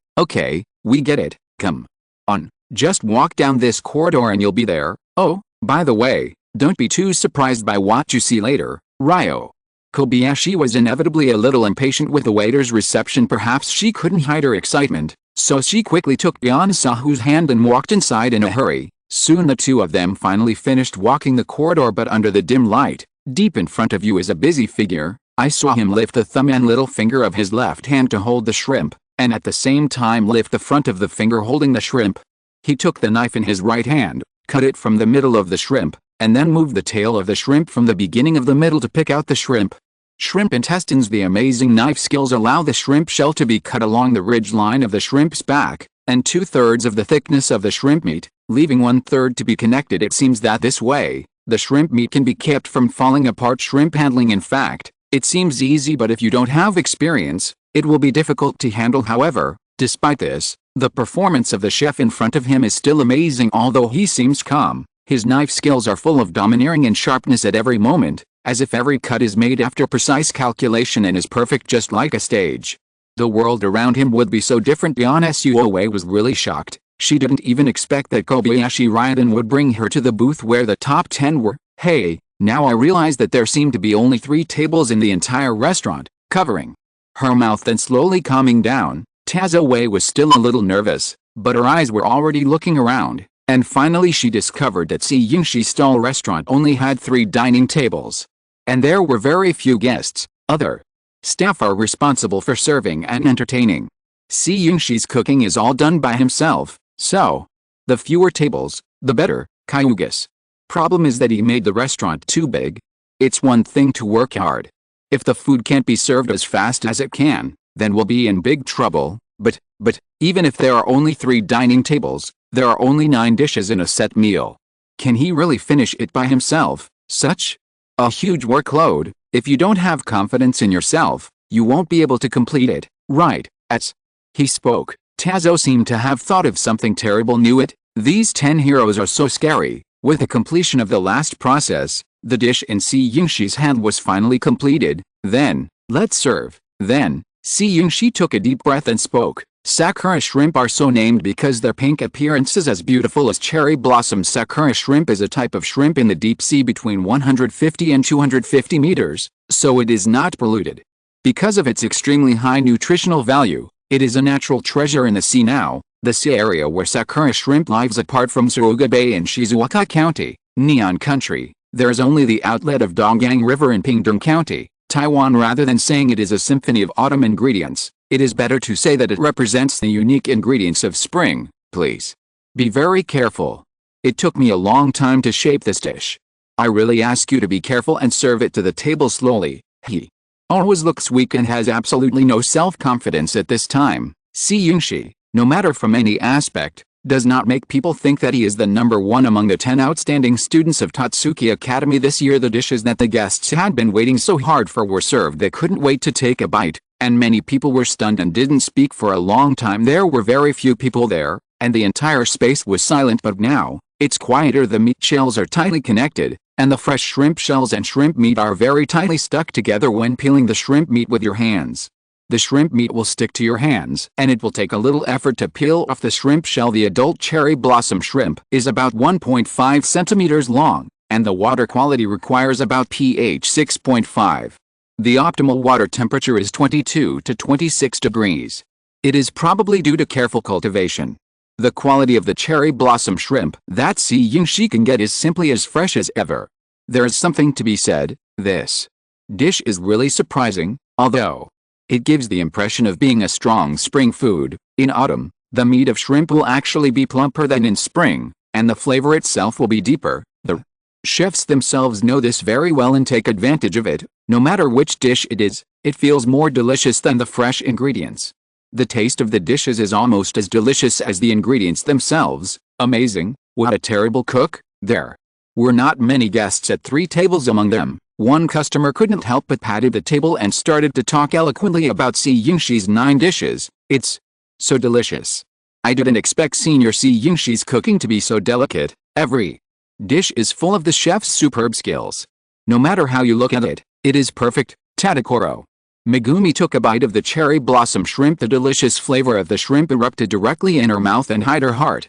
we get it. Come on, just walk down this corridor and you'll be there. Oh, by the way, don't be too surprised by what you see later, Ryo. Kobayashi was inevitably a little impatient with the waiter's reception. Perhaps she couldn't hide her excitement, so she quickly took Byakusahu's hand and walked inside in a hurry. Soon the two of them finally finished walking the corridor, but under the dim light, deep in front of you is a busy figure. I saw him lift the thumb and little finger of his left hand to hold the shrimp, and at the same time lift the front of the finger holding the shrimp. He took the knife in his right hand, cut it from the middle of the shrimp, and then moved the tail of the shrimp from the beginning of the middle to pick out the shrimp. Shrimp intestines. The amazing knife skills allow the shrimp shell to be cut along the ridge line of the shrimp's back, and 2/3 of the thickness of the shrimp meat, leaving 1/3 to be connected. It seems that this way, the shrimp meat can be kept from falling apart. Shrimp handling. In fact, it seems easy, but if you don't have experience, it will be difficult to handle. However, despite this, the performance of the chef in front of him is still amazing. Although he seems calm, his knife skills are full of domineering and sharpness at every moment, as if every cut is made after precise calculation and is perfect, just like a stage. The world around him would be so different. Byakusahu was really shocked. She didn't even expect that Kobayashi Gentian would bring her to the booth where the top 10 were. Hey, now I realize that there seemed to be only 3 tables in the entire restaurant, covering her mouth. Then slowly calming down, Tadakoro was still a little nervous, but her eyes were already looking around, and finally she discovered that Yingshi's stall restaurant only had 3 dining tables. And there were very few guests. Other staff are responsible for serving and entertaining. Yingshi's cooking is all done by himself, so the fewer tables, the better. Kyugas. Problem is that he made the restaurant too big. It's one thing to work hard. If the food can't be served as fast as it can, then we'll be in big trouble. But even if there are only 3 dining tables, there are only 9 dishes in a set meal. Can he really finish it by himself? Such a huge workload. If you don't have confidence in yourself, you won't be able to complete it, right? As he spoke, Tadakoro seemed to have thought of something terrible. Knew it. These 10 heroes are so scary. With the completion of the last process, the dish in Yingshi's hand was finally completed. Then, let's serve. Then, Yingshi took a deep breath and spoke. Sakura shrimp are so named because their pink appearance is as beautiful as cherry blossoms. Sakura shrimp is a type of shrimp in the deep sea between 150 and 250 meters, so it is not polluted. Because of its extremely high nutritional value, it is a natural treasure in the sea. Now, the sea area where Sakura shrimp lives, apart from Suruga Bay in Shizuoka County, Neon Country, there is only the outlet of Donggang River in Pingdong County, Taiwan. Rather than saying it is a symphony of autumn ingredients, it is better to say that it represents the unique ingredients of spring. Please be very careful. It took me a long time to shape this dish. I really ask you to be careful and serve it to the table slowly. He always looks weak and has absolutely no self-confidence at this time. Yingshi, no matter from any aspect, does not make people think that he is the number 1 among the 10 outstanding students of Totsuki Academy this year. The dishes that the guests had been waiting so hard for were served. They couldn't wait to take a bite, and many people were stunned and didn't speak for a long time. There were very few people there, and the entire space was silent. But now, It's quieter. The meat shells are tightly connected, and the fresh shrimp shells and shrimp meat are very tightly stuck together when peeling the shrimp meat with your hands. The shrimp meat will stick to your hands, and it will take a little effort to peel off the shrimp shell. The adult cherry blossom shrimp is about 1.5 centimeters long, and the water quality requires about pH 6.5. The optimal water temperature is 22 to 26 degrees. It is probably due to careful cultivation. The quality of the cherry blossom shrimp that Yingshi can get is simply as fresh as ever. There is something to be said. This dish is really surprising, although it gives the impression of being a strong spring food. In autumn, the meat of shrimp will actually be plumper than in spring, and the flavor itself will be deeper. The chefs themselves know this very well and take advantage of it. No matter which dish it is, it feels more delicious than the fresh ingredients. The taste of the dishes is almost as delicious as the ingredients themselves. Amazing. What a terrible cook. There were not many guests at 3 tables. Among them, one customer couldn't help but patted the table and started to talk eloquently about Yingshi's 9 dishes. It's so delicious. I didn't expect Senior Yingshi's cooking to be so delicate. Every dish is full of the chef's superb skills. No matter how you look at it, it is perfect. Tadakoro Megumi took a bite of the cherry blossom shrimp. The delicious flavor of the shrimp erupted directly in her mouth and hid her heart.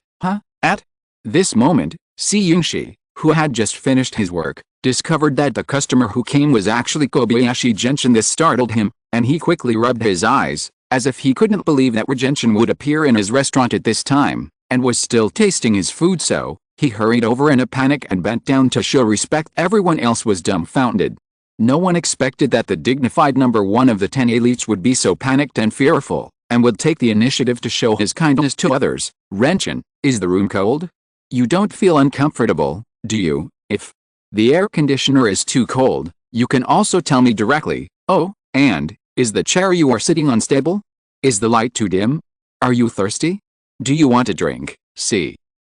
At this moment, Yingshi, who had just finished his work, discovered that the customer who came was actually Kobayashi Gentian. This startled him, and he quickly rubbed his eyes, as if he couldn't believe that Gentian would appear in his restaurant at this time, and was still tasting his food. So he hurried over in a panic and bent down to show respect. Everyone else was dumbfounded. No one expected that the dignified number 1 of the 10 elites would be so panicked and fearful, and would take the initiative to show his kindness to others. Gentian, is the room cold? You don't feel uncomfortable, do you? If the air conditioner is too cold, you can also tell me directly. Oh, and, is the chair you are sitting on stable? Is the light too dim? Are you thirsty? Do you want a drink?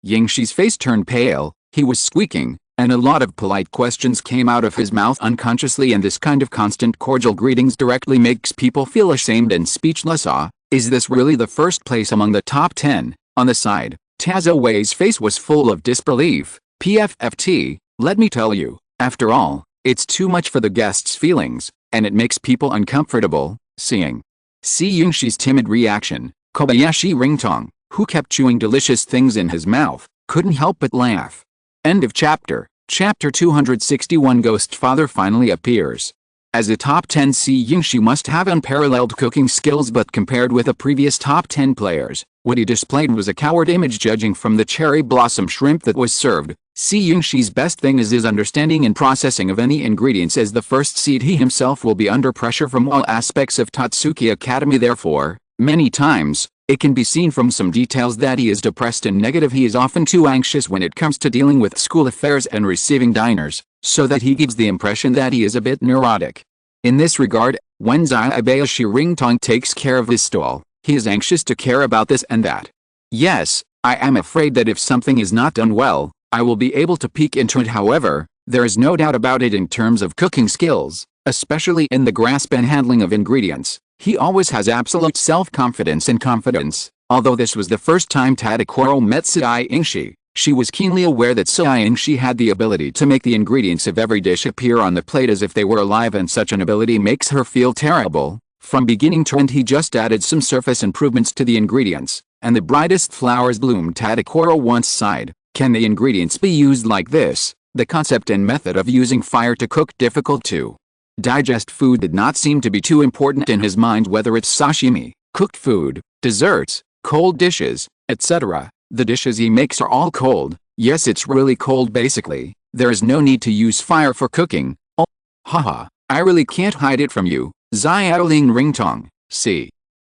Yingshi's face turned pale. He was squeaking, and a lot of polite questions came out of his mouth unconsciously, and this kind of constant cordial greetings directly makes people feel ashamed and speechless. Is this really the first place among the top 10? On the side, Tazo Wei's face was full of disbelief. PFFT, let me tell you, after all, it's too much for the guests' feelings, and it makes people uncomfortable. Seeing Yingshi's timid reaction, Kobayashi Ringtong, who kept chewing delicious things in his mouth, couldn't help but laugh. End of chapter. Chapter 261. Ghost Father finally appears. As a top 10, Yingshi must have unparalleled cooking skills, but compared with the previous top 10 players, what he displayed was a coward image. Judging from the cherry blossom shrimp that was served, Yingshi's best thing is his understanding and processing of any ingredients. As the first seed, he himself will be under pressure from all aspects of Tatsuki Academy. Therefore, many times, it can be seen from some details that he is depressed and negative. He is often too anxious when it comes to dealing with school affairs and receiving diners, so that he gives the impression that he is a bit neurotic. In this regard, when Kobayashi Ringtong takes care of his stall, he is anxious to care about this and that. Yes, I am afraid that if something is not done well, I will be able to peek into it. However, there is no doubt about it in terms of cooking skills, especially in the grasp and handling of ingredients. He always has absolute self-confidence and confidence. Although this was the first time Tadakoro met Yingshi, she was keenly aware that Yingshi had the ability to make the ingredients of every dish appear on the plate as if they were alive, and such an ability makes her feel terrible. From beginning to end, he just added some surface improvements to the ingredients, and the brightest flowers bloomed. Tadakoro once sighed, "Can the ingredients be used like this?" The concept and method of using fire to cook difficult to digest food did not seem to be too important in his mind. Whether it's sashimi, cooked food, desserts, cold dishes, etc., the dishes he makes are all cold. Yes, it's really cold. Basically, there is no need to use fire for cooking. Oh, haha, I really can't hide it from you, Xiaoling Ringtong.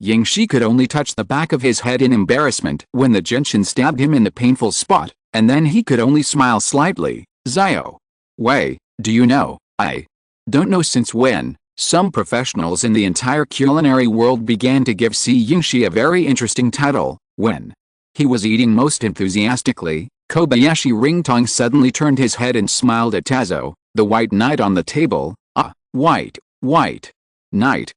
Yingshi could only touch the back of his head in embarrassment when the gentian stabbed him in the painful spot, and then he could only smile slightly. Xiao Wei, do you know, I don't know since when, some professionals in the entire culinary world began to give Yingshi a very interesting title. When he was eating most enthusiastically, Kobayashi Ringtong suddenly turned his head and smiled at Tazo, the white knight on the table. White knight.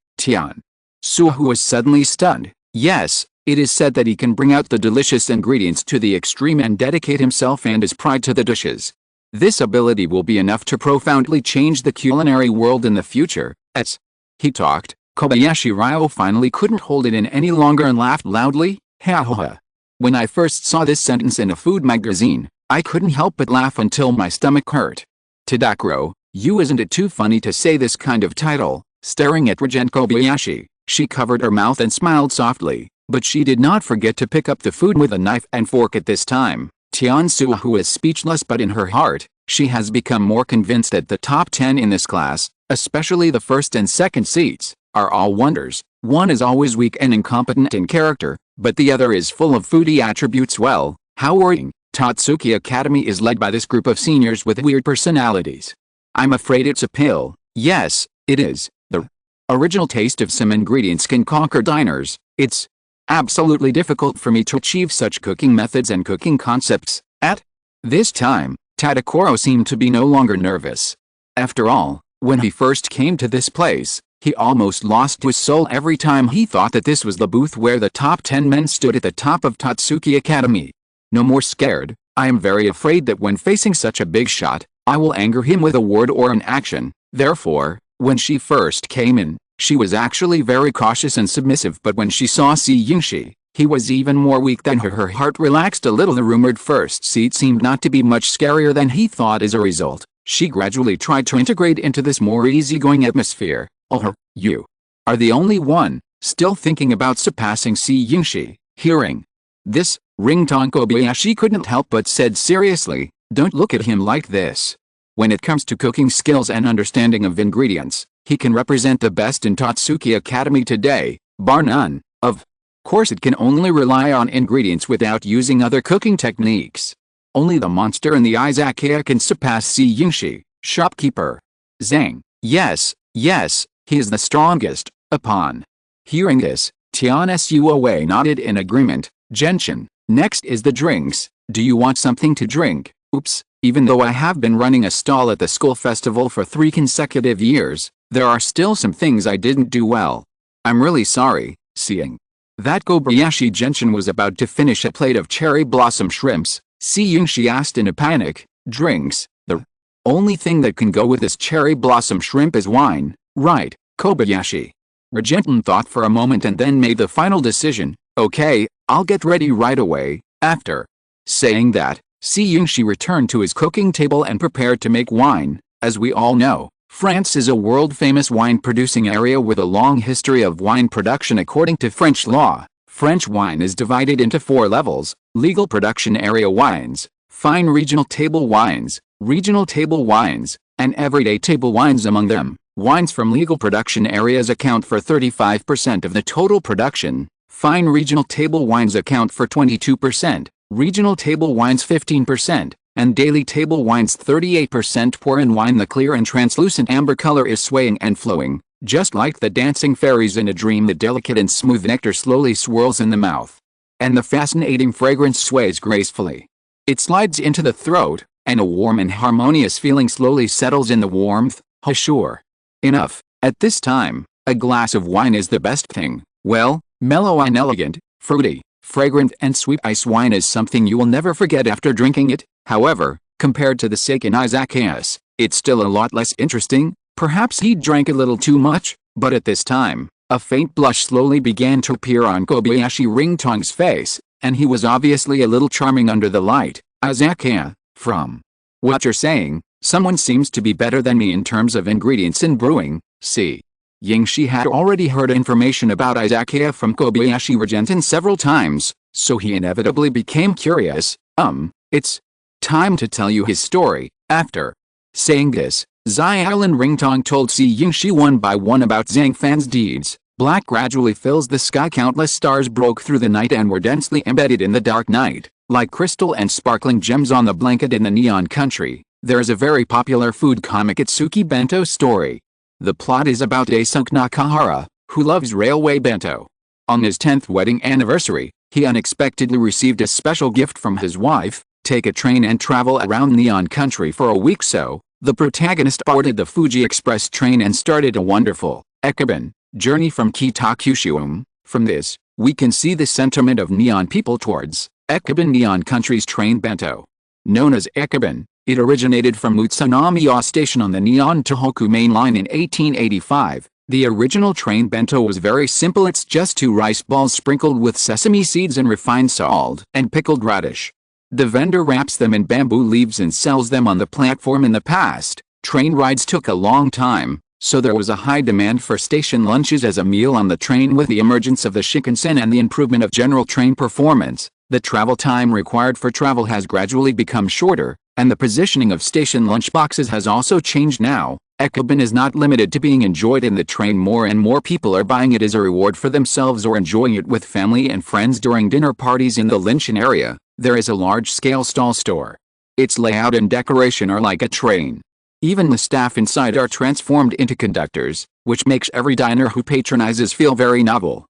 Su, who was suddenly stunned. Yes, It is said that he can bring out the delicious ingredients to the extreme and dedicate himself and his pride to the dishes. This ability will be enough to profoundly change the culinary world in the future. As he talked, Kobayashi Ryo finally couldn't hold it in any longer and laughed loudly. Ha ha ha. When I first saw this sentence in a food magazine, I couldn't help but laugh until my stomach hurt. Tadakuro, isn't it too funny to say this kind of title? Staring at Regent Kobayashi, she covered her mouth and smiled softly, but she did not forget to pick up the food with a knife and fork at this time. Tiansu is speechless, but in her heart, she has become more convinced that the top 10 in this class, especially the first and second seats, are all wonders. One is always weak and incompetent in character, but the other is full of foodie attributes. Well, how worrying. Tatsuki Academy is led by this group of seniors with weird personalities. I'm afraid it's a pill. Yes, it is. The original taste of some ingredients can conquer diners. It's absolutely difficult for me to achieve such cooking methods and cooking concepts. At this time, Tadakuro seemed to be no longer nervous. After all, when he first came to this place, he almost lost his soul every time he thought that this was the booth where the top 10 men stood at the top of Tatsuki Academy. No more scared. I am very afraid that when facing such a big shot, I will anger him with a word or an action. Therefore, when she first came in, she was actually very cautious and submissive, but when she saw Yingshi, he was even more weak than her. Her heart relaxed a little. The rumored first seat seemed not to be much scarier than he thought. As a result, she gradually tried to integrate into this more easygoing atmosphere. Oh, you are the only one still thinking about surpassing Yingshi. Hearing this, Ringtone Kobayashi couldn't help but said seriously, don't look at him like this. When it comes to cooking skills and understanding of ingredients, he can represent the best in Tatsuki Academy today, bar none. Of course, it can only rely on ingredients without using other cooking techniques. Only the monster in the Izakaya can surpass Yingshi, shopkeeper. Zhang, yes, he is the strongest. Upon hearing this, Tian nodded in agreement. Gentian, next is the drinks. Do you want something to drink? Oops, even though I have been running a stall at the school festival for 3 consecutive years, there are still some things I didn't do well. I'm really sorry. Seeing that Kobayashi Gentian was about to finish a plate of cherry blossom shrimps, Yingshi asked in a panic, drinks? The only thing that can go with this cherry blossom shrimp is wine, right, Kobayashi? Regentin thought for a moment and then made the final decision. Okay, I'll get ready right away. After saying that, Yingshi returned to his cooking table and prepared to make wine. As we all know, France is a world-famous wine-producing area with a long history of wine production. According to French law, French wine is divided into 4 levels: legal production area wines, fine regional table wines, and everyday table wines. Among them, wines from legal production areas account for 35% of the total production. Fine regional table wines account for 22%, regional table wines 15%, and daily table wines 38%. Pour in wine. The clear and translucent amber color is swaying and flowing, just like the dancing fairies in a dream. The delicate and smooth nectar slowly swirls in the mouth, and the fascinating fragrance sways gracefully. It slides into the throat, and a warm and harmonious feeling slowly settles in the warmth. Sure enough, at this time, a glass of wine is the best thing. Well, mellow and elegant, fruity, fragrant and sweet ice wine is something you will never forget after drinking it. However, compared to the sake in Izakayas, it's still a lot less interesting. Perhaps he drank a little too much, but at this time, a faint blush slowly began to appear on Kobayashi Ringtong's face, and he was obviously a little charming under the light. Izakaya, from what you're saying, someone seems to be better than me in terms of ingredients in brewing. Yingshi had already heard information about Izakaya from Kobayashi Regentin several times, so he inevitably became curious. It's time to tell you his story. After saying this, Xiaolin Ringtong told Yingshi one by one about Zhang Fan's deeds. Black gradually fills the sky. Countless stars broke through the night and were densely embedded in the dark night, like crystal and sparkling gems on the blanket in the neon country. There is a very popular food comic Itsuki Bento story. The plot is about Daisuke Nakahara, who loves railway bento. On his 10th wedding anniversary, he unexpectedly received a special gift from his wife: take a train and travel around neon country for a week. So, the protagonist boarded the Fuji Express train and started a wonderful Ekaban journey from Kitakyushu. From this, We can see the sentiment of Neon people towards Ekuban Neon Country's train bento. Known as Ekuban, it originated from Utsunomiya Station on the Neon Tohoku Main Line in 1885. The original train bento was very simple. It's just 2 rice balls sprinkled with sesame seeds and refined salt and pickled radish. The vendor wraps them in bamboo leaves and sells them on the platform. In the past, train rides took a long time, so there was a high demand for station lunches as a meal on the train. With the emergence of the Shinkansen and the improvement of general train performance, the travel time required for travel has gradually become shorter, and the positioning of station lunchboxes has also changed now. Ekuban is not limited to being enjoyed in the train. More and more people are buying it as a reward for themselves or enjoying it with family and friends during dinner parties. In the Linchin area, there is a large-scale stall store. Its layout and decoration are like a train. Even the staff inside are transformed into conductors, which makes every diner who patronizes feel very novel.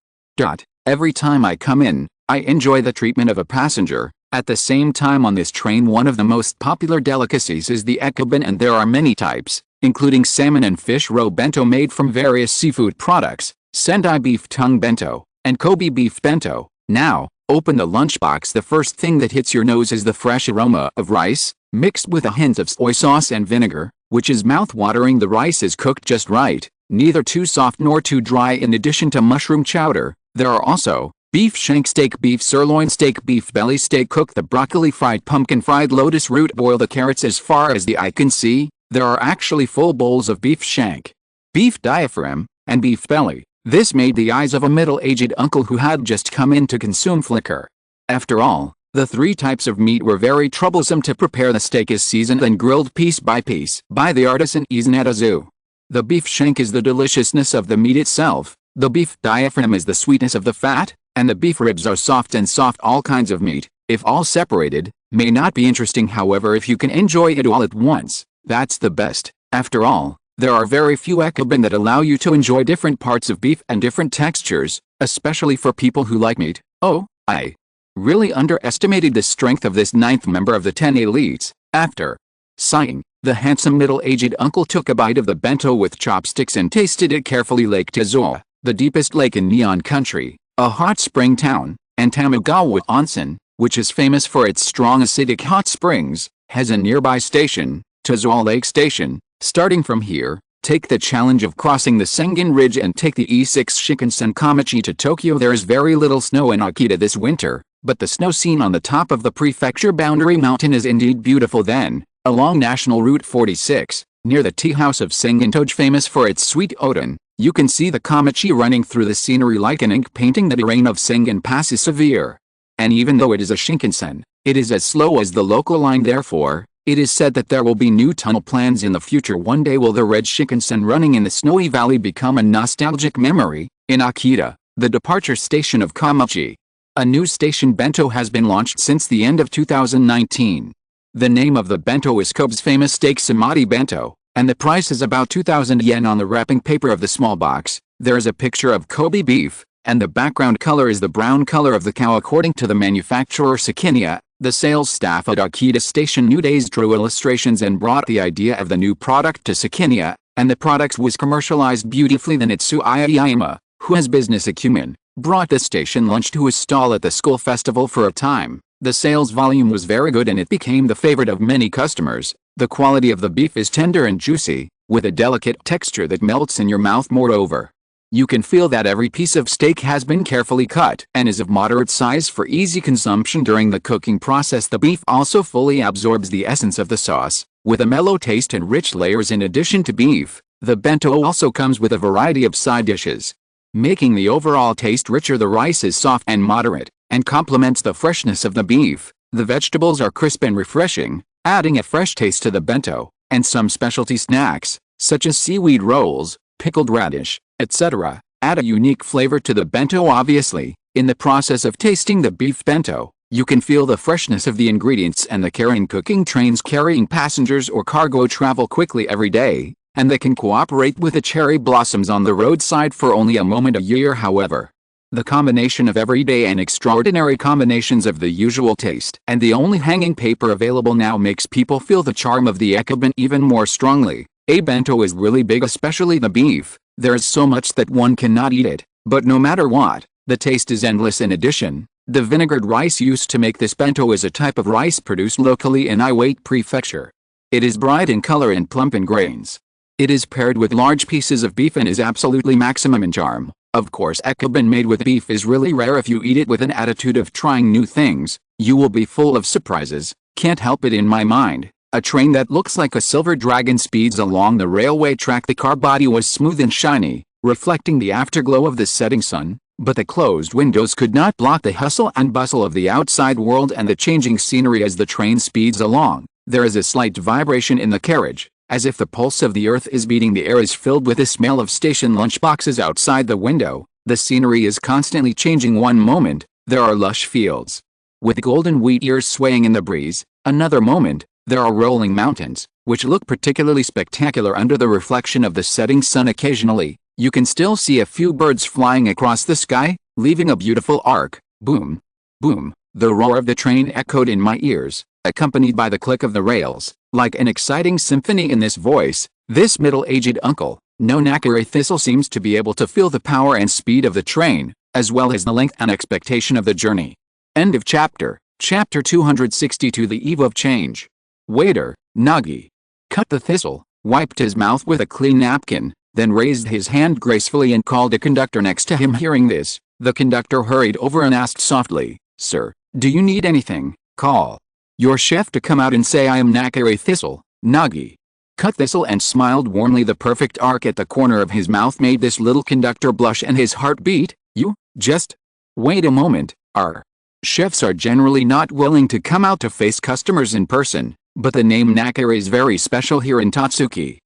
Every time I come in, I enjoy the treatment of a passenger. At the same time, on this train, one of the most popular delicacies is the ekuban, and there are many types, including salmon and fish roe bento made from various seafood products, Sendai beef tongue bento, and Kobe beef bento. Now, open the lunchbox. The first thing that hits your nose is the fresh aroma of rice, mixed with a hint of soy sauce and vinegar, which is mouth-watering. The rice is cooked just right, neither too soft nor too dry. In addition to mushroom chowder, there are also beef shank steak, beef sirloin steak, beef belly steak. Cook the broccoli, fried pumpkin, fried lotus root, boil the carrots. As far as the eye can see, there are actually full bowls of beef shank, beef diaphragm, and beef belly. This made the eyes of a middle-aged uncle who had just come in to consume flicker. After all, the 3 types of meat were very troublesome to prepare. The steak is seasoned and grilled piece by piece by the artisan Izanadazu. The beef shank is the deliciousness of the meat itself, the beef diaphragm is the sweetness of the fat, and the beef ribs are soft and soft. All kinds of meat, if all separated, may not be interesting. However, if you can enjoy it all at once, that's the best. After all, there are very few ekuban that allow you to enjoy different parts of beef and different textures, especially for people who like meat. Oh, I really underestimated the strength of this 9th member of the 10 elites. After sighing, the handsome middle-aged uncle took a bite of the bento with chopsticks and tasted it carefully. Lake Tezuo, the deepest lake in Neon Country, a hot spring town, and Tamagawa Onsen, which is famous for its strong acidic hot springs, has a nearby station, Tezuo Lake Station. Starting from here, take the challenge of crossing the Sengen Ridge and take the E6 Shinkansen Kamachi to Tokyo. There is very little snow in Akita this winter, but the snow seen on the top of the prefecture boundary mountain is indeed beautiful. Then, along National Route 46, near the tea house of Sengentoge, famous for its sweet odon, you can see the Kamachi running through the scenery like an ink painting. The terrain of Sengen Pass is severe, and even though it is a Shinkansen, it is as slow as the local line. Therefore, it is said that there will be new tunnel plans in the future. One day will the red Shinkansen running in the snowy valley become a nostalgic memory. In Akita, the departure station of Kamachi, a new station bento has been launched since the end of 2019. The name of the bento is Kobe's famous steak samadhi bento, and the price is about 2,000 yen. On the wrapping paper of the small box, there is a picture of Kobe beef, and the background color is the brown color of the cow. According to the manufacturer Sakinia, the sales staff at Akita Station New Days drew illustrations and brought the idea of the new product to Sakinia, and the product was commercialized beautifully. Then Itsuaya Yaima, who has business acumen, brought the station lunch to his stall at the school festival. For a time, the sales volume was very good and it became the favorite of many customers. The quality of the beef is tender and juicy, with a delicate texture that melts in your mouth. Moreover, you can feel that every piece of steak has been carefully cut and is of moderate size for easy consumption during the cooking process. The beef also fully absorbs the essence of the sauce, with a mellow taste and rich layers. In addition to beef, the bento also comes with a variety of side dishes, making the overall taste richer. The rice is soft and moderate, and complements the freshness of the beef. The vegetables are crisp and refreshing, adding a fresh taste to the bento, and some specialty snacks, such as seaweed rolls, pickled radish, etc., add a unique flavor to the bento. Obviously, in the process of tasting the beef bento, you can feel the freshness of the ingredients and the care in cooking. Trains carrying passengers or cargo travel quickly every day, and they can cooperate with the cherry blossoms on the roadside for only a moment a year. However, the combination of everyday and extraordinary combinations of the usual taste and the only hanging paper available now makes people feel the charm of the ekuban even more strongly. A bento is really big, especially the beef. There is so much that one cannot eat it, but no matter what, The taste is endless. In addition, the vinegared rice used to make this bento is a type of rice produced locally in Iwate Prefecture. It is bright in color and plump in grains. It is paired with large pieces of beef and is absolutely maximum in charm. Of course, ekobun made with beef is really rare. If you eat it with an attitude of trying new things, you will be full of surprises. Can't help it. In my mind, a train that looks like a silver dragon speeds along the railway track. The car body was smooth and shiny, reflecting the afterglow of the setting sun, but the closed windows could not block the hustle and bustle of the outside world and the changing scenery as the train speeds along. There is a slight vibration in the carriage, as if the pulse of the earth is beating. The air is filled with the smell of station lunchboxes outside the window. The scenery is constantly changing. One moment, there are lush fields with golden wheat ears swaying in the breeze. Another moment, there are rolling mountains, which look particularly spectacular under the reflection of the setting sun. Occasionally, you can still see a few birds flying across the sky, leaving a beautiful arc. Boom, boom, the roar of the train echoed in my ears, accompanied by the click of the rails, like an exciting symphony. In this voice, this middle-aged uncle, no Nakare Thistle, seems to be able to feel the power and speed of the train, as well as the length and expectation of the journey. End of chapter. Chapter 262. The Eve of Change. Waiter, Nagi, cut the thistle, wiped his mouth with a clean napkin, then raised his hand gracefully and called a conductor next to him. Hearing this, the conductor hurried over and asked softly, "Sir, do you need anything? Call your chef to come out and say I am Nakare Thistle, Nagi." Cut Thistle and smiled warmly. The perfect arc at the corner of his mouth made this little conductor blush and his heart beat. "You, just wait a moment. Our chefs are generally not willing to come out to face customers in person, but the name Nakare is very special here in Tatsuki.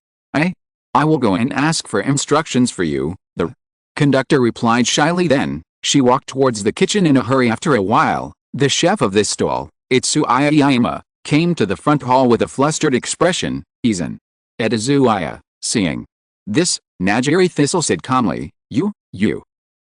I will go and ask for instructions for you," the conductor replied shyly. Then, she walked towards the kitchen in a hurry. After a while, the chef of this stall, Itsuaya, came to the front hall with a flustered expression. "Izan." Itsuaya, seeing this, Nakare Thistle said calmly, You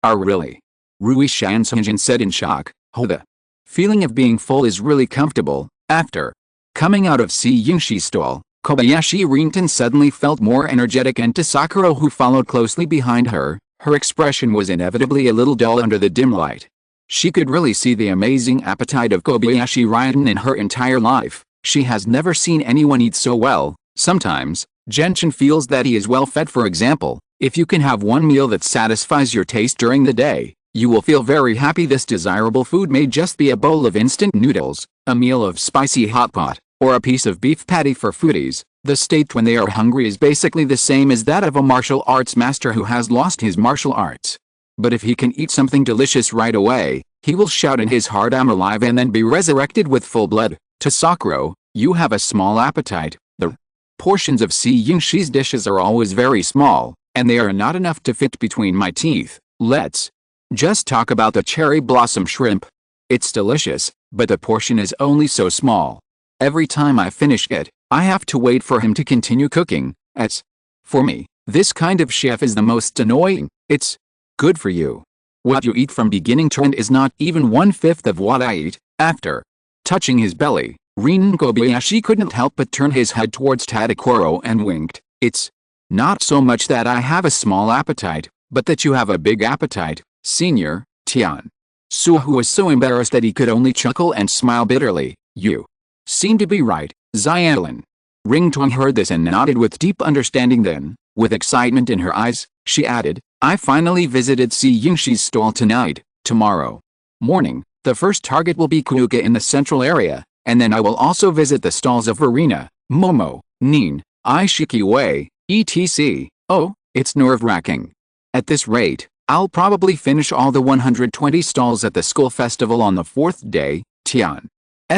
are really?" Rui Shansungen said in shock. The feeling of being full is really comfortable." After coming out of Si Yingshi's stall, Kobayashi Gentian suddenly felt more energetic, and to Sakura, who followed closely behind her, her expression was inevitably a little dull under the dim light. She could really see the amazing appetite of Kobayashi Gentian in her entire life. She has never seen anyone eat so well. Sometimes, Gentian feels that he is well fed. For example, if you can have one meal that satisfies your taste during the day, you will feel very happy. This desirable food may just be a bowl of instant noodles, a meal of spicy hot pot, or a piece of beef patty. For foodies, the state when they are hungry is basically the same as that of a martial arts master who has lost his martial arts. But if he can eat something delicious right away, he will shout in his heart, "I'm alive," and then be resurrected with full blood. To Sakura, you have a small appetite. The portions of Si Yingshi's dishes are always very small, and they are not enough to fit between my teeth. Let's just talk about the cherry blossom shrimp. It's delicious, but the portion is only so small. Every time I finish it, I have to wait for him to continue cooking. For me, this kind of chef is the most annoying. It's good for you. What you eat from beginning to end is not even 1/5 of what I eat. After touching his belly, Rin Kobayashi couldn't help but turn his head towards Tadakoro and winked. "It's not so much that I have a small appetite, but that you have a big appetite, Senior Tian." Suhu was so embarrassed that he could only chuckle and smile bitterly. "You seem to be right, Xiaolin." Ring Tuang heard this and nodded with deep understanding. Then, with excitement in her eyes, she added, "I finally visited Si Yingshi's stall tonight. Tomorrow morning, the first target will be Kuuka in the central area, and then I will also visit the stalls of Arena, Momo, Nin, Ishiki Way, etc. Oh, it's nerve-wracking. At this rate, I'll probably finish all the 120 stalls at the school festival on the 4th day." Tian.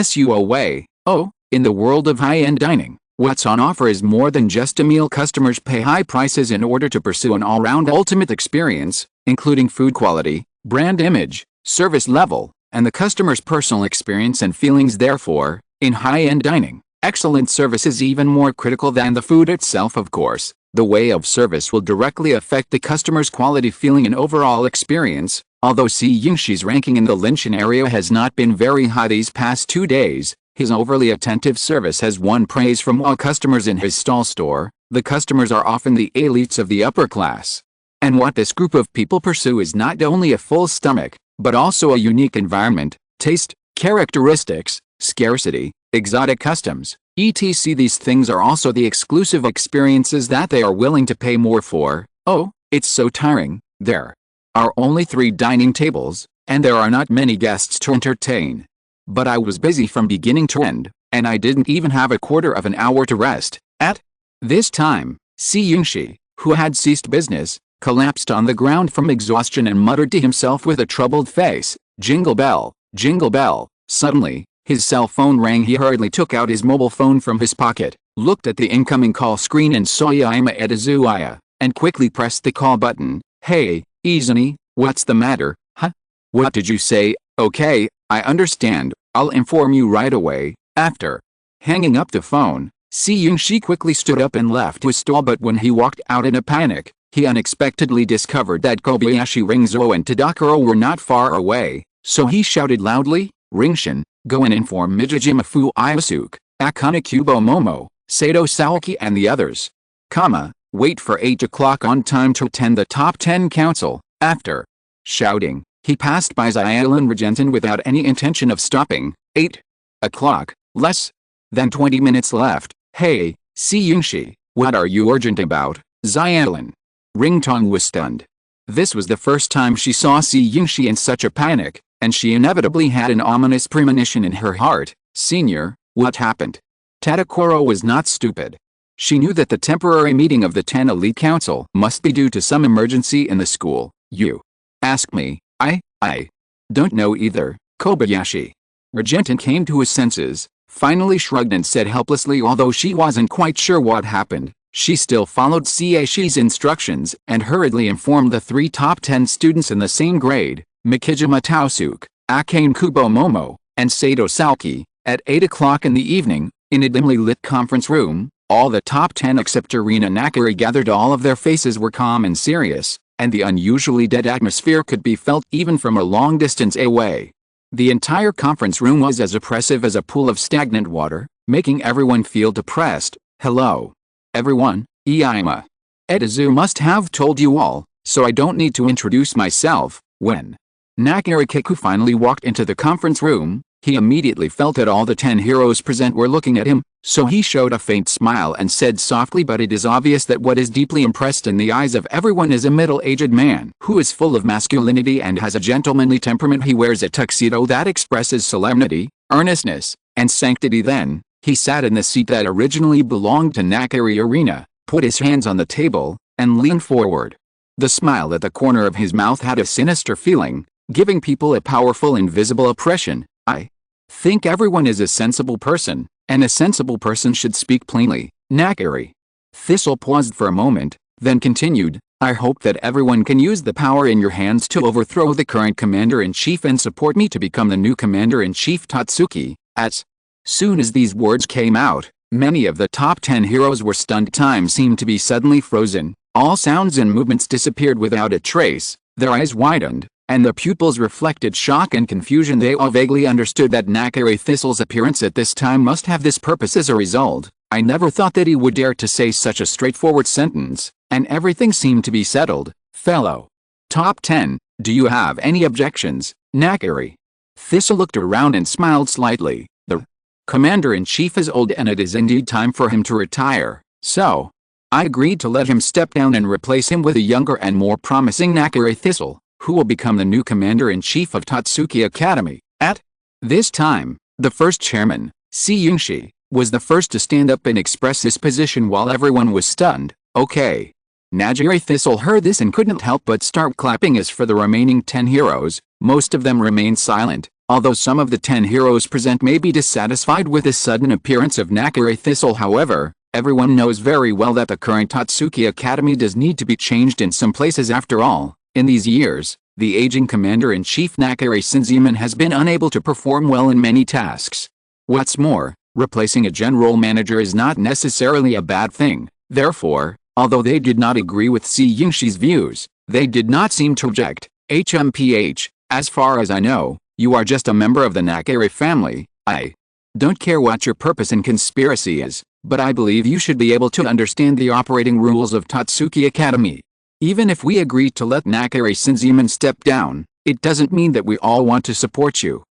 Suo Way. Oh, in the world of high-end dining, what's on offer is more than just a meal. Customers pay high prices in order to pursue an all-round ultimate experience, including food quality, brand image, service level, and the customer's personal experience and feelings. Therefore, in high-end dining, excellent service is even more critical than the food itself. Of course, the way of service will directly affect the customer's quality, feeling, and overall experience. Although Si Yingshi's ranking in the Linshan area has not been very high these past 2 days, his overly attentive service has won praise from all customers in his stall store. The customers are often the elites of the upper class. And what this group of people pursue is not only a full stomach, but also a unique environment, taste, characteristics, scarcity, exotic customs, etc. These things are also the exclusive experiences that they are willing to pay more for. Oh, it's so tiring. There are only 3 dining tables, and there are not many guests to entertain. But I was busy from beginning to end, and I didn't even have a quarter of an hour to rest. At this time, Si Yingxi, who had ceased business, collapsed on the ground from exhaustion and muttered to himself with a troubled face, "Jingle bell, jingle bell." Suddenly, his cell phone rang. He hurriedly took out his mobile phone from his pocket, looked at the incoming call screen and saw Yaima Izakaya, and quickly pressed the call button. "Hey, Izuni, what's the matter, huh? What did you say? Okay, I understand, I'll inform you right away." After hanging up the phone, Si Yingxi quickly stood up and left his stall, but when he walked out in a panic, he unexpectedly discovered that Kobayashi Ringzhou and Tadakuro were not far away, so he shouted loudly, "Ringshin, go and inform Mijijima Fu Iyasuke, Akane Kubo Momo, Sato Saoki and the others. Wait for 8 o'clock on time to attend the top 10 council." After shouting, he passed by Xiaolin Regentin without any intention of stopping. 8 o'clock, less than 20 minutes left. "Hey, Si Yingxi, what are you urgent about?" Xiaolin Ringtong was stunned. This was the first time she saw Si Yingxi in such a panic, and she inevitably had an ominous premonition in her heart. "Senior, what happened?" Tadakuro was not stupid. She knew that the temporary meeting of the 10 Elite Council must be due to some emergency in the school. "You ask me, I don't know either." Kobayashi Regentin came to his senses, finally shrugged and said helplessly, although she wasn't quite sure what happened, she still followed Sieshi's instructions and hurriedly informed the 3 top 10 students in the same grade, Mikijima Taosuke, Akane Kubo Momo, and Sato Saoki, at 8 o'clock in the evening, in a dimly lit conference room. All the top 10 except Arena Nakari gathered. All of their faces were calm and serious, and the unusually dead atmosphere could be felt even from a long distance away. The entire conference room was as oppressive as a pool of stagnant water, making everyone feel depressed. "Hello, everyone, Yaima Izu must have told you all, so I don't need to introduce myself." When Nakari Kiku finally walked into the conference room, he immediately felt that all the 10 heroes present were looking at him, so he showed a faint smile and said softly, "But it is obvious that what is deeply impressed in the eyes of everyone is a middle-aged man who is full of masculinity and has a gentlemanly temperament. He wears a tuxedo that expresses solemnity, earnestness, and sanctity." Then, he sat in the seat that originally belonged to Nakari Arena, put his hands on the table, and leaned forward. The smile at the corner of his mouth had a sinister feeling, giving people a powerful invisible oppression. "I think everyone is a sensible person, and a sensible person should speak plainly." Nakari Thistle paused for a moment, then continued, "I hope that everyone can use the power in your hands to overthrow the current commander-in-chief and support me to become the new commander-in-chief Tatsuki." As soon as these words came out, many of the top 10 heroes were stunned. Time seemed to be suddenly frozen, all sounds and movements disappeared without a trace, their eyes widened, and their pupils reflected shock and confusion. They all vaguely understood that Nakari Thistle's appearance at this time must have this purpose. As a result, I never thought that he would dare to say such a straightforward sentence, and everything seemed to be settled. "Fellow top 10, do you have any objections?" Nakari Thistle looked around and smiled slightly. "The commander-in-chief is old and it is indeed time for him to retire, so I agreed to let him step down and replace him with a younger and more promising Nakari Thistle, who will become the new commander-in-chief of Tatsuki Academy." At this time, the first chairman, Si Yingxi, was the first to stand up and express his position while everyone was stunned. "Okay." Nakari Thistle heard this and couldn't help but start clapping. As for the remaining 10 heroes, most of them remained silent, although some of the 10 heroes present may be dissatisfied with the sudden appearance of Nakari Thistle. However, everyone knows very well that the current Tatsuki Academy does need to be changed in some places. After all, in these years, the aging commander-in-chief Nakari Shinzaemon has been unable to perform well in many tasks. What's more, replacing a general manager is not necessarily a bad thing. Therefore, although they did not agree with Si Yingxi's views, they did not seem to object. "HMPH, as far as I know, you are just a member of the Nakari family. I don't care what your purpose in conspiracy is, but I believe you should be able to understand the operating rules of Tatsuki Academy." Even if we agree to let Nakari Shinziman step down, it doesn't mean that we all want to support you.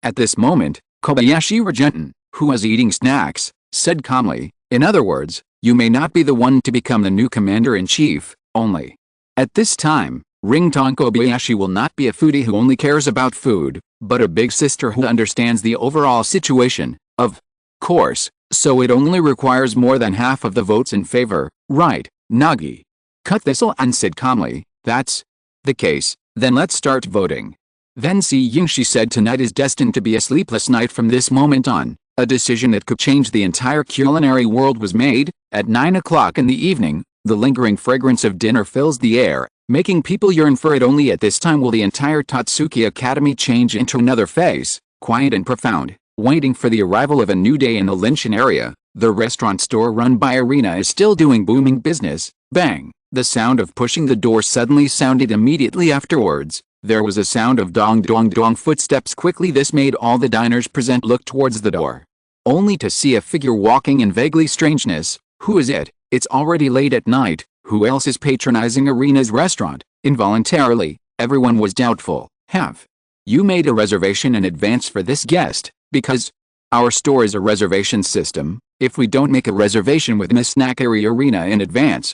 At this moment, Kobayashi Gentian, who was eating snacks, said calmly, in other words, you may not be the one to become the new commander-in-chief, only. At this time, Ringtone Kobayashi will not be a foodie who only cares about food, but a big sister who understands the overall situation, of course, so it only requires more than half of the votes in favor, right, Nagi? Cut Thistle-an said calmly, that's the case, then let's start voting. Then Si Yingshi said tonight is destined to be a sleepless night from this moment on. A decision that could change the entire culinary world was made. At 9 o'clock in the evening, the lingering fragrance of dinner fills the air, making people yearn for it. Only at this time will the entire Tatsuki Academy change into another phase, quiet and profound, waiting for the arrival of a new day in the Linshan area. The restaurant store run by Arena is still doing booming business. Bang! The sound of pushing the door suddenly sounded immediately afterwards. There was a sound of dong dong dong footsteps quickly. This made all the diners present look towards the door, only to see a figure walking in vaguely strangeness. Who is it? It's already late at night. Who else is patronizing Arena's restaurant? Involuntarily, everyone was doubtful. Have you made a reservation in advance for this guest? Because our store is a reservation system. If we don't make a reservation with Miss Nakari Arena in advance,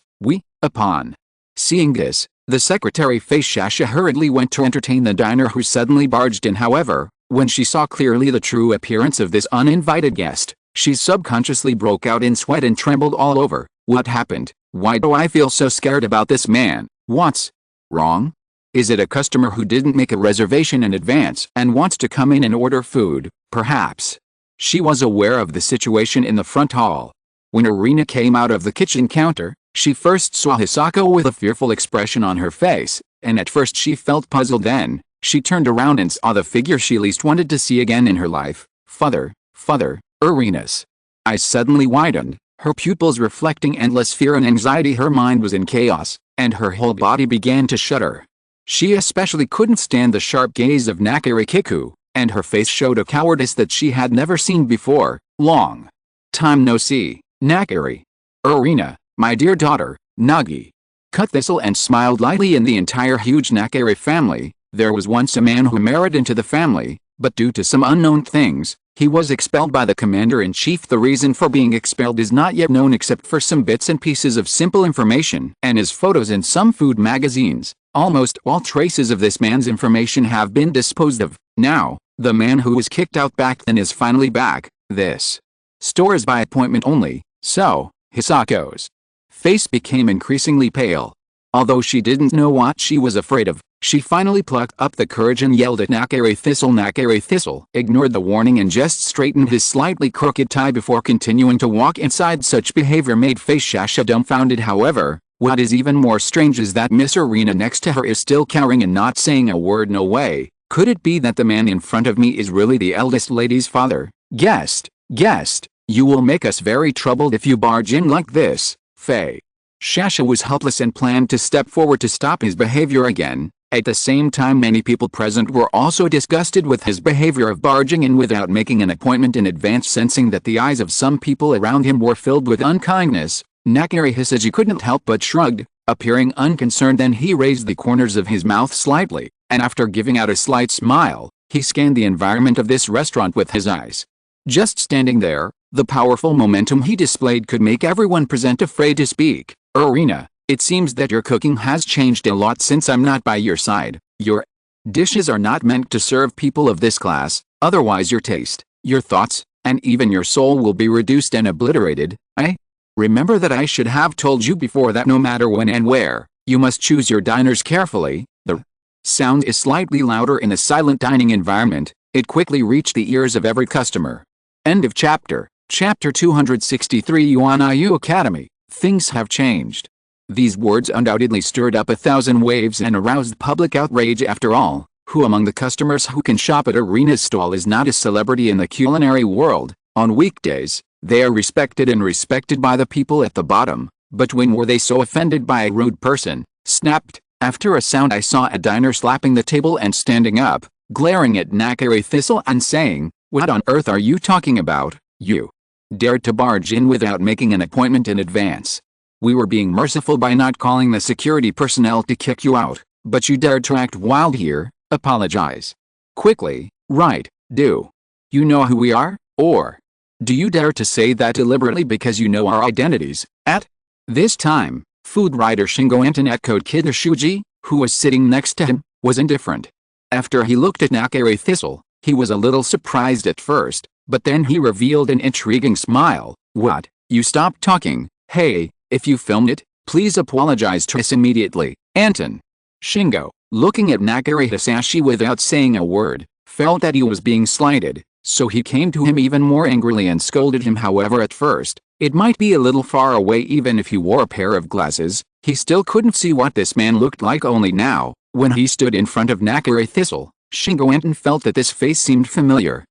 upon seeing this, the secretary Face Shasha hurriedly went to entertain the diner who suddenly barged in. However, when she saw clearly the true appearance of this uninvited guest, she subconsciously broke out in sweat and trembled all over. What happened? Why do I feel so scared about this man? What's wrong? Is it a customer who didn't make a reservation in advance and wants to come in and order food, perhaps? She was aware of the situation in the front hall. When Arena came out of the kitchen counter, she first saw Hisako with a fearful expression on her face, and at first she felt puzzled. Then, she turned around and saw the figure she least wanted to see again in her life. Father, Arena's eyes suddenly widened, her pupils reflecting endless fear and anxiety. Her mind was in chaos, and her whole body began to shudder. She especially couldn't stand the sharp gaze of Nakari Kiku, and her face showed a cowardice that she had never seen before. Long time no see, Nakari. Arena, my dear daughter, Nagi. Cut Thistle and smiled lightly. In the entire huge Nakari family, there was once a man who married into the family, but due to some unknown things, he was expelled by the commander-in-chief. The reason for being expelled is not yet known except for some bits and pieces of simple information and his photos in some food magazines. Almost all traces of this man's information have been disposed of. Now, the man who was kicked out back then is finally back. This store is by appointment only, so, Hisako's face became increasingly pale. Although she didn't know what she was afraid of, she finally plucked up the courage and yelled at Nakari Thistle. Nakari Thistle ignored the warning and just straightened his slightly crooked tie before continuing to walk inside. Such behavior made Face Shasha dumbfounded. However, what is even more strange is that Miss Arena next to her is still cowering and not saying a word. No way. Could it be that the man in front of me is really the eldest lady's father? Guest, you will make us very troubled if you barge in like this. Faye Shasha was helpless and planned to step forward to stop his behavior again. At the same time, many people present were also disgusted with his behavior of barging in without making an appointment in advance. Sensing that the eyes of some people around him were filled with unkindness, Nakari Hisaji couldn't help but shrugged, appearing unconcerned. Then he raised the corners of his mouth slightly, and after giving out a slight smile, he scanned the environment of this restaurant with his eyes. Just standing there, the powerful momentum he displayed could make everyone present afraid to speak. Arena, it seems that your cooking has changed a lot since I'm not by your side. Your dishes are not meant to serve people of this class, otherwise your taste, your thoughts, and even your soul will be reduced and obliterated. Remember that I should have told you before that no matter when and where, you must choose your diners carefully. The sound is slightly louder in a silent dining environment. It quickly reached the ears of every customer. End of chapter. Chapter 263. Yuan-Iu Academy. Things have changed. These words undoubtedly stirred up 1,000 waves and aroused public outrage. After all, who among the customers who can shop at Arena's stall is not a celebrity in the culinary world? On weekdays, they are respected by the people at the bottom, but when were they so offended by a rude person? Snapped. After a sound, I saw a diner slapping the table and standing up, glaring at Nakari Thistle and saying, "What on earth are you talking about? You dared to barge in without making an appointment in advance. We were being merciful by not calling the security personnel to kick you out, but you dared to act wild here. Apologize. Quickly, right, do. You know who we are, or do you dare to say that deliberately because you know our identities? At this time, food writer Shingo Anton echoed Kid Shuji, who was sitting next to him, was indifferent. After he looked at Nakare Thistle, he was a little surprised at first, but then he revealed an intriguing smile. What? You stopped talking? Hey, if you filmed it, please apologize to us immediately. Anton. Shingo, looking at Nakare Hisashi without saying a word, felt that he was being slighted, so he came to him even more angrily and scolded him. However, at first, it might be a little far away. Even if he wore a pair of glasses, he still couldn't see what this man looked like. Only now, when he stood in front of Nakare Thistle, Shingo Anton felt that this face seemed familiar.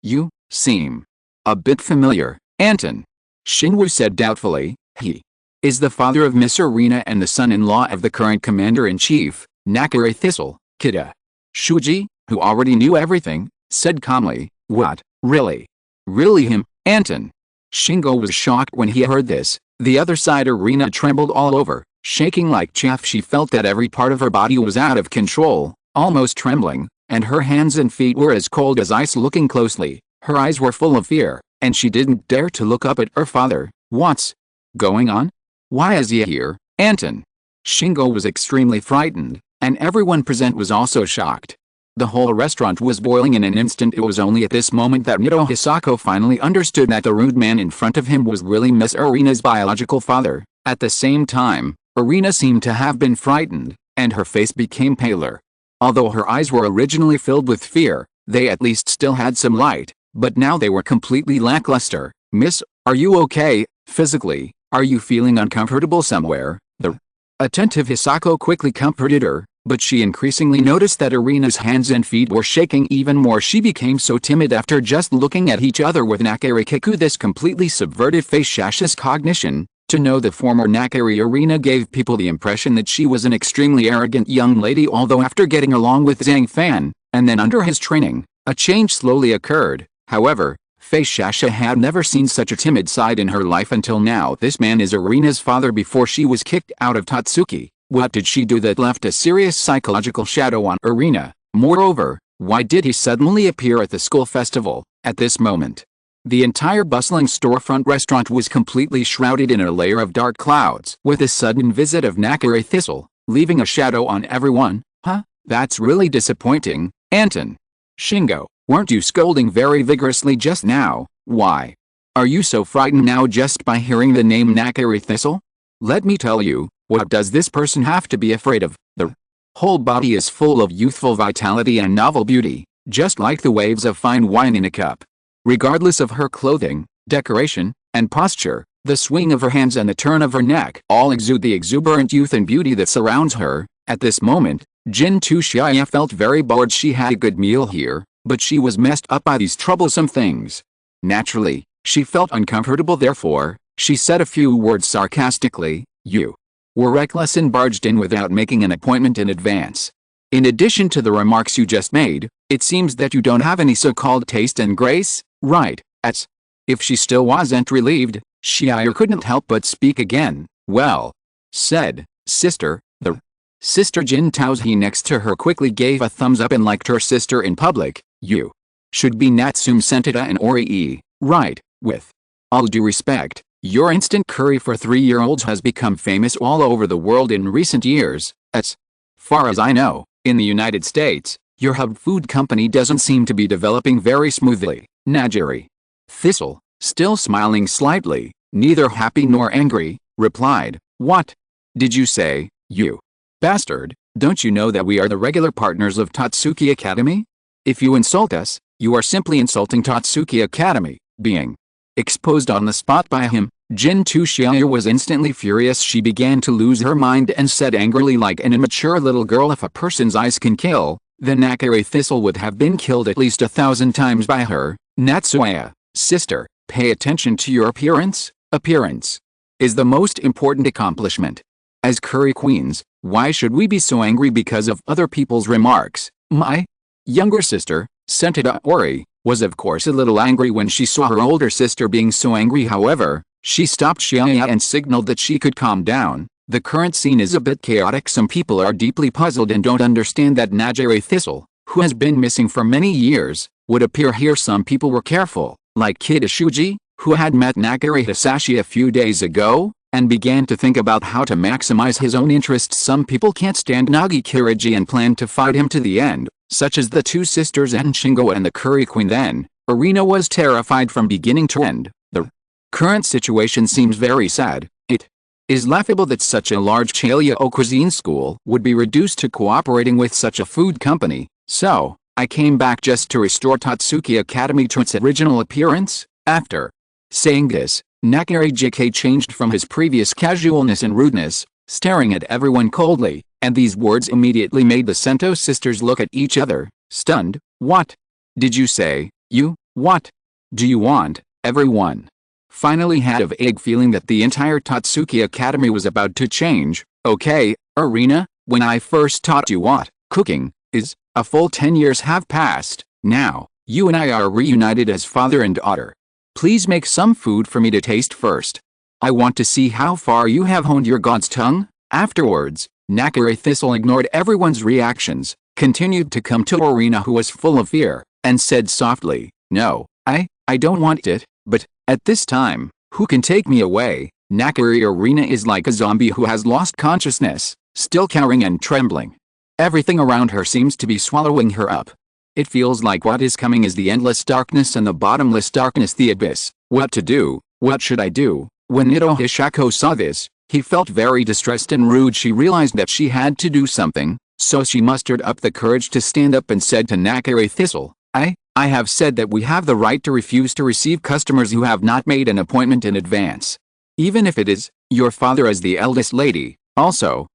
You seem a bit familiar, Anton. Shinwo said doubtfully. He is the father of Miss Arena and the son-in-law of the current commander-in-chief, Nakare Thistle. Kida Shuji, who already knew everything, said calmly. What, really? Really him, Anton? Shingo was shocked when he heard this. The other side Arena trembled all over, shaking like chaff. She felt that every part of her body was out of control, almost trembling, and her hands and feet were as cold as ice. Looking closely, her eyes were full of fear, and she didn't dare to look up at her father. What's going on? Why is he here, Anton? Shingo was extremely frightened, and everyone present was also shocked. The whole restaurant was boiling in an instant. It was only at this moment that Nito Hisako finally understood that the rude man in front of him was really Miss Arena's biological father. At the same time, Arena seemed to have been frightened, and her face became paler. Although her eyes were originally filled with fear, they at least still had some light, but now they were completely lackluster. Miss, are you okay, physically? Are you feeling uncomfortable somewhere? The attentive Hisako quickly comforted her, but she increasingly noticed that Arena's hands and feet were shaking even more. She became so timid after just looking at each other with Nakare Kiku. This completely subverted Shasha's cognition. To know the former Nakare Arena gave people the impression that she was an extremely arrogant young lady. Although after getting along with Zhang Fan, and then under his training, a change slowly occurred. However, Shasha had never seen such a timid side in her life until now. This man is Arena's father. Before she was kicked out of Tatsuki, what did she do that left a serious psychological shadow on Arena? Moreover, why did he suddenly appear at the school festival at this moment? The entire bustling storefront restaurant was completely shrouded in a layer of dark clouds, with the sudden visit of Nakare Thistle, leaving a shadow on everyone. Huh? That's really disappointing, Anton. Shingo, weren't you scolding very vigorously just now? Why are you so frightened now just by hearing the name Nakare Thistle? Let me tell you, what does this person have to be afraid of? The whole body is full of youthful vitality and novel beauty, just like the waves of fine wine in a cup. Regardless of her clothing, decoration, and posture, the swing of her hands and the turn of her neck all exude the exuberant youth and beauty that surrounds her. At this moment, Jin Tushia felt very bored. She had a good meal here, but she was messed up by these troublesome things. Naturally, she felt uncomfortable. Therefore, she said a few words sarcastically. You were reckless and barged in without making an appointment in advance. In addition to the remarks you just made, it seems that you don't have any so-called taste and grace, right? As if she still wasn't relieved, Shiire couldn't help but speak again. Well said, sister. The sister Jin Taozi next to her quickly gave a thumbs up and liked her sister in public. You should be Natsume Sentita and Orii, right? With all due respect, your instant curry for 3-year-olds has become famous all over the world in recent years. As far as I know, in the United States, your hub food company doesn't seem to be developing very smoothly. Najiri Thistle, still smiling slightly, neither happy nor angry, replied. What did you say, you bastard? Don't you know that we are the regular partners of Tatsuki Academy? If you insult us, you are simply insulting Tatsuki Academy. Being exposed on the spot by him, Jin Tushia was instantly furious. She began to lose her mind and said angrily, like an immature little girl, if a person's eyes can kill, then Nakare Thistle would have been killed at least 1,000 times by her. Natsuya, sister, pay attention to your appearance. Appearance is the most important accomplishment. As curry queens, why should we be so angry because of other people's remarks? My younger sister, Sentita Ori, was of course a little angry when she saw her older sister being so angry. However, She stopped Xiaoya and signaled that she could calm down. The current scene is a bit chaotic. Some people are deeply puzzled and don't understand that Nagare Thistle, who has been missing for many years, would appear here. Some people were careful, like Kid Shuji, who had met Nagare Hisashi a few days ago, and began to think about how to maximize his own interests. Some people can't stand Nagi Kiriji and plan to fight him to the end, such as the two sisters and Shingo and the Curry Queen. Then, Arena was terrified from beginning to end. The current situation seems very sad. It is laughable that such a large Chaleo cuisine school would be reduced to cooperating with such a food company. So, I came back just to restore Tatsuki Academy to its original appearance. After saying this, Nakari JK changed from his previous casualness and rudeness, staring at everyone coldly, and these words immediately made the Sento sisters look at each other, stunned. What did you say? You? What do you want? Everyone finally had a vague feeling that the entire Tatsuki Academy was about to change. Okay, Arena, when I first taught you what cooking is, a full 10 years have passed. Now, you and I are reunited as father and daughter. Please make some food for me to taste first. I want to see how far you have honed your god's tongue. Afterwards, Nakare Thistle ignored everyone's reactions, continued to come to Arena, who was full of fear, and said softly, No, I don't want it, but at this time, who can take me away? Nakari Arena is like a zombie who has lost consciousness, still cowering and trembling. Everything around her seems to be swallowing her up. It feels like what is coming is the endless darkness and the bottomless darkness, the abyss. What to do? What should I do? When Ito Hishako saw this, he felt very distressed and rude. She realized that she had to do something, so she mustered up the courage to stand up and said to Nakare Thistle, I have said that we have the right to refuse to receive customers who have not made an appointment in advance. Even if it is your father as the eldest lady. Also,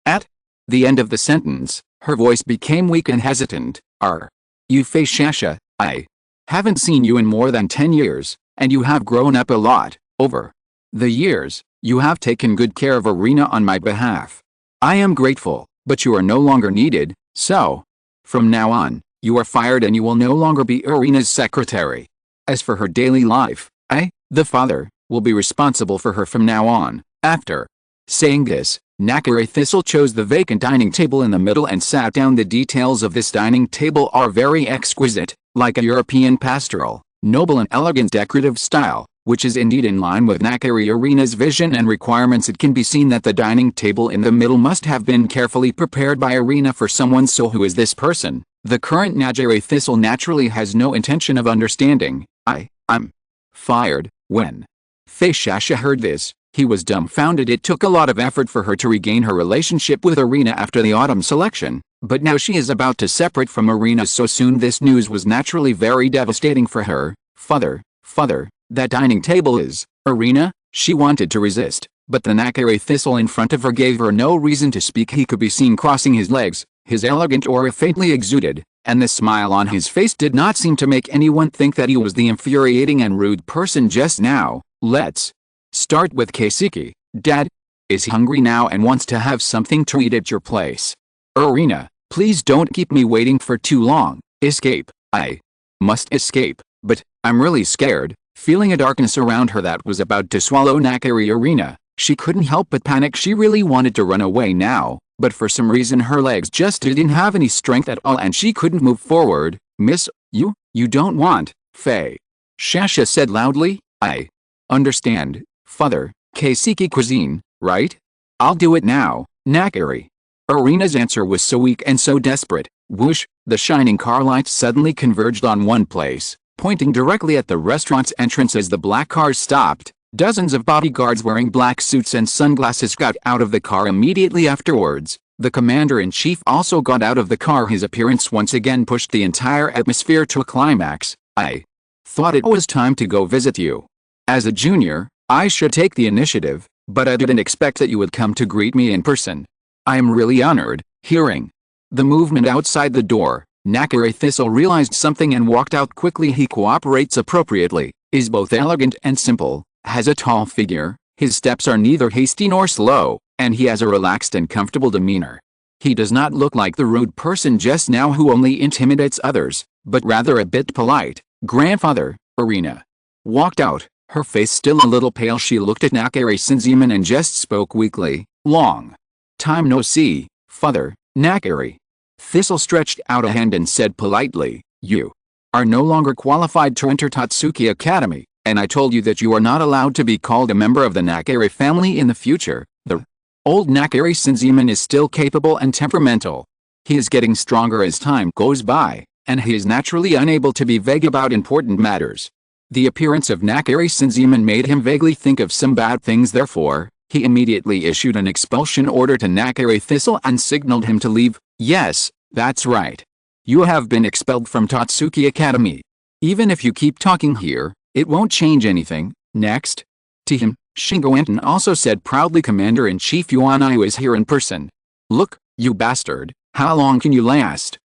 at the end of the sentence, her voice became weak and hesitant. You face Shasha, I haven't seen you in more than 10 years, and you have grown up a lot. Over the years, you have taken good care of Arena on my behalf. I am grateful, but you are no longer needed, so from now on, you are fired and you will no longer be Arena's secretary. As for her daily life, I, the father, will be responsible for her from now on. After saying this, Nakare Thistle chose the vacant dining table in the middle and sat down. The details of this dining table are very exquisite, like a European pastoral, noble and elegant decorative style, which is indeed in line with Nakare Arena's vision and requirements. It can be seen that the dining table in the middle must have been carefully prepared by Arena for someone. So who is this person? The current Nakare Thistle naturally has no intention of understanding. I'm fired. When Shasha heard this, he was dumbfounded. It took a lot of effort for her to regain her relationship with Arena after the autumn selection, but now she is about to separate from Arena so soon. This news was naturally very devastating for her. Father, that dining table is Arena. She wanted to resist, but the Nakare Thistle in front of her gave her no reason to speak. He could be seen crossing his legs, his elegant aura faintly exuded, and the smile on his face did not seem to make anyone think that he was the infuriating and rude person just now. Let's start with Keisuke. Dad is hungry now and wants to have something to eat at your place. Arena, please don't keep me waiting for too long. Escape. I must escape, but I'm really scared. Feeling a darkness around her that was about to swallow Nakari Arena, she couldn't help but panic. She really wanted to run away now, but for some reason her legs just didn't have any strength at all and she couldn't move forward. Miss, you don't want Faye. Shasha said loudly. I understand, Father. Keisuke cuisine, right? I'll do it now, Nakari. Arena's answer was so weak and so desperate. Whoosh, the shining car lights suddenly converged on one place, pointing directly at the restaurant's entrance. As the black cars stopped, dozens of bodyguards wearing black suits and sunglasses got out of the car immediately afterwards. The commander-in-chief also got out of the car. His appearance once again pushed the entire atmosphere to a climax. I thought it was time to go visit you. As a junior, I should take the initiative, but I didn't expect that you would come to greet me in person. I am really honored. Hearing the movement outside the door, Nakare Thistle realized something and walked out quickly. He cooperates appropriately, is both elegant and simple, has a tall figure, his steps are neither hasty nor slow, and he has a relaxed and comfortable demeanor. He does not look like the rude person just now who only intimidates others, but rather a bit polite. Grandfather, Arena walked out, Her face still a little pale, she looked at Nakari Shinzaemon and just spoke weakly. Long time no see, father. Nakari. Thistle stretched out a hand and said politely, you are no longer qualified to enter Totsuki Academy, and I told you that you are not allowed to be called a member of the Nakari family in the future. The old Nakari Shinzaemon is still capable and temperamental. He is getting stronger as time goes by, and he is naturally unable to be vague about important matters. The appearance of Nakari Shinzaemon made him vaguely think of some bad things, therefore, he immediately issued an expulsion order to Nakari Thistle and signaled him to leave. Yes, that's right. You have been expelled from Totsuki Academy. Even if you keep talking here, it won't change anything. Next. To him, Shingo Anton also said proudly, Commander-in-Chief Yuanai is here in person. Look, you bastard, how long can you last?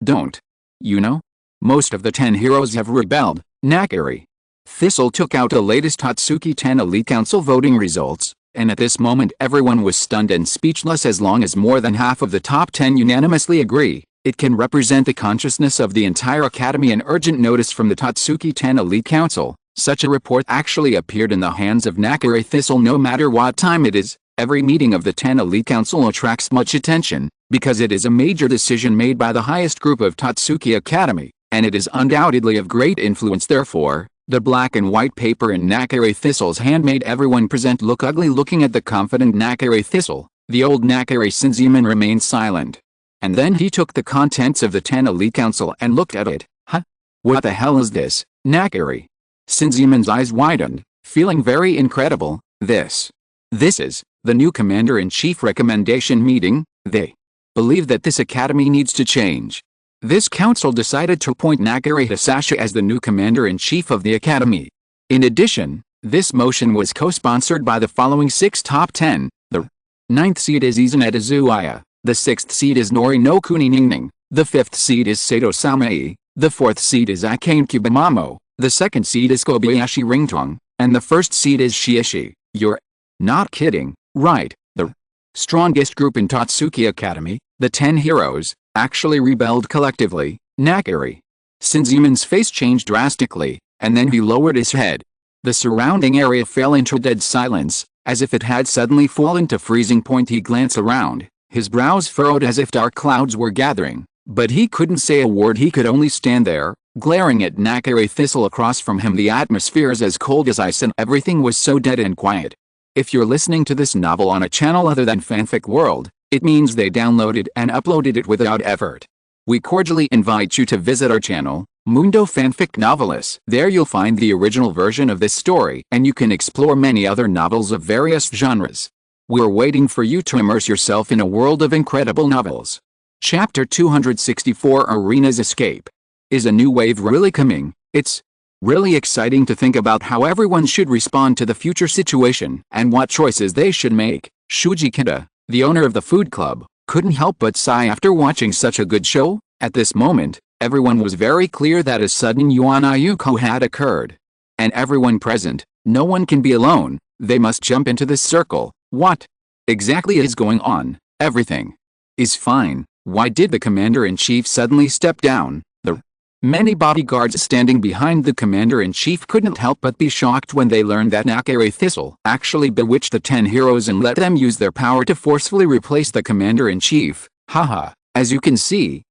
Don't. You know? Most of the 10 heroes have rebelled. Nakari. Thistle took out the latest Totsuki 10 Elite Council voting results, and at this moment everyone was stunned and speechless. As long as more than half of the top 10 unanimously agree, it can represent the consciousness of the entire academy. An urgent notice from the Totsuki 10 Elite Council. Such a report actually appeared in the hands of Nakari Thistle. No matter what time it is, every meeting of the 10 Elite Council attracts much attention, because it is a major decision made by the highest group of Totsuki Academy, and it is undoubtedly of great influence. Therefore, the black and white paper in Nakari Thistle's hand made everyone present look ugly. Looking at the confident Nakari Thistle, the old Nakari Shinzaemon remained silent. And then he took the contents of the 10 Elite Council and looked at it. Huh? What the hell is this? Nakari Shinzaemon's eyes widened, feeling very incredible. This is the new Commander-in-Chief recommendation meeting. They believe that this academy needs to change. This council decided to appoint Nakari Hisashi as the new Commander-in-Chief of the academy. In addition, this motion was co-sponsored by the following 6 top 10. The 9th seed is Izaneta Zuaya. The 6th seed is Nori no Kuni Ningning. The 5th seed is Sato Samae. The 4th seed is Akane Kubamamo. The 2nd seed is Kobayashi Ringtong. And the 1st seed is Shiishi. You're not kidding, right? The strongest group in Totsuki Academy, the 10 heroes, actually rebelled collectively. Nakari Shinzaemon's face changed drastically, and then he lowered his head. The surrounding area fell into dead silence, as if it had suddenly fallen to freezing point. He glanced around, his brows furrowed as if dark clouds were gathering, but he couldn't say a word. He could only stand there, glaring at Nakari Thistle. Across from him the atmosphere is as cold as ice and everything was so dead and quiet. If you're listening to this novel on a channel other than Fanfic World, it means they downloaded and uploaded it without effort. We cordially invite you to visit our channel, Mundo Fanfic Novelis. There you'll find the original version of this story, and you can explore many other novels of various genres. We're waiting for you to immerse yourself in a world of incredible novels. Chapter 264 Arena's Escape. Is a new wave really coming? It's really exciting to think about how everyone should respond to the future situation and what choices they should make. Shuji Kida, the owner of the food club, couldn't help but sigh after watching such a good show. At this moment, everyone was very clear that a sudden Yuanayuko had occurred. And everyone present, no one can be alone, they must jump into this circle. What exactly is going on? Everything is fine. Why did the Commander-in-Chief suddenly step down? The many bodyguards standing behind the Commander-in-Chief couldn't help but be shocked when they learned that Nakari Thistle actually bewitched the 10 heroes and let them use their power to forcefully replace the Commander-in-Chief. Haha, as you can see,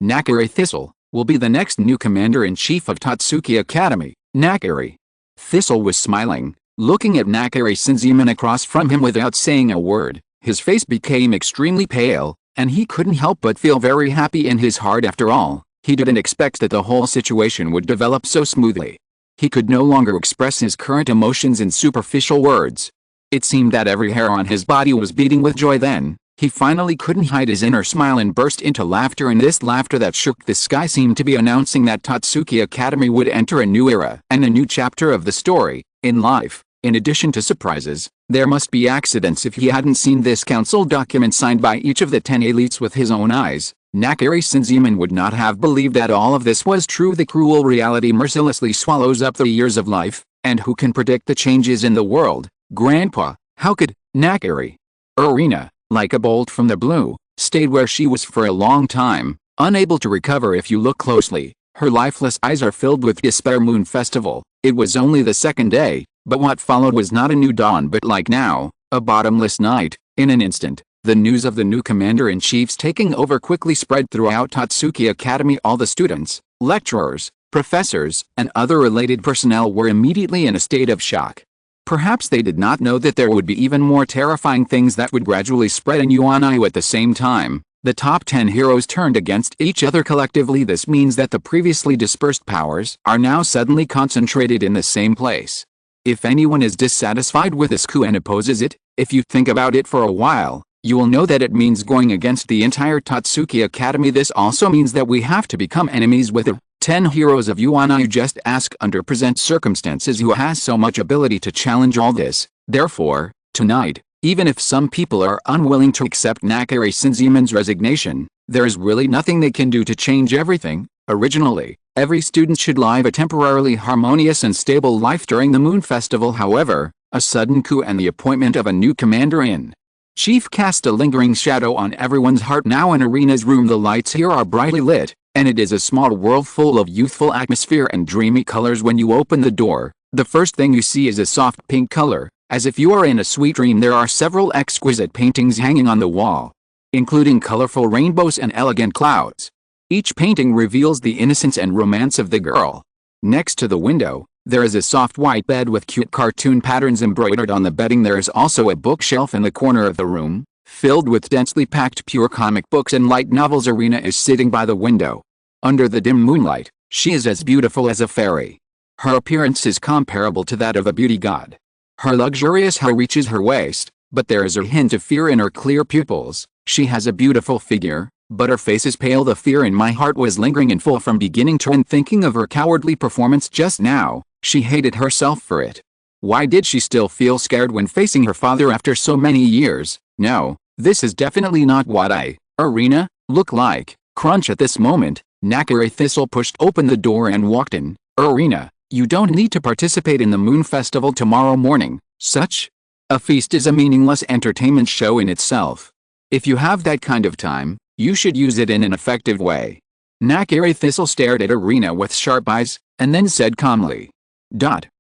Nakari Thistle, will be the next new Commander-in-Chief of Totsuki Academy. Nakari Thistle was smiling, looking at Nakari Shinzaemon across from him without saying a word. His face became extremely pale, and he couldn't help but feel very happy in his heart. After all, he didn't expect that the whole situation would develop so smoothly. He could no longer express his current emotions in superficial words. It seemed that every hair on his body was beating with joy. Then, he finally couldn't hide his inner smile and burst into laughter, and this laughter that shook the sky seemed to be announcing that Totsuki Academy would enter a new era and a new chapter of the story. In life, in addition to surprises, there must be accidents. If he hadn't seen this council document signed by each of the 10 elites with his own eyes, Nakari Shinzaemon would not have believed that all of this was true. The cruel reality mercilessly swallows up the years of life, and who can predict the changes in the world? Grandpa, how could Nakari Arena, like a bolt from the blue, stayed where she was for a long time, unable to recover. If you look closely, Her lifeless eyes are filled with despair. Moon Festival. It was only the second day, but what followed was not a new dawn but like now, a bottomless night. In an instant, the news of the new commander-in-chief's taking over quickly spread throughout Totsuki Academy. All the students, lecturers, professors, and other related personnel were immediately in a state of shock. Perhaps they did not know that there would be even more terrifying things that would gradually spread in Yuanayu at the same time. The top 10 heroes turned against each other collectively. This means that the previously dispersed powers are now suddenly concentrated in the same place. If anyone is dissatisfied with this coup and opposes it, if you think about it for a while, you will know that it means going against the entire Totsuki Academy. This also means that we have to become enemies with the 10 heroes of Yuanayu. Just ask under present circumstances who has so much ability to challenge all this. Therefore, tonight, even if some people are unwilling to accept Nakari Shinzaemon's resignation, there is really nothing they can do to change everything. Originally, every student should live a temporarily harmonious and stable life during the Moon Festival. However, a sudden coup and the appointment of a new commander-in-chief cast a lingering shadow on everyone's heart. Now in Arena's room, the lights here are brightly lit, and it is a small world full of youthful atmosphere and dreamy colors. When you open the door, the first thing you see is a soft pink color. As if you are in a sweet dream, there are several exquisite paintings hanging on the wall, including colorful rainbows and elegant clouds. Each painting reveals the innocence and romance of the girl. Next to the window, there is a soft white bed with cute cartoon patterns embroidered on the bedding. There is also a bookshelf in the corner of the room, filled with densely packed pure comic books and light novels. Arena is sitting by the window. Under the dim moonlight, she is as beautiful as a fairy. Her appearance is comparable to that of a beauty god. Her luxurious hair reaches her waist, but there is a hint of fear in her clear pupils. She has a beautiful figure, but her face is pale. The fear in my heart was lingering in full from beginning to end. Thinking of her cowardly performance just now, she hated herself for it. Why did she still feel scared when facing her father after so many years? No, this is definitely not what Arena, look like. Crunch. At this moment, Nakari Thistle pushed open the door and walked in. Arena, you don't need to participate in the Moon Festival tomorrow morning. Such a feast is a meaningless entertainment show in itself. If you have that kind of time, you should use it in an effective way. Nakari Thistle stared at Arena with sharp eyes, and then said calmly.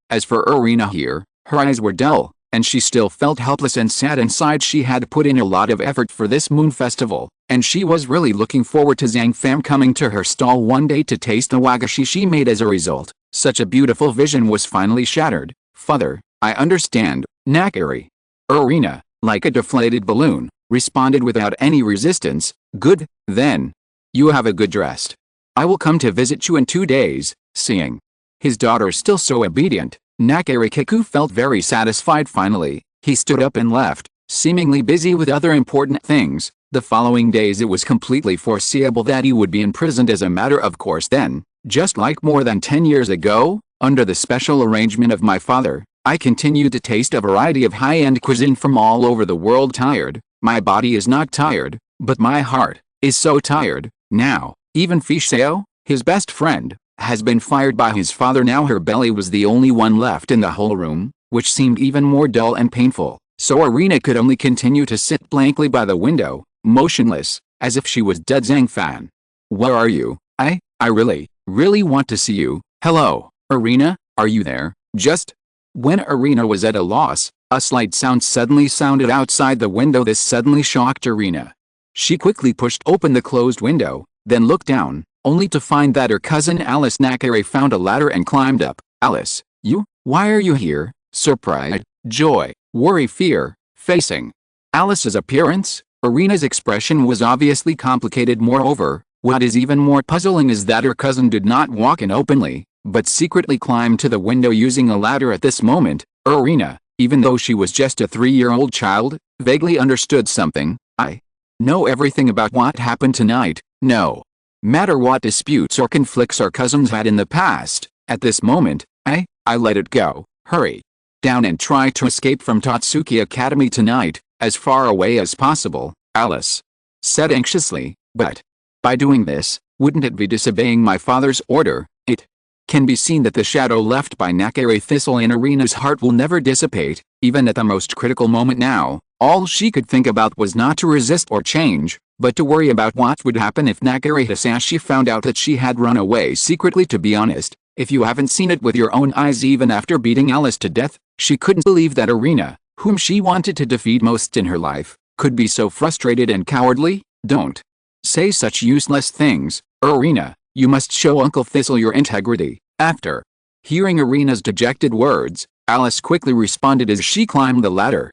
As for Arena here, her eyes were dull, and she still felt helpless and sad inside. She had put in a lot of effort for this Moon Festival, and she was really looking forward to Zhang Fan coming to her stall one day to taste the wagashi she made. As a result, such a beautiful vision was finally shattered. Father, I understand, Nakari. Arena, like a deflated balloon, responded without any resistance. Good, then. You have a good rest. I will come to visit you in 2 days. Seeing his daughter still so obedient, Nakari Kiku felt very satisfied. Finally, he stood up and left, seemingly busy with other important things. The following days it was completely foreseeable that he would be imprisoned as a matter of course. Then, just like more than 10 years ago, under the special arrangement of my father, I continued to taste a variety of high-end cuisine from all over the world. Tired, my body is not tired, but my heart is so tired. Now, even Fishseo, his best friend, has been fired by his father. Now her belly was the only one left in the whole room, which seemed even more dull and painful. So Arena could only continue to sit blankly by the window, motionless, as if she was dead. Zhang Fan. Where are you? I really want to see you. Hello, Arena, are you there? Just when Arena was at a loss, a slight sound suddenly sounded outside the window. This suddenly shocked Arena. She quickly pushed open the closed window, then looked down, only to find that her cousin Alice Nakari found a ladder and climbed up. Alice, you? Why are you here? Surprise, joy, worry, fear. Facing Alice's appearance, Arena's expression was obviously complicated. Moreover, what is even more puzzling is that her cousin did not walk in openly, but secretly climbed to the window using a ladder. At this moment, Arena, even though she was just a 3-year-old child, vaguely understood something. I know everything about what happened tonight. No matter what disputes or conflicts our cousins had in the past, at this moment, I let it go. Hurry down and try to escape from Totsuki Academy tonight, as far away as possible, Alice said anxiously. But by doing this, wouldn't it be disobeying my father's order? It can be seen that the shadow left by Nakari Thistle in Arena's heart will never dissipate, even at the most critical moment. Now, All she could think about was not to resist or change, but to worry about what would happen if Nakari Hisashi found out that she had run away secretly. To be honest, if you haven't seen it with your own eyes, even after beating Alice to death, she couldn't believe that Arena, whom she wanted to defeat most in her life, could be so frustrated and cowardly. Don't say such useless things, Arena. You must show Uncle Thistle your integrity. After hearing Arena's dejected words, Alice quickly responded as she climbed the ladder.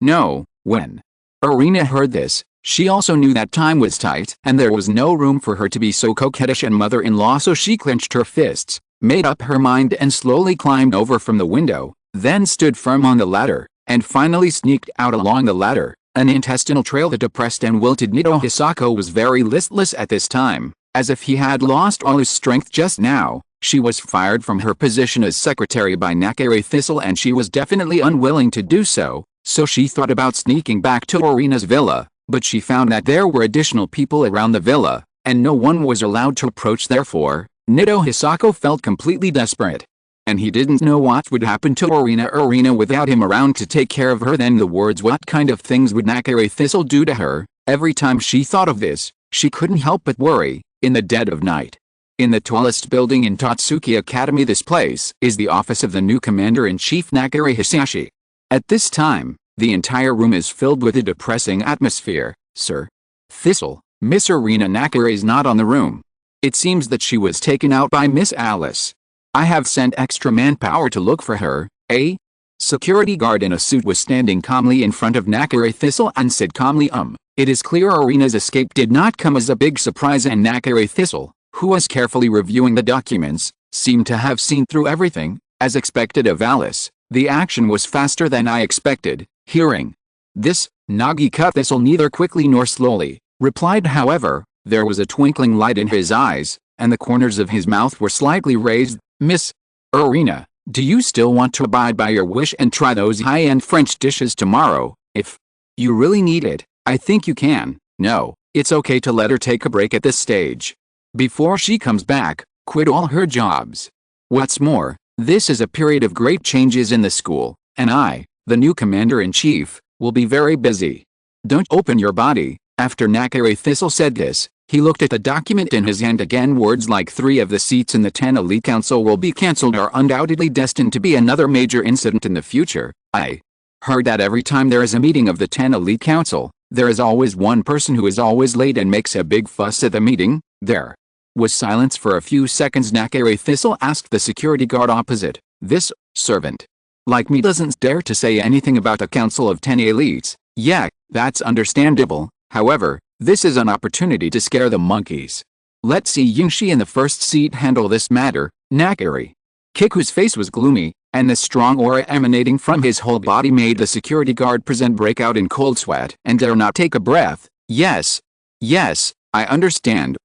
No. When Arena heard this, she also knew that time was tight and there was no room for her to be so coquettish and mother-in-law, so she clenched her fists, made up her mind and slowly climbed over from the window, then stood firm on the ladder, and finally sneaked out along the ladder, an intestinal trail. The depressed and wilted Nido Hisako was very listless at this time, as if he had lost all his strength just now. She was fired from her position as secretary by Nakari Thistle and she was definitely unwilling to do so, so she thought about sneaking back to Arena's villa, but she found that there were additional people around the villa, and no one was allowed to approach. Therefore, Nido Hisako felt completely desperate. And he didn't know what would happen to Arena without him around to take care of her. Then the words, what kind of things would Nakari Thistle do to her? Every time she thought of this, she couldn't help but worry. In the dead of night, in the tallest building in Totsuki Academy, this place is the office of the new commander-in-chief Nakari Hisashi. At this time, the entire room is filled with a depressing atmosphere. Sir Thistle, Miss Arena Nakari is not on the room. It seems that she was taken out by Miss Alice. I have sent extra manpower to look for her. A security guard in a suit was standing calmly in front of Nakari Thistle and said calmly, It is clear Arena's escape did not come as a big surprise, and Nakari Thistle, who was carefully reviewing the documents, seemed to have seen through everything. As expected of Alice, the action was faster than I expected. Hearing this, Nagika Thistle neither quickly nor slowly replied. However, there was a twinkling light in his eyes, and the corners of his mouth were slightly raised. Miss Arena, do you still want to abide by your wish and try those high-end French dishes tomorrow? If you really need it, I think you can. No, it's okay to let her take a break at this stage. Before she comes back, quit all her jobs. What's more, this is a period of great changes in the school, and I, the new commander-in-chief, will be very busy. Don't open your body. After Nakari Thistle said this, he looked at the document in his hand again. Words like 3 of the seats in the 10 Elite Council will be cancelled are undoubtedly destined to be another major incident in the future. I heard that every time there is a meeting of the 10 Elite Council, there is always one person who is always late and makes a big fuss at the meeting. There was silence for a few seconds. Nakari Thistle asked the security guard opposite, this servant like me doesn't dare to say anything about a council of 10 elites. Yeah, that's understandable. However, this is an opportunity to scare the monkeys. Let's see Yingshi in the first seat handle this matter. Nakari Kiku's face was gloomy, and the strong aura emanating from his whole body made the security guard present break out in cold sweat and dare not take a breath. Yes, I understand.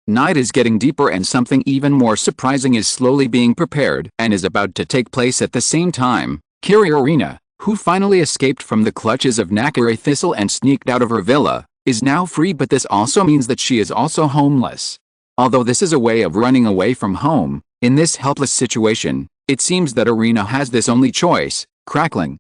The night is getting deeper and something even more surprising is slowly being prepared and is about to take place at the same time. Kiri Arena, who finally escaped from the clutches of Nakari Thistle and sneaked out of her villa, is now free, but this also means that she is also homeless. Although this is a way of running away from home, in this helpless situation, it seems that Arena has this only choice. Crackling,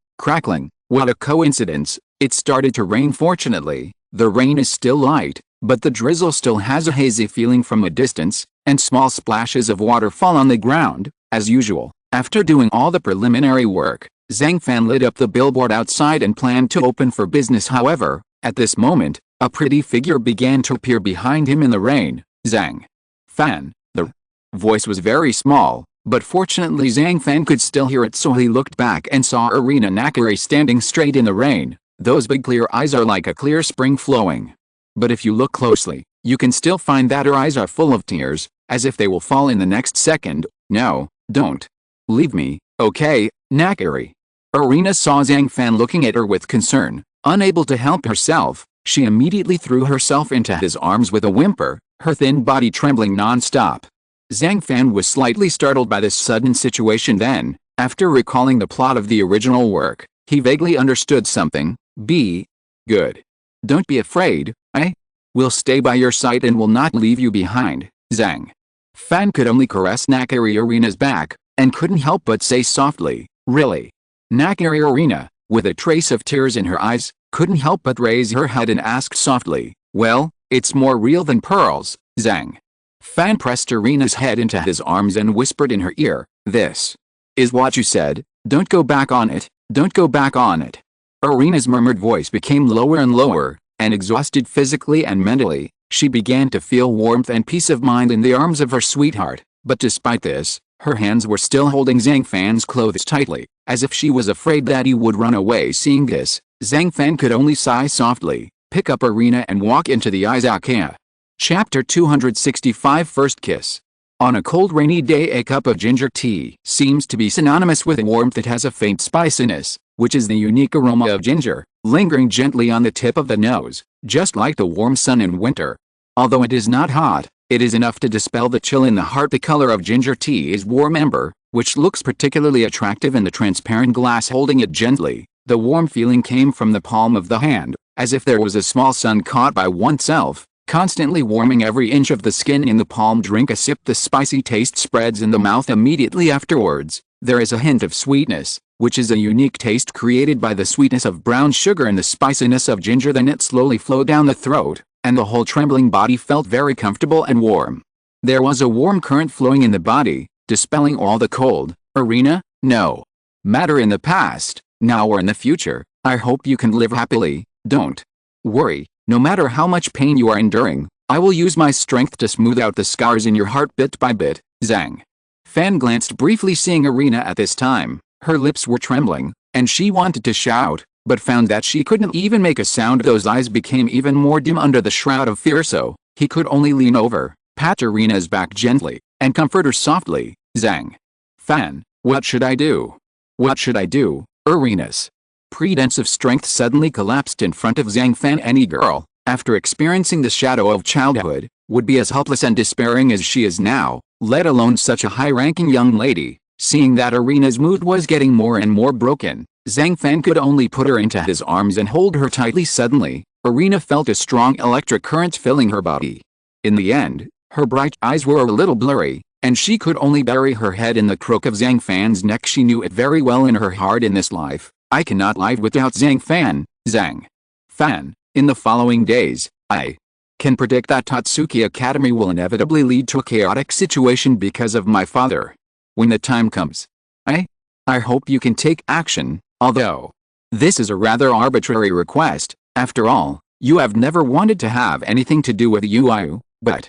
what a coincidence, it started to rain. Fortunately, the rain is still light, but the drizzle still has a hazy feeling from a distance, and small splashes of water fall on the ground. As usual, after doing all the preliminary work, Zhang Fan lit up the billboard outside and planned to open for business. However, at this moment, a pretty figure began to appear behind him in the rain. Zhang Fan. The voice was very small, but fortunately Zhang Fan could still hear it, so he looked back and saw Arena Nakari standing straight in the rain. Those big clear eyes are like a clear spring flowing. But if you look closely, you can still find that her eyes are full of tears, as if they will fall in the next second. No, don't leave me, okay, Nakari. Arena saw Zhang Fan looking at her with concern. Unable to help herself, she immediately threw herself into his arms with a whimper, her thin body trembling non-stop. Zhang Fan was slightly startled by this sudden situation. Then, after recalling the plot of the original work, he vaguely understood something. Be good. Don't be afraid, I will stay by your side and will not leave you behind. Zhang Fan could only caress Nakari Arena's back, and couldn't help but say softly, really? Nakari Arena, with a trace of tears in her eyes, couldn't help but raise her head and ask softly, "Well, it's more real than pearls." Zhang Fan pressed Irina's head into his arms and whispered in her ear, "This is what you said, don't go back on it, don't go back on it." Irina's murmured voice became lower and lower, and exhausted physically and mentally, she began to feel warmth and peace of mind in the arms of her sweetheart, but despite this, her hands were still holding Zhang Fan's clothes tightly, as if she was afraid that he would run away. Seeing this, Zhang Fan could only sigh softly, pick up Irina and walk into the Izakaya. Chapter 265 First Kiss. On a cold rainy day, a cup of ginger tea seems to be synonymous with warmth. It has a faint spiciness, which is the unique aroma of ginger, lingering gently on the tip of the nose, just like the warm sun in winter. Although it is not hot, it is enough to dispel the chill in the heart. The color of ginger tea is warm amber, which looks particularly attractive in the transparent glass holding it gently. The warm feeling came from the palm of the hand, as if there was a small sun caught by oneself, constantly warming every inch of the skin in the palm. Drink a sip. The spicy taste spreads in the mouth immediately afterwards. There is a hint of sweetness, which is a unique taste created by the sweetness of brown sugar and the spiciness of ginger. Then it slowly flowed down the throat, and the whole trembling body felt very comfortable and warm. There was a warm current flowing in the body, dispelling all the cold. "Irina, no matter in the past, now or in the future, I hope you can live happily. Don't worry, no matter how much pain you are enduring, I will use my strength to smooth out the scars in your heart bit by bit." Zhang Fan glanced briefly, seeing Irina at this time. Her lips were trembling, and she wanted to shout, but found that she couldn't even make a sound. Those eyes became even more dim under the shroud of fear, so he could only lean over, pat Irina's back gently, and comfort her softly. "Zhang Fan, what should I do? What should I do?" Irina's pretense of strength suddenly collapsed in front of Zhang Fan. Any girl, after experiencing the shadow of childhood, would be as helpless and despairing as she is now, let alone such a high-ranking young lady. Seeing that Irina's mood was getting more and more broken, Zhang Fan could only put her into his arms and hold her tightly. Suddenly, Irina felt a strong electric current filling her body. In the end, her bright eyes were a little blurry, and she could only bury her head in the crook of Zhang Fan's neck. She knew it very well in her heart, in this life, I cannot live without Zhang Fan. Zhang Fan, in the following days, I can predict that Tatsuki Academy will inevitably lead to a chaotic situation because of my father. When the time comes, I hope you can take action, although this is a rather arbitrary request. After all, you have never wanted to have anything to do with Yu, but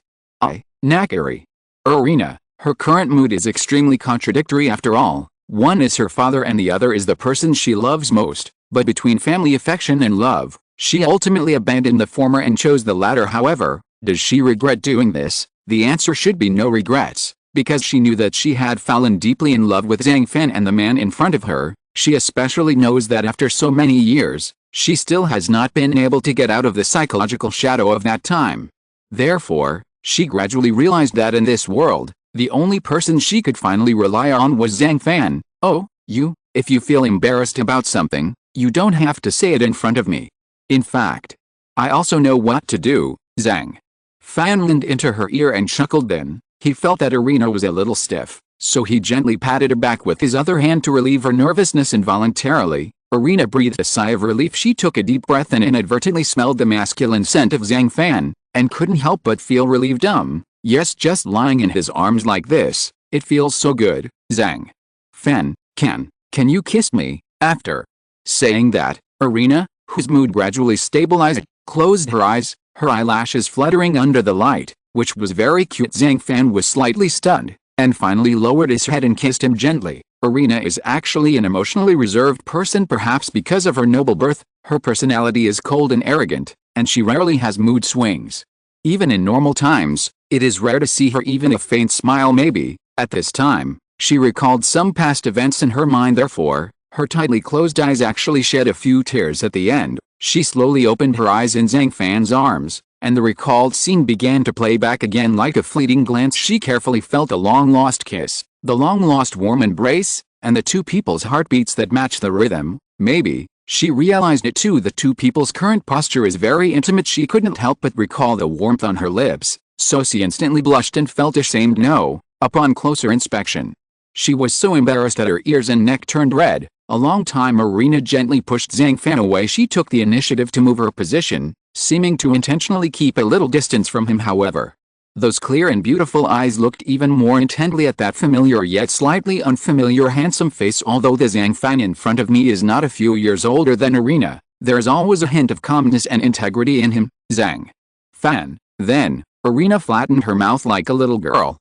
Nakari. Irina, her current mood is extremely contradictory. After all, one is her father and the other is the person she loves most, but between family affection and love, she ultimately abandoned the former and chose the latter. However, does she regret doing this? The answer should be no regrets, because she knew that she had fallen deeply in love with Zhang Fan and the man in front of her. She especially knows that after so many years, she still has not been able to get out of the psychological shadow of that time. Therefore, she gradually realized that in this world, the only person she could finally rely on was Zhang Fan. "Oh, if you feel embarrassed about something, you don't have to say it in front of me. In fact, I also know what to do." Zhang Fan leaned into her ear and chuckled. Then he felt that Irina was a little stiff, so he gently patted her back with his other hand to relieve her nervousness. Involuntarily, Irina breathed a sigh of relief. She took a deep breath and inadvertently smelled the masculine scent of Zhang Fan, and couldn't help but feel relieved. Yes, just lying in his arms like this, it feels so good. Zhang Fan, can you kiss me? After saying that, Irina, whose mood gradually stabilized, closed her eyes, her eyelashes fluttering under the light, which was very cute. Zhang Fan was slightly stunned, and finally lowered his head and kissed him gently. Irina is actually an emotionally reserved person, perhaps because of her noble birth. Her personality is cold and arrogant, and she rarely has mood swings. Even in normal times, it is rare to see her even a faint smile. Maybe, at this time, she recalled some past events in her mind. Therefore, her tightly closed eyes actually shed a few tears at the end. She slowly opened her eyes in Zhang Fan's arms, and the recalled scene began to play back again. Like a fleeting glance, she carefully felt a long-lost kiss, the long-lost warm embrace, and the two people's heartbeats that matched the rhythm. Maybe, she realized it too. The two people's current posture is very intimate. She couldn't help but recall the warmth on her lips, so she instantly blushed and felt ashamed. No, upon closer inspection, she was so embarrassed that her ears and neck turned red. A long time Irina gently pushed Zhang Fan away. She took the initiative to move her position, seeming to intentionally keep a little distance from him. However, those clear and beautiful eyes looked even more intently at that familiar yet slightly unfamiliar handsome face. Although the Zhang Fan in front of me is not a few years older than Irina, there's always a hint of calmness and integrity in him. Zhang Fan. Then, Irina flattened her mouth like a little girl.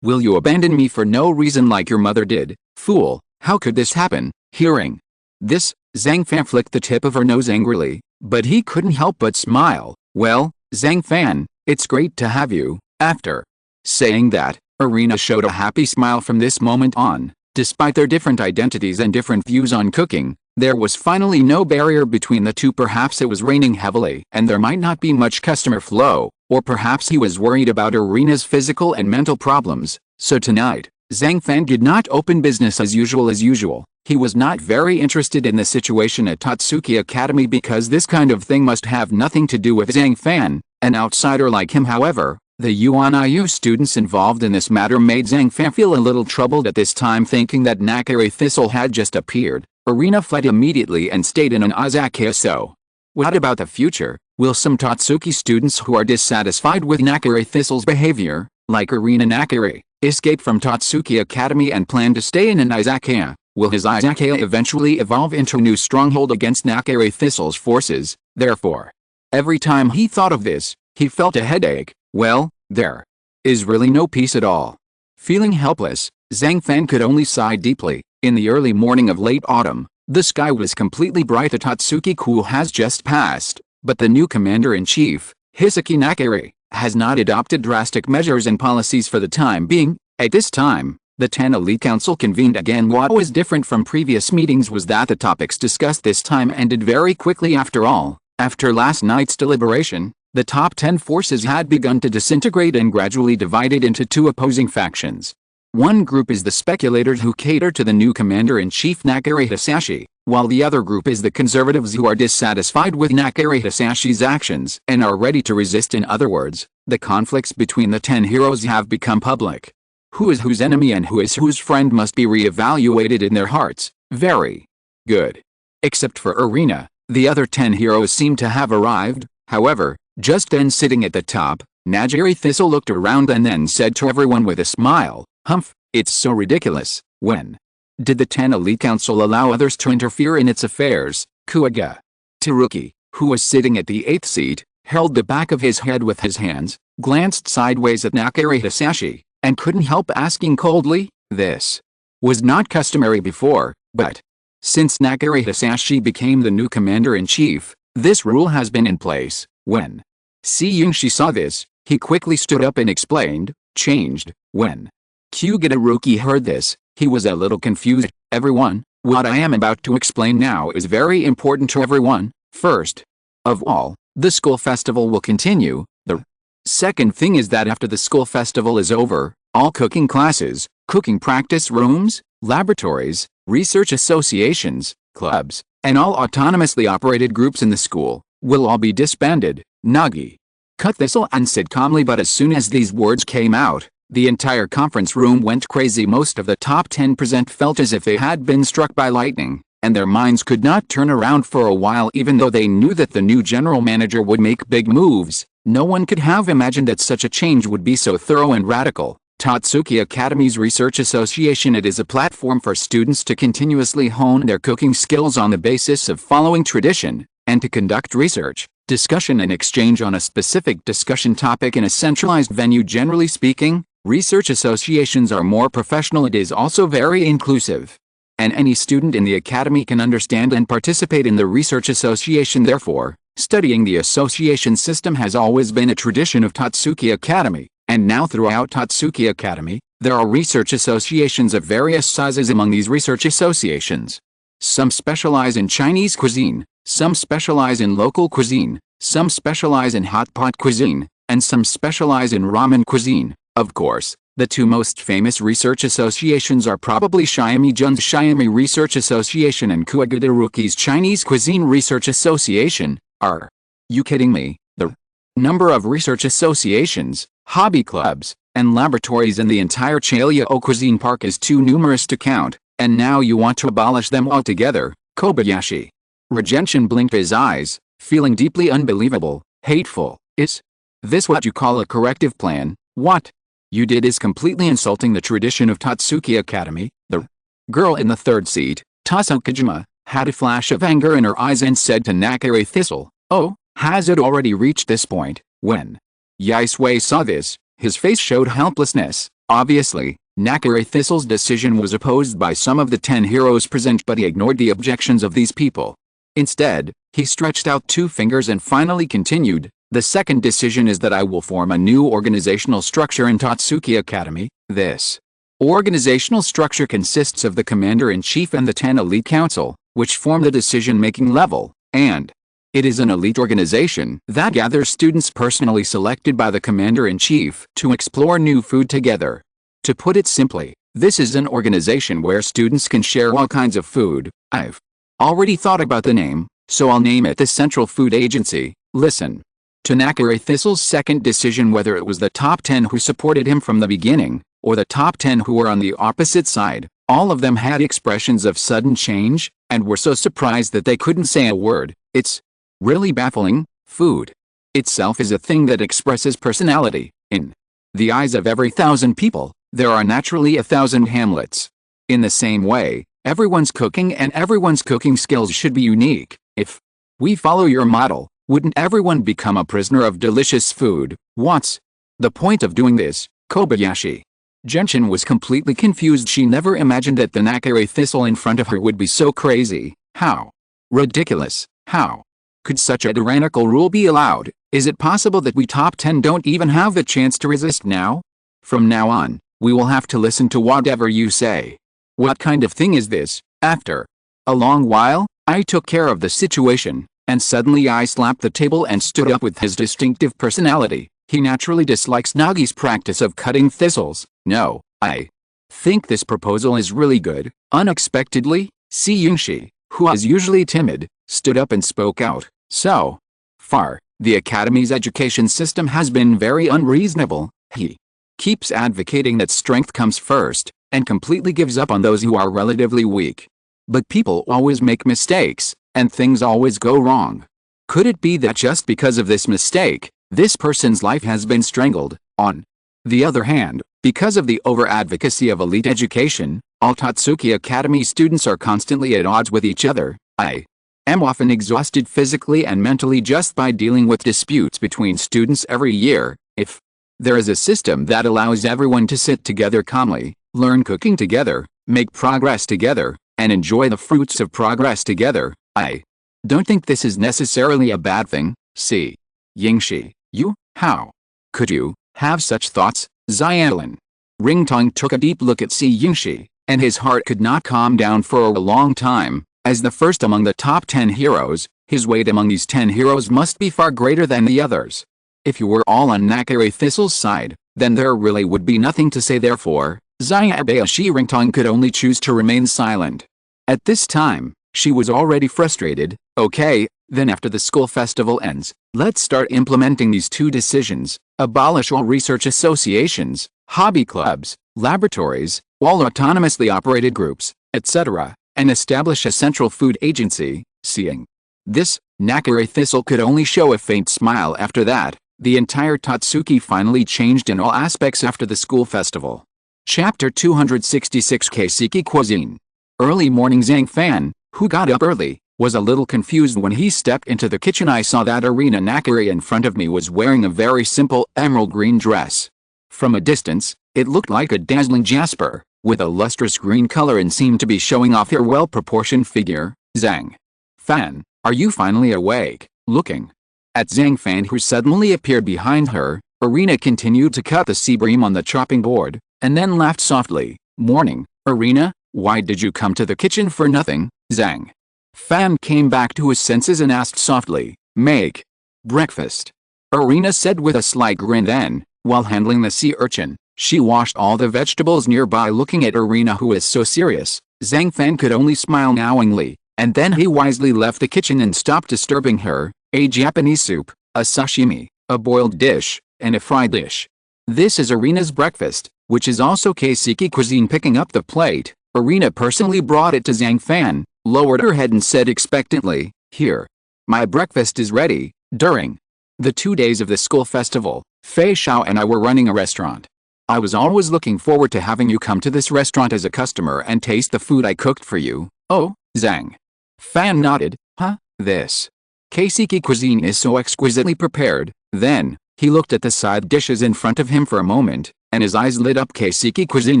Will you abandon me for no reason like your mother did? Fool, how could this happen? Hearing this, Zhang Fan flicked the tip of her nose angrily, but he couldn't help but smile. Well, Zhang Fan, it's great to have you. After saying that, Irina showed a happy smile. From this moment on, despite their different identities and different views on cooking, there was finally no barrier between the two. Perhaps it was raining heavily and there might not be much customer flow, or perhaps he was worried about Irina's physical and mental problems. So tonight, Zhang Fan did not open business as usual. He was not very interested in the situation at Tatsuki Academy because this kind of thing must have nothing to do with Zhang Fan, an outsider like him. However, the UNIU students involved in this matter made Zhang Fan feel a little troubled at this time. Thinking that Nakare Thistle had just appeared, Irina fled immediately and stayed in an Izakaya. So, what about the future? Will some Tatsuki students who are dissatisfied with Nakare Thistle's behavior, like Irina Nakare, escape from Tatsuki Academy and plan to stay in an Izakaya? Will his Izakaya eventually evolve into a new stronghold against Nakare Thistle's forces? Therefore, every time he thought of this, he felt a headache. Well, there is really no peace at all. Feeling helpless, Zhang Fan could only sigh deeply. In the early morning of late autumn, the sky was completely bright. The Tatsuki Cool has just passed, but the new commander-in-chief, Hisaki Nakare, has not adopted drastic measures and policies for the time being. At this time, the 10 Elite Council convened again. What was different from previous meetings was that the topics discussed this time ended very quickly. After all, after last night's deliberation, the top 10 forces had begun to disintegrate and gradually divided into two opposing factions. One group is the speculators who cater to the new commander-in-chief Nakare Hisashi, while the other group is the conservatives who are dissatisfied with Nakare Hisashi's actions and are ready to resist. In other words, the conflicts between the 10 heroes have become public. Who is whose enemy and who is whose friend must be re-evaluated in their hearts. Very good. Except for Irina, the other 10 heroes seem to have arrived. However, just then, sitting at the top, Nakare Thistle looked around and then said to everyone with a smile, "Humph, it's so ridiculous. When did the 10 Elite Council allow others to interfere in its affairs?" Kuaga Teruki, who was sitting at the 8th seat, held the back of his head with his hands, glanced sideways at Nakare Hisashi, and couldn't help asking coldly. This was not customary before, but since Nakare Hisashi became the new commander-in-chief, this rule has been in place. When Seiyunshi saw this, he quickly stood up and explained, "Changed." When Kugitaruki heard this, he was a little confused. "Everyone, what I am about to explain now is very important to everyone. First of all, the school festival will continue. The second thing is that after the school festival is over, all cooking classes, cooking practice rooms, laboratories, research associations, clubs, and all autonomously operated groups in the school will all be disbanded." Nagi cut Thistle and said calmly, but as soon as these words came out, the entire conference room went crazy. Most of the top 10% felt as if they had been struck by lightning, and their minds could not turn around for a while. Even though they knew that the new general manager would make big moves, no one could have imagined that such a change would be so thorough and radical. Tatsuki Academy's Research Association. It is a platform for students to continuously hone their cooking skills on the basis of following tradition, and to conduct research, discussion and exchange on a specific discussion topic in a centralized venue. Generally speaking, research associations are more professional. It is also very inclusive, and any student in the academy can understand and participate in the research association. Therefore, studying the association system has always been a tradition of Tatsuki Academy, and now throughout Tatsuki Academy, there are research associations of various sizes. Among these research associations, some specialize in Chinese cuisine, some specialize in local cuisine, some specialize in hot pot cuisine, and some specialize in ramen cuisine. Of course, the two most famous research associations are probably Shiami Jun's Shiami Research Association and Kuagadaruki's Chinese Cuisine Research Association. Are you kidding me? The number of research associations, hobby clubs, and laboratories in the entire Chailyo Cuisine Park is too numerous to count. And now you want to abolish them altogether, Kobayashi. Gentian blinked his eyes, feeling deeply unbelievable, hateful. Is this what you call a corrective plan? What you did is completely insulting the tradition of Tatsuki Academy. The girl in the third seat, Tasukajima, had a flash of anger in her eyes and said to Nakare Thistle, "Oh, has it already reached this point?" When Yaisui saw this, his face showed helplessness. Obviously, Nakare Thistle's decision was opposed by some of the 10 heroes present, but he ignored the objections of these people. Instead, he stretched out 2 fingers and finally continued, "The second decision is that I will form a new organizational structure in Tatsuki Academy. This organizational structure consists of the Commander-in-Chief and the 10 Elite Council, which form the decision-making level, and it is an elite organization that gathers students personally selected by the Commander-in-Chief to explore new food together. To put it simply, this is an organization where students can share all kinds of food. I've already thought about the name, so I'll name it the Central Food Agency." Listen to Nakare Thistle's second decision, whether it was the top 10 who supported him from the beginning, or the top 10 who were on the opposite side. All of them had expressions of sudden change, and were so surprised that they couldn't say a word. It's really baffling. Food itself is a thing that expresses personality. In the eyes of every 1,000 people, there are naturally 1,000 Hamlets. In the same way, everyone's cooking and everyone's cooking skills should be unique. If we follow your model, wouldn't everyone become a prisoner of delicious food? What's the point of doing this, Kobayashi? Gentian was completely confused. She never imagined that the Nakare Thistle in front of her would be so crazy. How ridiculous. How could such a tyrannical rule be allowed? Is it possible that we top 10 don't even have the chance to resist now? From now on, we will have to listen to whatever you say. What kind of thing is this? After a long while, I took care of the situation, and suddenly I slapped the table and stood up with his distinctive personality. He naturally dislikes Nagi's practice of cutting thistles. No, I think this proposal is really good. Unexpectedly, Yunshi, who is usually timid, stood up and spoke out. So far, the Academy's education system has been very unreasonable. He keeps advocating that strength comes first, and completely gives up on those who are relatively weak. But people always make mistakes, and things always go wrong. Could it be that just because of this mistake, this person's life has been strangled? On the other hand, because of the over-advocacy of elite education, all Tatsuki Academy students are constantly at odds with each other. I am often exhausted physically and mentally just by dealing with disputes between students every year. If there is a system that allows everyone to sit together calmly, learn cooking together, make progress together, and enjoy the fruits of progress together, I don't think this is necessarily a bad thing. See, Yingshi, you, how could you have such thoughts, Xiaolin? Ringtong took a deep look at Yingshi, and his heart could not calm down for a long time. As the first among the top 10 heroes, his weight among these 10 heroes must be far greater than the others. If you were all on Nakare Thistle's side, then there really would be nothing to say. Therefore, Xiaobayashi Ringtong could only choose to remain silent. At this time, she was already frustrated. Okay, then after the school festival ends, let's start implementing these 2 decisions. Abolish all research associations, hobby clubs, laboratories, all autonomously operated groups, etc., and establish a central food agency. Seeing this, Nakare Thistle could only show a faint smile. After that, the entire Tatsuki finally changed in all aspects after the school festival. Chapter 266 Keiseki Cuisine. Early morning. Zhang Fan, who got up early, was a little confused when he stepped into the kitchen. I saw that Arena Nakare in front of me was wearing a very simple emerald green dress. From a distance, it looked like a dazzling jasper, with a lustrous green color, and seemed to be showing off her well-proportioned figure. Zhang Fan, are you finally awake? Looking at Zhang Fan, who suddenly appeared behind her, Arena continued to cut the sea bream on the chopping board, and then laughed softly. Morning, Arena, why did you come to the kitchen for nothing? Zhang Fan came back to his senses and asked softly. Make breakfast, Arena said with a slight grin. Then, while handling the sea urchin, she washed all the vegetables nearby. Looking at Arena, who is so serious, Zhang Fan could only smile knowingly, and then he wisely left the kitchen and stopped disturbing her. A Japanese soup, a sashimi, a boiled dish, and a fried dish. This is Arena's breakfast, which is also Keiseki Cuisine. Picking up the plate, Irina personally brought it to Zhang Fan, lowered her head and said expectantly, "Here. My breakfast is ready." During the 2 days of the school festival, Fei Xiao and I were running a restaurant. I was always looking forward to having you come to this restaurant as a customer and taste the food I cooked for you. Oh, Zhang Fan nodded. Huh? This Kaiseki cuisine is so exquisitely prepared. Then, he looked at the side dishes in front of him for a moment, and his eyes lit up. Kaiseki cuisine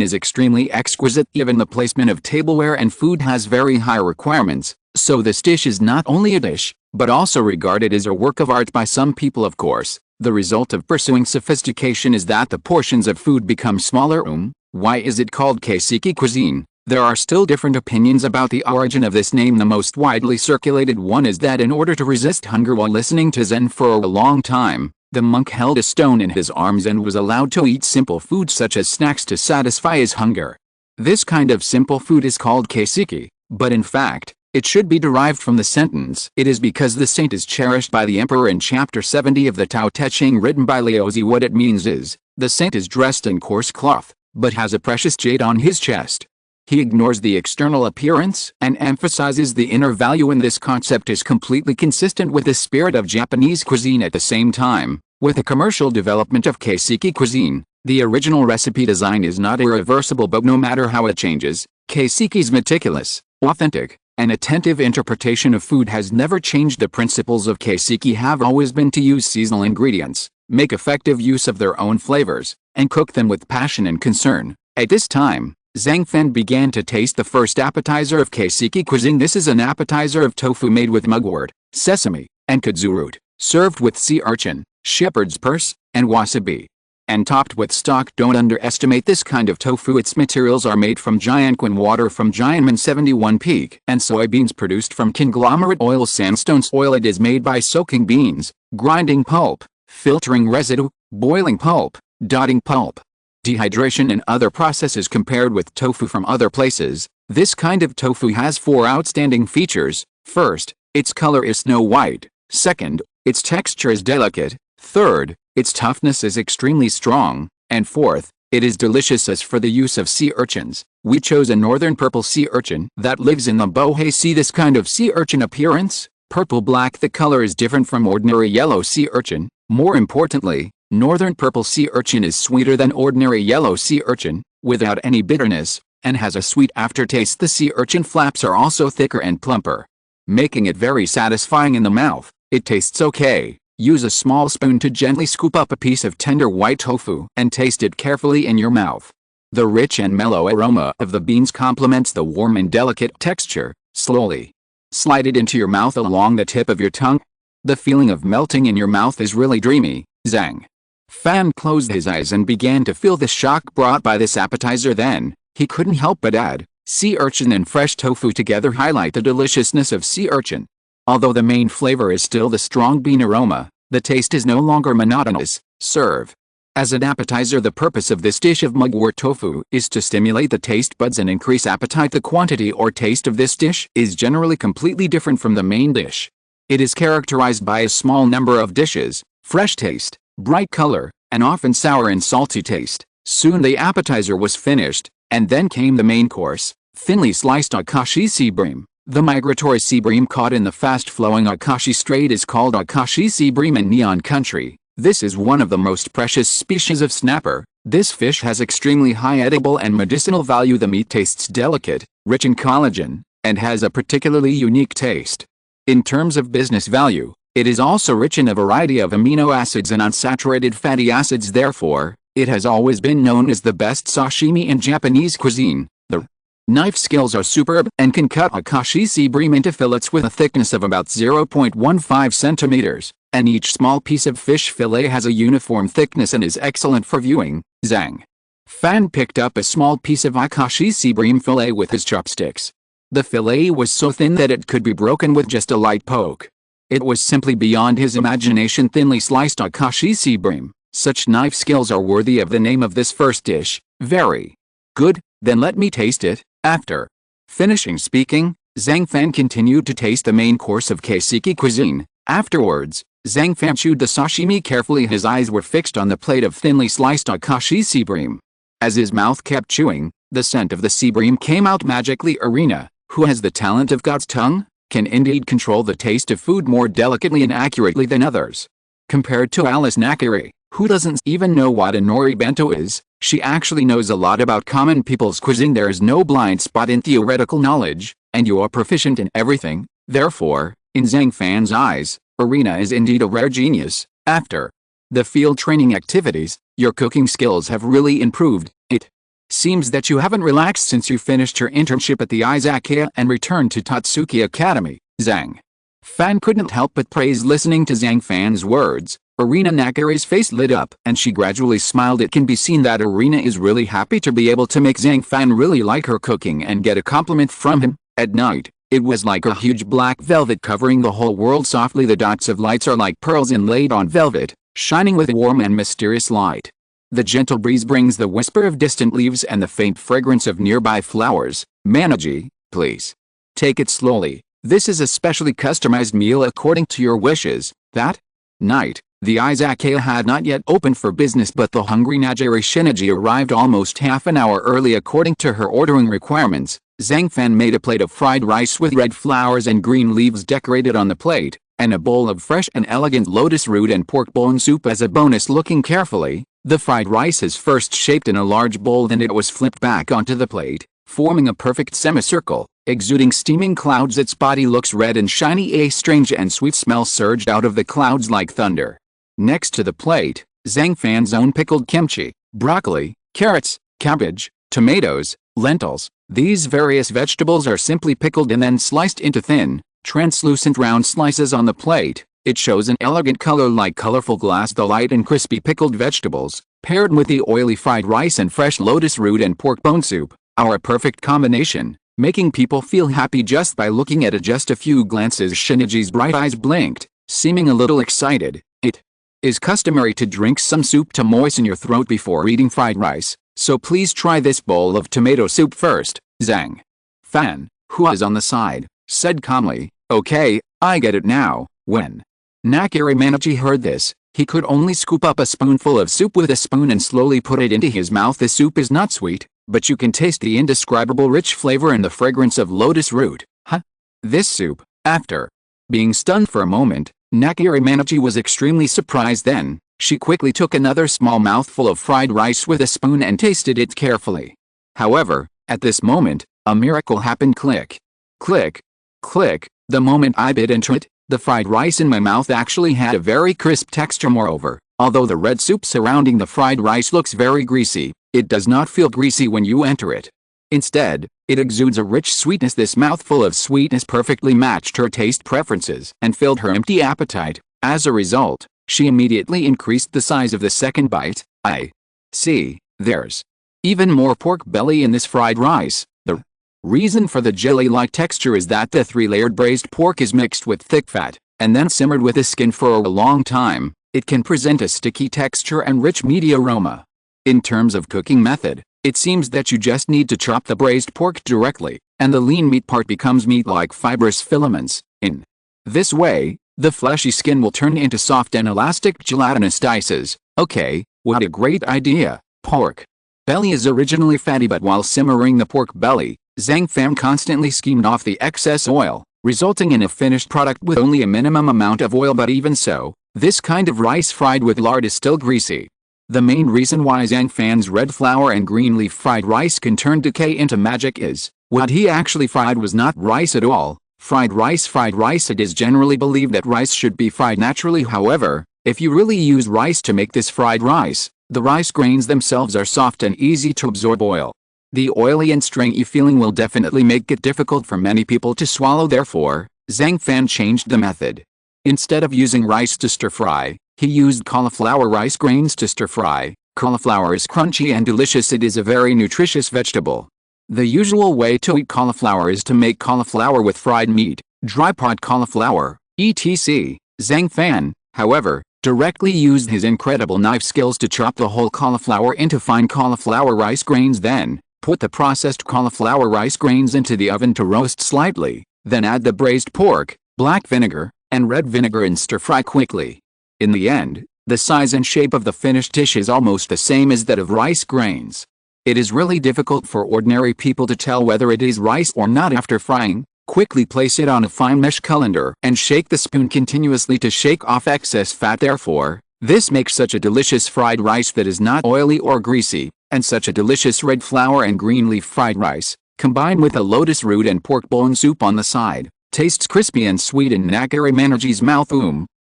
is extremely exquisite. Even the placement of tableware and food has very high requirements, so this dish is not only a dish, but also regarded as a work of art by some people. Of course, the result of pursuing sophistication is that the portions of food become smaller. Why is it called Kaiseki cuisine? There are still different opinions about the origin of this name. The most widely circulated one is that in order to resist hunger while listening to Zen for a long time, the monk held a stone in his arms and was allowed to eat simple food such as snacks to satisfy his hunger. This kind of simple food is called kaiseki, but in fact, it should be derived from the sentence, "It is because the saint is cherished by the emperor." In chapter 70 of the Tao Te Ching written by Laozi, what it means is, the saint is dressed in coarse cloth, but has a precious jade on his chest. He ignores the external appearance and emphasizes the inner value, and this concept is completely consistent with the spirit of Japanese cuisine. At the same time, with the commercial development of Kaiseki cuisine, the original recipe design is not irreversible, but no matter how it changes, Kaiseki's meticulous, authentic, and attentive interpretation of food has never changed. The principles of Kaiseki have always been to use seasonal ingredients, make effective use of their own flavors, and cook them with passion and concern. At this time, Zhang Fan began to taste the first appetizer of Kaiseki cuisine. This is an appetizer of tofu made with mugwort, sesame, and kudzu root, served with sea urchin, shepherd's purse, and wasabi, and topped with stock. Don't underestimate this kind of tofu. Its materials are made from Jianquan water from Jianmen 71 Peak and soybeans produced from conglomerate oil sandstone oil. It is made by soaking beans, grinding pulp, filtering residue, boiling pulp, dotting pulp, dehydration and other processes. Compared with tofu from other places, this kind of tofu has 4 outstanding features. First, its color is snow white. Second, its texture is delicate. Third, its toughness is extremely strong. And fourth, it is delicious. As for the use of sea urchins, we chose a northern purple sea urchin that lives in the Bohai Sea. This kind of sea urchin appearance, purple-black, the color is different from ordinary yellow sea urchin. More importantly, northern purple sea urchin is sweeter than ordinary yellow sea urchin, without any bitterness, and has a sweet aftertaste. The sea urchin flaps are also thicker and plumper, making it very satisfying in the mouth. It tastes okay. Use a small spoon to gently scoop up a piece of tender white tofu and taste it carefully in your mouth. The rich and mellow aroma of the beans complements the warm and delicate texture. Slowly slide it into your mouth along the tip of your tongue. The feeling of melting in your mouth is really dreamy. Zhang Fan closed his eyes and began to feel the shock brought by this appetizer. Then, he couldn't help but add, sea urchin and fresh tofu together highlight the deliciousness of sea urchin. Although the main flavor is still the strong bean aroma, the taste is no longer monotonous. Serve as an appetizer. The purpose of this dish of mugwort tofu is to stimulate the taste buds and increase appetite. The quantity or taste of this dish is generally completely different from the main dish. It is characterized by a small number of dishes, fresh taste, bright color, and often sour and salty taste. Soon the appetizer was finished, and then came the main course, thinly sliced Akashi sea bream. The migratory sea bream caught in the fast-flowing Akashi Strait is called Akashi sea bream in Nihon country. This is one of the most precious species of snapper. This fish has extremely high edible and medicinal value. The meat tastes delicate, rich in collagen, and has a particularly unique taste. In terms of business value, it is also rich in a variety of amino acids and unsaturated fatty acids. Therefore, it has always been known as the best sashimi in Japanese cuisine. The knife skills are superb and can cut Akashi sea bream into fillets with a thickness of about 0.15 centimeters, and each small piece of fish fillet has a uniform thickness and is excellent for viewing. Zhang Fan picked up a small piece of Akashi sea bream fillet with his chopsticks. The fillet was so thin that it could be broken with just a light poke. It was simply beyond his imagination. Thinly sliced Akashi sea bream. Such knife skills are worthy of the name of this first dish. Very good, then let me taste it. After finishing speaking, Zhang Fan continued to taste the main course of Kaiseki cuisine. Afterwards, Zhang Fan chewed the sashimi carefully. His eyes were fixed on the plate of thinly sliced Akashi sea bream. As his mouth kept chewing, The scent of the sea bream came out magically. Irina, who has the talent of God's tongue, can indeed control the taste of food more delicately and accurately than others. Compared to Alice Nakiri, who doesn't even know what a nori bento is, she actually knows a lot about common people's cuisine. There is no blind spot in theoretical knowledge, and you are proficient in everything. Therefore, in Zhang Fan's eyes, Irina is indeed a rare genius. After the field training activities, your cooking skills have really improved. It seems that you haven't relaxed since you finished your internship at the Izakaya and returned to Tatsuki Academy. Zhang Fan couldn't help but praise. Listening to Zhang Fan's words, Irina Nakiri's face lit up and she gradually smiled. It can be seen that Irina is really happy to be able to make Zhang Fan really like her cooking and get a compliment from him. At night, it was like a huge black velvet covering the whole world softly. The dots of lights are like pearls inlaid on velvet, shining with a warm and mysterious light. The gentle breeze brings the whisper of distant leaves and the faint fragrance of nearby flowers. Manaji, please take it slowly. This is a specially customized meal according to your wishes. That night, the Izakaya had not yet opened for business, but the hungry Najiri Shinichi arrived almost half an hour early according to her ordering requirements. Zhang Fan made a plate of fried rice with red flowers and green leaves decorated on the plate, and a bowl of fresh and elegant lotus root and pork bone soup as a bonus. Looking carefully, the fried rice is first shaped in a large bowl, then it was flipped back onto the plate, forming a perfect semicircle, exuding steaming clouds. Its body looks red and shiny. A strange and sweet smell surged out of the clouds like thunder. Next to the plate, Zhang Fan's own pickled kimchi, broccoli, carrots, cabbage, tomatoes, lentils. These various vegetables are simply pickled and then sliced into thin, translucent round slices on the plate. It shows an elegant color like colorful glass. The light and crispy pickled vegetables, paired with the oily fried rice and fresh lotus root and pork bone soup, are a perfect combination, making people feel happy just by looking at it. Just a few glances. Shinichi's bright eyes blinked, seeming a little excited. It is customary to drink some soup to moisten your throat before eating fried rice, so please try this bowl of tomato soup first. Zhang Fan, who was on the side, said calmly, "Okay, I get it now." When Nakiri Manaji heard this, he could only scoop up a spoonful of soup with a spoon and slowly put it into his mouth. The soup is not sweet, but you can taste the indescribable rich flavor and the fragrance of lotus root. Huh? This soup? After being stunned for a moment, Nakiri Manaji was extremely surprised. Then, she quickly took another small mouthful of fried rice with a spoon and tasted it carefully. However, at this moment, a miracle happened. Click, click, click. The moment I bit into it, the fried rice in my mouth actually had a very crisp texture. Moreover, although the red soup surrounding the fried rice looks very greasy, it does not feel greasy when you enter it. Instead, it exudes a rich sweetness. This mouthful of sweetness perfectly matched her taste preferences and filled her empty appetite. As a result, she immediately increased the size of the second bite. I see, there's even more pork belly in this fried rice. The reason for the jelly-like texture is that the 3-layered braised pork is mixed with thick fat, and then simmered with the skin for a long time. It can present a sticky texture and rich meaty aroma. In terms of cooking method, it seems that you just need to chop the braised pork directly, and the lean meat part becomes meat-like fibrous filaments. In this way, the fleshy skin will turn into soft and elastic gelatinous dices. Okay, what a great idea. Pork belly is originally fatty, but while simmering the pork belly, Zhang Fan constantly skimmed off the excess oil, resulting in a finished product with only a minimum amount of oil. But even so, this kind of rice fried with lard is still greasy. The main reason why Zhang Fan's red flour and green leaf fried rice can turn decay into magic is, what he actually fried was not rice at all. Fried rice. It is generally believed that rice should be fried naturally. However, if you really use rice to make this fried rice, the rice grains themselves are soft and easy to absorb oil. The oily and stringy feeling will definitely make it difficult for many people to swallow. Therefore, Zhang Fan changed the method. Instead of using rice to stir fry, he used cauliflower rice grains to stir fry. Cauliflower is crunchy and delicious. It is a very nutritious vegetable. The usual way to eat cauliflower is to make cauliflower with fried meat, dry pot cauliflower, etc. Zhang Fan, however, directly used his incredible knife skills to chop the whole cauliflower into fine cauliflower rice grains. Then, put the processed cauliflower rice grains into the oven to roast slightly. Then add the braised pork, black vinegar, and red vinegar and stir fry quickly. In the end, the size and shape of the finished dish is almost the same as that of rice grains. It is really difficult for ordinary people to tell whether it is rice or not after frying. Quickly place it on a fine mesh colander and shake the spoon continuously to shake off excess fat. Therefore, this makes such a delicious fried rice that is not oily or greasy, and such a delicious red flour and green leaf fried rice, combined with a lotus root and pork bone soup on the side, tastes crispy and sweet in Nakari Manaji's mouth.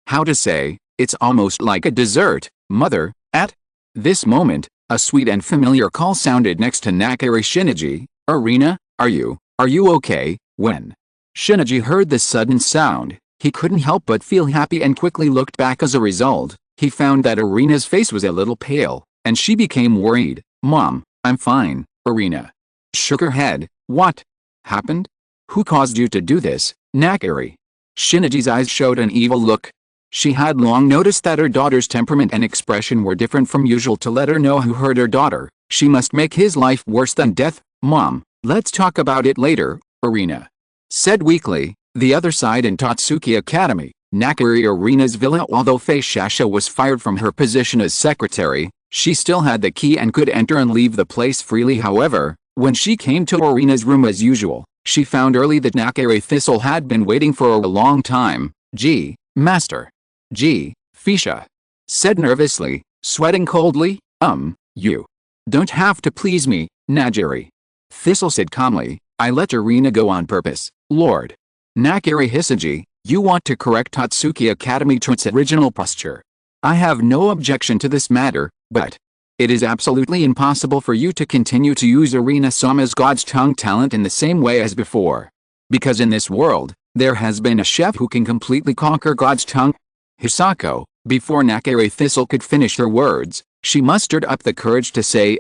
How to say, it's almost like a dessert, mother. At this moment, a sweet and familiar call sounded next to Nakari Shinichi. Arena, are you okay? When Shinichi heard this sudden sound, he couldn't help but feel happy and quickly looked back. As a result, he found that Arena's face was a little pale, and she became worried. Mom, I'm fine. Arena shook her head. What happened? Who caused you to do this, Nakari? Shinichi's eyes showed an evil look. She had long noticed that her daughter's temperament and expression were different from usual. To let her know who hurt her daughter, she must make his life worse than death. Mom, let's talk about it later, Arena said weakly. The other side in Tatsuki Academy, Nakari Arena's villa. Although Faye Shasha was fired from her position as secretary, she still had the key and could enter and leave the place freely. However, when she came to Arena's room as usual, she found early that Nakari Thistle had been waiting for a long time. Gee, Master. Gee, Fisha said nervously, sweating coldly. You don't have to please me, Nakari. Thistle said calmly, I let Arena go on purpose, Lord. Nakari Hisagi, you want to correct Tatsuki Academy to its original posture. I have no objection to this matter, but it is absolutely impossible for you to continue to use Arena-sama's God's tongue talent in the same way as before. Because in this world, there has been a chef who can completely conquer God's tongue. Hisako, before Nakari Thistle could finish her words, she mustered up the courage to say,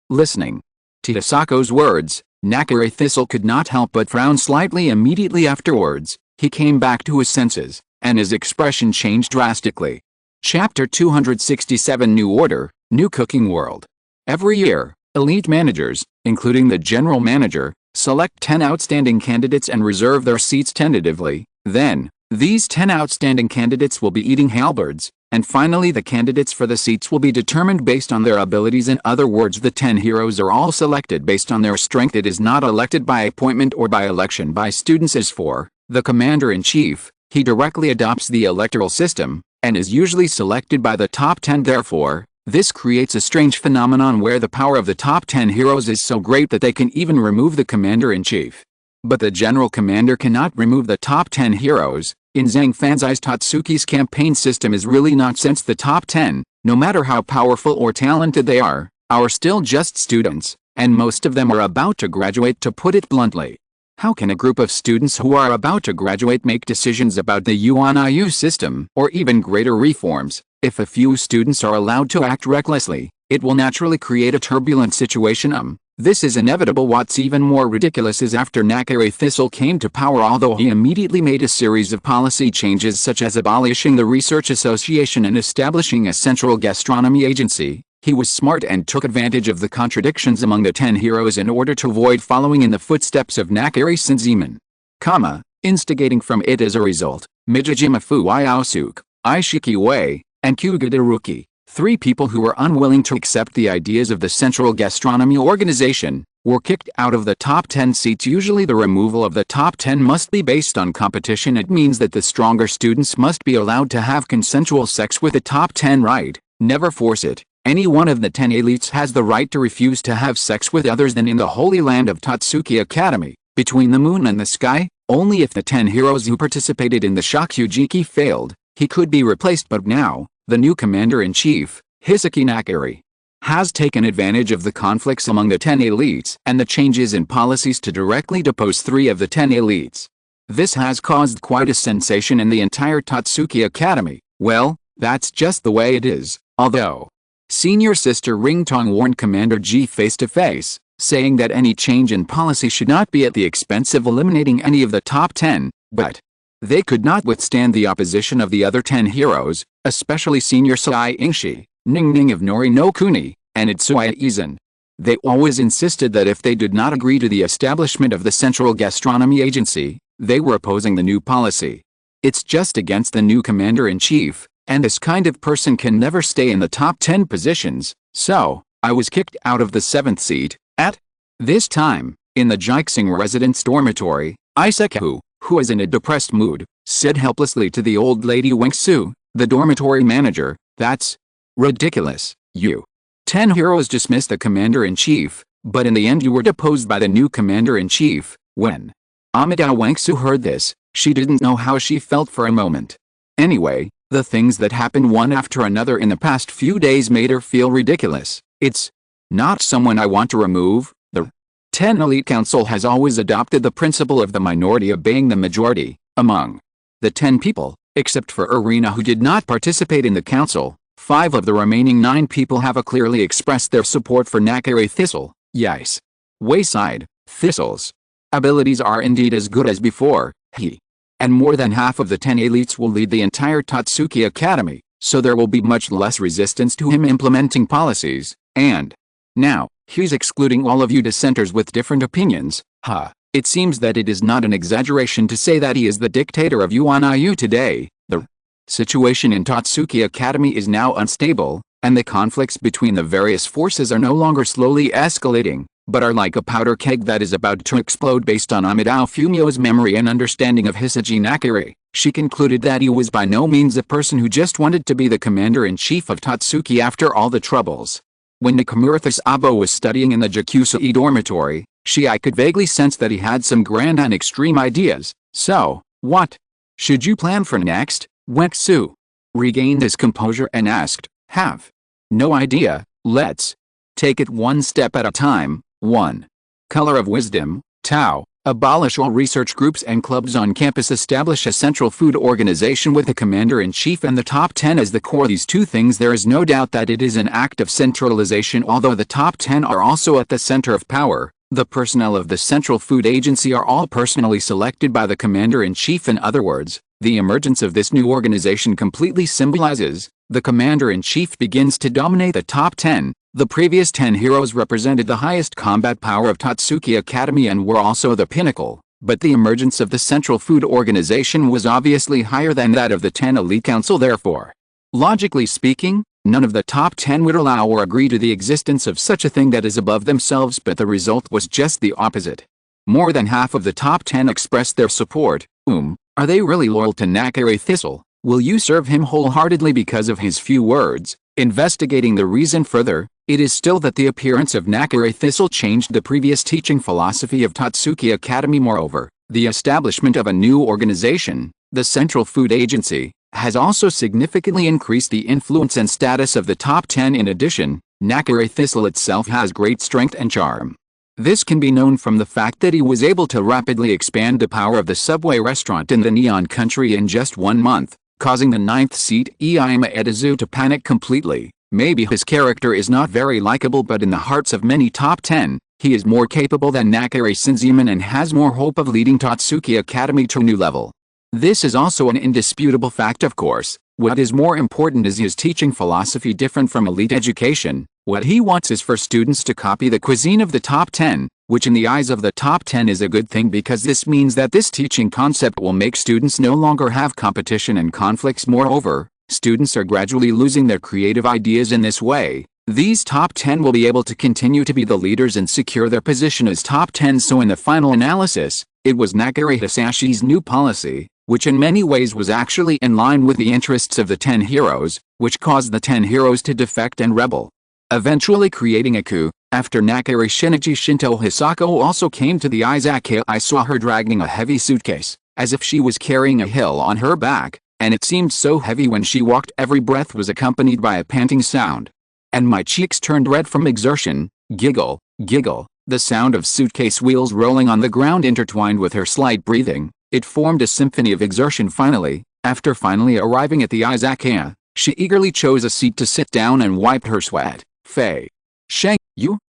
listening to Hisako's words, Nakari Thistle could not help but frown slightly. Immediately afterwards, he came back to his senses, and his expression changed drastically. Chapter 267 New Order, New Cooking World. Every year, elite managers, including the general manager, select 10 outstanding candidates and reserve their seats tentatively. Then, these 10 outstanding candidates will be eating halberds, and finally the candidates for the seats will be determined based on their abilities. In other words, the 10 heroes are all selected based on their strength. It is not elected by appointment or by election by students. As for the commander-in-chief, he directly adopts the electoral system, and is usually selected by the top 10. Therefore, this creates a strange phenomenon where the power of the top 10 heroes is so great that they can even remove the commander-in-chief. But the general commander cannot remove the top 10 heroes. In Zhang Fan's eyes, Tatsuki's campaign system is really not, since the top 10, no matter how powerful or talented they are still just students, and most of them are about to graduate. To put it bluntly, how can a group of students who are about to graduate make decisions about the UNIU system or even greater reforms? If a few students are allowed to act recklessly, it will naturally create a turbulent situation. This is inevitable. What's even more ridiculous is after Nakari Thistle came to power, although he immediately made a series of policy changes such as abolishing the Research Association and establishing a central gastronomy agency, he was smart and took advantage of the contradictions among the 10 heroes in order to avoid following in the footsteps of Nakari Senziman, instigating from it. As a result, Mijijima Fuyaosuke, Ishiki Wei, and Kugadaruki, 3 people who were unwilling to accept the ideas of the Central Gastronomy Organization, were kicked out of the top 10 seats. Usually the removal of the top 10 must be based on competition. It means that the stronger students must be allowed to have consensual sex with the top 10, right? Never force it. Any one of the 10 elites has the right to refuse to have sex with others. Than in the holy land of Tatsuki Academy, between the moon and the sky, only if the 10 heroes who participated in the Shokugeki failed, he could be replaced. But now, the new commander-in-chief, Hisaki Nakari, has taken advantage of the conflicts among the 10 elites and the changes in policies to directly depose 3 of the 10 elites. This has caused quite a sensation in the entire Tatsuki Academy. Well, that's just the way it is, although senior sister Ringtong warned Commander G face to face, saying that any change in policy should not be at the expense of eliminating any of the top 10, but they could not withstand the opposition of the other 10 heroes, especially senior Sai Ingshi, Ningning of Nori no Kuni, and Itsuya Izan. They always insisted that if they did not agree to the establishment of the Central Gastronomy Agency, they were opposing the new policy. It's just against the new commander-in-chief, and this kind of person can never stay in the top 10 positions, so I was kicked out of the 7th seat. At this time, in the Jixing residence dormitory, Izakaya, who was in a depressed mood, said helplessly to the old lady Wengsu, the dormitory manager, "That's ridiculous, you 10 heroes dismissed the commander-in-chief, but in the end you were deposed by the new commander-in-chief." When Amidao Wengsu heard this, she didn't know how she felt for a moment. Anyway, the things that happened one after another in the past few days made her feel ridiculous. It's not someone I want to remove. The 10 Elite Council has always adopted the principle of the minority obeying the majority. Among the 10 people, except for Irina who did not participate in the council, 5 of the remaining 9 people have clearly expressed their support for Nakare Thistle. Yes. Wayside Thistle's abilities are indeed as good as before. And more than half of the 10 elites will lead the entire Totsuki Academy, so there will be much less resistance to him implementing policies. And now, he's excluding all of you dissenters with different opinions. It seems that it is not an exaggeration to say that he is the dictator of Yuan-Iu today. The situation in Totsuki Academy is now unstable, and the conflicts between the various forces are no longer slowly escalating, but are like a powder keg that is about to explode. Based on Amidao Fumio's memory and understanding of Hisaji Nakare, she concluded that he was by no means a person who just wanted to be the commander-in-chief of Totsuki after all the troubles. When Nakamura Abo was studying in the Jakusai dormitory, I could vaguely sense that he had some grand and extreme ideas. So, what should you plan for next? Wengsu regained his composure and asked. Have no idea, let's take it one step at a time. 1. Color of Wisdom, Tao. Abolish all research groups and clubs on campus. Establish a central food organization with the commander-in-chief and the top 10 as the core. These two things, there is no doubt that it is an act of centralization. Although the top 10 are also at the center of power, the personnel of the Central Food Agency are all personally selected by the commander-in-chief. In other words, the emergence of this new organization completely symbolizes the commander-in-chief begins to dominate the top 10. The previous 10 heroes represented the highest combat power of Totsuki Academy and were also the pinnacle, but the emergence of the Central Food Organization was obviously higher than that of the 10 Elite Council. Therefore, logically speaking, none of the top 10 would allow or agree to the existence of such a thing that is above themselves, but the result was just the opposite. More than half of the top 10 expressed their support. Are they really loyal to Nakare Thistle? Will you serve him wholeheartedly because of his few words? Investigating the reason further, it is still that the appearance of Nakare Thistle changed the previous teaching philosophy of Totsuki Academy. Moreover, the establishment of a new organization, the Central Food Agency, has also significantly increased the influence and status of the top 10. In addition, Nakare Thistle itself has great strength and charm. This can be known from the fact that he was able to rapidly expand the power of the subway restaurant in the Neon Country in just 1 month, causing the 9th seat Iima Edizu to panic completely. Maybe his character is not very likable, but in the hearts of many top 10, he is more capable than Nakare Shinzaemon and has more hope of leading Totsuki Academy to a new level. This is also an indisputable fact. Of course, what is more important is his teaching philosophy. Different from elite education, what he wants is for students to copy the cuisine of the top 10, which in the eyes of the top 10 is a good thing because this means that this teaching concept will make students no longer have competition and conflicts. Moreover, students are gradually losing their creative ideas. In this way, these top 10 will be able to continue to be the leaders and secure their position as top 10. So in the final analysis, it was Nakare Hisashi's new policy, which in many ways was actually in line with the interests of the 10 heroes, which caused the 10 heroes to defect and rebel, eventually creating a coup. After Nakare Shinichi Shinto Hisako also came to the Izakaya. I saw her dragging a heavy suitcase, as if she was carrying a hill on her back, and it seemed so heavy when she walked. Every breath was accompanied by a panting sound, and my cheeks turned red from exertion. Giggle, giggle. The sound of suitcase wheels rolling on the ground intertwined with her slight breathing. It formed a symphony of exertion. Finally, after arriving at the Izakaya, she eagerly chose a seat to sit down and wiped her sweat. Fei Sheng,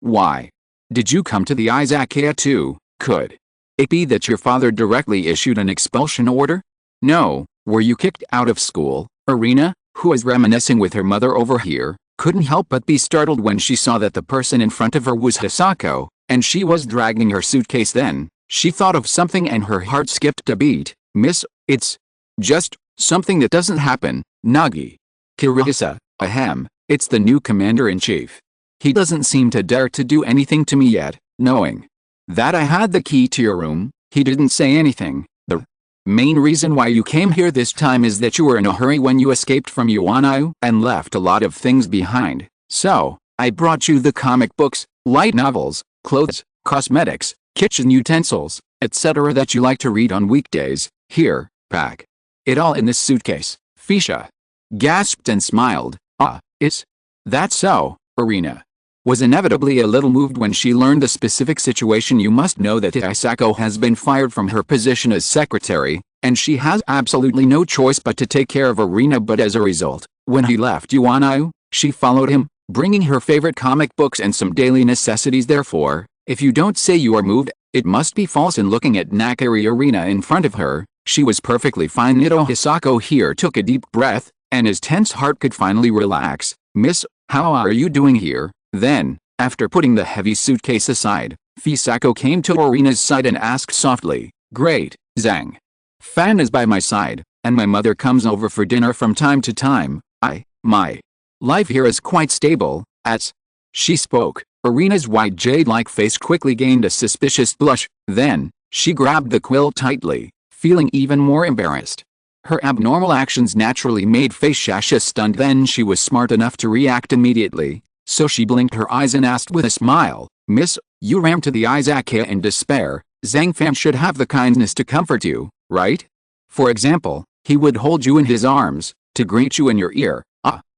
why did you come to the Izakaya too? Could it be that your father directly issued an expulsion order? No. Were you kicked out of school? Irina, who was reminiscing with her mother over here, couldn't help but be startled when she saw that the person in front of her was Hisako, and she was dragging her suitcase. Then she thought of something and her heart skipped a beat. Miss, it's just something that doesn't happen. Nagi. Kirisa, ahem, it's the new commander-in-chief. He doesn't seem to dare to do anything to me yet, knowing that I had the key to your room. He didn't say anything. The main reason why you came here this time is that you were in a hurry when you escaped from Yuanayu and left a lot of things behind. So, I brought you the comic books, light novels, clothes, cosmetics, kitchen utensils, etc. that you like to read on weekdays. Here, pack it all in this suitcase. Fisha gasped and smiled. Ah, is that so? Irina was inevitably a little moved when she learned the specific situation. You must know that Isako has been fired from her position as secretary, and she has absolutely no choice but to take care of Irina. But as a result, when he left Yuanayu, she followed him, bringing her favorite comic books and some daily necessities. Therefore, if you don't say you are moved, it must be false. And looking at Nakari Irina in front of her, she was perfectly fine. Nito Hisako here took a deep breath, and his tense heart could finally relax. Miss, how are you doing here? Then, after putting the heavy suitcase aside, Fisako came to Irina's side and asked softly, great, Zhang Fan is by my side, and my mother comes over for dinner from time to time. My life here is quite stable. As she spoke, Irina's white jade-like face quickly gained a suspicious blush. Then, she grabbed the quill tightly, feeling even more embarrassed. Her abnormal actions naturally made Shasha stunned. Then she was smart enough to react immediately, so she blinked her eyes and asked with a smile, Miss, you ran to the Izakaya in despair. Zhang Fan should have the kindness to comfort you, right? For example, he would hold you in his arms, to greet you in your ear.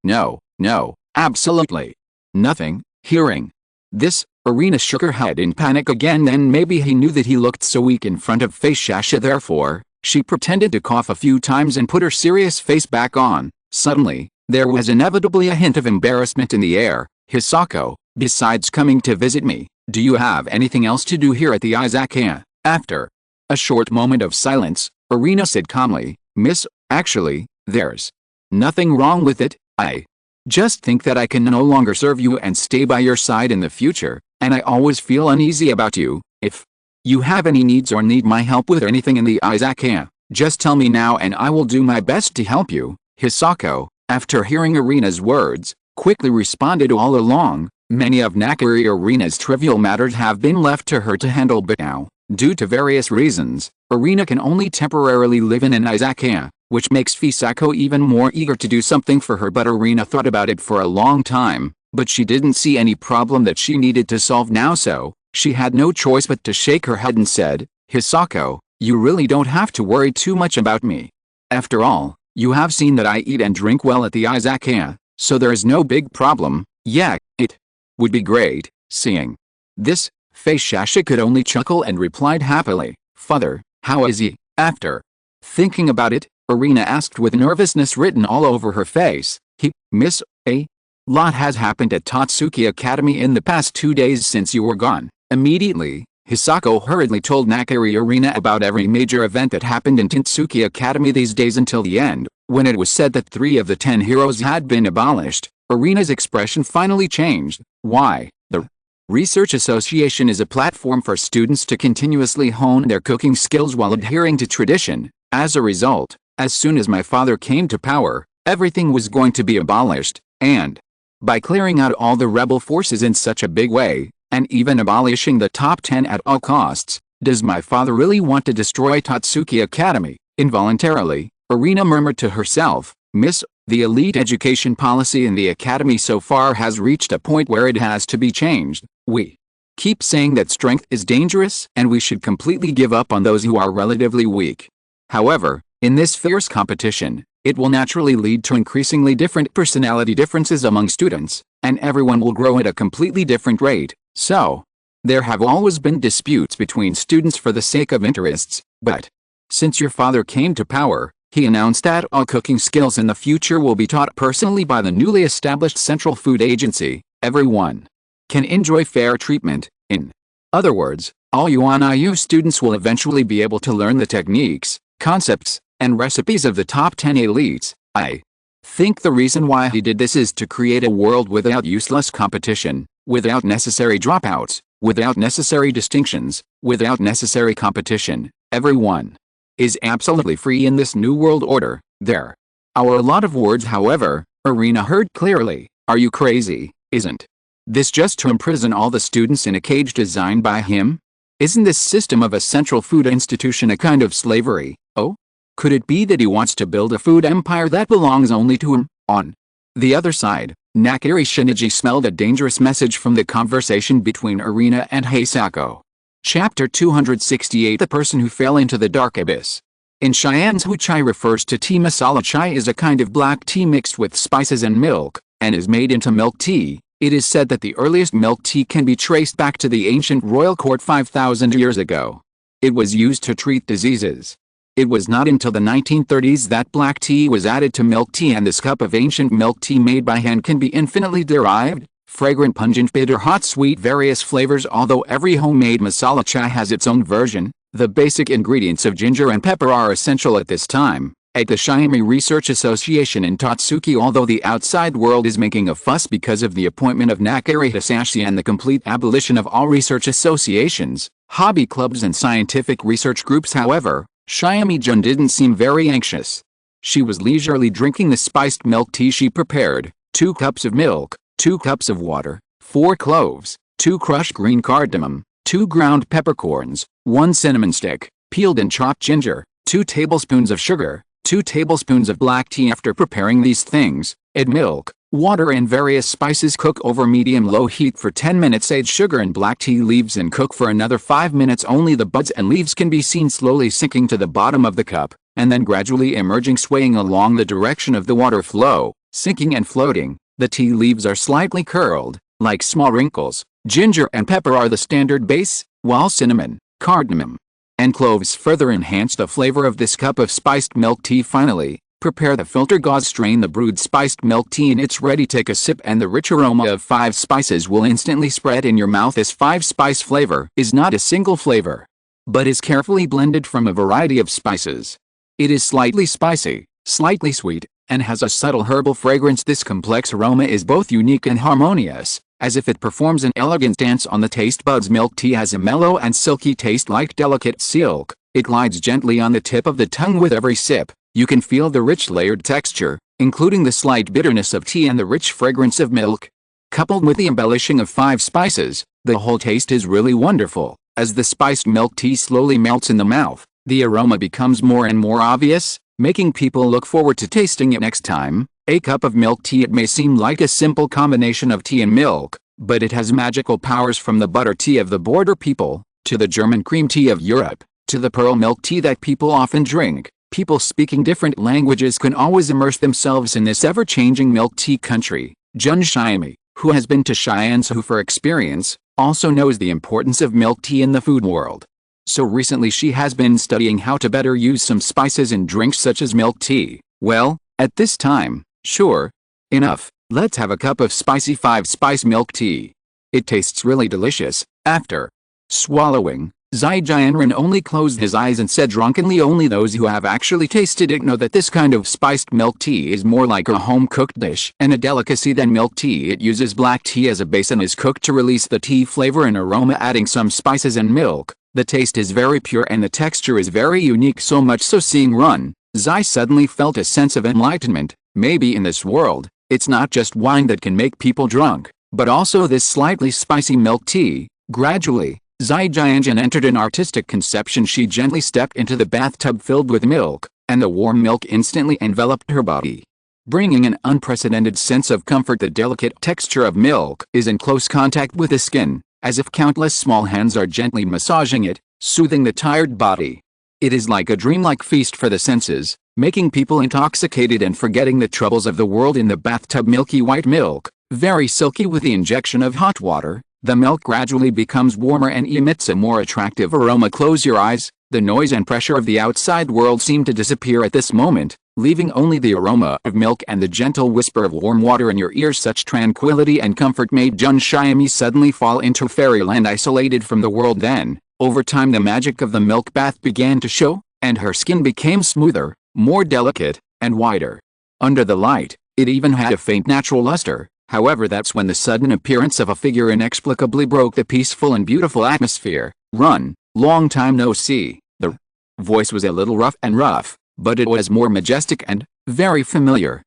No, absolutely nothing. Hearing this, Irina shook her head in panic again. Then maybe he knew that he looked so weak in front of Shasha. Therefore, she pretended to cough a few times and put her serious face back on. Suddenly, there was inevitably a hint of embarrassment in the air. Hisako, besides coming to visit me, do you have anything else to do here at the Izakaya? After a short moment of silence, Irina said calmly, Miss, actually, there's nothing wrong with it. I just think that I can no longer serve you and stay by your side in the future, and I always feel uneasy about you. If you have any needs or need my help with anything in the Izakaya, just tell me now and I will do my best to help you. Hisako, after hearing Irina's words, quickly responded. All along, many of Nakari Irina's trivial matters have been left to her to handle, but now, due to various reasons, Irina can only temporarily live in an Izakaya, which makes Fisako even more eager to do something for her. But Irina thought about it for a long time, but she didn't see any problem that she needed to solve now, so she had no choice but to shake her head and said, Hisako, you really don't have to worry too much about me. After all, you have seen that I eat and drink well at the Izakaya, so there is no big problem. Yeah, it would be great seeing this. Shasha could only chuckle and replied happily, Father, how is he? After thinking about it, Irina asked with nervousness written all over her face. Miss, a lot has happened at Tatsuki Academy in the past 2 days since you were gone. Immediately, Hisako hurriedly told Nakari Irina about every major event that happened in Tatsuki Academy these days until the end, when it was said that 3 of the 10 heroes had been abolished. Irina's expression finally changed. Why? The Research Association is a platform for students to continuously hone their cooking skills while adhering to tradition. As a result, as soon as my father came to power, everything was going to be abolished, and by clearing out all the rebel forces in such a big way, and even abolishing the top 10 at all costs, does my father really want to destroy Tatsuki Academy? Involuntarily, Irina murmured to herself, Miss, the elite education policy in the academy so far has reached a point where it has to be changed. We keep saying that strength is dangerous and we should completely give up on those who are relatively weak. However, in this fierce competition, it will naturally lead to increasingly different personality differences among students, and everyone will grow at a completely different rate. So, there have always been disputes between students for the sake of interests, but since your father came to power, he announced that all cooking skills in the future will be taught personally by the newly established Central Food Agency. Everyone can enjoy fair treatment. In other words, all UNIU students will eventually be able to learn the techniques, concepts, and recipes of the top 10 elites. I think the reason why he did this is to create a world without useless competition, without necessary dropouts, without necessary distinctions, without necessary competition. Everyone is absolutely free in this new world order. There are a lot of words, however, Irina heard clearly. Are you crazy? Isn't This just to imprison all the students in a cage designed by him? Isn't this system of a central food institution a kind of slavery? Oh? Could it be that he wants to build a food empire that belongs only to him? On the other side, Nakiri Shinichi smelled a dangerous message from the conversation between Arena and Heisako. Chapter 268 The person who fell into the dark abyss. In Cheyenne's Hu Chai refers to tea. Masala chai is a kind of black tea mixed with spices and milk, and is made into milk tea. It is said that the earliest milk tea can be traced back to the ancient royal court 5,000 years ago. It was used to treat diseases. It was not until the 1930s that black tea was added to milk tea, and this cup of ancient milk tea made by hand can be infinitely derived, fragrant, pungent, bitter, hot, sweet, various flavors. Although every homemade masala chai has its own version, the basic ingredients of ginger and pepper are essential at this time. At the Shiami Research Association in Tatsuki, although the outside world is making a fuss because of the appointment of Nakiri Hisashi and the complete abolition of all research associations, hobby clubs and scientific research groups, however, Shiami-jun didn't seem very anxious. She was leisurely drinking the spiced milk tea she prepared: 2 cups of milk, 2 cups of water, 4 cloves, 2 crushed green cardamom, 2 ground peppercorns, 1 cinnamon stick, peeled and chopped ginger, 2 tablespoons of sugar, 2 tablespoons of black tea. After preparing these things, add milk, water and various spices. Cook over medium-low heat for 10 minutes. Add sugar and black tea leaves and cook for another 5 minutes. Only the buds and leaves can be seen slowly sinking to the bottom of the cup, and then gradually emerging, swaying along the direction of the water flow, sinking and floating. The tea leaves are slightly curled, like small wrinkles. Ginger and pepper are the standard base, while cinnamon, cardamom, and cloves further enhance the flavor of this cup of spiced milk tea. Finally, prepare the filter gauze. Strain the brewed spiced milk tea and it's ready. Take a sip and the rich aroma of 5 spices will instantly spread in your mouth. This 5-spice flavor is not a single flavor, but is carefully blended from a variety of spices. It is slightly spicy, slightly sweet, and has a subtle herbal fragrance. This complex aroma is both unique and harmonious, as if it performs an elegant dance on the taste buds. Milk tea has a mellow and silky taste like delicate silk. It glides gently on the tip of the tongue with every sip. You can feel the rich layered texture, including the slight bitterness of tea and the rich fragrance of milk. Coupled with the embellishing of 5 spices, the whole taste is really wonderful. As the spiced milk tea slowly melts in the mouth, the aroma becomes more and more obvious, making people look forward to tasting it next time. A cup of milk tea. It may seem like a simple combination of tea and milk, but it has magical powers, from the butter tea of the border people, to the German cream tea of Europe, to the pearl milk tea that people often drink. People speaking different languages can always immerse themselves in this ever-changing milk tea country. Jun Shiami, who has been to Cheyenne's for experience, also knows the importance of milk tea in the food world. So recently she has been studying how to better use some spices in drinks such as milk tea. Well, at this time, sure enough, let's have a cup of spicy 5-spice milk tea. It tastes really delicious. After swallowing, Zai Jianren only closed his eyes and said drunkenly, only those who have actually tasted it know that this kind of spiced milk tea is more like a home-cooked dish and a delicacy than milk tea. It uses black tea as a base and is cooked to release the tea flavor and aroma, adding some spices and milk. The taste is very pure and the texture is very unique, so much so seeing Run, Zai suddenly felt a sense of enlightenment. Maybe in this world, it's not just wine that can make people drunk, but also this slightly spicy milk tea. Gradually, Zai Jianren entered an artistic conception. She gently stepped into the bathtub filled with milk, and the warm milk instantly enveloped her body, bringing an unprecedented sense of comfort. The delicate texture of milk is in close contact with the skin, as if countless small hands are gently massaging it, soothing the tired body. It is like a dreamlike feast for the senses, making people intoxicated and forgetting the troubles of the world. In the bathtub, milky white milk, very silky with the injection of hot water, the milk gradually becomes warmer and emits a more attractive aroma. Close your eyes. The noise and pressure of the outside world seem to disappear at this moment, leaving only the aroma of milk and the gentle whisper of warm water in your ears. Such tranquility and comfort made Jun Shiami suddenly fall into fairyland, isolated from the world. Then, over time, the magic of the milk bath began to show, and her skin became smoother, more delicate, and whiter. Under the light, it even had a faint natural luster. However, that's when the sudden appearance of a figure inexplicably broke the peaceful and beautiful atmosphere. Run, long time no see. The voice was a little rough, but it was more majestic and very familiar.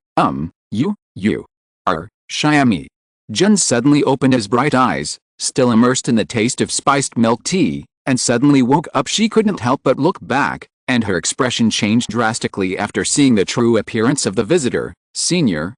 You are Shiami. Jun suddenly opened his bright eyes, still immersed in the taste of spiced milk tea, and suddenly woke up. She couldn't help but look back, and her expression changed drastically after seeing the true appearance of the visitor. Senior,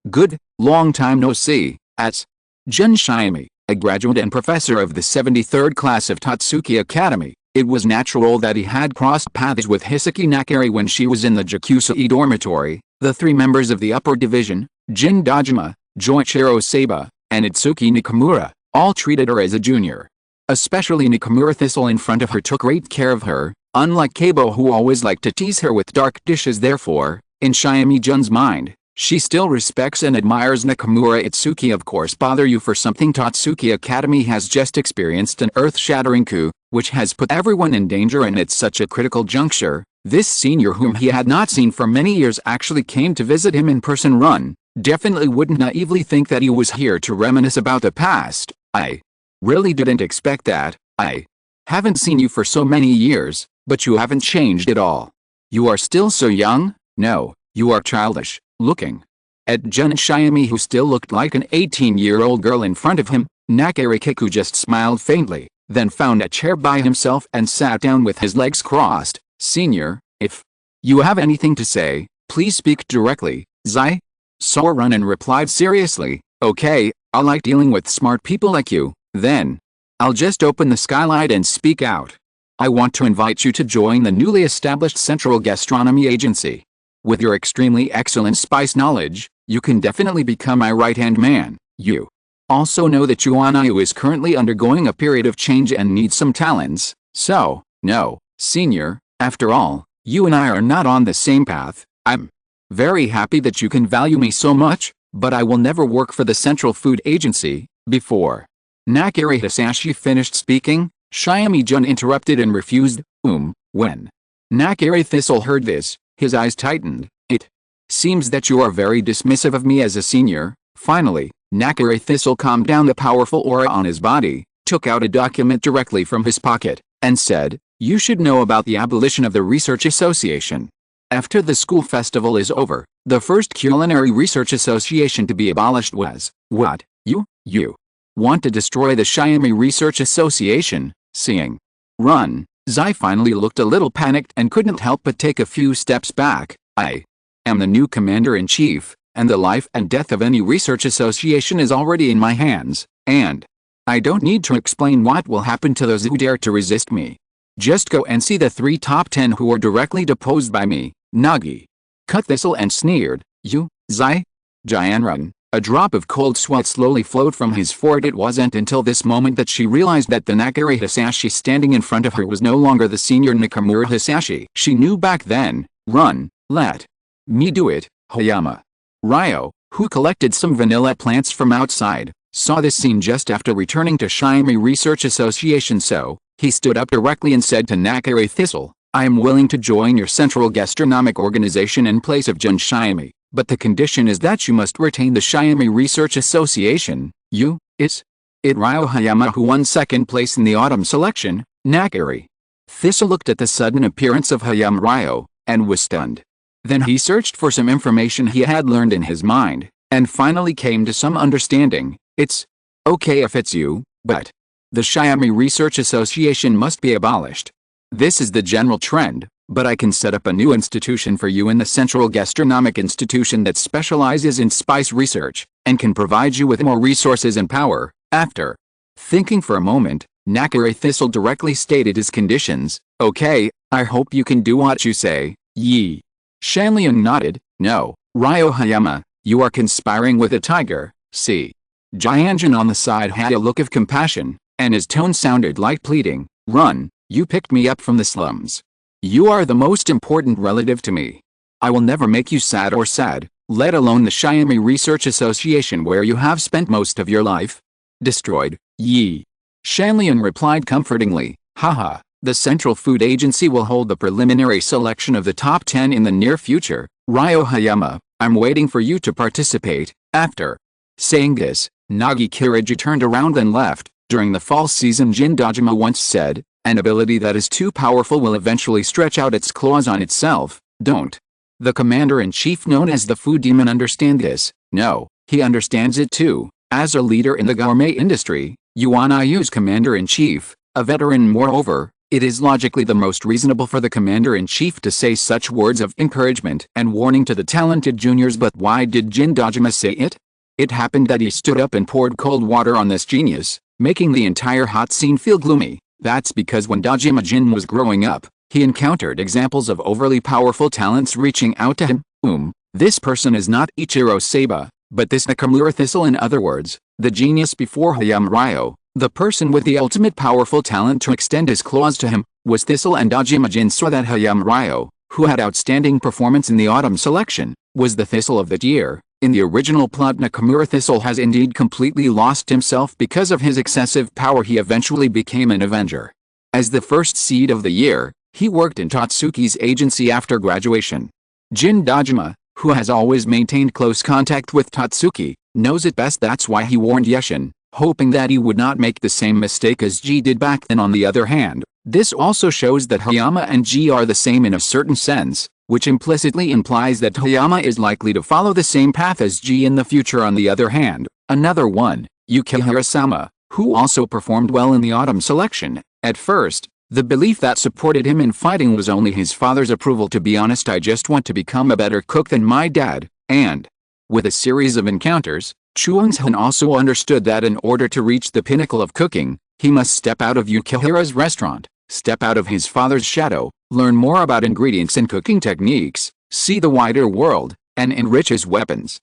good, long time no see. As Jun Shiami, a graduate and professor of the 73rd class of Tatsuki Academy, it was natural that he had crossed paths with Hisaki Nakari when she was in the Jakusai dormitory. The three members of the upper division, Jin Dojima, Joichiro Saba, and Itsuki Nakamura, all treated her as a junior. Especially Nakamura. Thistle in front of her took great care of her, unlike Kabo, who always liked to tease her with dark dishes. Therefore, in Shiami Jun's mind, she still respects and admires Nakamura. Itsuki, of course, bother you for something. Tatsuki Academy has just experienced an earth-shattering coup, which has put everyone in danger, and at such a critical juncture, this senior, whom he had not seen for many years, actually came to visit him in person. Run definitely wouldn't naively think that he was here to reminisce about the past. I really didn't expect that. I haven't seen you for so many years, but you haven't changed at all. You are still so young. No, you are childish looking. At Jun Shiami, who still looked like an 18-year-old girl in front of him, Nakari Kiku just smiled faintly, then found a chair by himself and sat down with his legs crossed. Senior, if you have anything to say, please speak directly. Zai Soranen replied seriously. Okay, I like dealing with smart people like you. Then I'll just open the skylight and speak out. I want to invite you to join the newly established Central Gastronomy Agency. With your extremely excellent spice knowledge, you can definitely become my right-hand man. You also know that Yuanayu is currently undergoing a period of change and needs some talents. So, no, senior, after all, you and I are not on the same path. I'm very happy that you can value me so much, but I will never work for the Central Food Agency. Before Nakari Hisashi finished speaking, Shiami Jun interrupted and refused. When Nakari Thistle heard this, his eyes tightened. It seems that you are very dismissive of me as a senior. Finally, Nakari Thistle calmed down the powerful aura on his body, took out a document directly from his pocket, and said, you should know about the abolition of the Research Association. After the school festival is over, the first Culinary Research Association to be abolished was, what? You want to destroy the Shiami Research Association? Seeing Run, Zai finally looked a little panicked and couldn't help but take a few steps back. I am the new commander-in-chief, and the life and death of any research association is already in my hands, and I don't need to explain what will happen to those who dare to resist me. Just go and see the 3 top 10 who were directly deposed by me. Nagi cut Thistle and sneered. You, Zai? Jianrun. A drop of cold sweat slowly flowed from his forehead. It wasn't until this moment that she realized that the Nakari Hisashi standing in front of her was no longer the senior Nakamura Hisashi. She knew back then. Run, let me do it. Hayama Ryo, who collected some vanilla plants from outside, saw this scene just after returning to Shiami Research Association, so he stood up directly and said to Nakari Thistle, I am willing to join your Central Gastronomic Organization in place of Jun Shiami. But the condition is that you must retain the Shiami Research Association. Is it Ryo Hayama who won second place in the autumn selection? Nakari Thistle looked at the sudden appearance of Hayama Ryo, and was stunned. Then he searched for some information he had learned in his mind, and finally came to some understanding. It's okay if it's you, but the Shiami Research Association must be abolished. This is the general trend. But I can set up a new institution for you in the Central Gastronomic Institution that specializes in spice research, and can provide you with more resources and power. After thinking for a moment, Nakari Thistle directly stated his conditions. Okay, I hope you can do what you say. Yi Shanlian nodded. No, Ryo Hayama, you are conspiring with a tiger. See. Jianjin on the side had a look of compassion, and his tone sounded like pleading. Run, you picked me up from the slums. You are the most important relative to me. I will never make you sad, let alone the Shiami Research Association where you have spent most of your life. Destroyed. Yi Shanlian replied comfortingly. Haha, the Central Food Agency will hold the preliminary selection of the top 10 in the near future. Ryo Hayama, I'm waiting for you to participate. After saying this, Nagi Kiriji turned around and left. During the fall season, Jin Dojima once said, an ability that is too powerful will eventually stretch out its claws on itself. Don't the commander-in-chief known as the Food Demon understand this? No, He understands it too. As a leader in the gourmet industry, Yuan Yu's commander-in-chief, a veteran moreover, it is logically the most reasonable for the commander-in-chief to say such words of encouragement and warning to the talented juniors. But why did Jin Dojima say it? It happened that he stood up and poured cold water on this genius, making the entire hot scene feel gloomy. That's because when Dojima Jin was growing up, he encountered examples of overly powerful talents reaching out to him. This person is not Ichiro Saba, but this Nakamura Thistle. In other words, the genius before Hayama Ryo, the person with the ultimate powerful talent to extend his claws to him, was Thistle. And Dojima Jin saw that Hayama Ryo, who had outstanding performance in the autumn selection, was the Thistle of that year. In the original plot, Nakamura Thistle has indeed completely lost himself because of his excessive power. He eventually became an Avenger. As the first seed of the year, he worked in Tatsuki's agency after graduation. Jin Dojima, who has always maintained close contact with Tatsuki, knows it best. That's why he warned Yeshin, hoping that he would not make the same mistake as G did back then. On the other hand, this also shows that Hayama and G are the same in a certain sense, which implicitly implies that Hayama is likely to follow the same path as G in the future. On the other hand, another one, Yukihira-sama, who also performed well in the autumn selection. At first, the belief that supported him in fighting was only his father's approval. To be honest, I just want to become a better cook than my dad. And with a series of encounters, Chuang-han also understood that in order to reach the pinnacle of cooking, he must step out of Yukihira's restaurant, step out of his father's shadow, learn more about ingredients and cooking techniques, see the wider world, and enrich his weapons.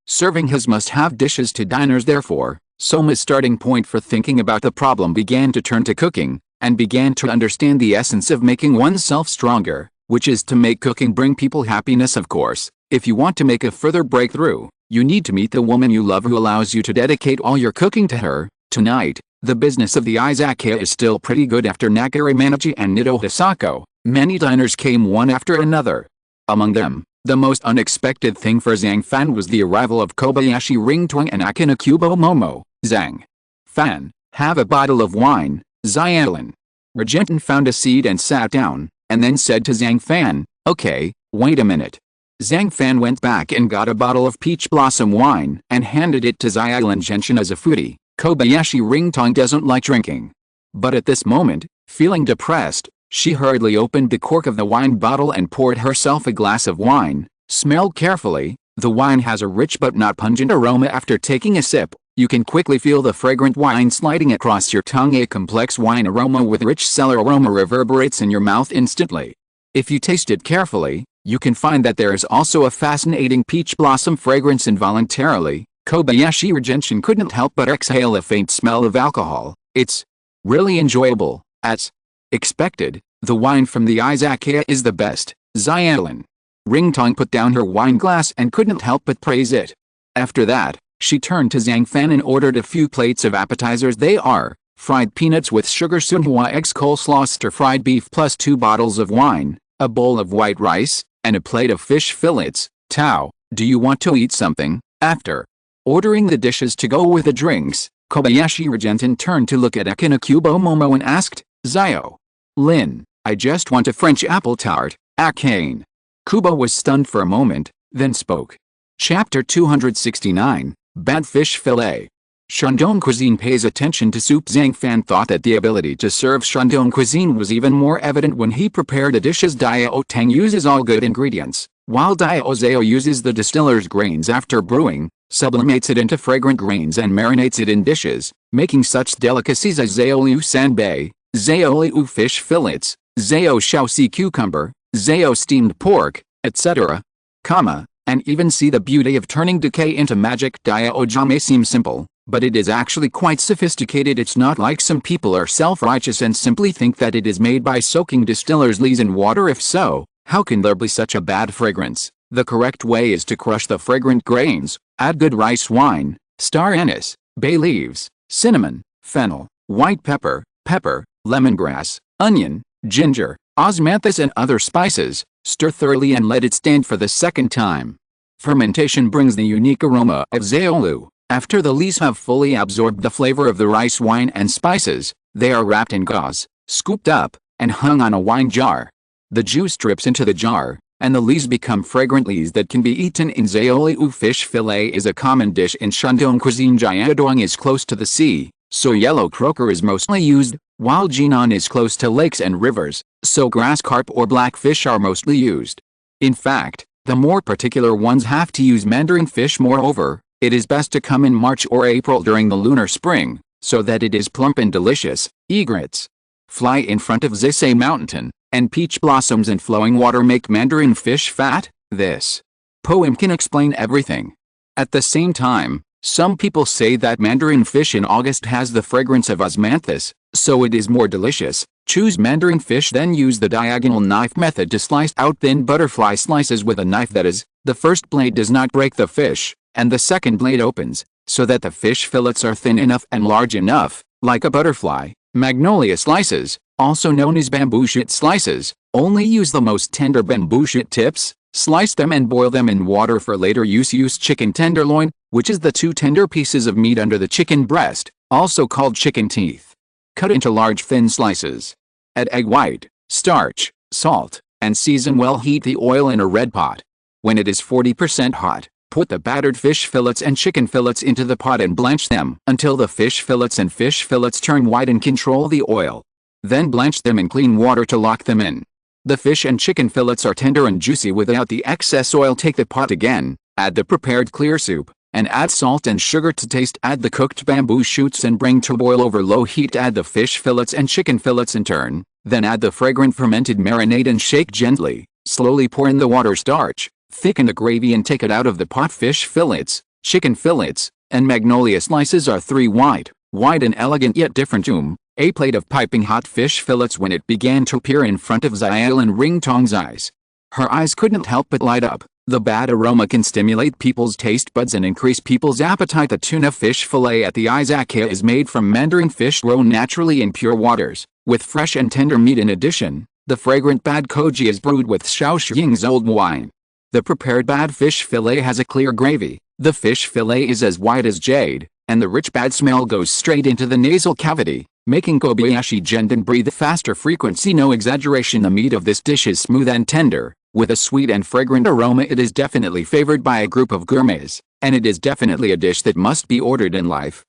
Serving his must-have dishes to diners. Therefore, Soma's starting point for thinking about the problem began to turn to cooking, and began to understand the essence of making oneself stronger, which is to make cooking bring people happiness. Of course, if you want to make a further breakthrough, you need to meet the woman you love who allows you to dedicate all your cooking to her. Tonight, the business of the Izakaya is still pretty good. After Nagare Manachi and Nido Hisako, many diners came one after another. Among them, the most unexpected thing for Zhang Fan was the arrival of Kobayashi Ringtong and Akina Kubo Momo. Zhang Fan, have a bottle of wine, Xiaolin. Regentin found a seat and sat down, and then said to Zhang Fan, "Okay, wait a minute." Zhang Fan went back and got a bottle of peach blossom wine and handed it to Xiaolin Gentian. As a foodie, Kobayashi Ringtong doesn't like drinking. But at this moment, feeling depressed, she hurriedly opened the cork of the wine bottle and poured herself a glass of wine. Smell carefully, the wine has a rich but not pungent aroma. After taking a sip, you can quickly feel the fragrant wine sliding across your tongue. A complex wine aroma with rich cellar aroma reverberates in your mouth instantly. If you taste it carefully, you can find that there is also a fascinating peach blossom fragrance. Involuntarily, Kobayashi Gentian couldn't help but exhale a faint smell of alcohol. It's really enjoyable. As expected, the wine from the Izakaya is the best. Xiaolin Ringtong put down her wine glass and couldn't help but praise it. After that, she turned to Zhang Fan and ordered a few plates of appetizers. They are fried peanuts with sugar, sunhua eggs, coleslaw, stir-fried beef plus 2 bottles of wine, a bowl of white rice, and a plate of fish fillets. Tao, do you want to eat something? After ordering the dishes to go with the drinks, Kobayashi Gentian turned to look at Akina Kubo Momo and asked, "Xiaolin, I just want a French apple tart, Akane." Kubo was stunned for a moment, then spoke. Chapter 269, Bad Fish Fillet. Shandong cuisine pays attention to soup. Zhang Fan thought that the ability to serve Shandong cuisine was even more evident when he prepared the dishes. Diao Tang uses all good ingredients, while Diao Zhao uses the distiller's grains after brewing, sublimates it into fragrant grains and marinates it in dishes, making such delicacies as Zhao Liu Sanbei, Zhao Liu fish fillets, Zhao Shaoxi cucumber, Zhao steamed pork, etc. And even see the beauty of turning decay into magic. Diao Jia may seem simple, but it is actually quite sophisticated. It's not like some people are self-righteous and simply think that it is made by soaking distiller's lees in water. If so, how can there be such a bad fragrance? The correct way is to crush the fragrant grains, add good rice wine, star anise, bay leaves, cinnamon, fennel, white pepper, lemongrass, onion, ginger, osmanthus and other spices, stir thoroughly and let it stand for the second time. Fermentation brings the unique aroma of Zhaolu. After the lees have fully absorbed the flavor of the rice wine and spices, they are wrapped in gauze, scooped up, and hung on a wine jar. The juice drips into the jar, and the leaves become fragrant leaves that can be eaten in Zaioliu. Fish fillet is a common dish in Shandong cuisine. Jiaodong is close to the sea, so yellow croaker is mostly used, while Jinan is close to lakes and rivers, so grass carp or blackfish are mostly used. In fact, the more particular ones have to use mandarin fish. Moreover, it is best to come in March or April during the lunar spring, so that it is plump and delicious. Egrets fly in front of Zisei Mountain, and peach blossoms and flowing water make mandarin fish fat. This poem can explain everything. At the same time, some people say that mandarin fish in August has the fragrance of osmanthus, so it is more delicious. Choose mandarin fish, then use the diagonal knife method to slice out thin butterfly slices with a knife. That is, the first blade does not break the fish, and the second blade opens, so that the fish fillets are thin enough and large enough, like a butterfly. Magnolia slices, also known as bamboo shoot slices, only use the most tender bamboo shoot tips. Slice them and boil them in water for later use. Use chicken tenderloin, which is the two tender pieces of meat under the chicken breast, also called chicken teeth. Cut into large thin slices. Add egg white, starch, salt, and season well. Heat the oil in a red pot. When it is 40% hot, put the battered fish fillets and chicken fillets into the pot and blanch them until the fish fillets turn white and control the oil. Then blanch them in clean water to lock them in. The fish and chicken fillets are tender and juicy without the excess oil. Take the pot again, add the prepared clear soup, and add salt and sugar to taste. Add the cooked bamboo shoots and bring to boil over low heat. Add the fish fillets and chicken fillets in turn, then add the fragrant fermented marinade and shake gently. Slowly pour in the water starch, thicken the gravy and take it out of the pot. Fish fillets, chicken fillets, and magnolia slices are three wide and elegant yet different. A plate of piping hot fish fillets. When it began to appear in front of Xiao and Ring Tong's eyes, her eyes couldn't help but light up. The bad aroma can stimulate people's taste buds and increase people's appetite. The tuna fish fillet at the Izakaya is made from mandarin fish grown naturally in pure waters, with fresh and tender meat. In addition, the fragrant bad koji is brewed with Shaoxing's old wine. The prepared bad fish fillet has a clear gravy. The fish fillet is as white as jade, and the rich bad smell goes straight into the nasal cavity, making Kobayashi Gentian breathe faster. Frequency, no exaggeration. The meat of this dish is smooth and tender, with a sweet and fragrant aroma. It is definitely favored by a group of gourmets, and it is definitely a dish that must be ordered in life.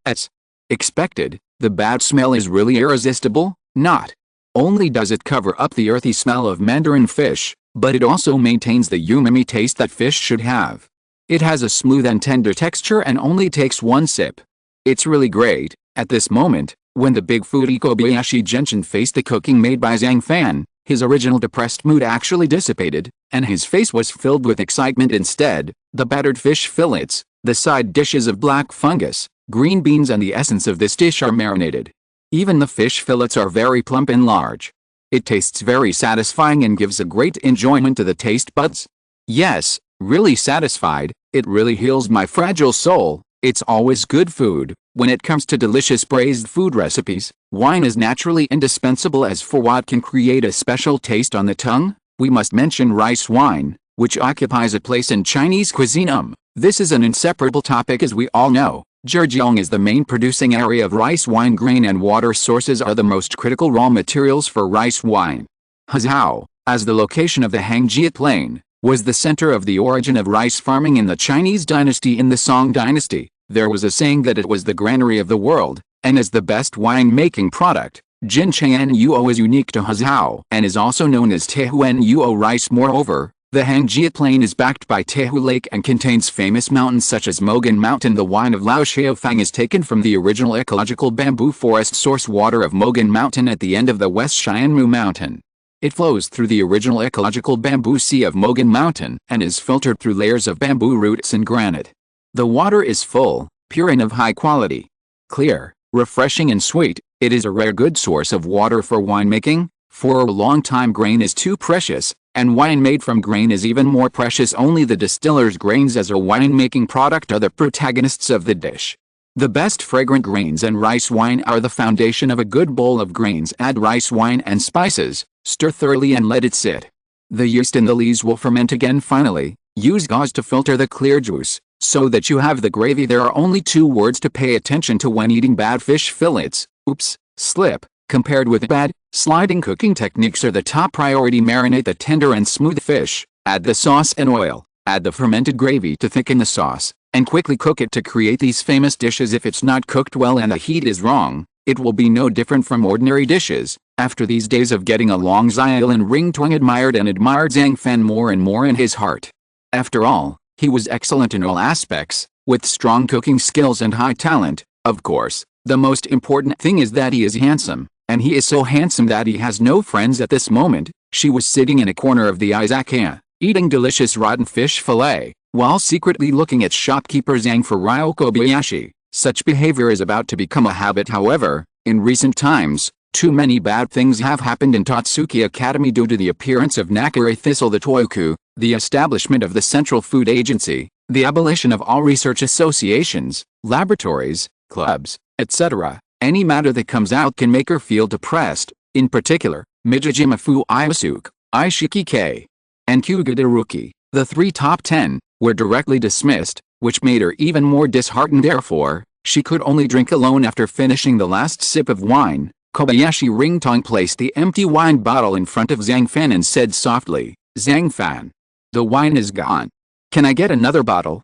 As expected, the bad smell is really irresistible. Not only does it cover up the earthy smell of mandarin fish, but it also maintains the umami taste that fish should have. It has a smooth and tender texture and only takes one sip. It's really great. At this moment, when the big foodie Kobayashi Gentian faced the cooking made by Zhang Fan, his original depressed mood actually dissipated, and his face was filled with excitement. Instead, the battered fish fillets, the side dishes of black fungus, green beans and the essence of this dish are marinated. Even the fish fillets are very plump and large. It tastes very satisfying and gives a great enjoyment to the taste buds. Yes, really satisfied. It really heals my fragile soul. It's always good food. When it comes to delicious braised food recipes, wine is naturally indispensable. As for what can create a special taste on the tongue, we must mention rice wine, which occupies a place in Chinese cuisine. This is an inseparable topic. As we all know, Zhejiang is the main producing area of rice wine. Grain and water sources are the most critical raw materials for rice wine. Huzhou, as the location of the Hangjie Plain, was the center of the origin of rice farming in the Chinese dynasty. In the Song dynasty, there was a saying that it was the granary of the world, and as the best wine-making product, Jinchen Yuo is unique to Huzhou and is also known as Tehuen Yuo rice. Moreover, the Hangjie Plain is backed by Tehu Lake and contains famous mountains such as Mogan Mountain. The wine of Lao Xiaofang is taken from the original ecological bamboo forest source water of Mogan Mountain at the end of the West Xianmu Mountain. It flows through the original ecological bamboo sea of Mogan Mountain and is filtered through layers of bamboo roots and granite. The water is full, pure and of high quality. Clear, refreshing and sweet, it is a rare good source of water for winemaking. For a long time grain is too precious, and wine made from grain is even more precious. Only the distiller's grains as a winemaking product are the protagonists of the dish. The best fragrant grains and rice wine are the foundation of a good bowl of grains. Add rice wine and spices, stir thoroughly and let it sit. The yeast in the lees will ferment again. Finally, use gauze to filter the clear juice, so that you have the gravy. There are only two words to pay attention to when eating bad fish fillets. Oops, slip. Compared with bad, sliding cooking techniques are the top priority. Marinate the tender and smooth fish, add the sauce and oil, add the fermented gravy to thicken the sauce, and quickly cook it to create these famous dishes. If it's not cooked well and the heat is wrong, it will be no different from ordinary dishes. After these days of getting along, Xiaolin Ringtong admired Zhang Fan more and more in his heart. After all, he was excellent in all aspects, with strong cooking skills and high talent. Of course, the most important thing is that he is handsome, and he is so handsome that he has no friends at this moment. She was sitting in a corner of the Izakaya, eating delicious rotten fish fillet, while secretly looking at shopkeeper Zhang for Ryo Kobayashi. Such behavior is about to become a habit. However, in recent times, too many bad things have happened in Totsuki Academy due to the appearance of Nakare Thistle the Toyoku, the establishment of the Central Food Agency, the abolition of all research associations, laboratories, clubs, etc. Any matter that comes out can make her feel depressed. In particular, Mijijima Fu Iosuke, Ishiki and Kyugadaruki, the 3 top 10, were directly dismissed, which made her even more disheartened. Therefore, she could only drink alone. After finishing the last sip of wine, Kobayashi Ringtong placed the empty wine bottle in front of Zhang Fan and said softly, "Zhang Fan, the wine is gone. Can I get another bottle?"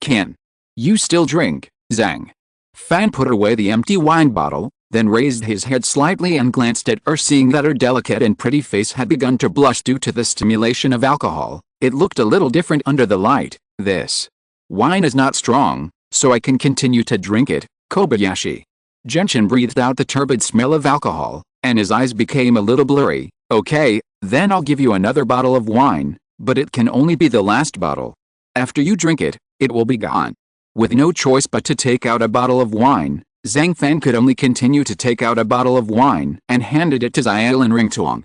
Can you still drink?" Zhang Fan put away the empty wine bottle, then raised his head slightly and glanced at her. Seeing that her delicate and pretty face had begun to blush due to the stimulation of alcohol, it looked a little different under the light. "This wine is not strong, so I can continue to drink it." Kobayashi Gentian breathed out the turbid smell of alcohol, and his eyes became a little blurry. "Okay, then I'll give you another bottle of wine, but it can only be the last bottle. After you drink it, it will be gone." With no choice but to take out a bottle of wine, Zhang Fan could only continue to take out a bottle of wine and handed it to Xiaolin Ringtong.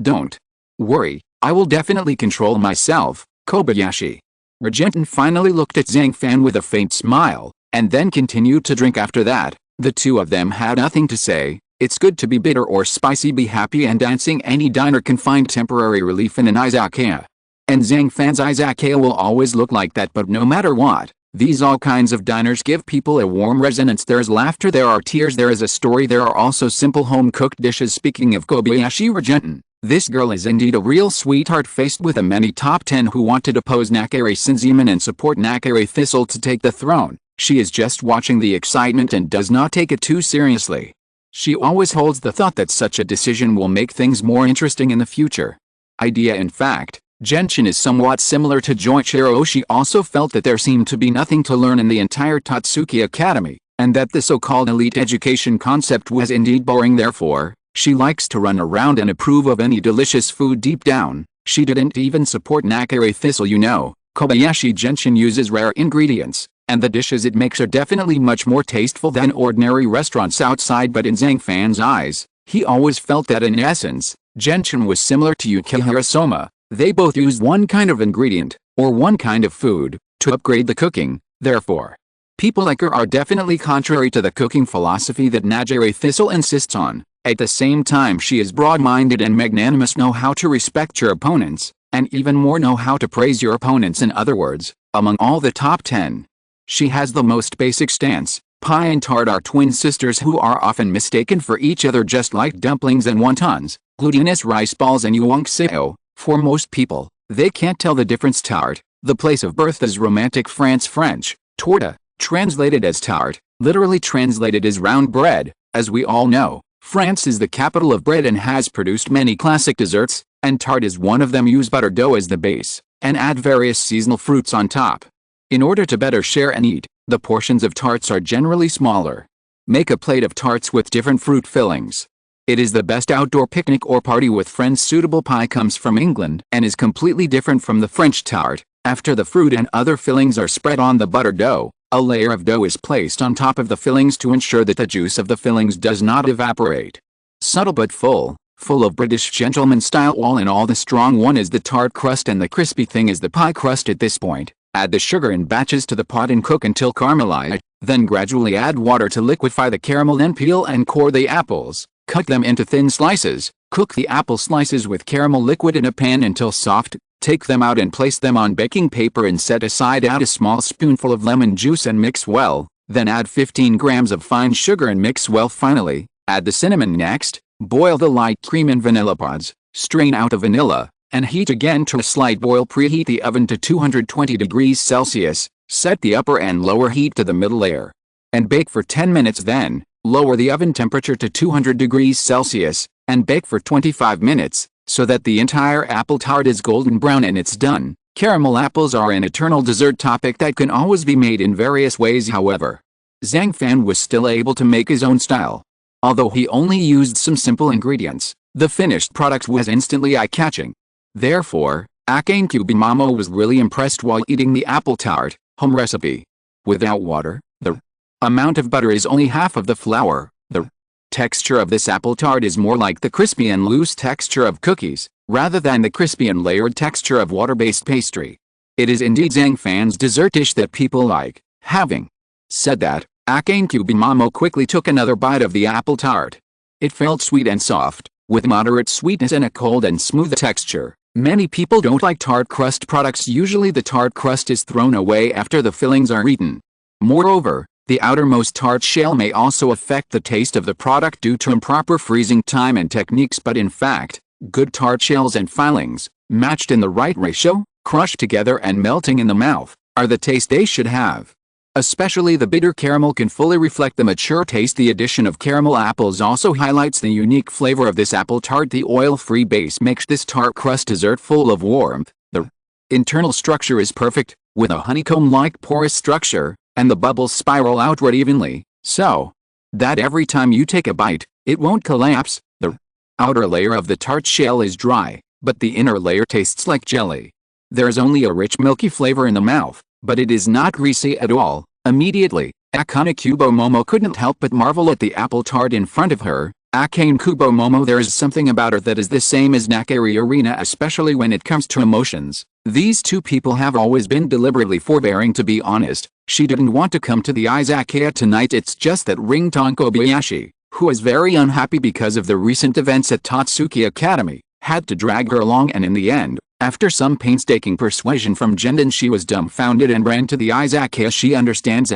"Don't worry, I will definitely control myself." Kobayashi Gentian finally looked at Zhang Fan with a faint smile, and then continued to drink. After that, the two of them had nothing to say. It's good to be bitter or spicy, be happy and dancing. Any diner can find temporary relief in an izakaya. And Zhang Fan's izakaya will always look like that. But no matter what, these all kinds of diners give people a warm resonance. There's laughter, there are tears, there is a story, there are also simple home-cooked dishes. Speaking of Kobayashi Gentian, this girl is indeed a real sweetheart. Faced with a many top 10 who want to depose Nakare Shinzeman and support Nakare Thistle to take the throne, she is just watching the excitement and does not take it too seriously. She always holds the thought that such a decision will make things more interesting in the future. In fact, Gentian is somewhat similar to Joichiro. She also felt that there seemed to be nothing to learn in the entire Totsuki Academy, and that the so-called elite education concept was indeed boring. Therefore, she likes to run around and approve of any delicious food. Deep down, she didn't even support Nakare Thistle. Kobayashi Gentian uses rare ingredients, and the dishes it makes are definitely much more tasteful than ordinary restaurants outside. But in Zhang Fan's eyes, he always felt that in essence, Gentian was similar to Yukihira Soma. They both used one kind of ingredient, or one kind of food, to upgrade the cooking. Therefore, people like her are definitely contrary to the cooking philosophy that Nakare Thistle insists on. At the same time, she is broad-minded and magnanimous, know how to respect your opponents, and even more know how to praise your opponents. In other words, among all the top 10, she has the most basic stance. Pie and tart are twin sisters who are often mistaken for each other, just like dumplings and wontons, glutinous rice balls and yuangseo. For most people, they can't tell the difference. Tart, the place of birth, is Romantic French. Torta, translated as tart, literally translated as round bread. As we all know, France is the capital of bread and has produced many classic desserts, and tart is one of them. Use butter dough as the base, and add various seasonal fruits on top. In order to better share and eat, the portions of tarts are generally smaller. Make a plate of tarts with different fruit fillings. It is the best outdoor picnic or party with friends. Suitable pie comes from England and is completely different from the French tart. After the fruit and other fillings are spread on the butter dough, a layer of dough is placed on top of the fillings to ensure that the juice of the fillings does not evaporate. Subtle but full of British gentleman style. All in all, the strong one is the tart crust and the crispy thing is the pie crust. At this point, add the sugar in batches to the pot and cook until caramelized, then gradually add water to liquefy the caramel. Then peel and core the apples. Cut them into thin slices. Cook the apple slices with caramel liquid in a pan until soft. Take them out and place them on baking paper and set aside. Add a small spoonful of lemon juice and mix well. Then add 15 grams of fine sugar and mix well. Finally, Add the cinnamon next, boil the light cream in vanilla pods, strain out the vanilla, and heat again to a slight boil. Preheat the oven to 220 degrees Celsius, set the upper and lower heat to the middle layer, and bake for 10 minutes. Then, lower the oven temperature to 200 degrees Celsius, and bake for 25 minutes, so that the entire apple tart is golden brown and it's done. Caramel apples are an eternal dessert topic that can always be made in various ways. However, Zhang Fan was still able to make his own style. Although he only used some simple ingredients, the finished product was instantly eye-catching. Therefore, Akane Kubimamo was really impressed while eating the apple tart. Home recipe. Without water, the amount of butter is only half of the flour. The texture of this apple tart is more like the crispy and loose texture of cookies, rather than the crispy and layered texture of water-based pastry. It is indeed Zhang Fan's dessert dish that people like. Having said that, Akane Kubimamo quickly took another bite of the apple tart. It felt sweet and soft, with moderate sweetness and a cold and smooth texture. Many people don't like tart crust products. Usually the tart crust is thrown away after the fillings are eaten. Moreover, the outermost tart shell may also affect the taste of the product due to improper freezing time and techniques. But in fact, good tart shells and fillings, matched in the right ratio, crushed together and melting in the mouth, are the taste they should have. Especially the bitter caramel can fully reflect the mature taste. The addition of caramel apples also highlights the unique flavor of this apple tart. The oil-free base makes this tart crust dessert full of warmth. The internal structure is perfect, with a honeycomb-like porous structure, and the bubbles spiral outward evenly, so that every time you take a bite, it won't collapse. The outer layer of the tart shell is dry, but the inner layer tastes like jelly. There is only a rich milky flavor in the mouth, but it is not greasy at all. Immediately, Akane Kubimamo couldn't help but marvel at the apple tart in front of her. Akane Kubimamo, there is something about her that is the same as Nakari Arena, especially when it comes to emotions. These two people have always been deliberately forbearing. To be honest, she didn't want to come to the Izakaya tonight. It's just that Ringtone Kobayashi, who is very unhappy because of the recent events at Tatsuki Academy, had to drag her along, and in the end, after some painstaking persuasion from Gentian, she was dumbfounded and ran to the Izakaya. She understands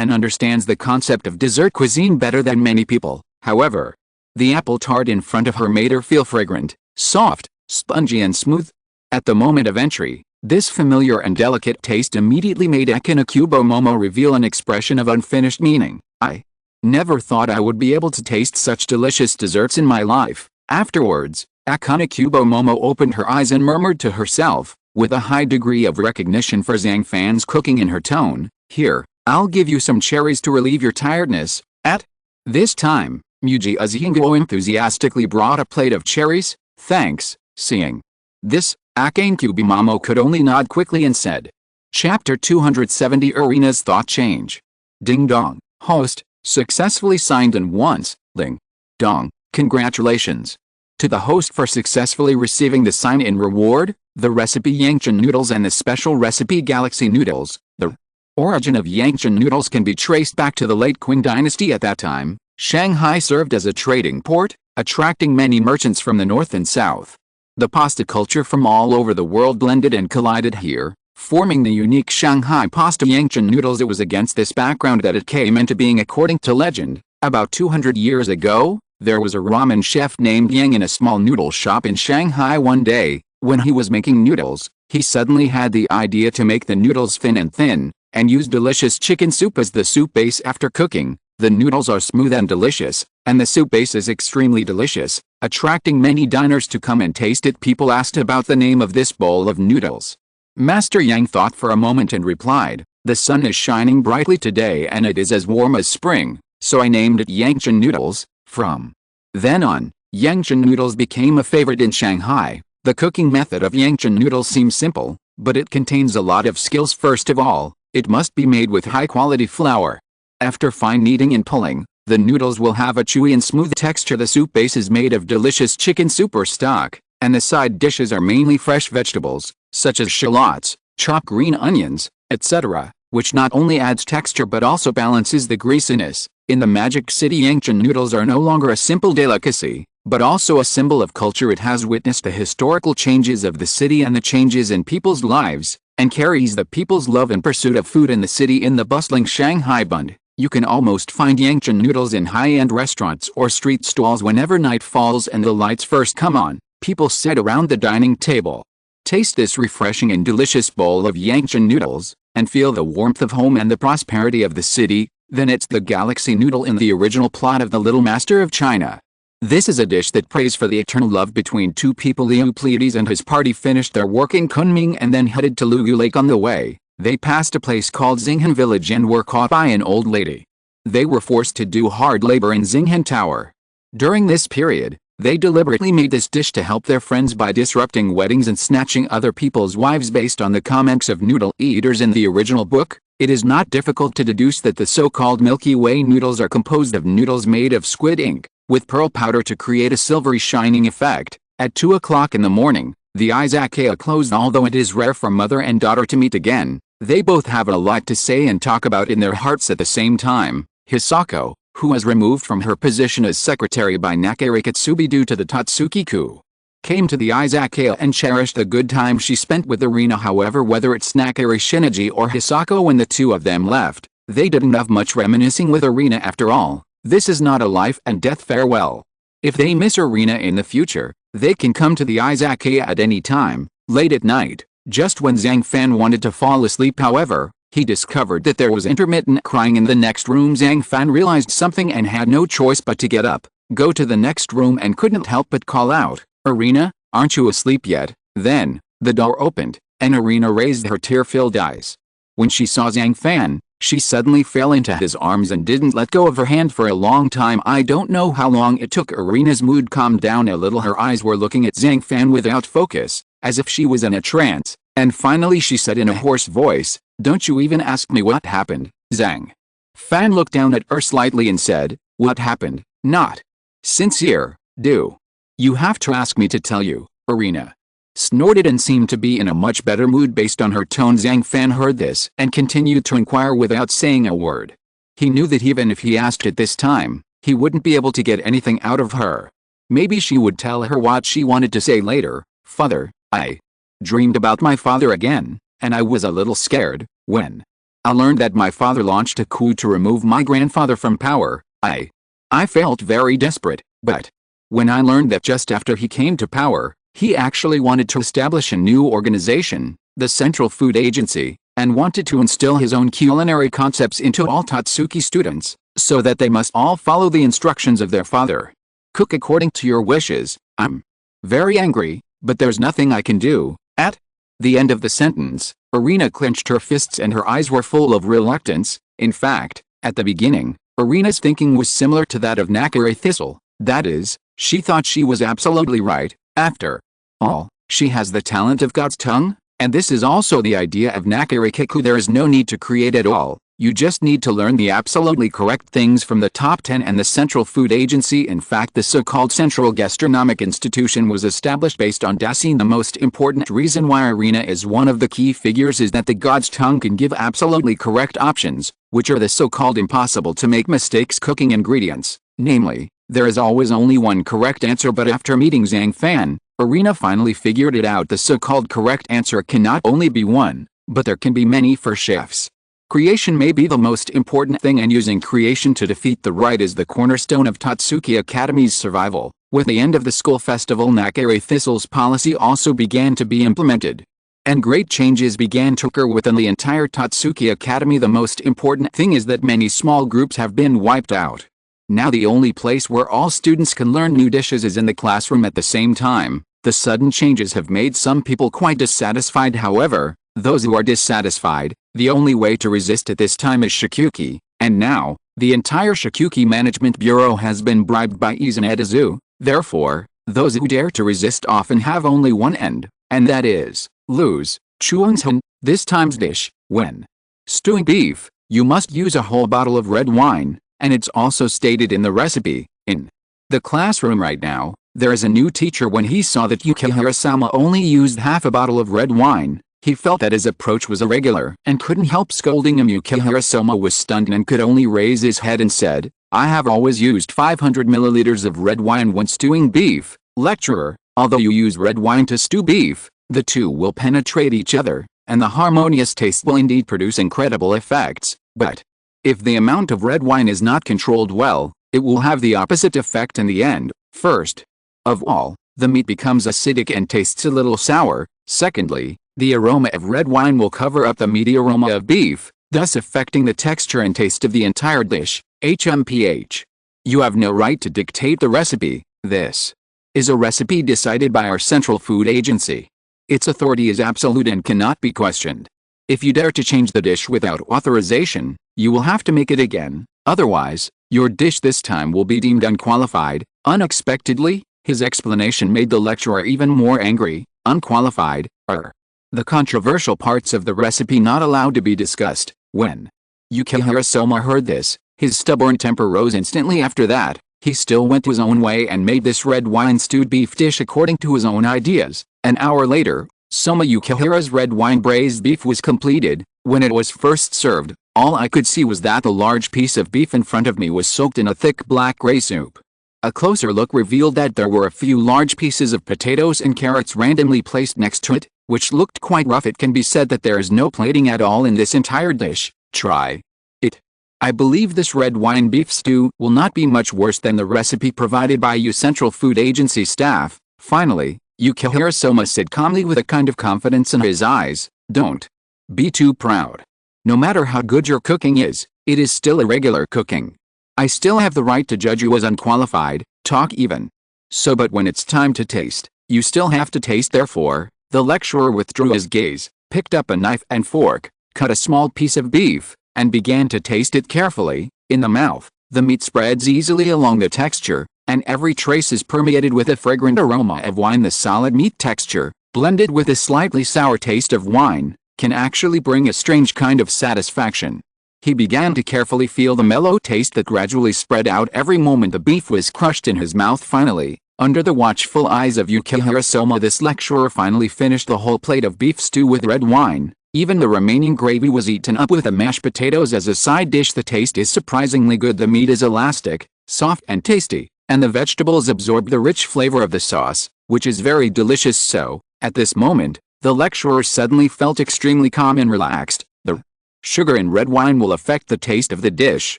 the concept of dessert cuisine better than many people. However, the apple tart in front of her made her feel fragrant, soft, spongy and smooth. At the moment of entry, this familiar and delicate taste immediately made Akane Kubimamo reveal an expression of unfinished meaning. I never thought I would be able to taste such delicious desserts in my life. Afterwards, Akane Kubimamo opened her eyes and murmured to herself, with a high degree of recognition for Zhang Fan's cooking in her tone, "Here, I'll give you some cherries to relieve your tiredness." At this time, Muji Uzingo enthusiastically brought a plate of cherries. "Thanks." Seeing this, Akane Kubimamo could only nod quickly and said, Chapter 270 Arena's Thought Change. Ding dong. Host, successfully signed in once. Ding dong. Congratulations to the host for successfully receiving the sign-in reward, the recipe Yangchan noodles and the special recipe Galaxy noodles. The origin of Yangchan noodles can be traced back to the late Qing dynasty. At that time, Shanghai served as a trading port, attracting many merchants from the north and south. The pasta culture from all over the world blended and collided here, forming the unique Shanghai pasta Yangchan noodles. It was against this background that it came into being. According to legend, about 200 years ago, there was a ramen chef named Yang in a small noodle shop in Shanghai. One day, when he was making noodles, he suddenly had the idea to make the noodles thin, and use delicious chicken soup as the soup base. After cooking, the noodles are smooth and delicious, and the soup base is extremely delicious, attracting many diners to come and taste it. People asked about the name of this bowl of noodles. Master Yang thought for a moment and replied, "The sun is shining brightly today and it is as warm as spring, so I named it Yangchan noodles." From then on, Yangchan noodles became a favorite in Shanghai. The cooking method of Yangchan noodles seems simple, but it contains a lot of skills. First of all, it must be made with high-quality flour. After fine kneading and pulling, the noodles will have a chewy and smooth texture. The soup base is made of delicious chicken soup or stock, and the side dishes are mainly fresh vegetables, such as shallots, chopped green onions, etc., which not only adds texture but also balances the greasiness. In the Magic City, Yangchan noodles are no longer a simple delicacy, but also a symbol of culture. It has witnessed the historical changes of the city and the changes in people's lives, and carries the people's love and pursuit of food in the city. In the bustling Shanghai Bund, You can almost find Yangchan noodles in high-end restaurants or street stalls whenever night falls and the lights first come on. People sit around the dining table. Taste this refreshing and delicious bowl of Yangchan noodles, and feel the warmth of home and the prosperity of the city. Then it's the galaxy noodle in the original plot of The Little Master of China. This is a dish that prays for the eternal love between two people. Euclides and his party finished their work in Kunming and then headed to Lugu Lake. On the way, they passed a place called Xinghan Village and were caught by an old lady. They were forced to do hard labor in Xinghan Tower. During this period, they deliberately made this dish to help their friends by disrupting weddings and snatching other people's wives. Based on the comments of noodle eaters in the original book, it is not difficult to deduce that the so-called Milky Way noodles are composed of noodles made of squid ink, with pearl powder to create a silvery shining effect. At 2 o'clock in the morning, the Izakaya closed. Although it is rare for mother and daughter to meet again, they both have a lot to say and talk about in their hearts at the same time. Hisako, who was removed from her position as secretary by Nakare Katsubi due to the Tatsuki coup, came to the Izakaya and cherished the good time she spent with Irina. However, whether it's Nakare Shinichi or Hisako, when the two of them left, they didn't have much reminiscing with Irina. After all, this is not a life and death farewell. If they miss Irina in the future, they can come to the Izakaya at any time. Late at night, just when Zhang Fan wanted to fall asleep, however, he discovered that there was intermittent crying in the next room. Zhang Fan realized something and had no choice but to get up, go to the next room, and couldn't help but call out, "Irina, aren't you asleep yet?" Then, the door opened, and Irina raised her tear-filled eyes. When she saw Zhang Fan, she suddenly fell into his arms and didn't let go of her hand for a long time. I don't know how long it took. Irina's mood calmed down a little. Her eyes were looking at Zhang Fan without focus, as if she was in a trance, and finally she said in a hoarse voice, "Don't you even ask me what happened." Zhang Fan looked down at her slightly and said, "What happened? Not sincere, do you have to ask me to tell you?" Irina snorted and seemed to be in a much better mood. Based on her tone, Zhang Fan heard this and continued to inquire without saying a word. He knew that even if he asked at this time, he wouldn't be able to get anything out of her. Maybe she would tell her what she wanted to say later. "Father, I dreamed about my father again, and I was a little scared. When I learned that my father launched a coup to remove my grandfather from power, I felt very desperate. But when I learned that just after he came to power, he actually wanted to establish a new organization, the Central Food Agency, and wanted to instill his own culinary concepts into all Tatsuki students, so that they must all follow the instructions of their father. Cook according to your wishes. I'm very angry, but there's nothing I can do." At the end of the sentence, Irina clenched her fists and her eyes were full of reluctance. In fact, at the beginning, Irina's thinking was similar to that of Nakare Thistle. That is, she thought she was absolutely right. After all, she has the talent of God's tongue, and this is also the idea of Nakare Kiku. There is no need to create at all. You just need to learn the absolutely correct things from the top 10 and the Central Food Agency. In fact, the so-called Central Gastronomic Institution was established based on Dasein. The most important reason why Irina is one of the key figures is that the God's tongue can give absolutely correct options, which are the so-called impossible to make mistakes cooking ingredients. Namely, there is always only one correct answer. But after meeting Zhang Fan, Irina finally figured it out. The so-called correct answer cannot only be one, but there can be many for chefs. Creation may be the most important thing, and using creation to defeat the right is the cornerstone of Tatsuki Academy's survival. With the end of the school festival, Nakare Thistle's policy also began to be implemented, and great changes began to occur within the entire Tatsuki Academy. The most important thing is that many small groups have been wiped out. Now the only place where all students can learn new dishes is in the classroom at the same time. The sudden changes have made some people quite dissatisfied. However, those who are dissatisfied, the only way to resist at this time is Shikuki, and now, the entire Shikuki Management Bureau has been bribed by Izanetazu. Therefore, those who dare to resist often have only one end, and that is, lose. Chuangshun, this time's dish. When stewing beef, you must use a whole bottle of red wine, and it's also stated in the recipe. In the classroom right now, there is a new teacher. When he saw that Yukihira-sama only used half a bottle of red wine, he felt that his approach was irregular and couldn't help scolding him. Yukihira-sama was stunned and could only raise his head and said, "I have always used 500 milliliters of red wine when stewing beef." Lecturer, although you use red wine to stew beef, the two will penetrate each other, and the harmonious taste will indeed produce incredible effects. But If the amount of red wine is not controlled well, it will have the opposite effect in the end. First of all, the meat becomes acidic and tastes a little sour. Secondly, the aroma of red wine will cover up the meaty aroma of beef, thus affecting the texture and taste of the entire dish. HMPH. You have no right to dictate the recipe. This is a recipe decided by our Central Food Agency. Its authority is absolute and cannot be questioned. If you dare to change the dish without authorization, you will have to make it again. Otherwise, your dish this time will be deemed unqualified. Unexpectedly, his explanation made the lecturer even more angry. Unqualified are the controversial parts of the recipe not allowed to be discussed. When Yukihira Soma heard this, his stubborn temper rose instantly. After that, he still went his own way and made this red wine stewed beef dish according to his own ideas. An hour later, Soma Yukihira's red wine braised beef was completed. When it was first served, all I could see was that the large piece of beef in front of me was soaked in a thick black-gray soup. A closer look revealed that there were a few large pieces of potatoes and carrots randomly placed next to it, which looked quite rough. It can be said that there is no plating at all in this entire dish. Try it. I believe this red wine beef stew will not be much worse than the recipe provided by you Central Food Agency staff. Finally, Yukihira Soma said calmly with a kind of confidence in his eyes, "Don't be too proud. No matter how good your cooking is, it is still irregular cooking. I still have the right to judge you as unqualified, talk even. So but when it's time to taste, you still have to taste." Therefore, the lecturer withdrew his gaze, picked up a knife and fork, cut a small piece of beef, and began to taste it carefully. In the mouth, the meat spreads easily along the texture, and every trace is permeated with a fragrant aroma of wine. The solid meat texture, blended with a slightly sour taste of wine, can actually bring a strange kind of satisfaction. He began to carefully feel the mellow taste that gradually spread out every moment the beef was crushed in his mouth. Finally, under the watchful eyes of Yukihira Soma, this lecturer finally finished the whole plate of beef stew with red wine. Even the remaining gravy was eaten up with the mashed potatoes as a side dish. The taste is surprisingly good. The meat is elastic, soft and tasty, and the vegetables absorb the rich flavor of the sauce, which is very delicious. So, at this moment, the lecturer suddenly felt extremely calm and relaxed. The sugar in red wine will affect the taste of the dish.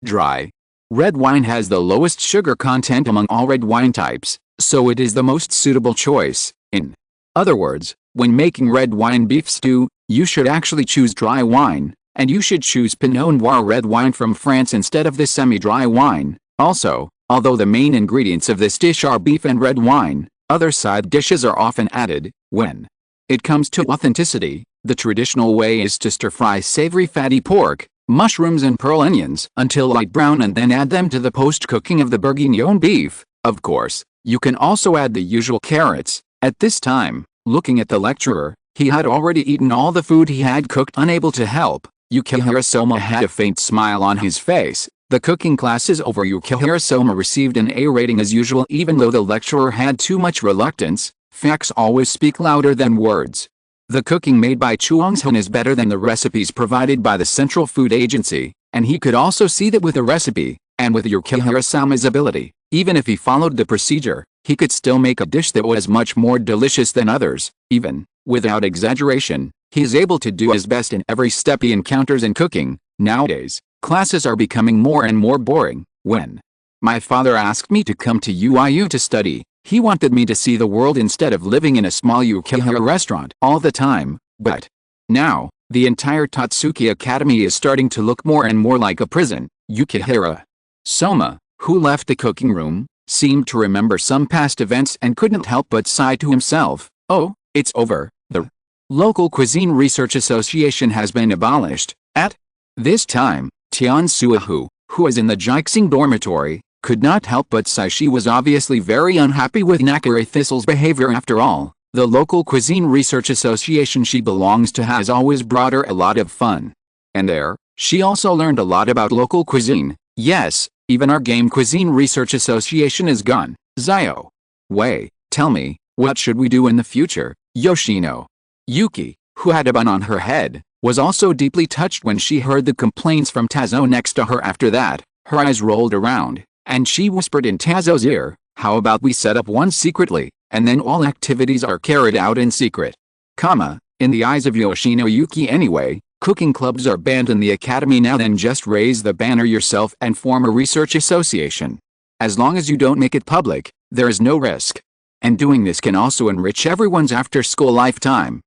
Dry red wine has the lowest sugar content among all red wine types, so it is the most suitable choice. In other words, when making red wine beef stew, you should actually choose dry wine, and you should choose Pinot Noir red wine from France instead of this semi-dry wine. Also, although the main ingredients of this dish are beef and red wine, other side dishes are often added. When it comes to authenticity, the traditional way is to stir-fry savory fatty pork, mushrooms and pearl onions until light brown and then add them to the post-cooking of the bourguignon beef. Of course, you can also add the usual carrots. At this time, looking at the lecturer, he had already eaten all the food he had cooked. Unable to help, Yukihira Soma had a faint smile on his face. The cooking class is over. Yukihira Soma received an A rating as usual. Even though the lecturer had too much reluctance, facts always speak louder than words. The cooking made by Chuang's-han is better than the recipes provided by the Central Food Agency, and he could also see that with the recipe, and with Yukihira Soma's ability, even if he followed the procedure, he could still make a dish that was much more delicious than others. Even without exaggeration, he is able to do his best in every step he encounters in cooking. Nowadays, classes are becoming more and more boring. When my father asked me to come to UIU to study, he wanted me to see the world instead of living in a small Yukihira restaurant all the time. But now, the entire Tatsuki Academy is starting to look more and more like a prison. Yukihira Soma, who left the cooking room, seemed to remember some past events and couldn't help but sigh to himself. Oh, it's over. The Local Cuisine Research Association has been abolished. At this time, Tian Suahu, who was in the Jixing dormitory, could not help but sigh. She was obviously very unhappy with Nakare Thistle's behavior. After all, the Local Cuisine Research Association she belongs to has always brought her a lot of fun. And there, she also learned a lot about local cuisine. Yes, even our Game Cuisine Research Association is gone. Zio. Wei, tell me, what should we do in the future? Yoshino Yuki, who had a bun on her head, was also deeply touched when she heard the complaints from Tazo next to her. After that, her eyes rolled around, and she whispered in Tazo's ear, "How about we set up one secretly, and then all activities are carried out in secret?" In the eyes of Yoshino Yuki anyway, Cooking clubs are banned in the academy now, then just raise the banner yourself and form a research association. As long as you don't make it public, there is no risk. And doing this can also enrich everyone's after-school lifetime.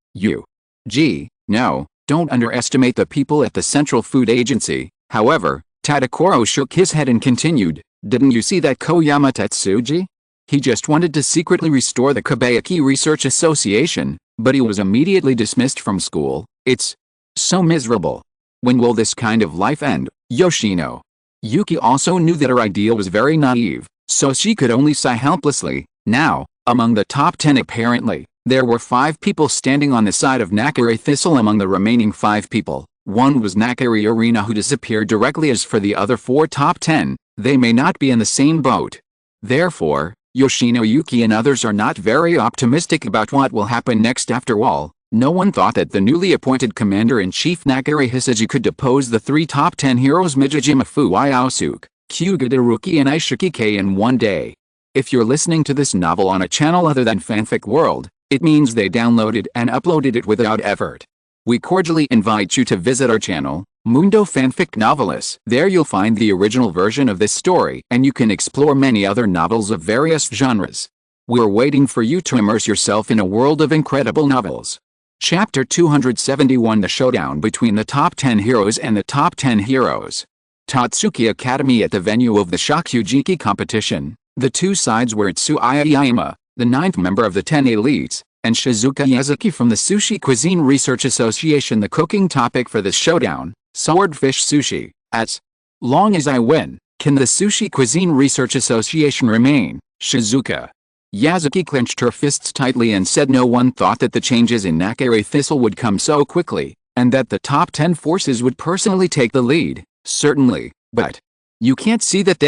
No, don't underestimate the people at the Central Food Agency. However, Tadakoro shook his head and continued, didn't you see that Koyama Tetsuji? He just wanted to secretly restore the Kobayashi Research Association, but he was immediately dismissed from school. It's so miserable. When will this kind of life end, Yoshino? Yuki also knew that her idea was very naive, so she could only sigh helplessly. Now, among the top 10 apparently, there were 5 people standing on the side of Nakari Thistle. Among the remaining 5 people, one was Nakari Arena, who disappeared directly. As for the other 4 top 10, they may not be in the same boat. Therefore, Yoshino, Yuki and others are not very optimistic about what will happen next. After all, no one thought that the newly appointed Commander-in-Chief Nakari Hisaji could depose the 3 top 10 heroes Mijijima Fuwayaosuke, Kyuga Daruki and Ishiki in one day. If you're listening to this novel on a channel other than Fanfic World, it means they downloaded and uploaded it without effort. We cordially invite you to visit our channel, Mundo Fanfic Novelis. There you'll find the original version of this story, and you can explore many other novels of various genres. We're waiting for you to immerse yourself in a world of incredible novels. Chapter 271: The Showdown between the top 10 heroes and the top 10 heroes. Tatsuki Academy. At the venue of the Shokugeki competition, the 2 sides were Itsuya Yaima, the 9th member of the 10 elites, and Shizuka Yazuki from the Sushi Cuisine Research Association. The cooking topic for this showdown: swordfish sushi. As long as I win, can the Sushi Cuisine Research Association remain? Shizuka Yazuki clenched her fists tightly and said no one thought that the changes in Nakari Thistle would come so quickly, and that the top 10 forces would personally take the lead. Certainly, but you can't see that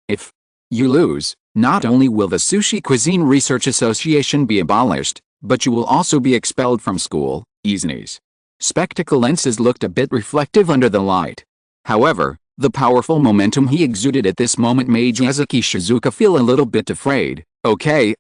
if you lose, not only will the Sushi Cuisine Research Association be abolished, but you will also be expelled from school. Izuni's spectacle lenses looked a bit reflective under the light. However, the powerful momentum he exuded at this moment made Yazuki Shizuka feel a little bit afraid. Okay,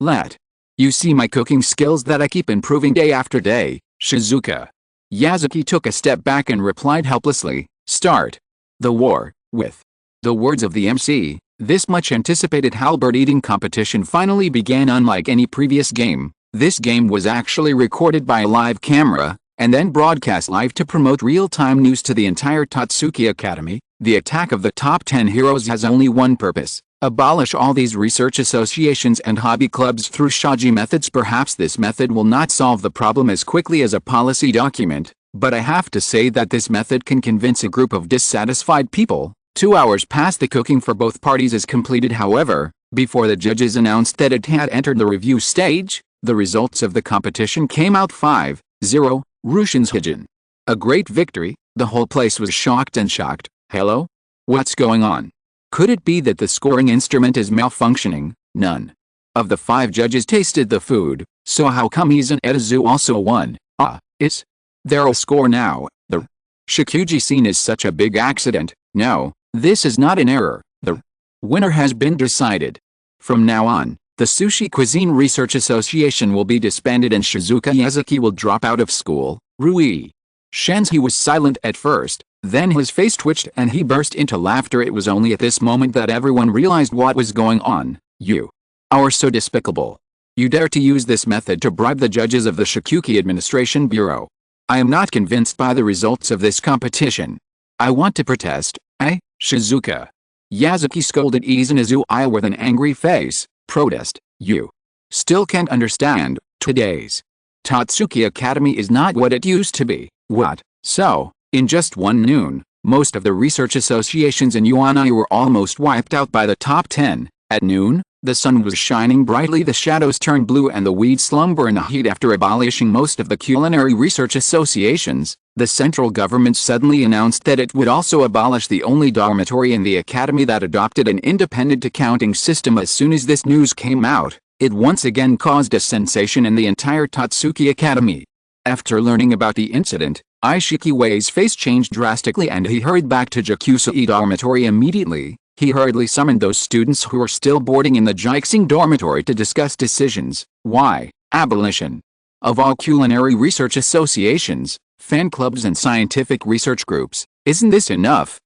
let you see my cooking skills that I keep improving day after day, Shizuka. Yazuki took a step back and replied helplessly, start the war. With the words of the MC, this much anticipated halberd eating competition finally began. Unlike any previous game, this game was actually recorded by a live camera, and then broadcast live to promote real-time news to the entire Tatsuki Academy. The attack of the top 10 heroes has only one purpose: abolish all these research associations and hobby clubs through shogi methods. Perhaps this method will not solve the problem as quickly as a policy document, but I have to say that this method can convince a group of dissatisfied people. 2 hours past the cooking for both parties is completed. However, before the judges announced that it had entered the review stage, the results of the competition came out 5-0, Rushin's Hijin. A great victory. The whole place was shocked. Hello? What's going on? Could it be that the scoring instrument is malfunctioning? None of the 5 judges tasted the food, so how come Izan Edazu also won? Is there a score now? The Shikuji scene is such a big accident. No, this is not an error. The winner has been decided. From now on, the Sushi Cuisine Research Association will be disbanded and Shizuka Yazuki will drop out of school. Rui Shenzi was silent at first, then his face twitched and he burst into laughter. It was only at this moment that everyone realized what was going on. You are so despicable. You dare to use this method to bribe the judges of the Shikuki Administration Bureau. I am not convinced by the results of this competition. I want to protest. Shizuka Yazuki scolded Izanazuya with an angry face. Protest? You still can't understand. Today's Tatsuki Academy is not what it used to be. What? So, in just one noon, most of the research associations in Yuanai were almost wiped out by the top 10. At noon, the sun was shining brightly, the shadows turned blue and the weeds slumber in the heat. After abolishing most of the culinary research associations, the central government suddenly announced that it would also abolish the only dormitory in the academy that adopted an independent accounting system. As soon as this news came out, it once again caused a sensation in the entire Tatsuki Academy. After learning about the incident, Ishikiwei's face changed drastically and he hurried back to Jakusai dormitory immediately. He hurriedly summoned those students who were still boarding in the Jixing dormitory to discuss decisions. Why? Abolition. Of all culinary research associations, fan clubs and scientific research groups, isn't this enough?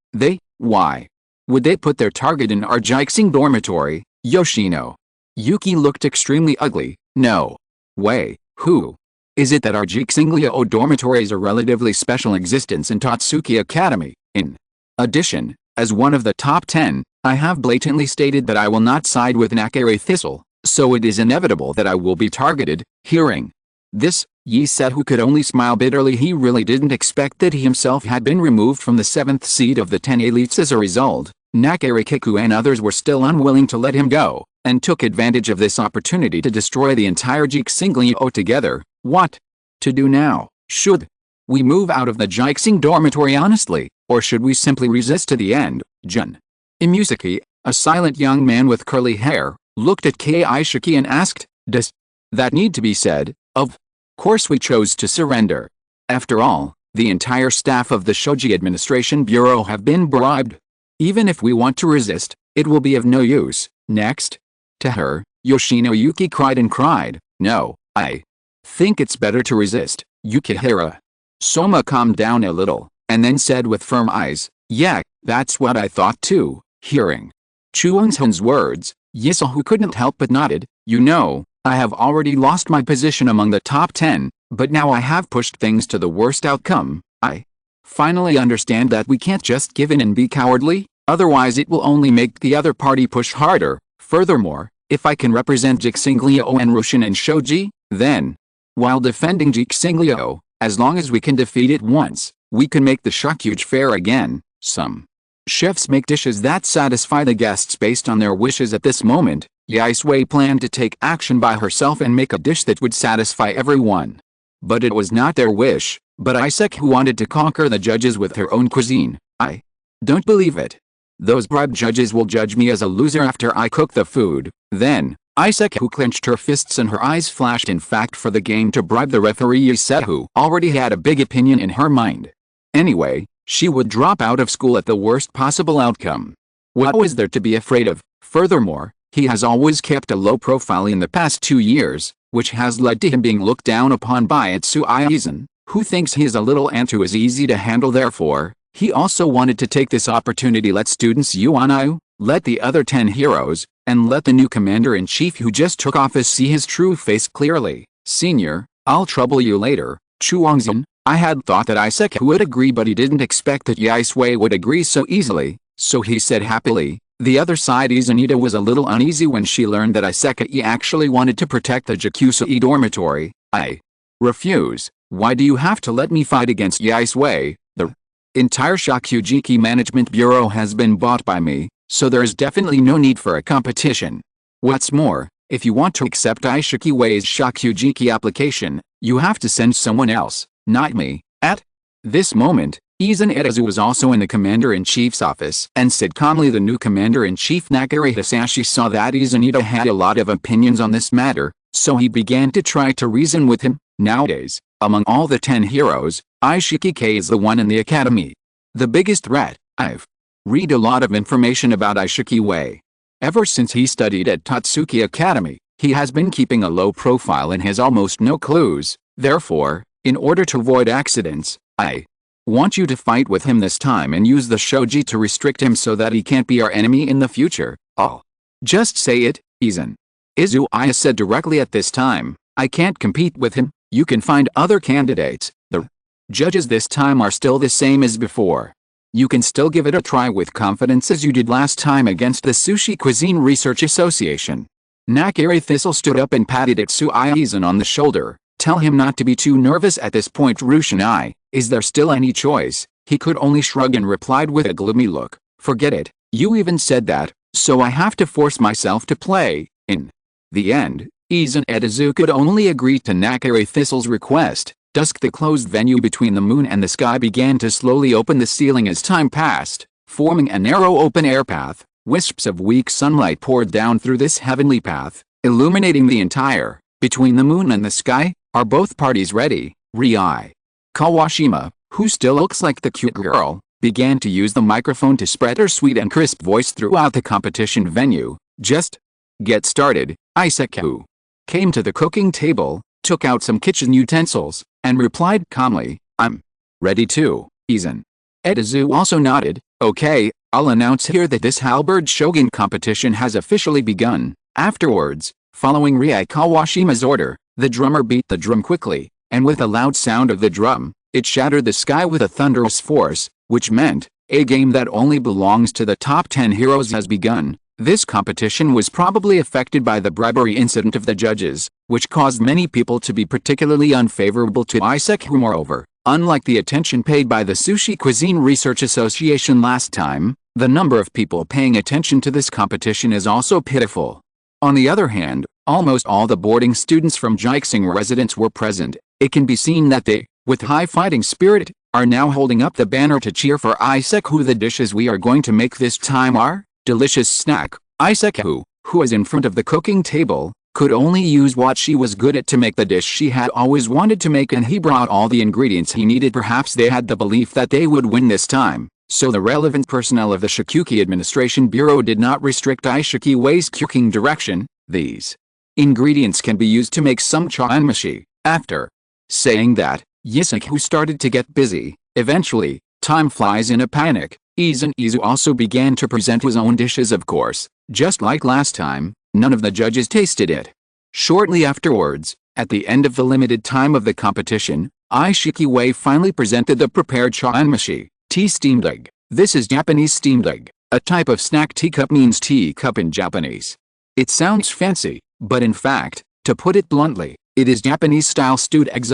Why would they put their target in our Jixing dormitory, Yoshino? Yuki looked extremely ugly. No way. Who is it that our Jixinglio dormitory is a relatively special existence in Tatsuki Academy? In addition, as one of the top 10, I have blatantly stated that I will not side with Nakare Thistle, so it is inevitable that I will be targeted. Hearing this, Yi said, who could only smile bitterly. He really didn't expect that he himself had been removed from the 7th seed of the 10 elites as a result. Nakare Kiku and others were still unwilling to let him go, and took advantage of this opportunity to destroy the entire Jixinglio together. What to do now? Should we move out of the Jixing dormitory honestly, or should we simply resist to the end? Jun Imusaki, a silent young man with curly hair, looked at Kaishiki and asked, does that need to be said? Of course we chose to surrender. After all, the entire staff of the Shoji Administration Bureau have been bribed. Even if we want to resist, it will be of no use. Next to her, Yoshino Yuki cried and cried. No, I think it's better to resist, Yukihira. Soma calmed down a little, and then said with firm eyes, yeah, that's what I thought too. Hearing Chuung's words, Yisahu couldn't help but nodded. You know, I have already lost my position among the top 10, but now I have pushed things to the worst outcome. I finally understand that we can't just give in and be cowardly, otherwise it will only make the other party push harder. Furthermore, if I can represent Jixinglio and Rushin and Shoji, then, while defending Jixinglio, as long as we can defeat it once, we can make the Shakuge fair again. Some chefs make dishes that satisfy the guests based on their wishes. At this moment, Yaisui planned to take action by herself and make a dish that would satisfy everyone. But it was not their wish, but Isaac who wanted to conquer the judges with her own cuisine. I don't believe it. Those bribed judges will judge me as a loser after I cook the food. Then, Isaac who clenched her fists and her eyes flashed. In fact, for the game to bribe the referee, Isaac who already had a big opinion in her mind. Anyway, she would drop out of school at the worst possible outcome. What was there to be afraid of? Furthermore, he has always kept a low profile in the past 2 years, which has led to him being looked down upon by Itsui, who thinks he is a little ant who is easy to handle. Therefore, he also wanted to take this opportunity. Let students Yuanayu, let the other 10 heroes, and let the new commander-in-chief who just took office see his true face clearly. Senior, I'll trouble you later. Chuangzhen, I had thought that Isaac would agree, but he didn't expect that Yaisui would agree so easily, so he said happily. The other side, Izanita was a little uneasy when she learned that Isekai actually wanted to protect the Jakusai dormitory. I refuse. Why do you have to let me fight against Yaisui? The entire Shakugeki Management Bureau has been bought by me, so there is definitely no need for a competition. What's more, if you want to accept Ishikiwei's Shakugeki application, you have to send someone else, not me. At this moment, Izan Itazu was also in the commander-in-chief's office and said calmly. The new commander-in-chief Nakare Hisashi saw that Izanita had a lot of opinions on this matter, so he began to try to reason with him. Nowadays, among all the 10 heroes, Ishiki is the one in the academy. The biggest threat. I've read a lot of information about Ishikiwei. Ever since he studied at Tatsuki Academy, he has been keeping a low profile and has almost no clues. Therefore, in order to avoid accidents, I want you to fight with him this time and use the shoji to restrict him so that he can't be our enemy in the future. I'll just say it, Izan. Izuaya said directly. At this time, I can't compete with him. You can find other candidates. The judges this time are still the same as before. You can still give it a try with confidence as you did last time against the Sushi Cuisine Research Association. Nakare Thistle stood up and patted Izan on the shoulder. Tell him not to be too nervous at this point. Rushinai, is there still any choice? He could only shrug and replied with a gloomy look. Forget it, you even said that, so I have to force myself to play. In the end, Izan Itazu could only agree to Nakare Thistle's request. Dusk, the closed venue between the moon and the sky, began to slowly open the ceiling as time passed, forming a narrow open-air path. Wisps of weak sunlight poured down through this heavenly path, illuminating the entire. Between the moon and the sky, are both parties ready? Rii Kawashima, who still looks like the cute girl, began to use the microphone to spread her sweet and crisp voice throughout the competition venue. Just get started. Isaac, who came to the cooking table, took out some kitchen utensils, and replied calmly, "I'm ready to, Izan." Edizu also nodded, "Okay, I'll announce here that this halberd shogun competition has officially begun." Afterwards, following Rie Kawashima's order, the drummer beat the drum quickly, and with a loud sound of the drum, it shattered the sky with a thunderous force, which meant, a game that only belongs to the top 10 heroes has begun. This competition was probably affected by the bribery incident of the judges, which caused many people to be particularly unfavorable to Izakaya. Moreover, unlike the attention paid by the Sushi Cuisine Research Association last time, the number of people paying attention to this competition is also pitiful. On the other hand, almost all the boarding students from Jixing residents were present. It can be seen that they, with high fighting spirit, are now holding up the banner to cheer for Izakaya. The dishes we are going to make this time are delicious snack. Izakaya, who is in front of the cooking table, could only use what she was good at to make the dish she had always wanted to make, and he brought all the ingredients he needed. Perhaps they had the belief that they would win this time, so the relevant personnel of the Shikuki Administration Bureau did not restrict Izakaya cooking direction. These ingredients can be used to make some chawanmushi. After saying that, Izakaya started to get busy. Eventually, time flies in a panic. Izu also began to present his own dishes. Of course, just like last time, none of the judges tasted it. Shortly afterwards, at the end of the limited time of the competition, Izakaya finally presented the prepared chawanmushi, tea steamed egg. This is Japanese steamed egg, a type of snack. Teacup means teacup in Japanese. It sounds fancy, but in fact, to put it bluntly, it is Japanese-style stewed egg.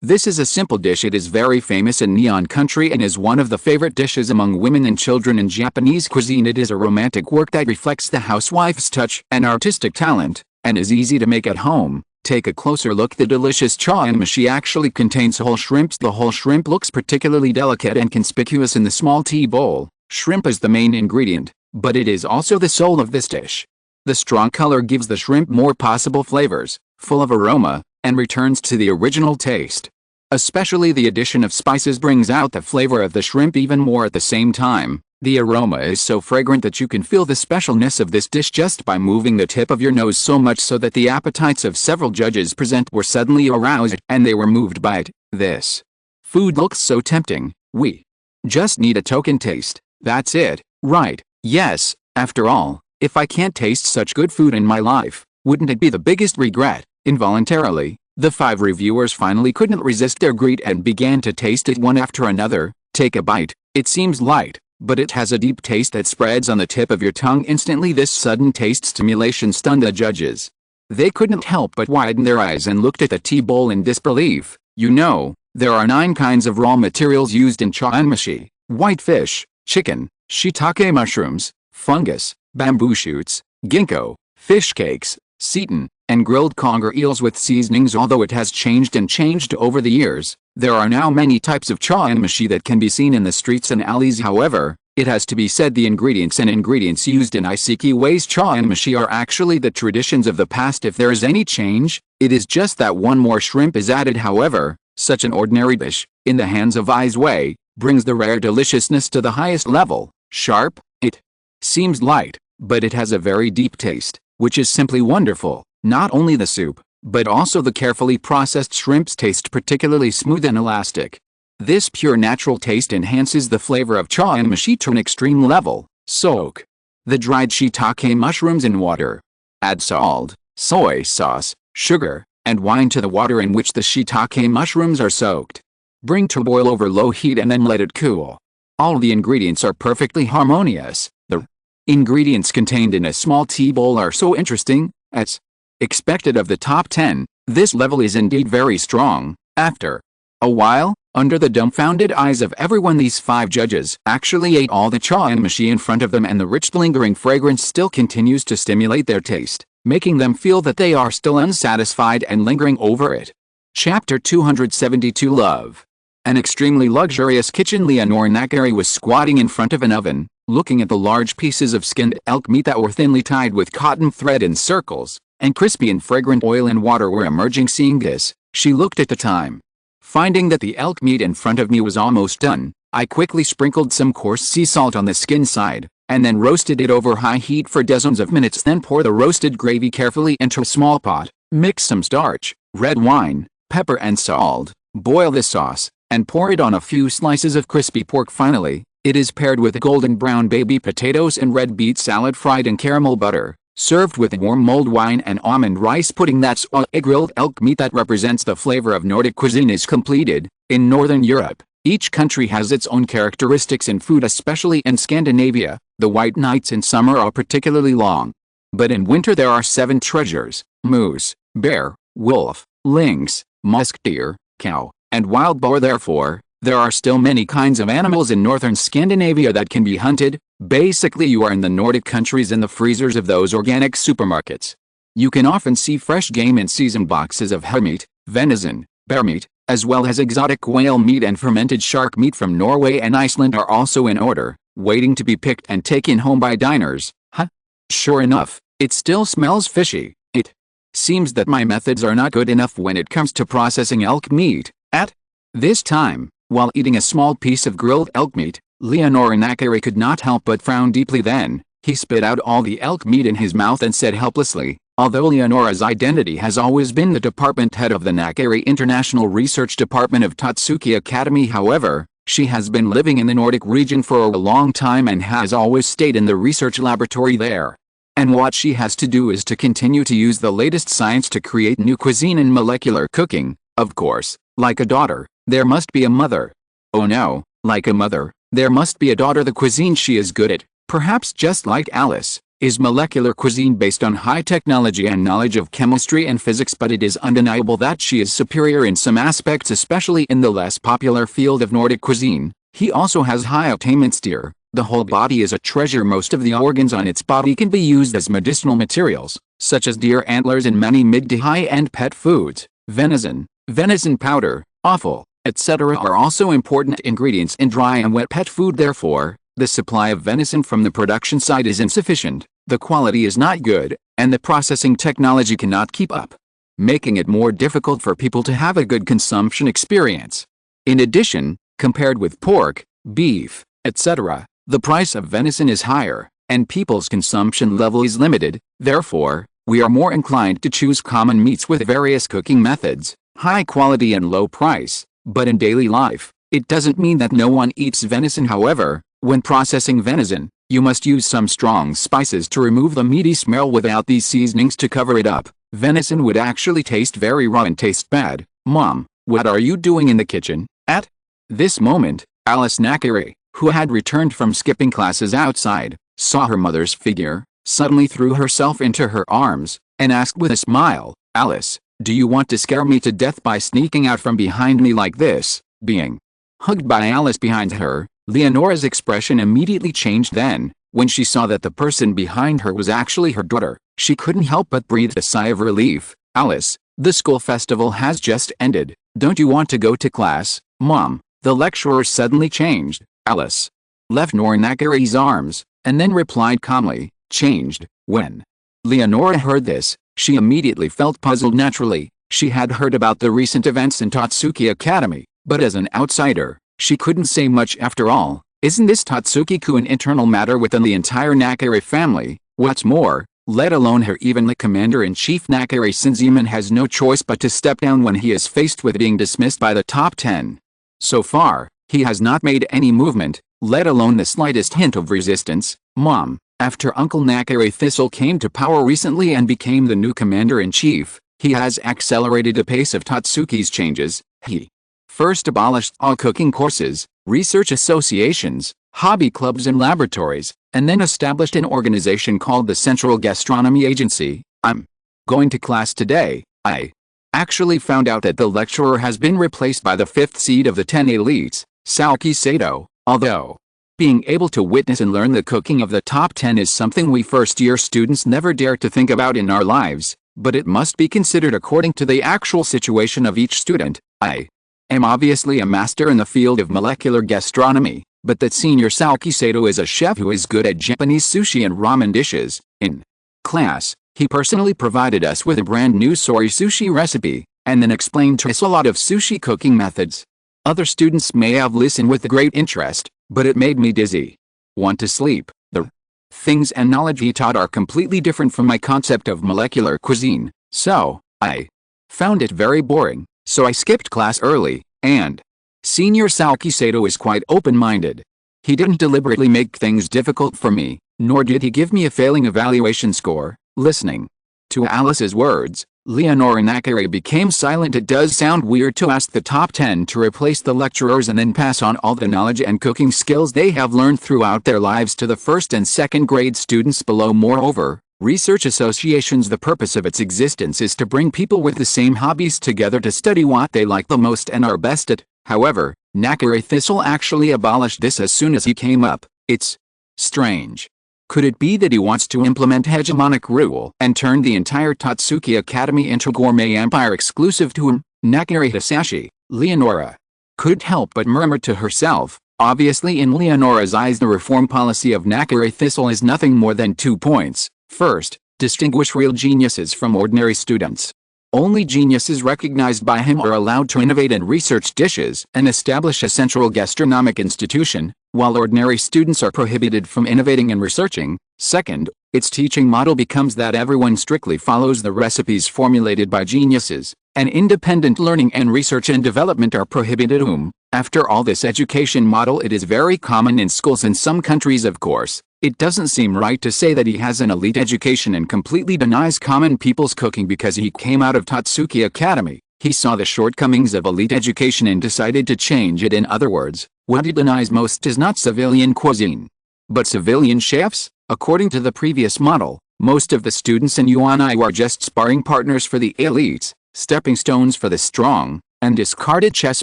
This is a simple dish. It is very famous in Nihon country and is one of the favorite dishes among women and children in Japanese cuisine. It is a romantic work that reflects the housewife's touch and artistic talent, and is easy to make at home. Take a closer look. The delicious chawanmushi actually contains whole shrimps. The whole shrimp looks particularly delicate and conspicuous in the small tea bowl. Shrimp is the main ingredient, but it is also the soul of this dish. The strong color gives the shrimp more possible flavors, full of aroma, and returns to the original taste. Especially the addition of spices brings out the flavor of the shrimp even more. At the same time, the aroma is so fragrant that you can feel the specialness of this dish just by moving the tip of your nose, so much so that the appetites of several judges present were suddenly aroused, and they were moved by it. This food looks so tempting. We just need a token taste. That's it, right? Yes, after all, if I can't taste such good food in my life, wouldn't it be the biggest regret? Involuntarily, the 5 reviewers finally couldn't resist their greed and began to taste it one after another. Take a bite. It seems light, but it has a deep taste that spreads on the tip of your tongue instantly. This sudden taste stimulation stunned the judges. They couldn't help but widen their eyes and looked at the tea bowl in disbelief. You know, there are 9 kinds of raw materials used in chawanmushi: white fish, chicken, shiitake mushrooms, fungus, bamboo shoots, ginkgo, fish cakes, seitan, and grilled conger eels with seasonings. Although it has changed and changed over the years, there are now many types of chawanmushi that can be seen in the streets and alleys. However, it has to be said the ingredients used in Izakaya's chawanmushi are actually the traditions of the past. If there is any change, it is just that one more shrimp is added. However, such an ordinary dish, in the hands of Izakaya, brings the rare deliciousness to the highest level. Sharp, it seems light, but it has a very deep taste, which is simply wonderful. Not only the soup, but also the carefully processed shrimps taste particularly smooth and elastic. This pure natural taste enhances the flavor of chawanmushi to an extreme level. Soak the dried shiitake mushrooms in water. Add salt, soy sauce, sugar, and wine to the water in which the shiitake mushrooms are soaked. Bring to boil over low heat and then let it cool. All the ingredients are perfectly harmonious. The ingredients contained in a small tea bowl are so interesting, as expected of the top 10, this level is indeed very strong. After a while, under the dumbfounded eyes of everyone, these 5 judges actually ate all the chawanmushi in front of them, and the rich lingering fragrance still continues to stimulate their taste, making them feel that they are still unsatisfied and lingering over it. Chapter 272 Love. An extremely luxurious kitchen. Leonore Nakari was squatting in front of an oven, looking at the large pieces of skinned elk meat that were thinly tied with cotton thread in circles, and crispy and fragrant oil and water were emerging. Seeing this, she looked at the time. Finding that the elk meat in front of me was almost done, I quickly sprinkled some coarse sea salt on the skin side, and then roasted it over high heat for dozens of minutes. Then pour the roasted gravy carefully into a small pot. Mix some starch, red wine, pepper and salt, boil the sauce, and pour it on a few slices of crispy pork. Finally, it is paired with golden brown baby potatoes and red beet salad fried in caramel butter, served with warm mulled wine and almond rice pudding. That's all. A grilled elk meat that represents the flavor of Nordic cuisine is completed. In Northern Europe, each country has its own characteristics in food, especially in Scandinavia. The white nights in summer are particularly long. But in winter there are 7 treasures: moose, bear, wolf, lynx, musk deer, cow, and wild boar. Therefore, there are still many kinds of animals in northern Scandinavia that can be hunted. Basically, you are in the Nordic countries in the freezers of those organic supermarkets. You can often see fresh game in seasoned boxes of hare meat, venison, bear meat, as well as exotic whale meat and fermented shark meat from Norway and Iceland are also in order, waiting to be picked and taken home by diners. Huh? Sure enough, it still smells fishy. It seems that my methods are not good enough when it comes to processing elk meat. At this time, while eating a small piece of grilled elk meat, Leonora could not help but frown deeply. Then, he spit out all the elk meat in his mouth and said helplessly, although Leonora's identity has always been the department head of the Nakari International Research Department of Tatsuki Academy, however, she has been living in the Nordic region for a long time and has always stayed in the research laboratory there. And what she has to do is to continue to use the latest science to create new cuisine and molecular cooking. Of course, like a daughter, there must be a mother. Oh no, like a mother, there must be a daughter. The cuisine she is good at, perhaps just like Alice, is molecular cuisine based on high technology and knowledge of chemistry and physics, but it is undeniable that she is superior in some aspects, especially in the less popular field of Nordic cuisine. He also has high attainments. Deer, the whole body is a treasure. Most of the organs on its body can be used as medicinal materials, such as deer antlers and many mid to high-end pet foods. Venison, venison powder, offal, etc. are also important ingredients in dry and wet pet food. Therefore, the supply of venison from the production side is insufficient, the quality is not good, and the processing technology cannot keep up, making it more difficult for people to have a good consumption experience. In addition, compared with pork, beef, etc., the price of venison is higher, and people's consumption level is limited. Therefore, we are more inclined to choose common meats with various cooking methods, high quality and low price. But in daily life, it doesn't mean that no one eats venison. However, when processing venison, you must use some strong spices to remove the meaty smell. Without these seasonings to cover it up, venison would actually taste very raw and taste bad. Mom, what are you doing in the kitchen? At this moment, Alice Nakari, who had returned from skipping classes outside, saw her mother's figure, suddenly threw herself into her arms, and asked with a smile, Alice, do you want to scare me to death by sneaking out from behind me like this? Being hugged by Alice behind her, Leonora's expression immediately changed. Then, when she saw that the person behind her was actually her daughter, she couldn't help but breathe a sigh of relief. Alice, the school festival has just ended. Don't you want to go to class, Mom? The lecturer suddenly changed. Alice left Norinakari's arms, and then replied calmly, changed. When Leonora heard this, she immediately felt puzzled. Naturally, she had heard about the recent events in Tatsuki Academy, but as an outsider, she couldn't say much. After all, isn't this Tatsuki-ku an internal matter within the entire Nakari family? What's more, let alone her, even the commander-in-chief Nakari Shinzaemon has no choice but to step down when he is faced with being dismissed by the top 10. So far, he has not made any movement, let alone the slightest hint of resistance. Mom, after Uncle Nakari Thistle came to power recently and became the new commander-in-chief, he has accelerated the pace of Tatsuki's changes. He first abolished all cooking courses, research associations, hobby clubs and laboratories, and then established an organization called the Central Gastronomy Agency. I'm going to class today. I actually found out that the lecturer has been replaced by the 5th seed of the 10 elites, Saoki Sato. Although being able to witness and learn the cooking of the top 10 is something we first-year students never dare to think about in our lives, but it must be considered according to the actual situation of each student. I am obviously a master in the field of molecular gastronomy, but that senior Saoki Sato is a chef who is good at Japanese sushi and ramen dishes. In class, he personally provided us with a brand new soy sushi recipe, and then explained to us a lot of sushi cooking methods. Other students may have listened with great interest, but it made me dizzy. Want to sleep. The things and knowledge he taught are completely different from my concept of molecular cuisine, so I found it very boring, so I skipped class early, and Senior Saoki Sato is quite open-minded. He didn't deliberately make things difficult for me, nor did he give me a failing evaluation score. Listening to Alice's words, Leonora Nakare became silent. It does sound weird to ask the top 10 to replace the lecturers and then pass on all the knowledge and cooking skills they have learned throughout their lives to the first and second grade students below. Moreover, research associations, the purpose of its existence is to bring people with the same hobbies together to study what they like the most and are best at. However, Nakare Thistle actually abolished this as soon as he came up. It's strange. Could it be that he wants to implement hegemonic rule and turn the entire Tatsuki Academy into gourmet empire exclusive to him? Nakare Hisashi, Leonora couldn't help but murmur to herself. Obviously, in Leonora's eyes, the reform policy of Nakare Thistle is nothing more than 2 points. First, distinguish real geniuses from ordinary students. Only geniuses recognized by him are allowed to innovate and research dishes and establish a central gastronomic institution, while ordinary students are prohibited from innovating and researching. Second, its teaching model becomes that everyone strictly follows the recipes formulated by geniuses, and independent learning and research and development are prohibited. After all, this education model, it is very common in schools in some countries, of course. It doesn't seem right to say that he has an elite education and completely denies common people's cooking because he came out of Tatsuki Academy. He saw the shortcomings of elite education and decided to change it. In other words, what he denies most is not civilian cuisine, but civilian chefs. According to the previous model, most of the students in UNI are just sparring partners for the elites, stepping stones for the strong, and discarded chess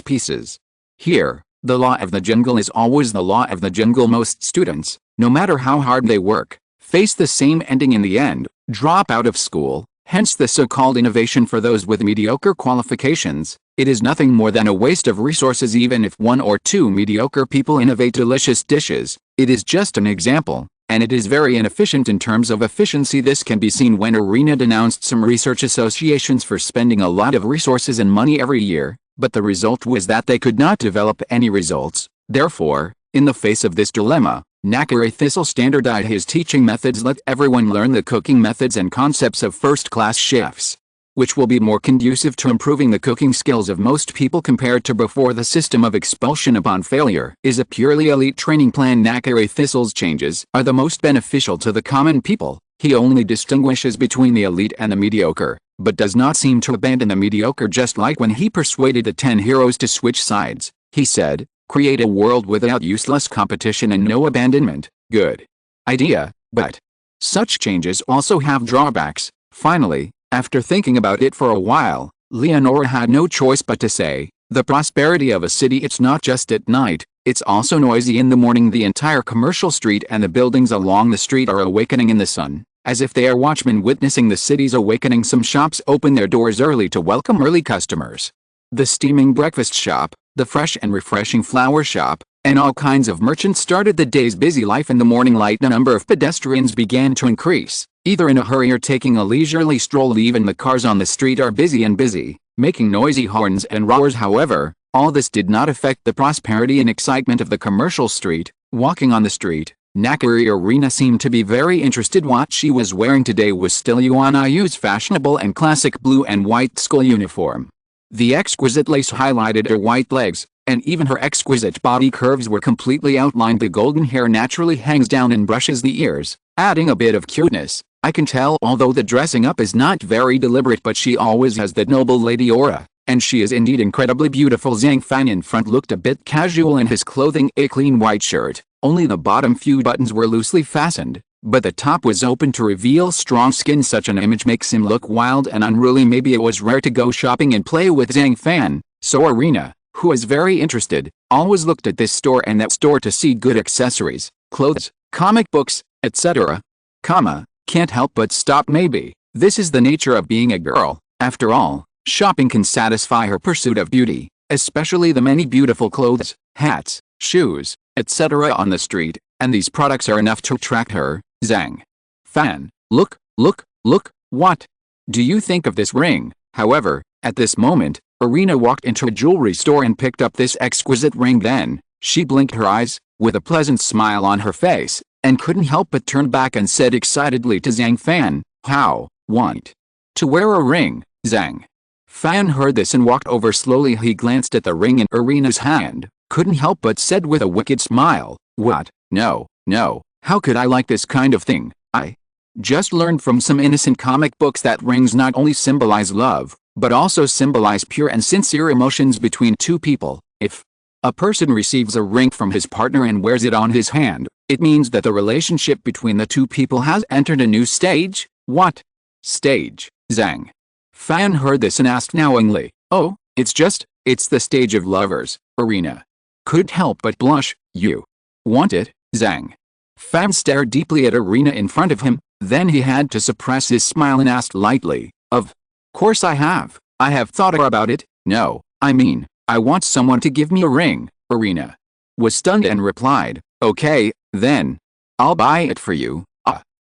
pieces. Here, the law of the jungle is always the law of the jungle. Most students, no matter how hard they work, face the same ending in the end: drop out of school. Hence the so-called innovation for those with mediocre qualifications. It is nothing more than a waste of resources. Even if 1 or 2 mediocre people innovate delicious dishes, it is just an example, and it is very inefficient in terms of efficiency. This can be seen when Arena denounced some research associations for spending a lot of resources and money every year, but the result was that they could not develop any results. Therefore, in the face of this dilemma, Nakare Thistle standardized his teaching methods. Let everyone learn the cooking methods and concepts of first-class chefs, which will be more conducive to improving the cooking skills of most people compared to before. The system of expulsion upon failure is a purely elite training plan. Nakare Thistle's changes are the most beneficial to the common people. He only distinguishes between the elite and the mediocre, but does not seem to abandon the mediocre. Just like when he persuaded the 10 heroes to switch sides, he said, "Create a world without useless competition and no abandonment." Good idea, but such changes also have drawbacks. Finally, after thinking about it for a while, Leonora had no choice but to say, "The prosperity of a city, it's not just at night, it's also noisy in the morning. The entire commercial street and the buildings along the street are awakening in the sun, as if they are watchmen witnessing the city's awakening. Some shops open their doors early to welcome early customers. The steaming breakfast shop, the fresh and refreshing flower shop, and all kinds of merchants started the day's busy life. In the morning light, the number of pedestrians began to increase, either in a hurry or taking a leisurely stroll. Even the cars on the street are busy, making noisy horns and roars. However, all this did not affect the prosperity and excitement of the commercial street. Walking on the street, Nakare Arena seemed to be very interested. What she was wearing today was still UNIU's fashionable and classic blue and white school uniform. The exquisite lace highlighted her white legs, and even her exquisite body curves were completely outlined. The golden hair naturally hangs down and brushes the ears, adding a bit of cuteness. I can tell, although the dressing up is not very deliberate, but she always has that noble lady aura, and she is indeed incredibly beautiful. Zhang Fan in front looked a bit casual in his clothing, a clean white shirt. Only the bottom few buttons were loosely fastened, but the top was open to reveal strong skin. Such an image makes him look wild and unruly. Maybe it was rare to go shopping and play with Zhang Fan, so Arena, who is very interested, always looked at this store and that store to see good accessories, clothes, comic books, etc. Can't help but stop. Maybe this is the nature of being a girl. After all, shopping can satisfy her pursuit of beauty, especially the many beautiful clothes, hats, shoes, etc. on the street, and these products are enough to attract her. Zhang Fan, look, what do you think of this ring? However, at this moment, Arena walked into a jewelry store and picked up this exquisite ring. Then, she blinked her eyes, with a pleasant smile on her face, and couldn't help but turn back and said excitedly to Zhang Fan, "How, want to wear a ring? Zhang Fan heard this and walked over slowly. He glanced at the ring in Irina's hand, couldn't help but said with a wicked smile, "What? No, no, how could I like this kind of thing? I just learned from some innocent comic books that rings not only symbolize love, but also symbolize pure and sincere emotions between two people. If a person receives a ring from his partner and wears it on his hand, it means that the relationship between the two people has entered a new stage." "What stage?" Zhang Fan heard this and asked knowingly. "Oh, it's the stage of lovers." Irina couldn't help but blush. "You want it?" Zhang Fan stared deeply at Irina in front of him, then he had to suppress his smile and asked lightly, "Of course I have. I have thought about it. No, I mean, I want someone to give me a ring." Irina was stunned and replied, "Okay, then. I'll buy it for you."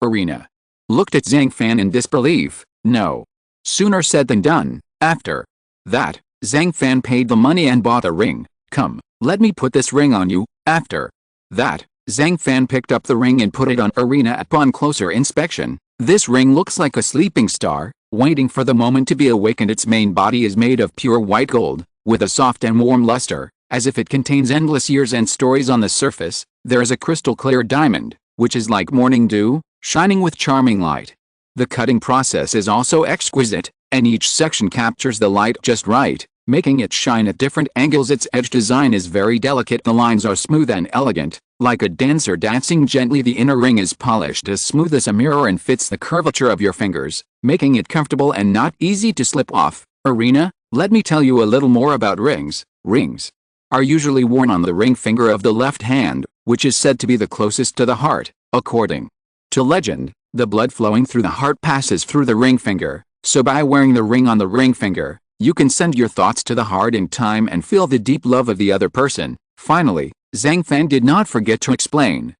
Irina looked at Zhang Fan in disbelief. No sooner said than done. After that, Zhang Fan paid the money and bought a ring. "Come, let me put this ring on you." After that, Zhang Fan picked up the ring and put it on Irina. Upon closer inspection, this ring looks like a sleeping star, waiting for the moment to be awakened. Its main body is made of pure white gold, with a soft and warm luster, as if it contains endless years and stories. On the surface, there is a crystal clear diamond, which is like morning dew, shining with charming light. The cutting process is also exquisite, and each section captures the light just right, making it shine at different angles. Its edge design is very delicate. The lines are smooth and elegant, like a dancer dancing gently. The inner ring is polished as smooth as a mirror and fits the curvature of your fingers, making it comfortable and not easy to slip off. "Irina, let me tell you a little more about rings." Rings are usually worn on the ring finger of the left hand, which is said to be the closest to the heart. According to legend, the blood flowing through the heart passes through the ring finger, so by wearing the ring on the ring finger, you can send your thoughts to the heart in time and feel the deep love of the other person. Finally, Zhang Fan did not forget to explain.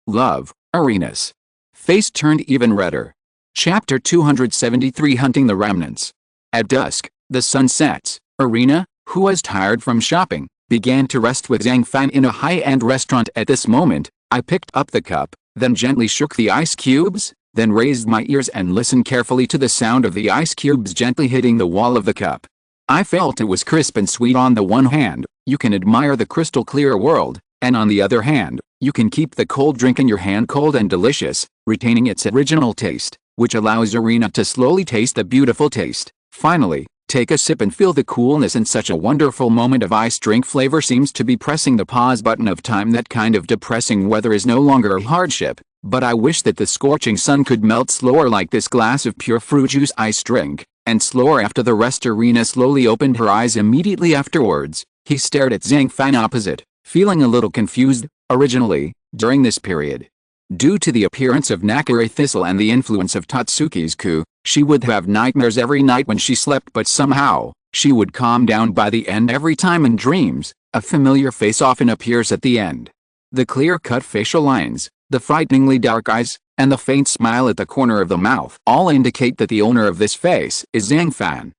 Love. Irina's face turned even redder. Chapter 273, Hunting the Remnants. At dusk, the sun sets. Irina, who was tired from shopping, began to rest with Zhang Fan in a high-end restaurant. At this moment, I picked up the cup, then gently shook the ice cubes, then raised my ears and listened carefully to the sound of the ice cubes gently hitting the wall of the cup. I felt it was crisp and sweet. On the one hand, you can admire the crystal clear world, and on the other hand, you can keep the cold drink in your hand cold and delicious, retaining its original taste, which allows Irina to slowly taste the beautiful taste. Finally, take a sip and feel the coolness. In such a wonderful moment of ice drink flavor seems to be pressing the pause button of time. That kind of depressing weather is no longer a hardship, but I wish that the scorching sun could melt slower like this glass of pure fruit juice ice drink, and slower after the rest. Irina slowly opened her eyes immediately afterwards. He stared at Zhang Fan opposite, feeling a little confused. Originally, during this period, due to the appearance of Nakare Thistle and the influence of Tatsuki's coup, she would have nightmares every night when she slept, but somehow, she would calm down by the end. Every time in dreams, a familiar face often appears at the end. The clear-cut facial lines, the frighteningly dark eyes, and the faint smile at the corner of the mouth all indicate that the owner of this face is Zhang Fan.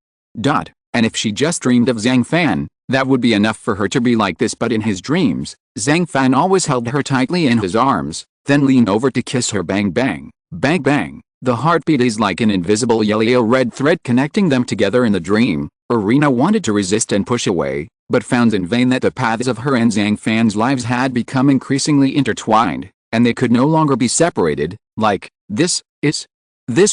And if she just dreamed of Zhang Fan, that would be enough for her to be like this. But in his dreams, Zhang Fan always held her tightly in his arms, then leaned over to kiss her. Bang bang, bang bang. The heartbeat is like an invisible yellow red thread connecting them together in the dream. Irina wanted to resist and push away, but found in vain that the paths of her and Zhang Fan's lives had become increasingly intertwined, and they could no longer be separated. Like, this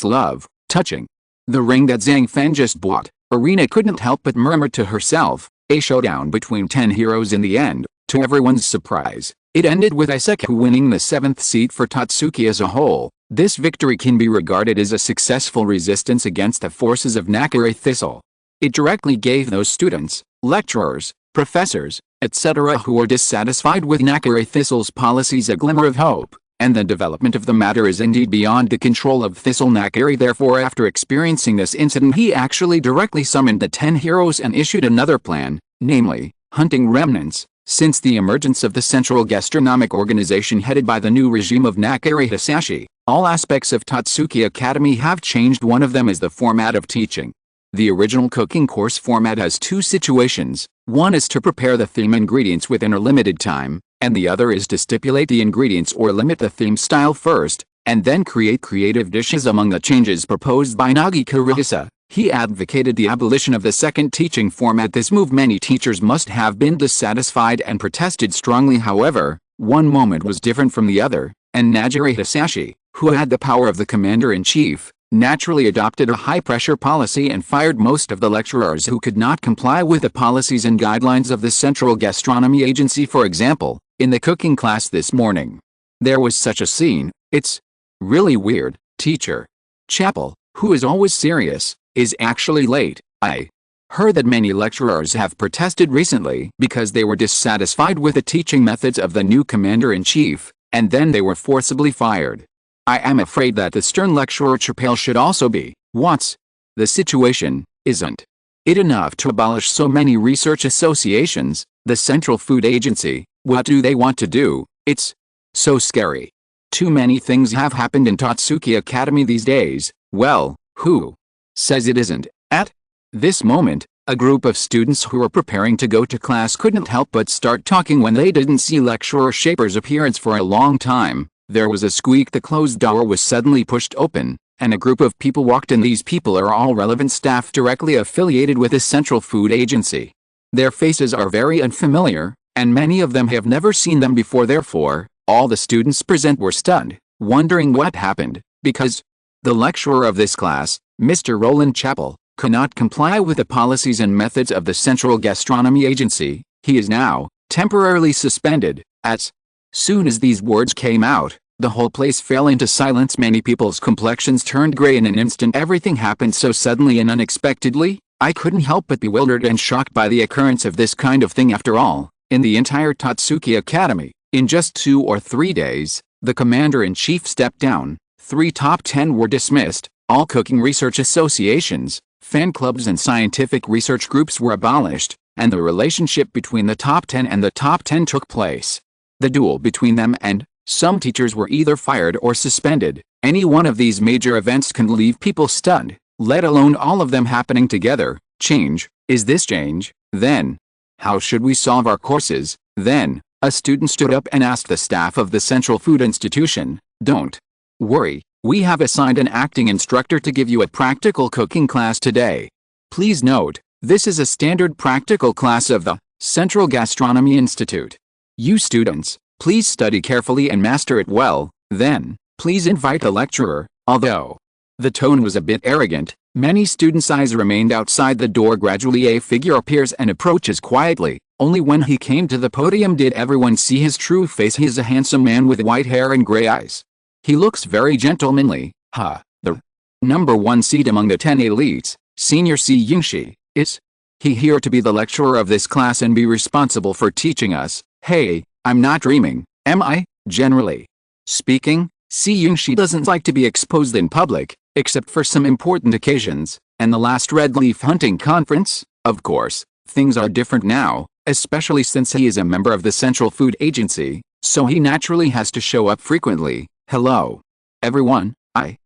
love, touching the ring that Zhang Fan just bought. Irina couldn't help but murmur to herself, a showdown between 10 heroes. In the end, to everyone's surprise, it ended with Izakaya winning the 7th seat for Tatsuki as a whole. This victory can be regarded as a successful resistance against the forces of Nakare Thistle. It directly gave those students, lecturers, professors, etc. who were dissatisfied with Nakare Thistle's policies a glimmer of hope, and the development of the matter is indeed beyond the control of Thistle Nakare. Therefore, after experiencing this incident, he actually directly summoned the 10 heroes and issued another plan, namely, hunting remnants. Since the emergence of the Central Gastronomic Organization headed by the new regime of Nakare Hisashi, all aspects of Tatsuki Academy have changed. One of them is the format of teaching. The original cooking course format has two situations. One is to prepare the theme ingredients within a limited time, and the other is to stipulate the ingredients or limit the theme style first, and then create creative dishes. Among the changes proposed by Nagika Rihisa, He advocated the abolition of the second teaching format. This move many teachers must have been dissatisfied and protested strongly. However, one moment was different from the other, and Najiri Hisashi, who had the power of the commander-in-chief, naturally adopted a high-pressure policy and fired most of the lecturers who could not comply with the policies and guidelines of the Central Gastronomy Agency. For example, in the cooking class this morning, there was such a scene. It's really weird. Teacher Chapel, who is always serious, is actually late. I heard that many lecturers have protested recently because they were dissatisfied with the teaching methods of the new commander-in-chief, and then they were forcibly fired. I am afraid that the stern lecturer Chapel should also be. What's the situation? Isn't it enough to abolish so many research associations? The Central Food Agency, what do they want to do? It's so scary. Too many things have happened in Tatsuki Academy these days. Well, who says it isn't? At this moment, a group of students who were preparing to go to class couldn't help but start talking when they didn't see lecturer Shaper's appearance for a long time. There was a squeak. The closed door was suddenly pushed open, and a group of people walked in. These people are all relevant staff directly affiliated with the Central Food Agency. Their faces are very unfamiliar, and many of them have never seen them before. Therefore, all the students present were stunned, wondering what happened, because the lecturer of this class, Mr. Roland Chapel, cannot comply with the policies and methods of the Central Gastronomy Agency. He is now temporarily suspended. As soon as these words came out, the whole place fell into silence. Many people's complexions turned gray in an instant. Everything happened so suddenly and unexpectedly. I couldn't help but bewildered and shocked by the occurrence of this kind of thing. After all, in the entire Tatsuki Academy, in just 2 or 3 days, the commander-in-chief stepped down, 3 top 10 were dismissed, all cooking research associations, fan clubs and scientific research groups were abolished, and the relationship between the top 10 and the top 10 took place. The duel between them and some teachers were either fired or suspended. Any one of these major events can leave people stunned, let alone all of them happening together. Change, is this change? Then, how should we solve our courses? Then, a student stood up and asked the staff of the Central Food Institution, "Don't worry, we have assigned an acting instructor to give you a practical cooking class today. Please note, this is a standard practical class of the Central Gastronomy Institute. You students, please study carefully and master it well, then, please invite the lecturer." Although the tone was a bit arrogant, many students' eyes remained outside the door. Gradually a figure appears and approaches quietly. Only when he came to the podium did everyone see his true face. He is a handsome man with white hair and gray eyes. He looks very gentlemanly. The number 1 seed among the 10 elites, Senior C. Yingshi, is he here to be the lecturer of this class and be responsible for teaching us? Hey, I'm not dreaming, am I? Generally speaking, C. Yingshi doesn't like to be exposed in public, except for some important occasions, and the last red leaf hunting conference. Of course, things are different now, especially since he is a member of the Central Food Agency, so he naturally has to show up frequently. Hello, everyone, I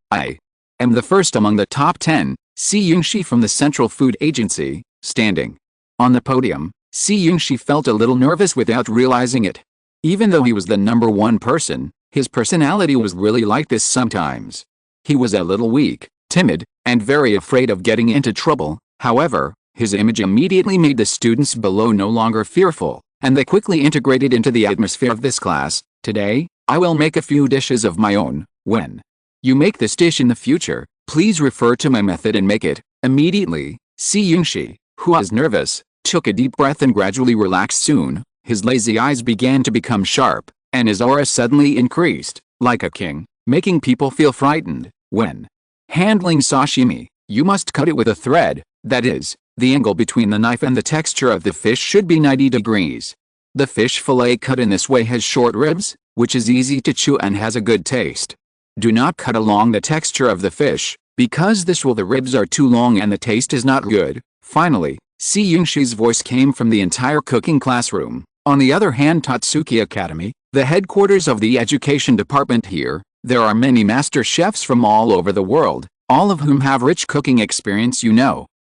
am the first among the top 10, C. Yingshi from the Central Food Agency. Standing on the podium, C. Yingshi felt a little nervous without realizing it. Even though he was the number 1 person, his personality was really like this sometimes. He was a little weak, timid, and very afraid of getting into trouble. However, his image immediately made the students below no longer fearful, and they quickly integrated into the atmosphere of this class. Today, I will make a few dishes of my own. When you make this dish in the future, please refer to my method and make it immediately. C. Yingshi, who was nervous, took a deep breath and gradually relaxed. Soon, his lazy eyes began to become sharp, and his aura suddenly increased, like a king, making people feel frightened. When handling sashimi, you must cut it with a thread, that is, the angle between the knife and the texture of the fish should be 90 degrees. The fish fillet cut in this way has short ribs, which is easy to chew and has a good taste. Do not cut along the texture of the fish, because the ribs are too long and the taste is not good. Finally, C. Yingshi's voice came from the entire cooking classroom. On the other hand, Tatsuki Academy, the headquarters of the education department here, there are many master chefs from all over the world, all of whom have rich cooking experience.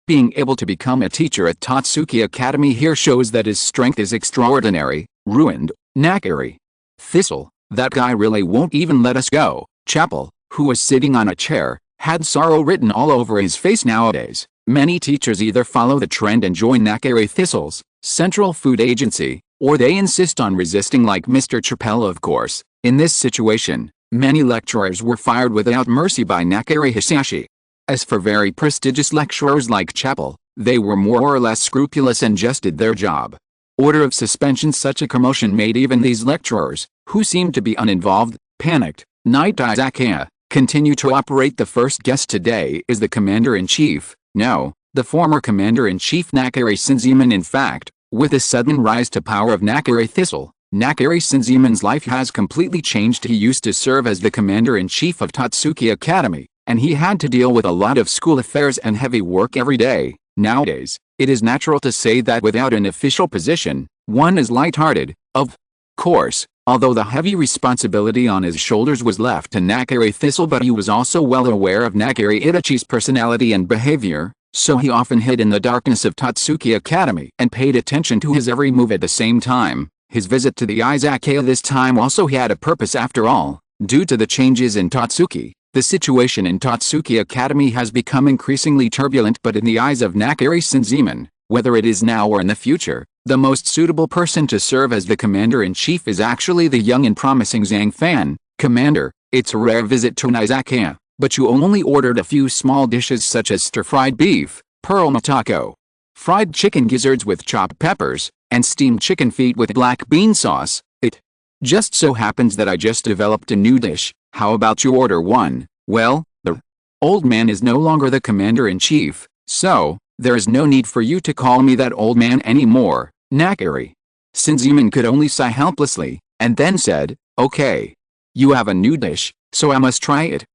Being able to become a teacher at Tatsuki Academy here shows that his strength is extraordinary. Ruined, Nakiri. Thistle, that guy really won't even let us go. Chapel, who was sitting on a chair, had sorrow written all over his face. Nowadays, Many teachers either follow the trend and join Nakere Thistle's Central Food Agency, or they insist on resisting, like Mr. Chappelle, of course. In this situation, many lecturers were fired without mercy by Nakere Hisashi. As for very prestigious lecturers like Chappell, they were more or less scrupulous and just did their job. Order of suspension. Such a commotion made even these lecturers, who seemed to be uninvolved, panicked. Knight Izakaya, continue to operate. The first guest today is the Commander-in-Chief. No, the former Commander-in-Chief Nakere Shinzeman. In fact, with the sudden rise to power of Nakere Thistle, Nakere Shinzeman's life has completely changed. He used to serve as the Commander-in-Chief of Tatsuki Academy, and he had to deal with a lot of school affairs and heavy work every day. Nowadays, it is natural to say that without an official position, one is light-hearted. Of course, although the heavy responsibility on his shoulders was left to Nakere Thistle, but he was also well aware of Nakere Itachi's personality and behavior, so he often hid in the darkness of Tatsuki Academy and paid attention to his every move. At the same time, his visit to the Izakaya this time also had a purpose. After all, due to the changes in Tatsuki, the situation in Tatsuki Academy has become increasingly turbulent, but in the eyes of Nakere Shinzeman, whether it is now or in the future, the most suitable person to serve as the Commander-in-Chief is actually the young and promising Zhang Fan. Commander, it's a rare visit to an Izakaya, but you only ordered a few small dishes such as stir-fried beef, pearl matako, fried chicken gizzards with chopped peppers, and steamed chicken feet with black bean sauce. It just so happens that I just developed a new dish. How about you order one? Well, the old man is no longer the Commander-in-Chief, so there is no need for you to call me that old man anymore. Nakere Shinzeman could only sigh helplessly, and then said, okay. You have a new dish, so I must try it.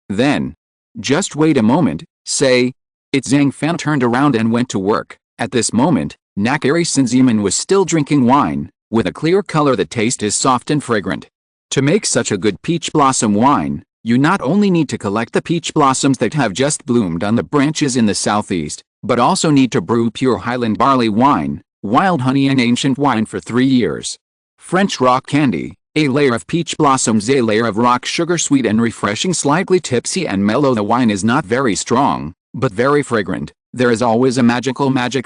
Then. Just wait a moment, say. It's Zhang Fan turned around and went to work. At this moment, Nakere Shinzeman was still drinking wine, with a clear color. The taste is soft and fragrant. To make such a good peach blossom wine, you not only need to collect the peach blossoms that have just bloomed on the branches in the southeast, but also need to brew pure Highland barley wine, wild honey and ancient wine for 3 years. French rock candy, a layer of peach blossoms, a layer of rock sugar, sweet and refreshing, slightly tipsy and mellow. The wine is not very strong, but very fragrant. There is always a magic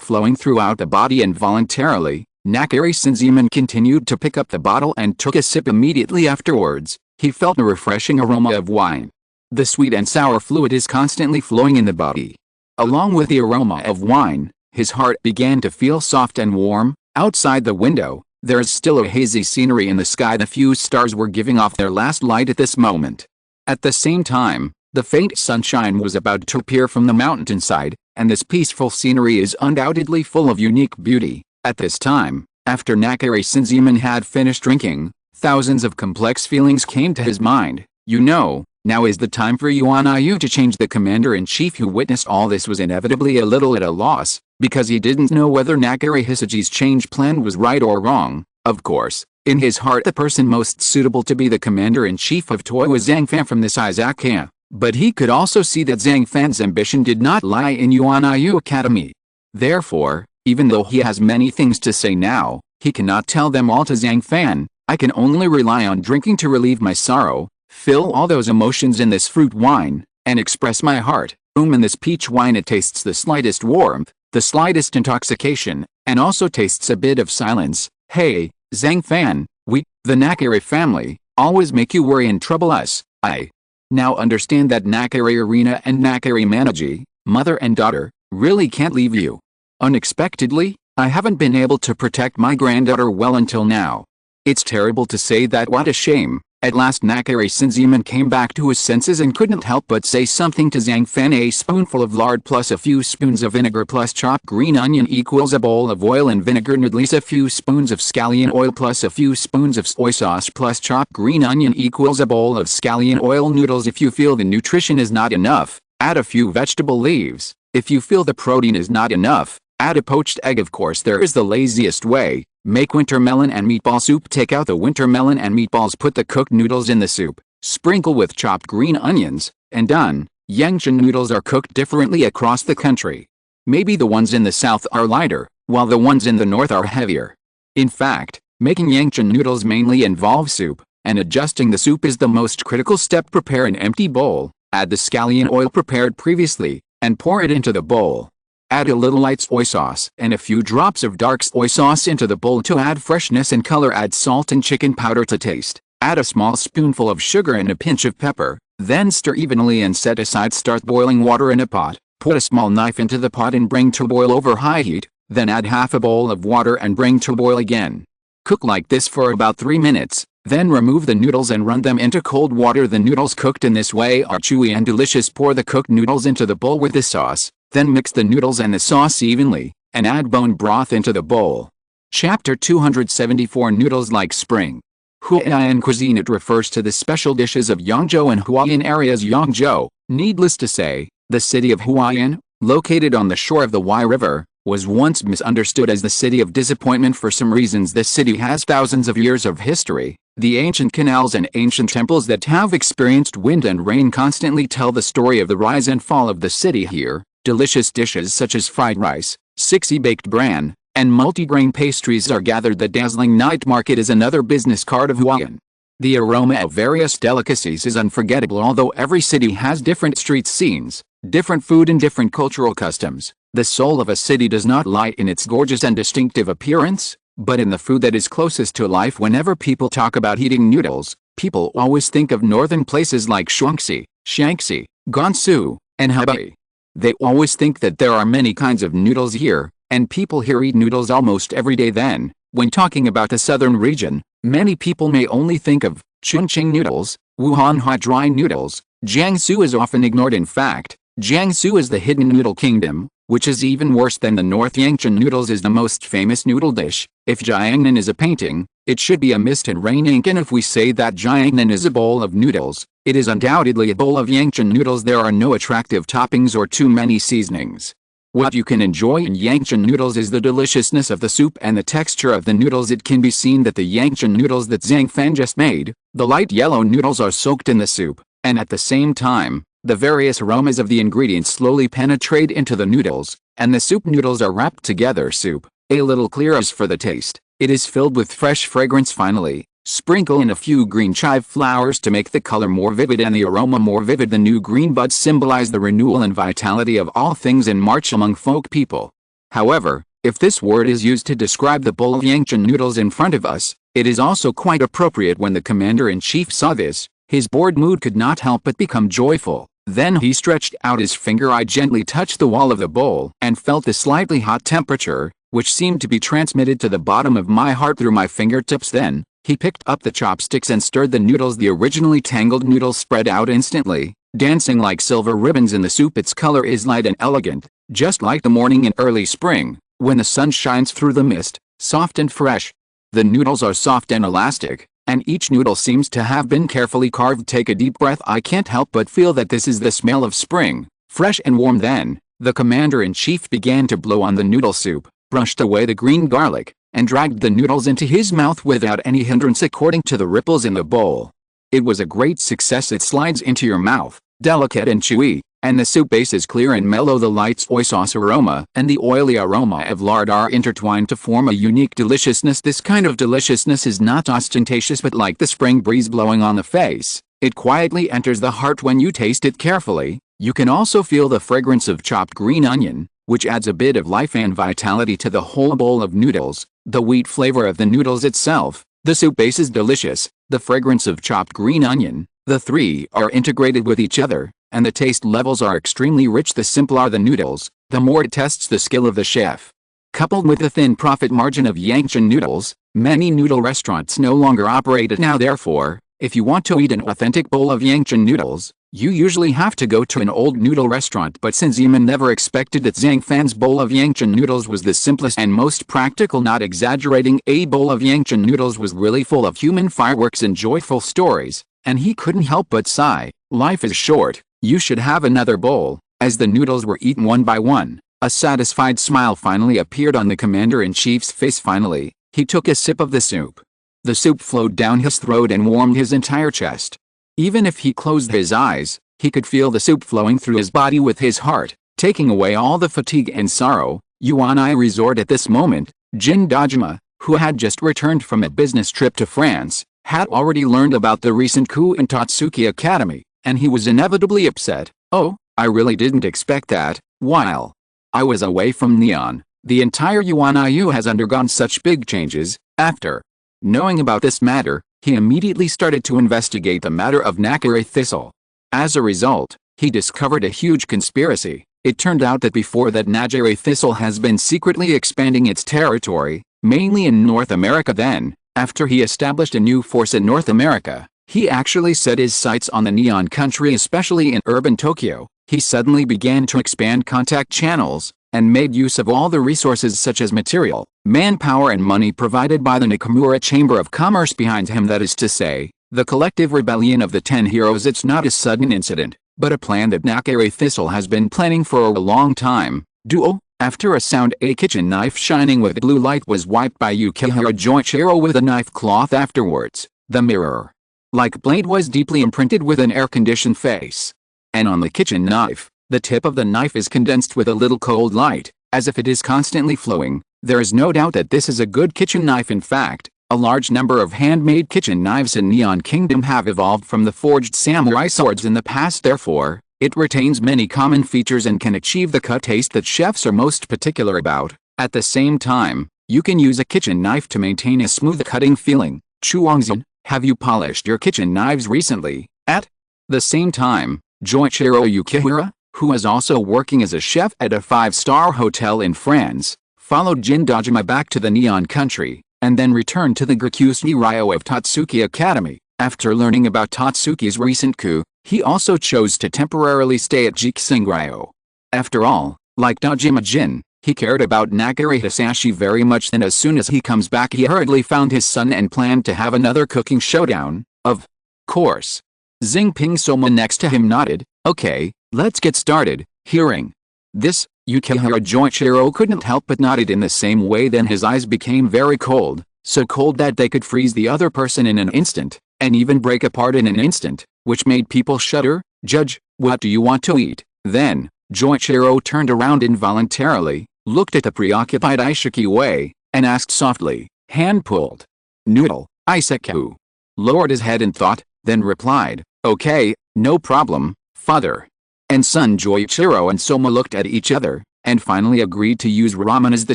flowing throughout the body. Involuntarily, Nakere Shinzeman continued to pick up the bottle and took a sip. Immediately afterwards, he felt a refreshing aroma of wine. The sweet and sour fluid is constantly flowing in the body. Along with the aroma of wine, his heart began to feel soft and warm. Outside the window, there is still a hazy scenery in the sky. The few stars were giving off their last light at this moment. At the same time, the faint sunshine was about to appear from the mountainside, and this peaceful scenery is undoubtedly full of unique beauty. At this time, after Nakere Shinzeman had finished drinking, thousands of complex feelings came to his mind. You know, now is the time for Yuan Yu to change. The Commander-in-Chief, who witnessed all this, was inevitably a little at a loss, because he didn't know whether Nakere Hisaji's change plan was right or wrong. Of course, in his heart the person most suitable to be the Commander-in-Chief of Toy was Zhang Fan from this Izakaya, but he could also see that Zhang Fan's ambition did not lie in Yuan Yu Academy. Therefore, even though he has many things to say now, he cannot tell them all to Zhang Fan. I can only rely on drinking to relieve my sorrow, fill all those emotions in this fruit wine, and express my heart. In this peach wine it tastes the slightest warmth, the slightest intoxication, and also tastes a bit of silence. Hey, Zhang Fan, we, the Nakere family, always make you worry and trouble us. I now understand that Nakere Arena and Nakere Manaji, mother and daughter, really can't leave you. Unexpectedly, I haven't been able to protect my granddaughter well until now. It's terrible to say that. What a shame. At last Nakere Shinzeman came back to his senses and couldn't help but say something to Zhang Fan. A spoonful of lard plus a few spoons of vinegar plus chopped green onion equals a bowl of oil and vinegar noodles. A few spoons of scallion oil plus a few spoons of soy sauce plus chopped green onion equals a bowl of scallion oil noodles. If you feel the nutrition is not enough, add a few vegetable leaves. If you feel the protein is not enough, add a poached egg. Of course, there is the laziest way. Make winter melon and meatball soup. Take out the winter melon and meatballs, put the cooked noodles in the soup, sprinkle with chopped green onions, and done. Yangshan noodles are cooked differently across the country. Maybe the ones in the south are lighter, while the ones in the north are heavier. In fact, making Yangshan noodles mainly involves soup, and adjusting the soup is the most critical step. Prepare an empty bowl, add the scallion oil prepared previously, and pour it into the bowl. Add a little light soy sauce and a few drops of dark soy sauce into the bowl to add freshness and color. Add salt and chicken powder to taste. Add a small spoonful of sugar and a pinch of pepper. Then stir evenly and set aside. Start boiling water in a pot. Put a small knife into the pot and bring to boil over high heat. Then add half a bowl of water and bring to boil again. Cook like this for about 3 minutes. Then remove the noodles and run them into cold water. The noodles cooked in this way are chewy and delicious. Pour the cooked noodles into the bowl with the sauce. Then mix the noodles and the sauce evenly, and add bone broth into the bowl. Chapter 274 Noodles like spring. Huaiyan cuisine. It refers to the special dishes of Yangzhou and Huaiyan areas. Yangzhou, needless to say, the city of Huaiyan, located on the shore of the Huai River, was once misunderstood as the city of disappointment for some reasons. This city has thousands of years of history. The ancient canals and ancient temples that have experienced wind and rain constantly tell the story of the rise and fall of the city here. Delicious dishes such as fried rice, 6 baked bran, and multigrain pastries are gathered. The dazzling night market is another business card of Huaiyan. The aroma of various delicacies is unforgettable. Although every city has different street scenes, different food and different cultural customs, the soul of a city does not lie in its gorgeous and distinctive appearance, but in the food that is closest to life. Whenever people talk about eating noodles, people always think of northern places like Shuangxi, Shaanxi, Gansu, and Hebei. They always think that there are many kinds of noodles here, and people here eat noodles almost every day. Then, when talking about the southern region, many people may only think of Chongqing noodles, Wuhan dry noodles. Jiangsu is often ignored. In fact, Jiangsu is the hidden noodle kingdom, which is even worse than the North. Yangzhou noodles is the most famous noodle dish. If Jiangnan is a painting, it should be a mist and rain ink. And if we say that Jiangnan is a bowl of noodles, it is undoubtedly a bowl of Yangzhou noodles. There are no attractive toppings or too many seasonings. What you can enjoy in Yangzhou noodles is the deliciousness of the soup and the texture of the noodles. It can be seen that the Yangzhou noodles that Zhang Fan just made, the light yellow noodles, are soaked in the soup, and at the same time, the various aromas of the ingredients slowly penetrate into the noodles, and the soup noodles are wrapped together. Soup, a little clear as for the taste. It is filled with fresh fragrance. Finally, sprinkle in a few green chive flowers to make the color more vivid and the aroma more vivid. The new green buds symbolize the renewal and vitality of all things in March among folk people. However, if this word is used to describe the bowl of Yangzhou noodles in front of us, it is also quite appropriate. When the commander-in-chief saw this, his bored mood could not help but become joyful. Then he stretched out his finger. I gently touched the wall of the bowl and felt the slightly hot temperature, which seemed to be transmitted to the bottom of my heart through my fingertips. Then, he picked up the chopsticks and stirred the noodles. The originally tangled noodles spread out instantly, dancing like silver ribbons in the soup. Its color is light and elegant, just like the morning in early spring, when the sun shines through the mist, soft and fresh. The noodles are soft and elastic, and each noodle seems to have been carefully carved. Take a deep breath. I can't help but feel that this is the smell of spring, fresh and warm. Then, the commander-in-chief began to blow on the noodle soup, brushed away the green garlic, and dragged the noodles into his mouth without any hindrance according to the ripples in the bowl. It was a great success. It slides into your mouth, delicate and chewy, and the soup base is clear and mellow. The light soy sauce aroma and the oily aroma of lard are intertwined to form a unique deliciousness. This kind of deliciousness is not ostentatious, but like the spring breeze blowing on the face, it quietly enters the heart when you taste it carefully. You can also feel the fragrance of chopped green onion, which adds a bit of life and vitality to the whole bowl of noodles. The wheat flavor of the noodles itself, the soup base is delicious, the fragrance of chopped green onion, the three are integrated with each other, and the taste levels are extremely rich. The simpler the noodles, the more it tests the skill of the chef. Coupled with the thin profit margin of Yangzhou noodles, many noodle restaurants no longer operate it now. Therefore, if you want to eat an authentic bowl of Yangzhou noodles, you usually have to go to an old noodle restaurant. But since Zeman never expected that Zhang Fan's bowl of Yangzhou noodles was the simplest and most practical, not exaggerating, a bowl of Yangzhou noodles was really full of human fireworks and joyful stories, and he couldn't help but sigh. Life is short, you should have another bowl. As the noodles were eaten one by one, a satisfied smile finally appeared on the commander-in-chief's face. Finally, he took a sip of the soup. The soup flowed down his throat and warmed his entire chest. Even if he closed his eyes, he could feel the soup flowing through his body with his heart, taking away all the fatigue and sorrow. Yuan resort at this moment, Jin Dajima, who had just returned from a business trip to France, had already learned about the recent coup in Tatsuki Academy, and he was inevitably upset. Oh, I really didn't expect that. While I was away from Neon, the entire UNIU has undergone such big changes. After knowing about this matter, he immediately started to investigate the matter of Nakare Thistle. As a result, he discovered a huge conspiracy. It turned out that before that Nakare Thistle has been secretly expanding its territory, mainly in North America. Then, after he established a new force in North America, he actually set his sights on the Neon country, especially in urban Tokyo. He suddenly began to expand contact channels, and made use of all the resources such as material, manpower and money provided by the Nakamura Chamber of Commerce behind him. That is to say, the collective rebellion of the 10 heroes. It's not a sudden incident, but a plan that Nakare Thistle has been planning for a long time. Duel. After a sound, a kitchen knife shining with blue light was wiped by Yukihira Joichiro with a knife cloth. Afterwards, the mirror-like blade was deeply imprinted with an air-conditioned face. And on the kitchen knife, the tip of the knife is condensed with a little cold light, as if it is constantly flowing. There is no doubt that this is a good kitchen knife. In fact, a large number of handmade kitchen knives in Neon Kingdom have evolved from the forged samurai swords in the past. Therefore, it retains many common features and can achieve the cut taste that chefs are most particular about. At the same time, you can use a kitchen knife to maintain a smooth cutting feeling. Chuangzin, have you polished your kitchen knives recently? At the same time, Joichiro Yukihira, who is also working as a chef at a 5-star hotel in France, followed Jin Dojima back to the Neon country, and then returned to the Gakushi Ryo of Tatsuki Academy. After learning about Tatsuki's recent coup, he also chose to temporarily stay at Jikising Ryo. After all, like Dojima Jin, he cared about Nakare Hisashi very much, and as soon as he comes back he hurriedly found his son and planned to have another cooking showdown. Of course. Xingping Soma next to him nodded. Okay, let's get started. Hearing this, Yukihira Joichiro couldn't help but nodded in the same way. Then his eyes became very cold, so cold that they could freeze the other person in an instant, and even break apart in an instant, which made people shudder. Judge, what do you want to eat? Then, Joichiro turned around involuntarily, looked at the preoccupied Ishiki Wei, and asked softly, hand-pulled noodle, Isekaku. Lowered his head in thought, then replied, okay, no problem, father. And son Joichiro and Soma looked at each other, and finally agreed to use ramen as the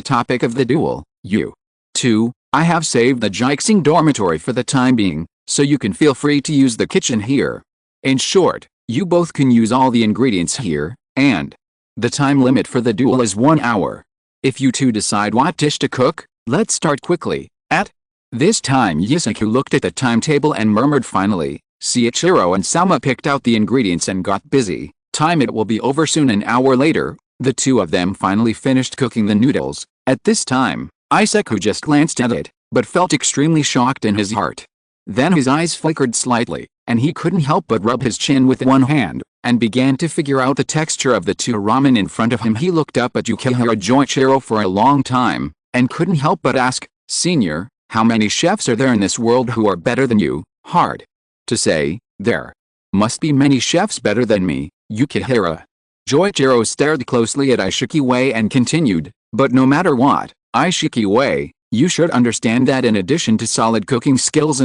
topic of the duel. You two, I have saved the Jikising dormitory for the time being, so you can feel free to use the kitchen here. In short, you both can use all the ingredients here, and the time limit for the duel is 1 hour. If you two decide what dish to cook, let's start quickly. At this time Yusaku looked at the timetable and murmured finally. Seiichiro and Salma picked out the ingredients and got busy. Time, it will be over soon. An hour later, the two of them finally finished cooking the noodles. At this time, Isekaku just glanced at it, but felt extremely shocked in his heart. Then his eyes flickered slightly, and he couldn't help but rub his chin with one hand, and began to figure out the texture of the two ramen in front of him. He looked up at Yukihira Joichiro for a long time, and couldn't help but ask, Senior, how many chefs are there in this world who are better than you? Hard to say. There must be many chefs better than me, Yukihira. Joichiro stared closely at Ishiki Wei and continued, but no matter what, Ishiki Wei, you should understand that in addition to solid cooking skills,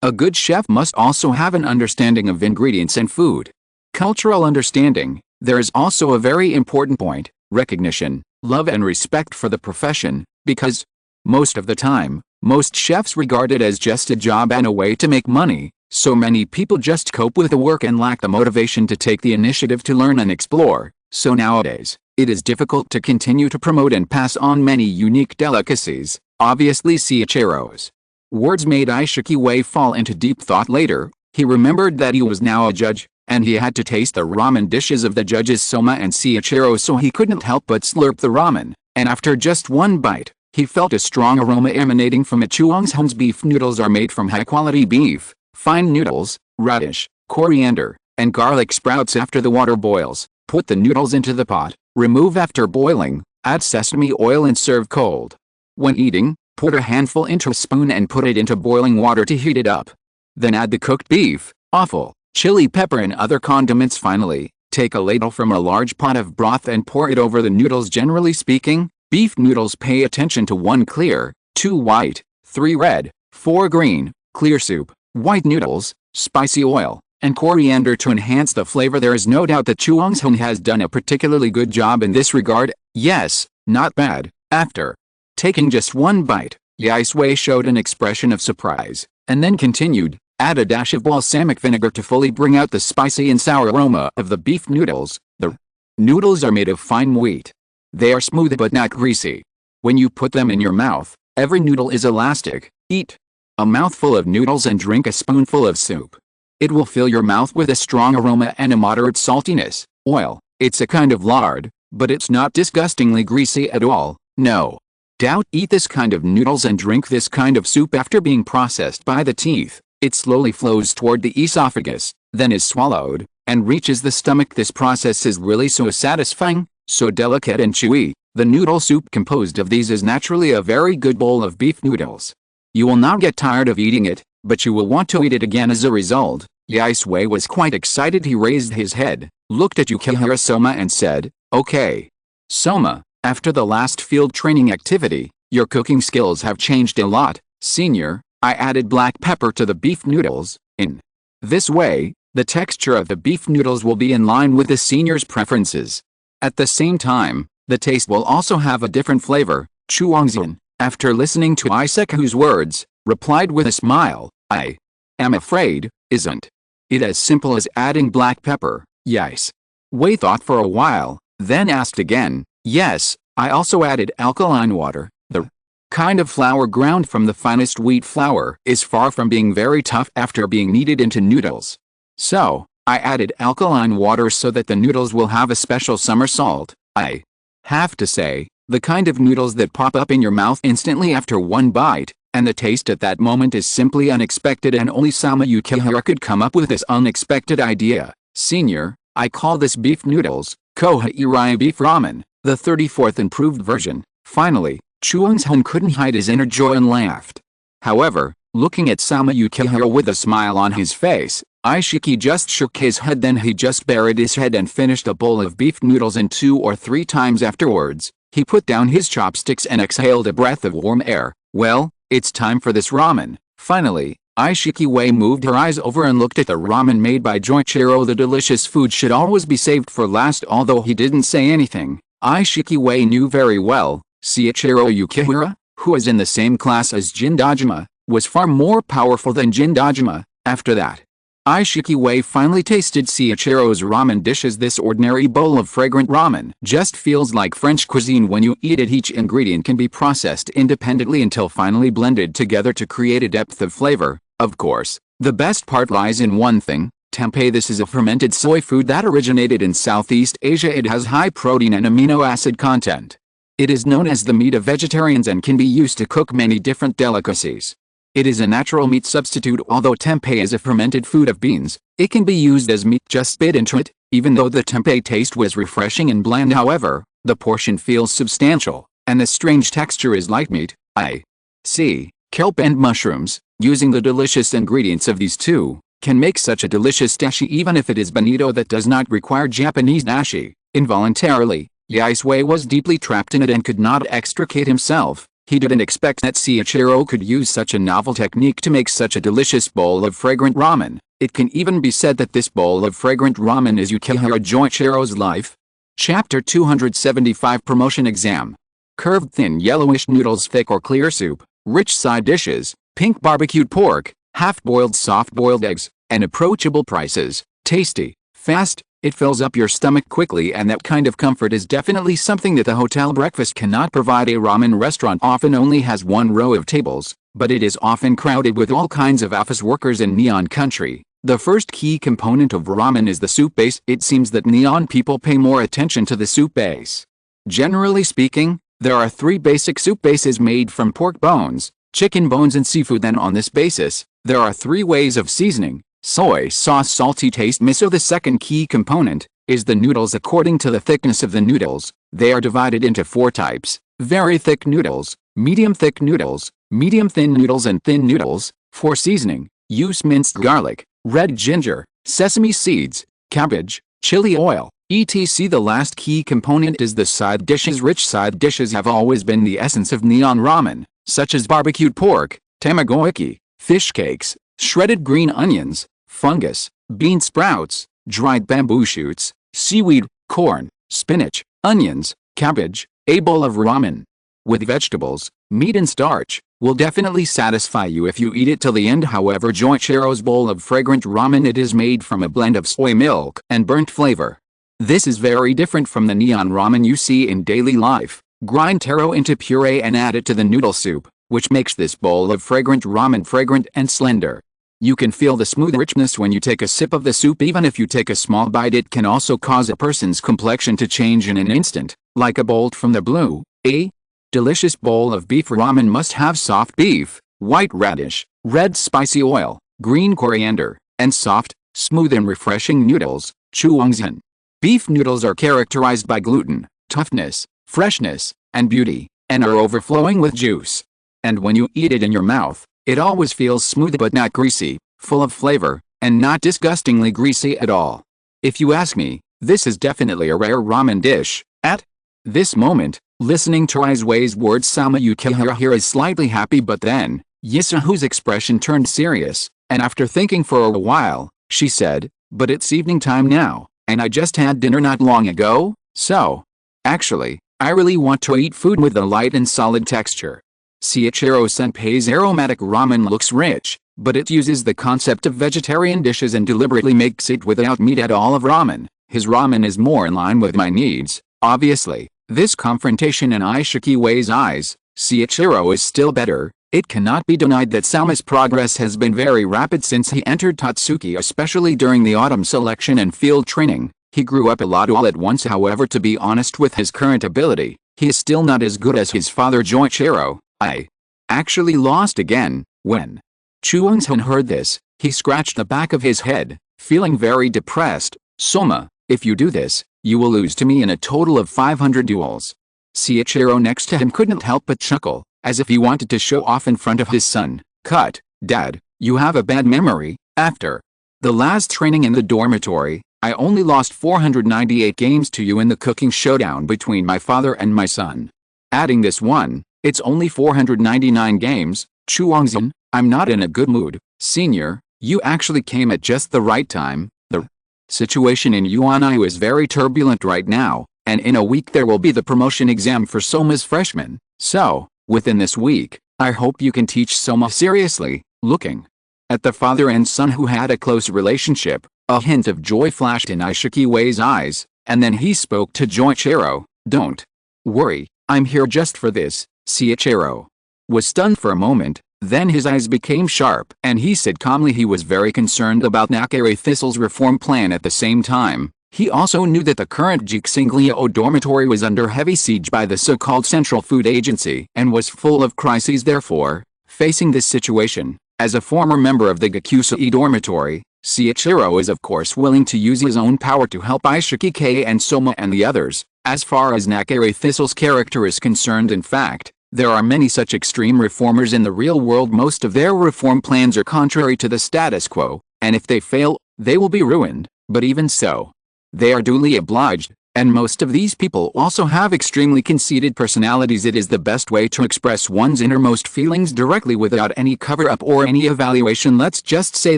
a good chef must also have an understanding of ingredients and food. Cultural understanding. There is also a very important point, recognition, love and respect for the profession, because most of the time, most chefs regard it as just a job and a way to make money. So many people just cope with the work and lack the motivation to take the initiative to learn and explore. So nowadays, it is difficult to continue to promote and pass on many unique delicacies. Obviously, Seiichiro's words made Ishiki Wei fall into deep thought. Later, he remembered that he was now a judge, and he had to taste the ramen dishes of the judges Soma and Seiichiro, so he couldn't help but slurp the ramen, and after just one bite, he felt a strong aroma emanating from it. Chuang's beef noodles are made from high-quality beef, fine noodles, radish, coriander, and garlic sprouts. After the water boils, put the noodles into the pot, remove after boiling, add sesame oil and serve cold. When eating, put a handful into a spoon and put it into boiling water to heat it up. Then add the cooked beef, offal, chili pepper and other condiments. Finally, take a ladle from a large pot of broth and pour it over the noodles. Generally speaking, beef noodles pay attention to 1 clear, 2 white, 3 red, 4 green, clear soup, white noodles, spicy oil, and coriander to enhance the flavor. There is no doubt that Chuang's has done a particularly good job in this regard. Yes, not bad. After taking just one bite, Yai Sui showed an expression of surprise, and then continued, add a dash of balsamic vinegar to fully bring out the spicy and sour aroma of the beef noodles. The noodles are made of fine wheat. They are smooth but not greasy. When you put them in your mouth, every noodle is elastic. Eat a mouthful of noodles and drink a spoonful of soup. It will fill your mouth with a strong aroma and a moderate saltiness. Oil, it's a kind of lard, but it's not disgustingly greasy at all. No doubt eat this kind of noodles and drink this kind of soup after being processed by the teeth. It slowly flows toward the esophagus, then is swallowed, and reaches the stomach. This process is really so satisfying, so delicate and chewy. The noodle soup composed of these is naturally a very good bowl of beef noodles. You will not get tired of eating it, but you will want to eat it again as a result. Yai Sui was quite excited. He raised his head, looked at Yukihira Soma and said, okay. Soma, after the last field training activity, your cooking skills have changed a lot, senior. I added black pepper to the beef noodles. In this way, the texture of the beef noodles will be in line with the senior's preferences. At the same time, the taste will also have a different flavor. Chuangxian, after listening to Isekahu's words, replied with a smile, I am afraid, isn't it as simple as adding black pepper? Yes. Wei thought for a while, then asked again, yes, I also added alkaline water. The kind of flour ground from the finest wheat flour is far from being very tough after being kneaded into noodles. So, I added alkaline water so that the noodles will have a special summer salt. I have to say, the kind of noodles that pop up in your mouth instantly after one bite, and the taste at that moment is simply unexpected, and only Sama Yukihira could come up with this unexpected idea. Senior, I call this beef noodles, Kohairai beef ramen, the 34th improved version. Finally, Chuang's couldn't hide his inner joy and laughed. However, looking at Sama Yukihira with a smile on his face, Ishiki just shook his head. Then he just buried his head and finished a bowl of beef noodles, and 2 or 3 times afterwards, he put down his chopsticks and exhaled a breath of warm air. Well, it's time for this ramen. Finally, Ishiki Wei moved her eyes over and looked at the ramen made by Joichiro. The delicious food should always be saved for last. Although he didn't say anything, Ishiki Wei knew very well, Seiichiro Yukihira, who was in the same class as Jindajima, was far more powerful than Jindajima. After that, Ishiki Wei finally tasted Seiichiro's ramen dishes. This ordinary bowl of fragrant ramen just feels like French cuisine when you eat it. Each ingredient can be processed independently until finally blended together to create a depth of flavor. Of course, the best part lies in one thing, tempeh. This is a fermented soy food that originated in Southeast Asia. It has high protein and amino acid content. It is known as the meat of vegetarians and can be used to cook many different delicacies. It is a natural meat substitute. Although tempeh is a fermented food of beans, it can be used as meat. Just bit into it. Even though the tempeh taste was refreshing and bland, however, the portion feels substantial, and the strange texture is like meat. I see. Kelp and mushrooms, using the delicious ingredients of these two, can make such a delicious dashi. Even if it is bonito that does not require Japanese dashi. Involuntarily, Yai Sui was deeply trapped in it and could not extricate himself. He didn't expect that Seiichiro could use such a novel technique to make such a delicious bowl of fragrant ramen. It can even be said that this bowl of fragrant ramen is Yukihira Joichiro's life. Chapter 275 Promotion Exam. Curved thin yellowish noodles, thick or clear soup, rich side dishes, pink barbecued pork, half-boiled soft-boiled eggs, and approachable prices. Tasty, fast, it fills up your stomach quickly, and that kind of comfort is definitely something that the hotel breakfast cannot provide. A ramen restaurant often only has one row of tables, but it is often crowded with all kinds of office workers in Neon Country. The first key component of ramen is the soup base. It seems that Neon people pay more attention to the soup base. Generally speaking, there are 3 basic soup bases made from pork bones, chicken bones and seafood. Then on this basis, there are 3 ways of seasoning. Soy sauce, salty taste, miso. The second key component is the noodles. According to the thickness of the noodles, they are divided into 4 types: very thick noodles, medium thick noodles, medium thin noodles, and thin noodles. For seasoning, use minced garlic, red ginger, sesame seeds, cabbage, chili oil, etc. The last key component is the side dishes. Rich side dishes have always been the essence of Neon ramen, such as barbecued pork, tamagoyaki, fish cakes, shredded green onions, fungus, bean sprouts, dried bamboo shoots, seaweed, corn, spinach, onions, cabbage, a bowl of ramen with vegetables, meat and starch will definitely satisfy you if you eat it till the end. However, Joichiro's bowl of fragrant ramen, it is made from a blend of soy milk and burnt flavor. This is very different from the neon ramen you see in daily life. Grind taro into puree and add it to the noodle soup, which makes this bowl of fragrant ramen fragrant and slender. You can feel the smooth richness when you take a sip of the soup. Even if you take a small bite, it can also cause a person's complexion to change in an instant, like a bolt from the blue. A delicious bowl of beef ramen must have soft beef, white radish, red spicy oil, green coriander, and soft, smooth and refreshing noodles. Chuangzhen. Beef noodles are characterized by gluten, toughness, freshness, and beauty, and are overflowing with juice. And when you eat it in your mouth, it always feels smooth but not greasy, full of flavor, and not disgustingly greasy at all. If you ask me, this is definitely a rare ramen dish. At this moment, listening to Aizui's words, Sama Yukihira here is slightly happy, but then, Yisahu's expression turned serious, and after thinking for a while, she said, "But it's evening time now, and I just had dinner not long ago, so actually, I really want to eat food with a light and solid texture." Seiichiro Senpai's aromatic ramen looks rich, but it uses the concept of vegetarian dishes and deliberately makes it without meat at all of ramen. His ramen is more in line with my needs. Obviously, this confrontation in Ishikiwei's eyes, Seiichiro is still better. It cannot be denied that Sama's progress has been very rapid since he entered Tatsuki, especially during the autumn selection and field training. He grew up a lot all at once. However, to be honest, with his current ability, he is still not as good as his father Joichiro. I actually lost again. When Chuangzhen heard this, he scratched the back of his head, feeling very depressed. "Soma, if you do this, you will lose to me in a total of 500 duels." Seiichiro next to him couldn't help but chuckle, as if he wanted to show off in front of his son. "Cut, Dad, you have a bad memory. After the last training in the dormitory, I only lost 498 games to you in the cooking showdown between my father and my son. Adding this one, it's only 499 games. Chuangzhen, I'm not in a good mood. Senior, you actually came at just the right time. The situation in Yuanai is very turbulent right now, and in a week there will be the promotion exam for Soma's freshmen. So, within this week, I hope you can teach Soma seriously." Looking at the father and son who had a close relationship, a hint of joy flashed in Ishikiwei's eyes, and then he spoke to Joichiro. "Don't worry, I'm here just for this." Seiichiro was stunned for a moment, then his eyes became sharp, and he said calmly he was very concerned about Nakare Thistle's reform plan. At the same time, he also knew that the current Jixinglio dormitory was under heavy siege by the so-called Central Food Agency and was full of crises. Therefore, facing this situation, as a former member of the Gakusei dormitory, Seiichiro is of course willing to use his own power to help Ishiki and Soma and the others. As far as Nakare Thistle's character is concerned, in fact, there are many such extreme reformers in the real world. Most of their reform plans are contrary to the status quo, and if they fail, they will be ruined. But even so, they are duly obliged, and most of these people also have extremely conceited personalities. It is the best way to express one's innermost feelings directly without any cover-up or any evaluation. Let's just say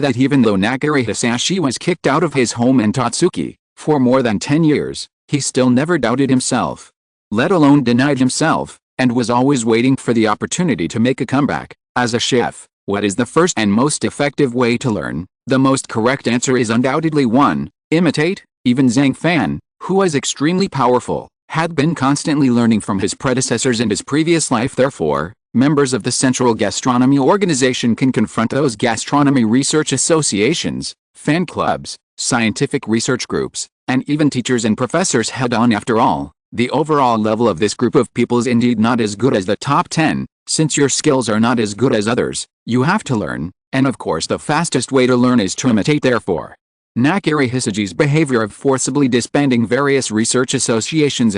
that even though Nakare Hisashi was kicked out of his home in Tatsuki for more than 10 years, he still never doubted himself, let alone denied himself, and was always waiting for the opportunity to make a comeback. As a chef, what is the first and most effective way to learn? The most correct answer is undoubtedly 1. Imitate. Even Zhang Fan, who was extremely powerful, had been constantly learning from his predecessors in his previous life. Therefore, members of the Central Gastronomy Organization can confront those gastronomy research associations, fan clubs, scientific research groups, and even teachers and professors head-on. After all, the overall level of this group of people is indeed not as good as the top 10. Since your skills are not as good as others, you have to learn, and of course the fastest way to learn is to imitate. Therefore, Nakare Hisaji's behavior of forcibly disbanding various research associations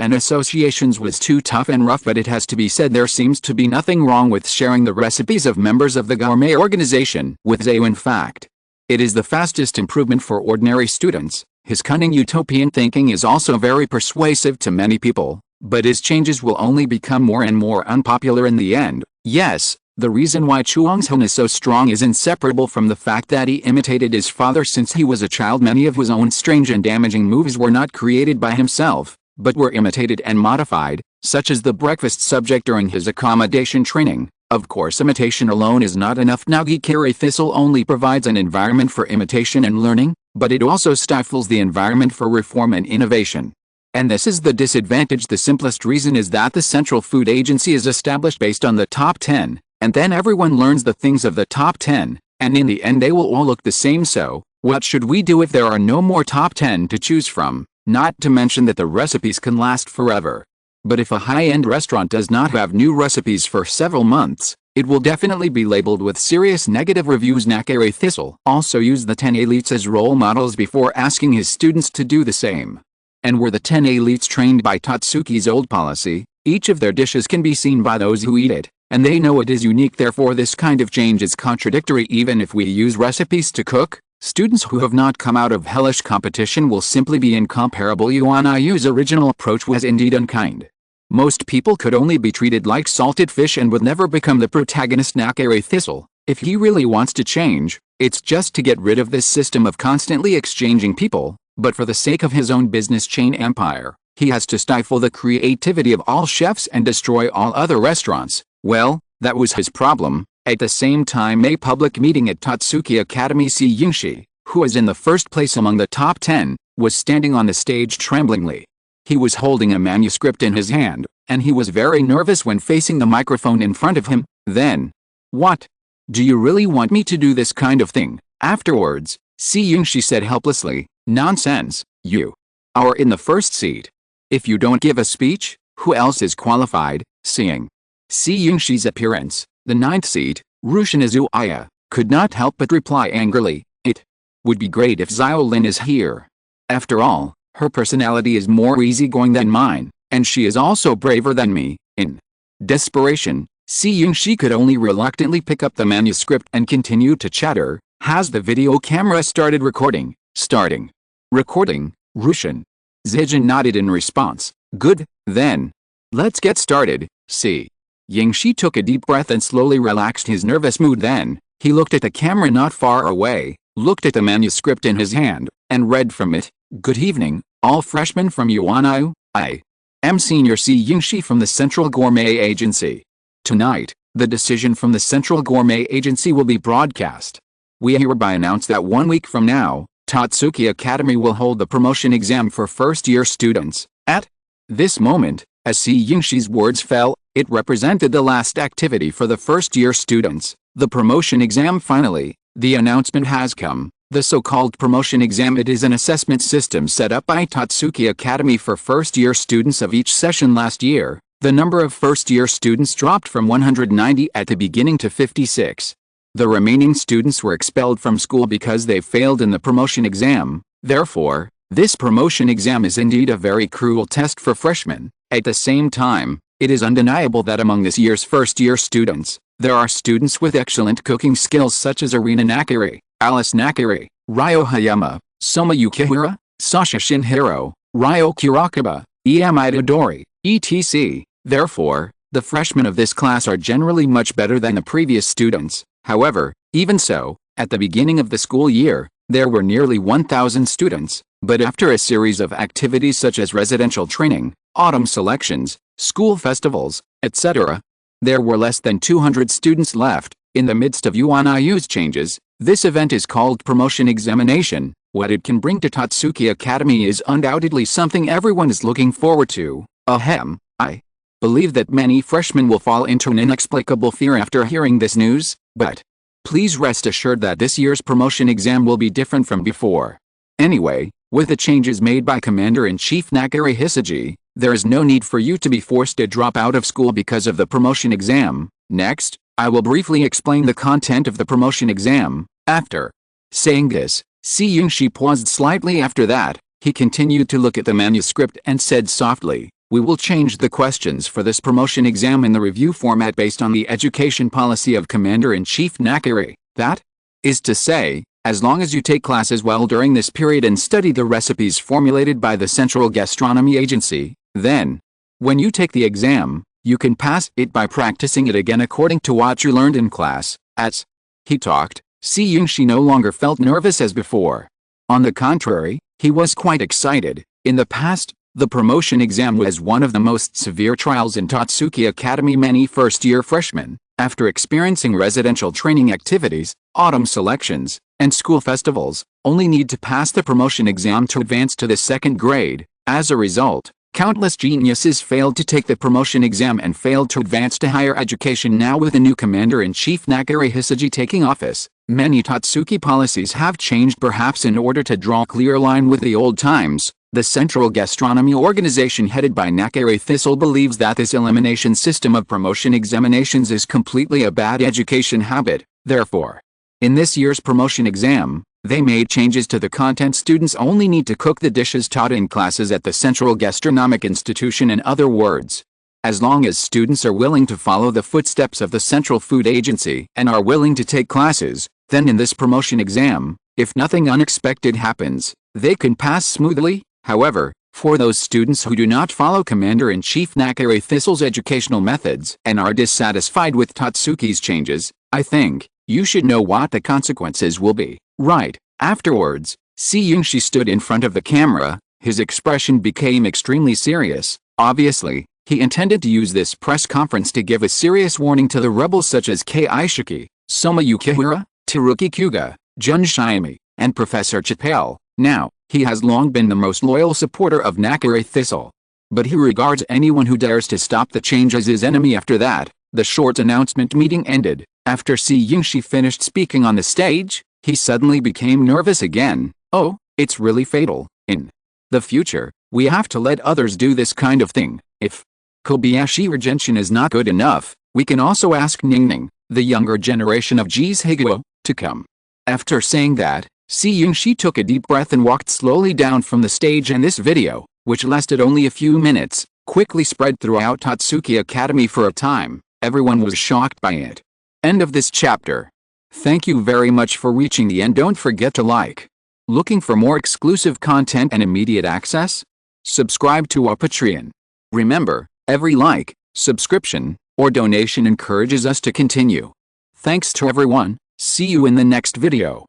was too tough and rough, but it has to be said there seems to be nothing wrong with sharing the recipes of members of the gourmet organization with Zayu. In fact, it is the fastest improvement for ordinary students. His cunning utopian thinking is also very persuasive to many people, but his changes will only become more and more unpopular in the end. Yes, The reason why Chuang's Han is so strong is inseparable from the fact that he imitated his father since he was a child. Many of his own strange and damaging moves were not created by himself, but were imitated and modified, such as the breakfast subject during his accommodation training. Of course, imitation alone is not enough. Nagikari Thistle only provides an environment for imitation and learning, but it also stifles the environment for reform and innovation. And this is the disadvantage. The simplest reason is that the Central Food Agency is established based on the top 10, and then everyone learns the things of the top 10, and in the end they will all look the same. So, what should we do if there are no more top 10 to choose from? Not to mention that the recipes can last forever. But if a high-end restaurant does not have new recipes for several months, it will definitely be labeled with serious negative reviews. Nakari Thistle also used the 10 elites as role models before asking his students to do the same. And were the 10 elites trained by Tatsuki's old policy, each of their dishes can be seen by those who eat it, and they know it is unique. Therefore this kind of change is contradictory. Even if we use recipes to cook, students who have not come out of hellish competition will simply be incomparable. Yuan Yu's original approach was indeed unkind. Most people could only be treated like salted fish and would never become the protagonist. Nakari Thistle, if he really wants to change, it's just to get rid of this system of constantly exchanging people, but for the sake of his own business chain empire, he has to stifle the creativity of all chefs and destroy all other restaurants. Well, that was his problem. At the same time, a public meeting at Tatsuki Academy, Si Yingshi, who was in the first place among the top 10, was standing on the stage tremblingly. He was holding a manuscript in his hand, and he was very nervous when facing the microphone in front of him. Then, "What? Do you really want me to do this kind of thing?" Afterwards, Si Yingshi said helplessly, "Nonsense, you are in the first seat. If you don't give a speech, who else is qualified?" Seeing Si Yingshi's appearance, the 9th seat, Rushin Izakaya, could not help but reply angrily, "It would be great if Xiaolin is here. After all, her personality is more easygoing than mine, and she is also braver than me." In desperation, Si Yingshi could only reluctantly pick up the manuscript and continue to chatter. "Has the video camera started recording?" "Starting. Recording, Rushin." Zijin nodded in response. "Good, then. Let's get started." Si Yingshi took a deep breath and slowly relaxed his nervous mood. Then, he looked at the camera not far away, looked at the manuscript in his hand, and read from it, "Good evening, all freshmen from Yuan. I am Senior Si Yingshi from the Central Gourmet Agency. Tonight, the decision from the Central Gourmet Agency will be broadcast. We hereby announce that 1 week from now, Tatsuki Academy will hold the promotion exam for first-year students." At this moment, as Si Yingshi's words fell, it represented the last activity for the first-year students, the promotion exam. Finally, the announcement has come. The so-called promotion exam, it is an assessment system set up by Tatsuki Academy for first-year students of each session. Last year, the number of first-year students dropped from 190 at the beginning to 56. The remaining students were expelled from school because they failed in the promotion exam. Therefore, this promotion exam is indeed a very cruel test for freshmen. At the same time, it is undeniable that among this year's first-year students, there are students with excellent cooking skills such as Arina Nakari, Alice Nakari, Ryo Hayama, Soma Yukihira, Sasha Shinhiro, Ryo Kurakaba, Em Itadori, etc. Therefore, the freshmen of this class are generally much better than the previous students. However, even so, at the beginning of the school year, there were nearly 1,000 students, but after a series of activities such as residential training, autumn selections, school festivals, etc., there were less than 200 students left. In the midst of Yuan Yu's changes, this event is called promotion examination. What it can bring to Tatsuki Academy is undoubtedly something everyone is looking forward to. Ahem, I believe that many freshmen will fall into an inexplicable fear after hearing this news, but please rest assured that this year's promotion exam will be different from before. Anyway, with the changes made by Commander-in-Chief Nakari Hisagi, there is no need for you to be forced to drop out of school because of the promotion exam. Next, I will briefly explain the content of the promotion exam. After saying this, Si Yingshi paused slightly. After that, he continued to look at the manuscript and said softly, "We will change the questions for this promotion exam in the review format based on the education policy of Commander-in-Chief Nakari. That is to say, as long as you take classes well during this period and study the recipes formulated by the Central Gastronomy Agency, then, when you take the exam, You can pass it by practicing it again according to what you learned in class. As he talked, Si Yingxi no longer felt nervous as before. On the contrary, he was quite excited. In the past, the promotion exam was one of the most severe trials in Totsuki Academy. Many first-year freshmen, after experiencing residential training activities, autumn selections, and school festivals, only need to pass the promotion exam to advance to the second grade. As a result, countless geniuses failed to take the promotion exam and failed to advance to higher education. Now, with the new commander-in-chief Nakare Hisaji taking office, many Totsuki policies have changed, perhaps in order to draw a clear line with the old times. The Central Gastronomy Organization headed by Nakare Thistle believes that this elimination system of promotion examinations is completely a bad education habit. Therefore, in this year's promotion exam, they made changes to the content. Students only need to cook the dishes taught in classes at the Central Gastronomic Institution. In other words, as long as students are willing to follow the footsteps of the Central Food Agency and are willing to take classes, then in this promotion exam, if nothing unexpected happens, they can pass smoothly. However, for those students who do not follow Commander-in-Chief Nakare Thistle's educational methods and are dissatisfied with Totsuki's changes, I think you should know what the consequences will be. Right afterwards, Si Yingxi stood in front of the camera. His expression became extremely serious. Obviously, he intended to use this press conference to give a serious warning to the rebels such as Kei Aishiki, Soma Yukihira, Teruki Kuga, Jun Shiami, and Professor Chappelle. Now, he has long been the most loyal supporter of Nakare Thistle. But he regards anyone who dares to stop the change as his enemy. After that, the short announcement meeting ended. After Si Yingxi finished speaking on the stage, he suddenly became nervous again. Oh, it's really fatal. In the future, we have to let others do this kind of thing. If Kobayashi Gentian is not good enough, we can also ask Ningning, the younger generation of Jis Higuo, to come. After saying that, Si Yingxi took a deep breath and walked slowly down from the stage, and this video, which lasted only a few minutes, quickly spread throughout Totsuki Academy. For a time, everyone was shocked by it. End of this chapter. Thank you very much for reaching the end. Don't forget to like. Looking for more exclusive content and immediate access? Subscribe to our Patreon. Remember, every like, subscription, or donation encourages us to continue. Thanks to everyone. See you in the next video.